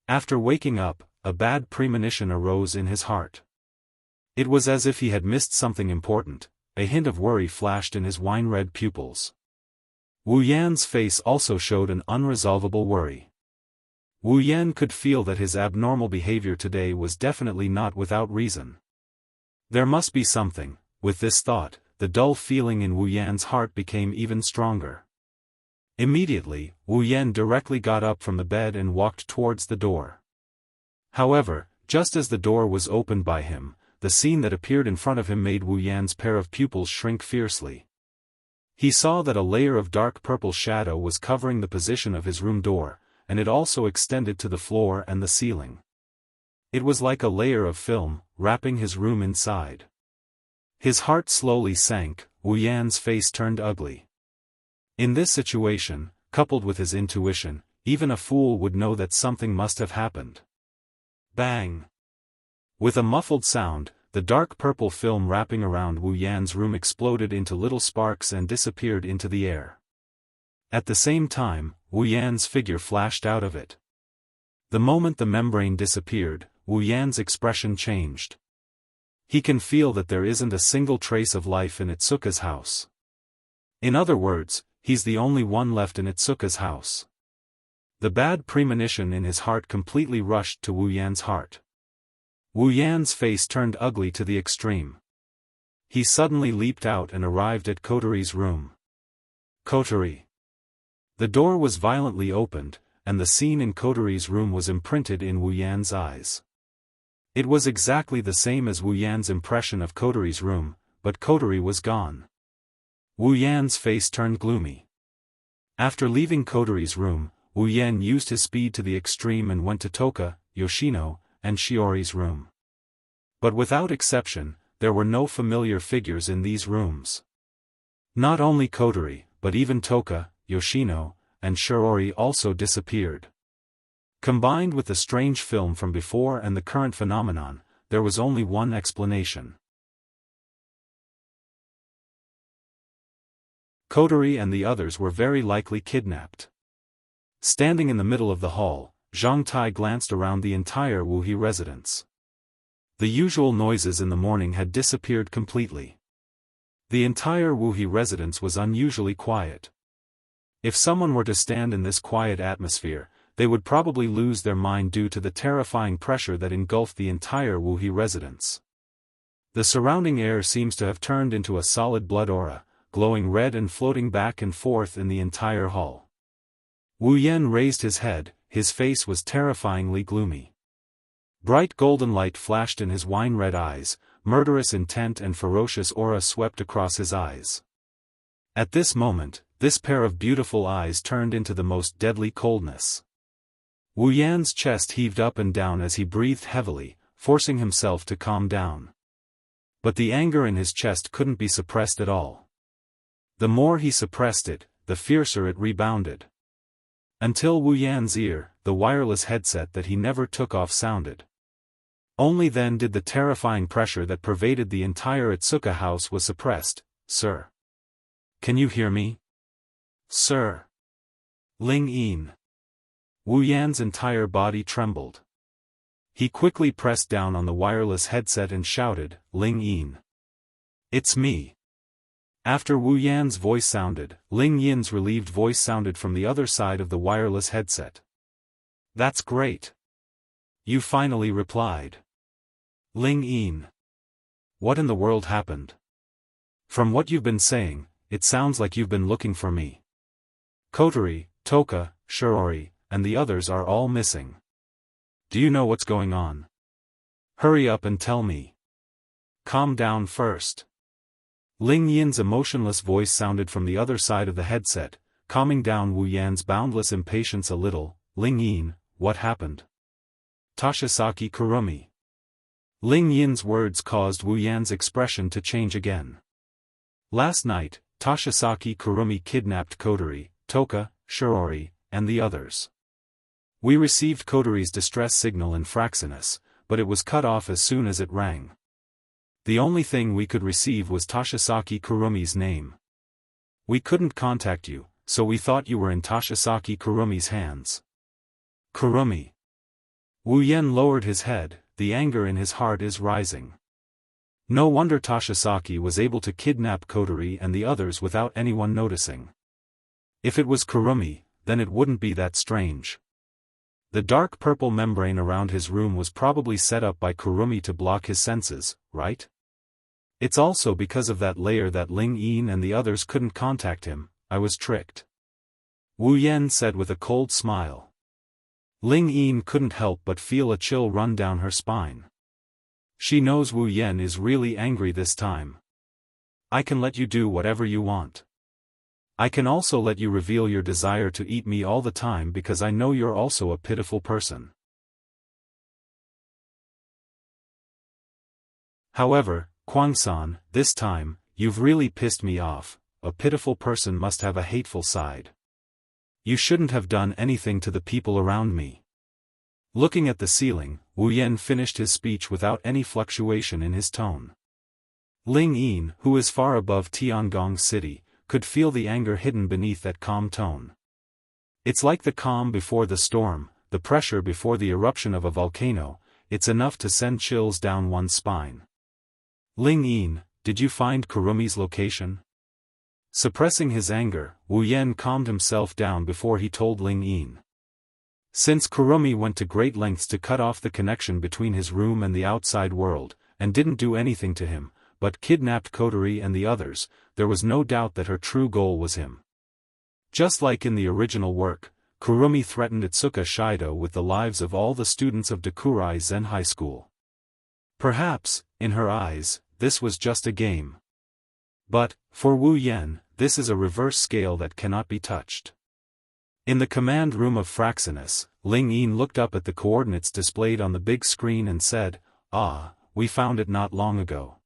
After waking up, a bad premonition arose in his heart. It was as if he had missed something important. A hint of worry flashed in his wine-red pupils. Wu Yan's face also showed an unresolvable worry. Wu Yan could feel that his abnormal behavior today was definitely not without reason. There must be something. With this thought, the dull feeling in Wu Yan's heart became even stronger. Immediately, Wu Yan directly got up from the bed and walked towards the door. However, just as the door was opened by him, the scene that appeared in front of him made Wu Yan's pair of pupils shrink fiercely. He saw that a layer of dark purple shadow was covering the position of his room door, and it also extended to the floor and the ceiling. It was like a layer of film, wrapping his room inside. His heart slowly sank. Wu Yan's face turned ugly. In this situation, coupled with his intuition, even a fool would know that something must have happened. Bang! With a muffled sound, the dark purple film wrapping around Wu Yan's room exploded into little sparks and disappeared into the air. At the same time, Wu Yan's figure flashed out of it. The moment the membrane disappeared, Wu Yan's expression changed. He can feel that there isn't a single trace of life in Itsuka's house. In other words, he's the only one left in Itsuka's house. The bad premonition in his heart completely rushed to Wu Yan's heart. Wu Yan's face turned ugly to the extreme. He suddenly leaped out and arrived at Kotori's room. Kotori. The door was violently opened, and the scene in Kotori's room was imprinted in Wu Yan's eyes. It was exactly the same as Wu Yan's impression of Kotori's room, but Kotori was gone. Wu Yan's face turned gloomy. After leaving Kotori's room, Wu Yan used his speed to the extreme and went to Toka, Yoshino, and Shiori's room. But without exception, there were no familiar figures in these rooms. Not only Kotori, but even Toka, Yoshino, and Shiori also disappeared. Combined with the strange film from before and the current phenomenon, there was only one explanation. Kotori and the others were very likely kidnapped. Standing in the middle of the hall, Zhang Tai glanced around the entire Wuhi residence. The usual noises in the morning had disappeared completely. The entire Wuhi residence was unusually quiet. If someone were to stand in this quiet atmosphere, they would probably lose their mind due to the terrifying pressure that engulfed the entire Wuhi residence. The surrounding air seems to have turned into a solid blood aura, glowing red and floating back and forth in the entire hall. Wu Yan raised his head, his face was terrifyingly gloomy. Bright golden light flashed in his wine-red eyes, murderous intent and ferocious aura swept across his eyes. At this moment, this pair of beautiful eyes turned into the most deadly coldness. Wu Yan's chest heaved up and down as he breathed heavily, forcing himself to calm down. But the anger in his chest couldn't be suppressed at all. The more he suppressed it, the fiercer it rebounded. Until Wu Yan's ear, the wireless headset that he never took off sounded. Only then did the terrifying pressure that pervaded the entire Itsuka house was suppressed. "Sir. Can you hear me? Sir. Ling Yin." Wu Yan's entire body trembled. He quickly pressed down on the wireless headset and shouted, "Ling Yin. It's me." After Wu Yan's voice sounded, Ling Yin's relieved voice sounded from the other side of the wireless headset. "That's great. You finally replied. Ling Yin. What in the world happened? From what you've been saying, it sounds like you've been looking for me. Kotori, Toka, Shirori, and the others are all missing. Do you know what's going on? Hurry up and tell me. Calm down first." Ling Yin's emotionless voice sounded from the other side of the headset, calming down Wu Yan's boundless impatience a little. "Ling Yin, what happened?" "Tashisaki Kurumi." Ling Yin's words caused Wu Yan's expression to change again. "Last night, Tashisaki Kurumi kidnapped Kotori, Toka, Shirori, and the others. We received Kotori's distress signal in Fraxinus, but it was cut off as soon as it rang. The only thing we could receive was Tashisaki Kurumi's name. We couldn't contact you, so we thought you were in Tashisaki Kurumi's hands." "Kurumi." Wu Yan lowered his head, the anger in his heart is rising. No wonder Tashisaki was able to kidnap Kotori and the others without anyone noticing. If it was Kurumi, then it wouldn't be that strange. The dark purple membrane around his room was probably set up by Kurumi to block his senses, right? It's also because of that layer that Ling Yin and the others couldn't contact him. I was tricked. Wu Yan said with a cold smile. Ling Yin couldn't help but feel a chill run down her spine. She knows Wu Yan is really angry this time. "I can let you do whatever you want. I can also let you reveal your desire to eat me all the time because I know you're also a pitiful person. However, Kwang-san, this time, you've really pissed me off. A pitiful person must have a hateful side. You shouldn't have done anything to the people around me." Looking at the ceiling, Wu Yan finished his speech without any fluctuation in his tone. Ling Yin, who is far above Tiangong City, could feel the anger hidden beneath that calm tone. It's like the calm before the storm, the pressure before the eruption of a volcano. It's enough to send chills down one's spine. "Ling Yin, did you find Kurumi's location?" Suppressing his anger, Wu Yan calmed himself down before he told Ling Yin. Since Kurumi went to great lengths to cut off the connection between his room and the outside world, and didn't do anything to him, but kidnapped Kotori and the others, there was no doubt that her true goal was him. Just like in the original work, Kurumi threatened Itsuka Shido with the lives of all the students of Dakurai Zen High School. Perhaps, in her eyes, this was just a game. But, for Wu Yan, this is a reverse scale that cannot be touched. In the command room of Fraxinus, Ling Yin looked up at the coordinates displayed on the big screen and said, "Ah, we found it not long ago.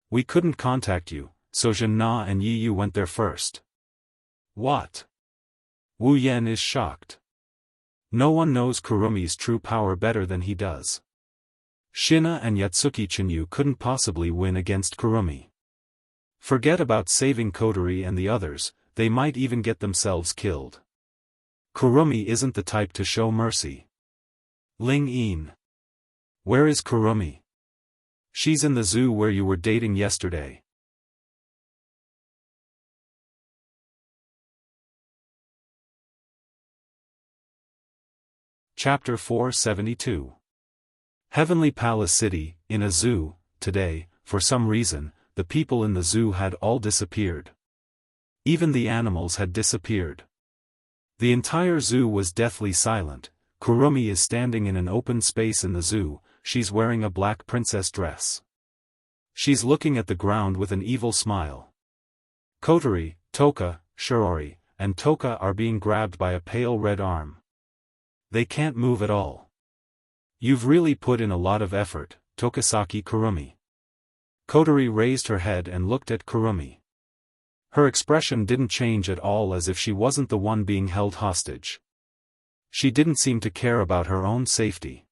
We couldn't contact you, so Jin Na and Yi Yu went there first." "What?" Wu Yan is shocked. No one knows Kurumi's true power better than he does. Shina and Yatsuki Chinyu couldn't possibly win against Kurumi. Forget about saving Kotori and the others, they might even get themselves killed. Kurumi isn't the type to show mercy. "Ling Yin. Where is Kurumi?" "She's in the zoo where you were dating yesterday." Chapter 472. Heavenly Palace City, in a zoo, today, for some reason, the people in the zoo had all disappeared. Even the animals had disappeared. The entire zoo was deathly silent. Kurumi is standing in an open space in the zoo, she's wearing a black princess dress. She's looking at the ground with an evil smile. Kotori, Toka, Shirori, and Toka are being grabbed by a pale red arm. They can't move at all. You've really put in a lot of effort, Tokasaki Kurumi. Kotori raised her head and looked at Kurumi. Her expression didn't change at all, as if she wasn't the one being held hostage. She didn't seem to care about her own safety.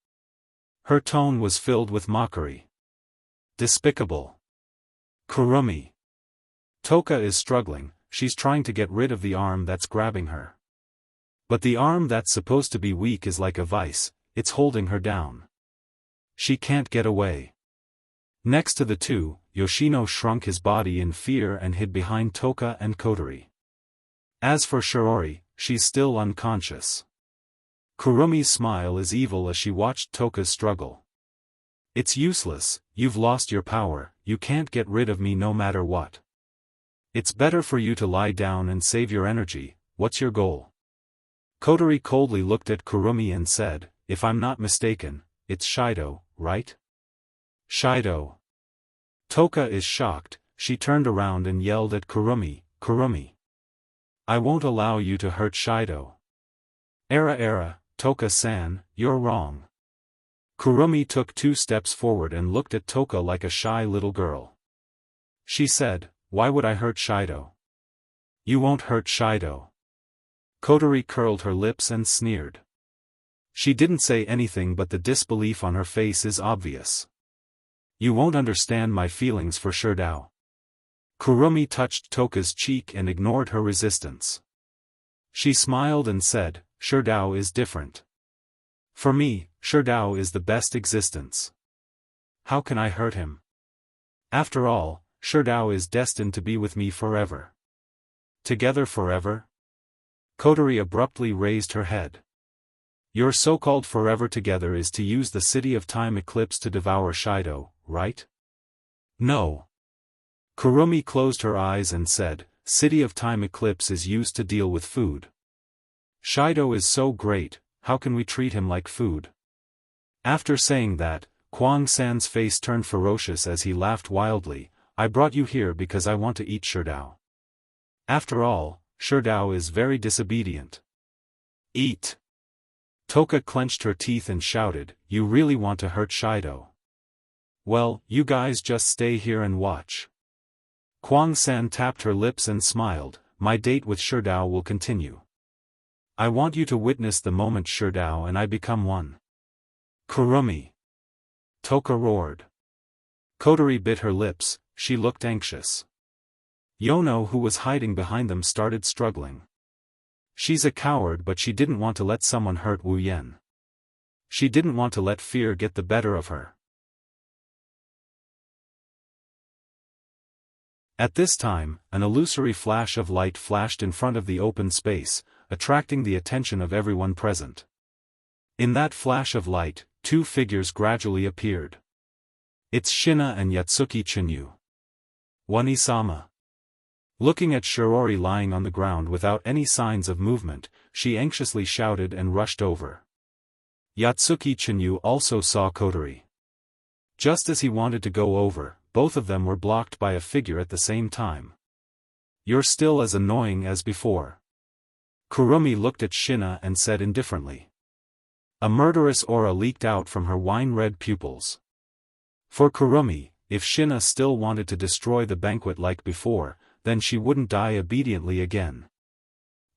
Her tone was filled with mockery. Despicable. Kurumi. Toka is struggling, she's trying to get rid of the arm that's grabbing her. But the arm that's supposed to be weak is like a vice, it's holding her down. She can't get away. Next to the two, Yoshino shrunk his body in fear and hid behind Toka and Kotori. As for Shirori, she's still unconscious. Kurumi's smile is evil as she watched Toka's struggle. It's useless, you've lost your power, you can't get rid of me no matter what. It's better for you to lie down and save your energy. What's your goal? Kotori coldly looked at Kurumi and said, if I'm not mistaken, it's Shido, right? Shido. Toka is shocked, she turned around and yelled at Kurumi, Kurumi. I won't allow you to hurt Shido. Era, Toka-san, you're wrong. Kurumi took 2 steps forward and looked at Toka like a shy little girl. She said, why would I hurt Shido? You won't hurt Shido. Kotori curled her lips and sneered. She didn't say anything, but the disbelief on her face is obvious. You won't understand my feelings for Shido. Kurumi touched Toka's cheek and ignored her resistance. She smiled and said, Shido is different. For me, Shido is the best existence. How can I hurt him? After all, Shido is destined to be with me forever. Together forever? Kotori abruptly raised her head. Your so-called forever together is to use the City of Time eclipse to devour Shido, right? No. Kurumi closed her eyes and said, City of Time eclipse is used to deal with food. Shido is so great, how can we treat him like food? After saying that, Kwang-san's face turned ferocious as he laughed wildly. I brought you here because I want to eat Shido. After all, Shido is very disobedient. Eat. Toka clenched her teeth and shouted, you really want to hurt Shido? Well, you guys just stay here and watch. Kwang-san tapped her lips and smiled, my date with Shido will continue. I want you to witness the moment Shido and I become one. Kurumi. Toka roared. Kotori bit her lips, she looked anxious. Yono, who was hiding behind them, started struggling. She's a coward, but she didn't want to let someone hurt Wu Yen. She didn't want to let fear get the better of her. At this time, an illusory flash of light flashed in front of the open space, attracting the attention of everyone present. In that flash of light, 2 figures gradually appeared. It's Shina and Yatsuki Chinyu. Wani-sama. Looking at Shirori lying on the ground without any signs of movement, she anxiously shouted and rushed over. Yatsuki Chinyu also saw Kotori. Just as he wanted to go over, both of them were blocked by a figure at the same time. You're still as annoying as before. Kurumi looked at Shina and said indifferently. A murderous aura leaked out from her wine-red pupils. For Kurumi, if Shina still wanted to destroy the banquet like before, then she wouldn't die obediently again.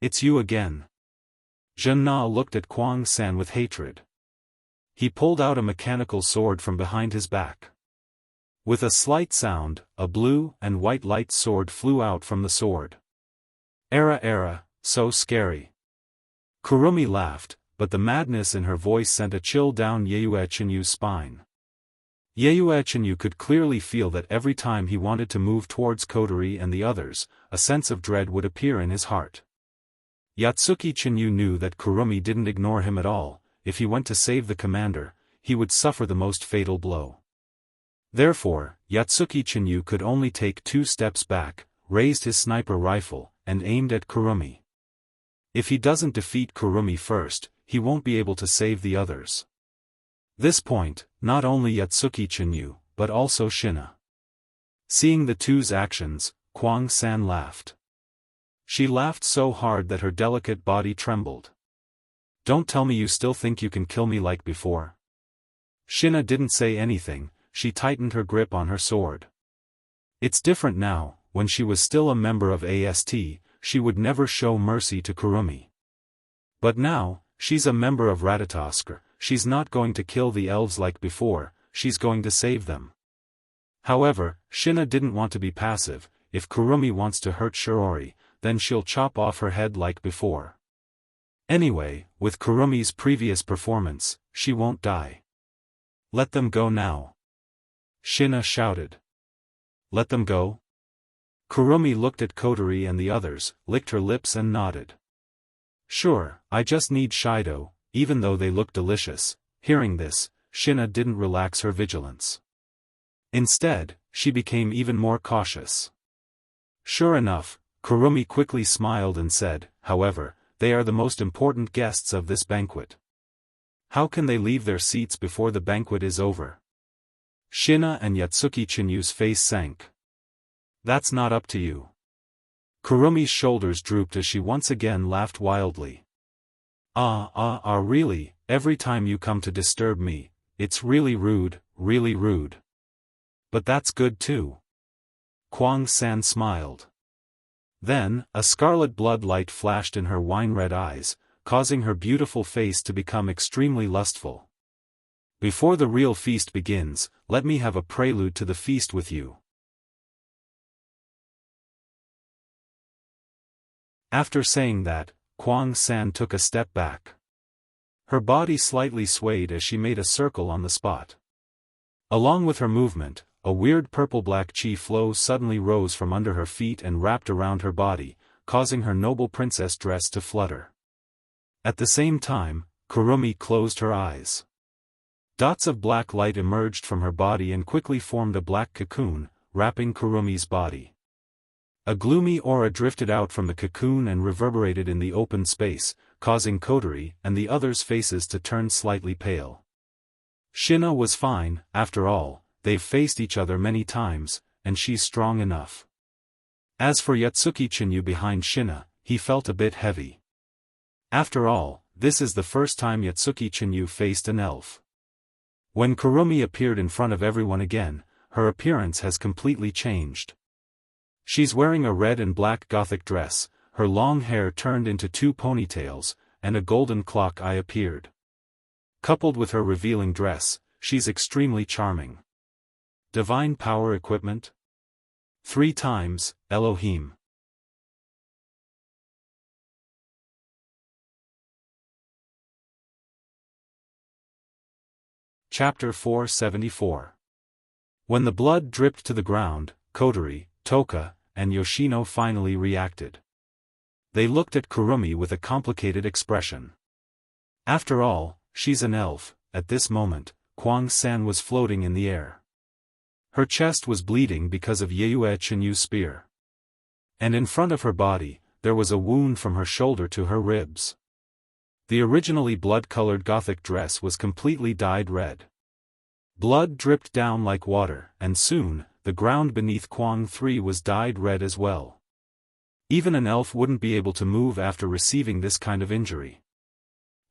It's you again. Zhen-na looked at Kwang-san with hatred. He pulled out a mechanical sword from behind his back. With a slight sound, a blue and white light sword flew out from the sword. Era, so scary. Kurumi laughed, but the madness in her voice sent a chill down Yue Chinyu's spine. Yue Chinyu could clearly feel that every time he wanted to move towards Kotori and the others, a sense of dread would appear in his heart. Yatsuki Chinyu knew that Kurumi didn't ignore him at all. If he went to save the commander, he would suffer the most fatal blow. Therefore, Yatsuki Chinyu could only take 2 steps back, raised his sniper rifle, and aimed at Kurumi. If he doesn't defeat Kurumi first, he won't be able to save the others. This point, not only Yatsuki Chinyu, but also Shina. Seeing the two's actions, Kwang San laughed. She laughed so hard that her delicate body trembled. Don't tell me you still think you can kill me like before. Shina didn't say anything, she tightened her grip on her sword. It's different now, when she was still a member of AST, she would never show mercy to Kurumi. But now, she's a member of Ratatoskr, she's not going to kill the elves like before, she's going to save them. However, Shina didn't want to be passive. If Kurumi wants to hurt Shiori, then she'll chop off her head like before. Anyway, with Kurumi's previous performance, she won't die. Let them go now. Shina shouted. Let them go? Kurumi looked at Kotori and the others, licked her lips and nodded. Sure, I just need Shido, even though they look delicious. Hearing this, Shina didn't relax her vigilance. Instead, she became even more cautious. Sure enough, Kurumi quickly smiled and said, however, they are the most important guests of this banquet. How can they leave their seats before the banquet is over? Shina and Yatsuki Chinyu's face sank. That's not up to you. Kurumi's shoulders drooped as she once again laughed wildly. Really, every time you come to disturb me, it's really rude, really rude. But that's good too. Kwang San smiled. Then, a scarlet blood light flashed in her wine-red eyes, causing her beautiful face to become extremely lustful. Before the real feast begins, let me have a prelude to the feast with you. After saying that, Kwang San took a step back. Her body slightly swayed as she made a circle on the spot. Along with her movement, a weird purple-black chi flow suddenly rose from under her feet and wrapped around her body, causing her noble princess dress to flutter. At the same time, Kurumi closed her eyes. Dots of black light emerged from her body and quickly formed a black cocoon, wrapping Kurumi's body. A gloomy aura drifted out from the cocoon and reverberated in the open space, causing Kotori and the others' faces to turn slightly pale. Shina was fine, after all, they've faced each other many times, and she's strong enough. As for Yatsuki Chinyu behind Shina, he felt a bit heavy. After all, this is the first time Yatsuki Chinyu faced an elf. When Kurumi appeared in front of everyone again, her appearance has completely changed. She's wearing a red and black gothic dress, her long hair turned into 2 ponytails, and a golden clock eye appeared. Coupled with her revealing dress, she's extremely charming. Divine power equipment? 3 times, Elohim. Chapter 474. When the blood dripped to the ground, Kotori, Toka, and Yoshino finally reacted. They looked at Kurumi with a complicated expression. After all, she's an elf. At this moment, Kwang San was floating in the air. Her chest was bleeding because of Yue Chinyu's spear. And in front of her body, there was a wound from her shoulder to her ribs. The originally blood-colored gothic dress was completely dyed red. Blood dripped down like water, and soon, the ground beneath Kwang 3 was dyed red as well. Even an elf wouldn't be able to move after receiving this kind of injury.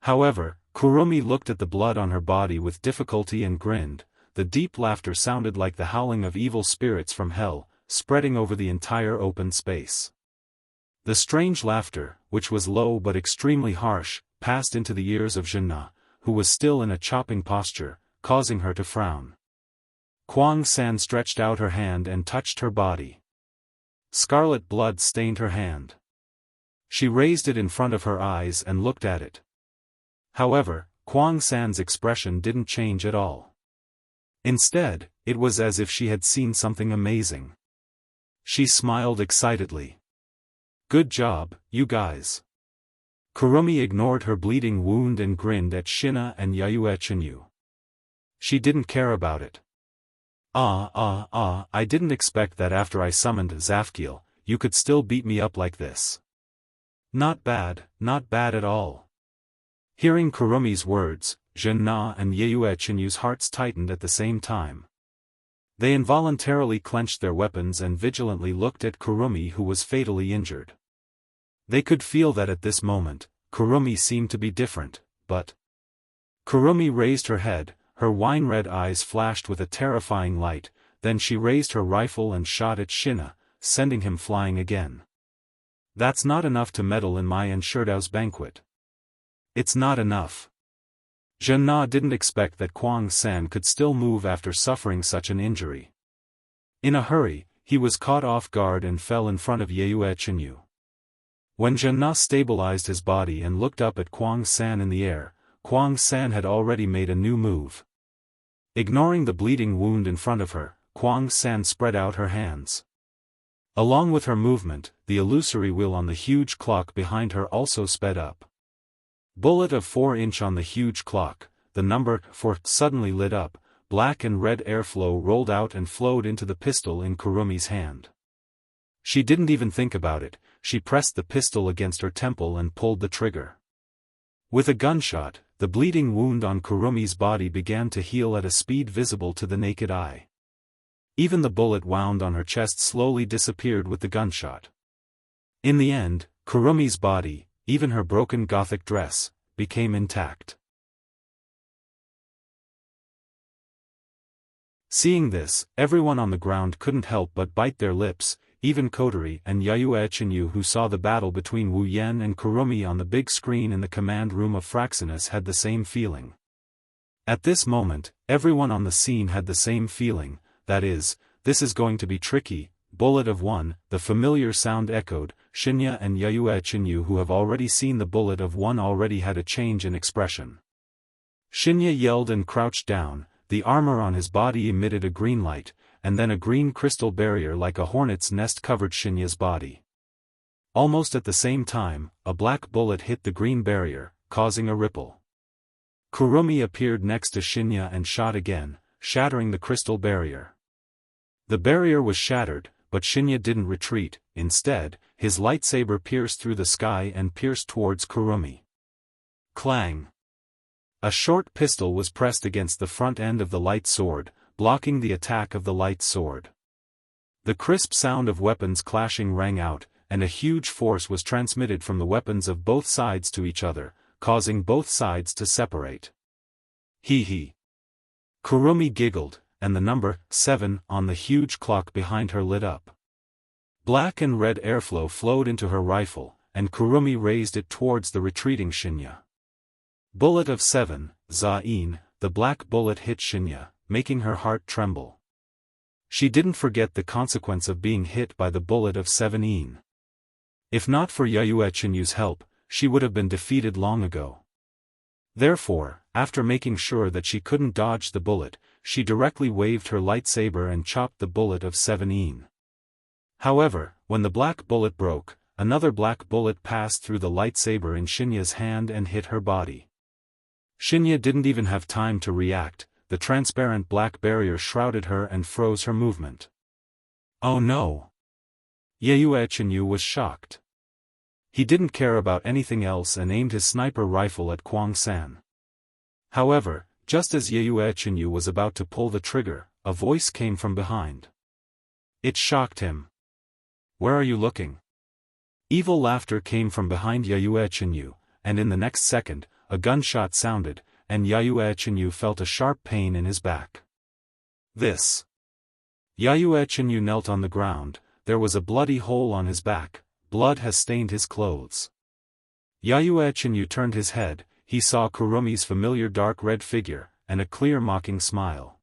However, Kurumi looked at the blood on her body with difficulty and grinned. The deep laughter sounded like the howling of evil spirits from hell, spreading over the entire open space. The strange laughter, which was low but extremely harsh, passed into the ears of Jinna, who was still in a chopping posture, causing her to frown. Kwang San stretched out her hand and touched her body. Scarlet blood stained her hand. She raised it in front of her eyes and looked at it. However, Kwang San's expression didn't change at all. Instead, it was as if she had seen something amazing. She smiled excitedly. Good job, you guys. Kurumi ignored her bleeding wound and grinned at Shina and Yue Chinyu. She didn't care about it. I didn't expect that after I summoned Zafkiel, you could still beat me up like this. Not bad at all. Hearing Kurumi's words, Zhen Na and Yeyuechinyu's hearts tightened at the same time. They involuntarily clenched their weapons and vigilantly looked at Kurumi, who was fatally injured. They could feel that at this moment, Kurumi seemed to be different, but... Kurumi raised her head, her wine-red eyes flashed with a terrifying light, then she raised her rifle and shot at Shinya, sending him flying again. That's not enough to meddle in my and Shurdao's banquet. It's not enough. Zhen Na didn't expect that Kuang San could still move after suffering such an injury. In a hurry, he was caught off guard and fell in front of Yeyuechinyu. When Zhen Na stabilized his body and looked up at Kuang San in the air, Kuang San had already made a new move. Ignoring the bleeding wound in front of her, Kuang San spread out her hands. Along with her movement, the illusory wheel on the huge clock behind her also sped up. Bullet of 4-inch on the huge clock, the number 4 suddenly lit up, black and red airflow rolled out and flowed into the pistol in Kurumi's hand. She didn't even think about it, she pressed the pistol against her temple and pulled the trigger. With a gunshot, the bleeding wound on Kurumi's body began to heal at a speed visible to the naked eye. Even the bullet wound on her chest slowly disappeared with the gunshot. In the end, Kurumi's body, even her broken Gothic dress, became intact. Seeing this, everyone on the ground couldn't help but bite their lips, even Kotori and Yeyuechinyu, who saw the battle between Wu Yan and Kurumi on the big screen in the command room of Fraxinus, had the same feeling. At this moment, everyone on the scene had the same feeling, that is, this is going to be tricky. Bullet of 1, the familiar sound echoed. Shinya and Yeyuechinyu, who have already seen the bullet of 1, already had a change in expression. Shinya yelled and crouched down, the armor on his body emitted a green light, and then a green crystal barrier like a hornet's nest covered Shinya's body. Almost at the same time, a black bullet hit the green barrier, causing a ripple. Kurumi appeared next to Shinya and shot again, shattering the crystal barrier. The barrier was shattered, but Shinya didn't retreat. Instead, his lightsaber pierced through the sky and pierced towards Kurumi. Clang! A short pistol was pressed against the front end of the light sword, blocking the attack of the light sword. The crisp sound of weapons clashing rang out, and a huge force was transmitted from the weapons of both sides to each other, causing both sides to separate. Hee hee. Kurumi giggled, and the number 7 on the huge clock behind her lit up. Black and red airflow flowed into her rifle, and Kurumi raised it towards the retreating Shinya. Bullet of 7, Zain, the black bullet hit Shinya, making her heart tremble. She didn't forget the consequence of being hit by the bullet of 7-in. If not for Yeyuechinyu's help, she would have been defeated long ago. Therefore, after making sure that she couldn't dodge the bullet, she directly waved her lightsaber and chopped the bullet of 7-in. However, when the black bullet broke, another black bullet passed through the lightsaber in Shinya's hand and hit her body. Shinya didn't even have time to react, the transparent black barrier shrouded her and froze her movement. Oh no! Yeyuechinyu was shocked. He didn't care about anything else and aimed his sniper rifle at Kuang San. However, just as Yeyuechinyu was about to pull the trigger, a voice came from behind. It shocked him. Where are you looking? Evil laughter came from behind Yeyuechinyu, and in the next second, a gunshot sounded, and Yeyuechinyu felt a sharp pain in his back. This. Yeyuechinyu knelt on the ground, there was a bloody hole on his back, blood has stained his clothes. Yeyuechinyu turned his head, he saw Kurumi's familiar dark red figure, and a clear mocking smile.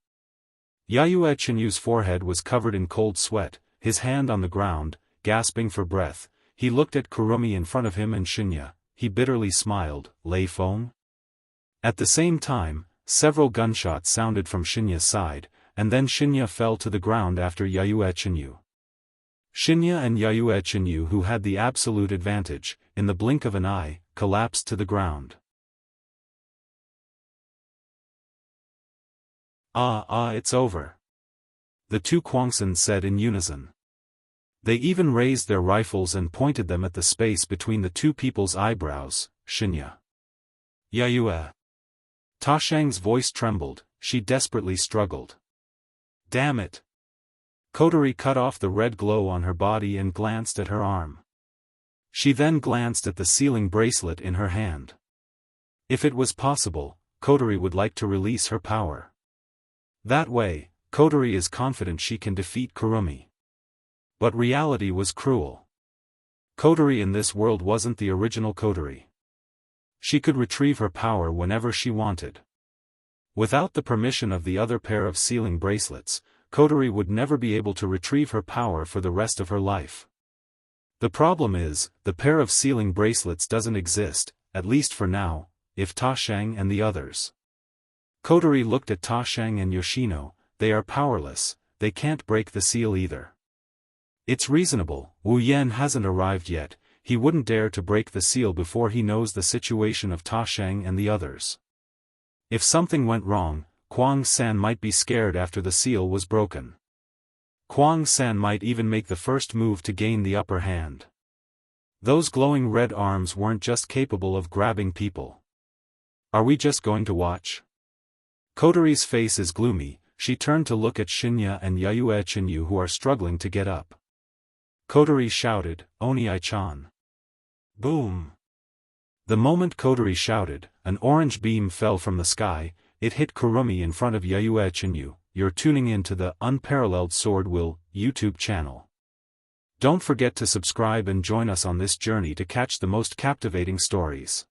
Yeyuechinyu's forehead was covered in cold sweat, his hand on the ground, gasping for breath. He looked at Kurumi in front of him and Shinya, he bitterly smiled, Lei Feng? At the same time, several gunshots sounded from Shinya's side, and then Shinya fell to the ground after Yeyuechinyu. Shinya and Yeyuechinyu, who had the absolute advantage, in the blink of an eye, collapsed to the ground. It's over. the two Quangsun said in unison. They even raised their rifles and pointed them at the space between the two people's eyebrows. Xianxia. Yayue. Ta Shang's voice trembled, she desperately struggled. Damn it! Coterie cut off the red glow on her body and glanced at her arm. She then glanced at the sealing bracelet in her hand. If it was possible, Coterie would like to release her power. That way, Coterie is confident she can defeat Kurumi. But reality was cruel. Coterie in this world wasn't the original Coterie. She could retrieve her power whenever she wanted. Without the permission of the other pair of sealing bracelets, Coterie would never be able to retrieve her power for the rest of her life. The problem is, the pair of sealing bracelets doesn't exist, at least for now, if Ta Shang and the others. Coterie looked at Ta Shang and Yoshino, they are powerless, they can't break the seal either. It's reasonable, Wu Yan hasn't arrived yet, he wouldn't dare to break the seal before he knows the situation of Ta Shang and the others. If something went wrong, Kwang San might be scared after the seal was broken. Kwang San might even make the first move to gain the upper hand. Those glowing red arms weren't just capable of grabbing people. Are we just going to watch? Coterie's face is gloomy, she turned to look at Xianxia and Yayue Chenyu who are struggling to get up. Coterie shouted, Oni-chan. Boom! The moment Coterie shouted, an orange beam fell from the sky, it hit Kurumi in front of Yayue Chenyu. You're tuning in to the Unparalleled SwordWill YouTube channel. Don't forget to subscribe and join us on this journey to catch the most captivating stories.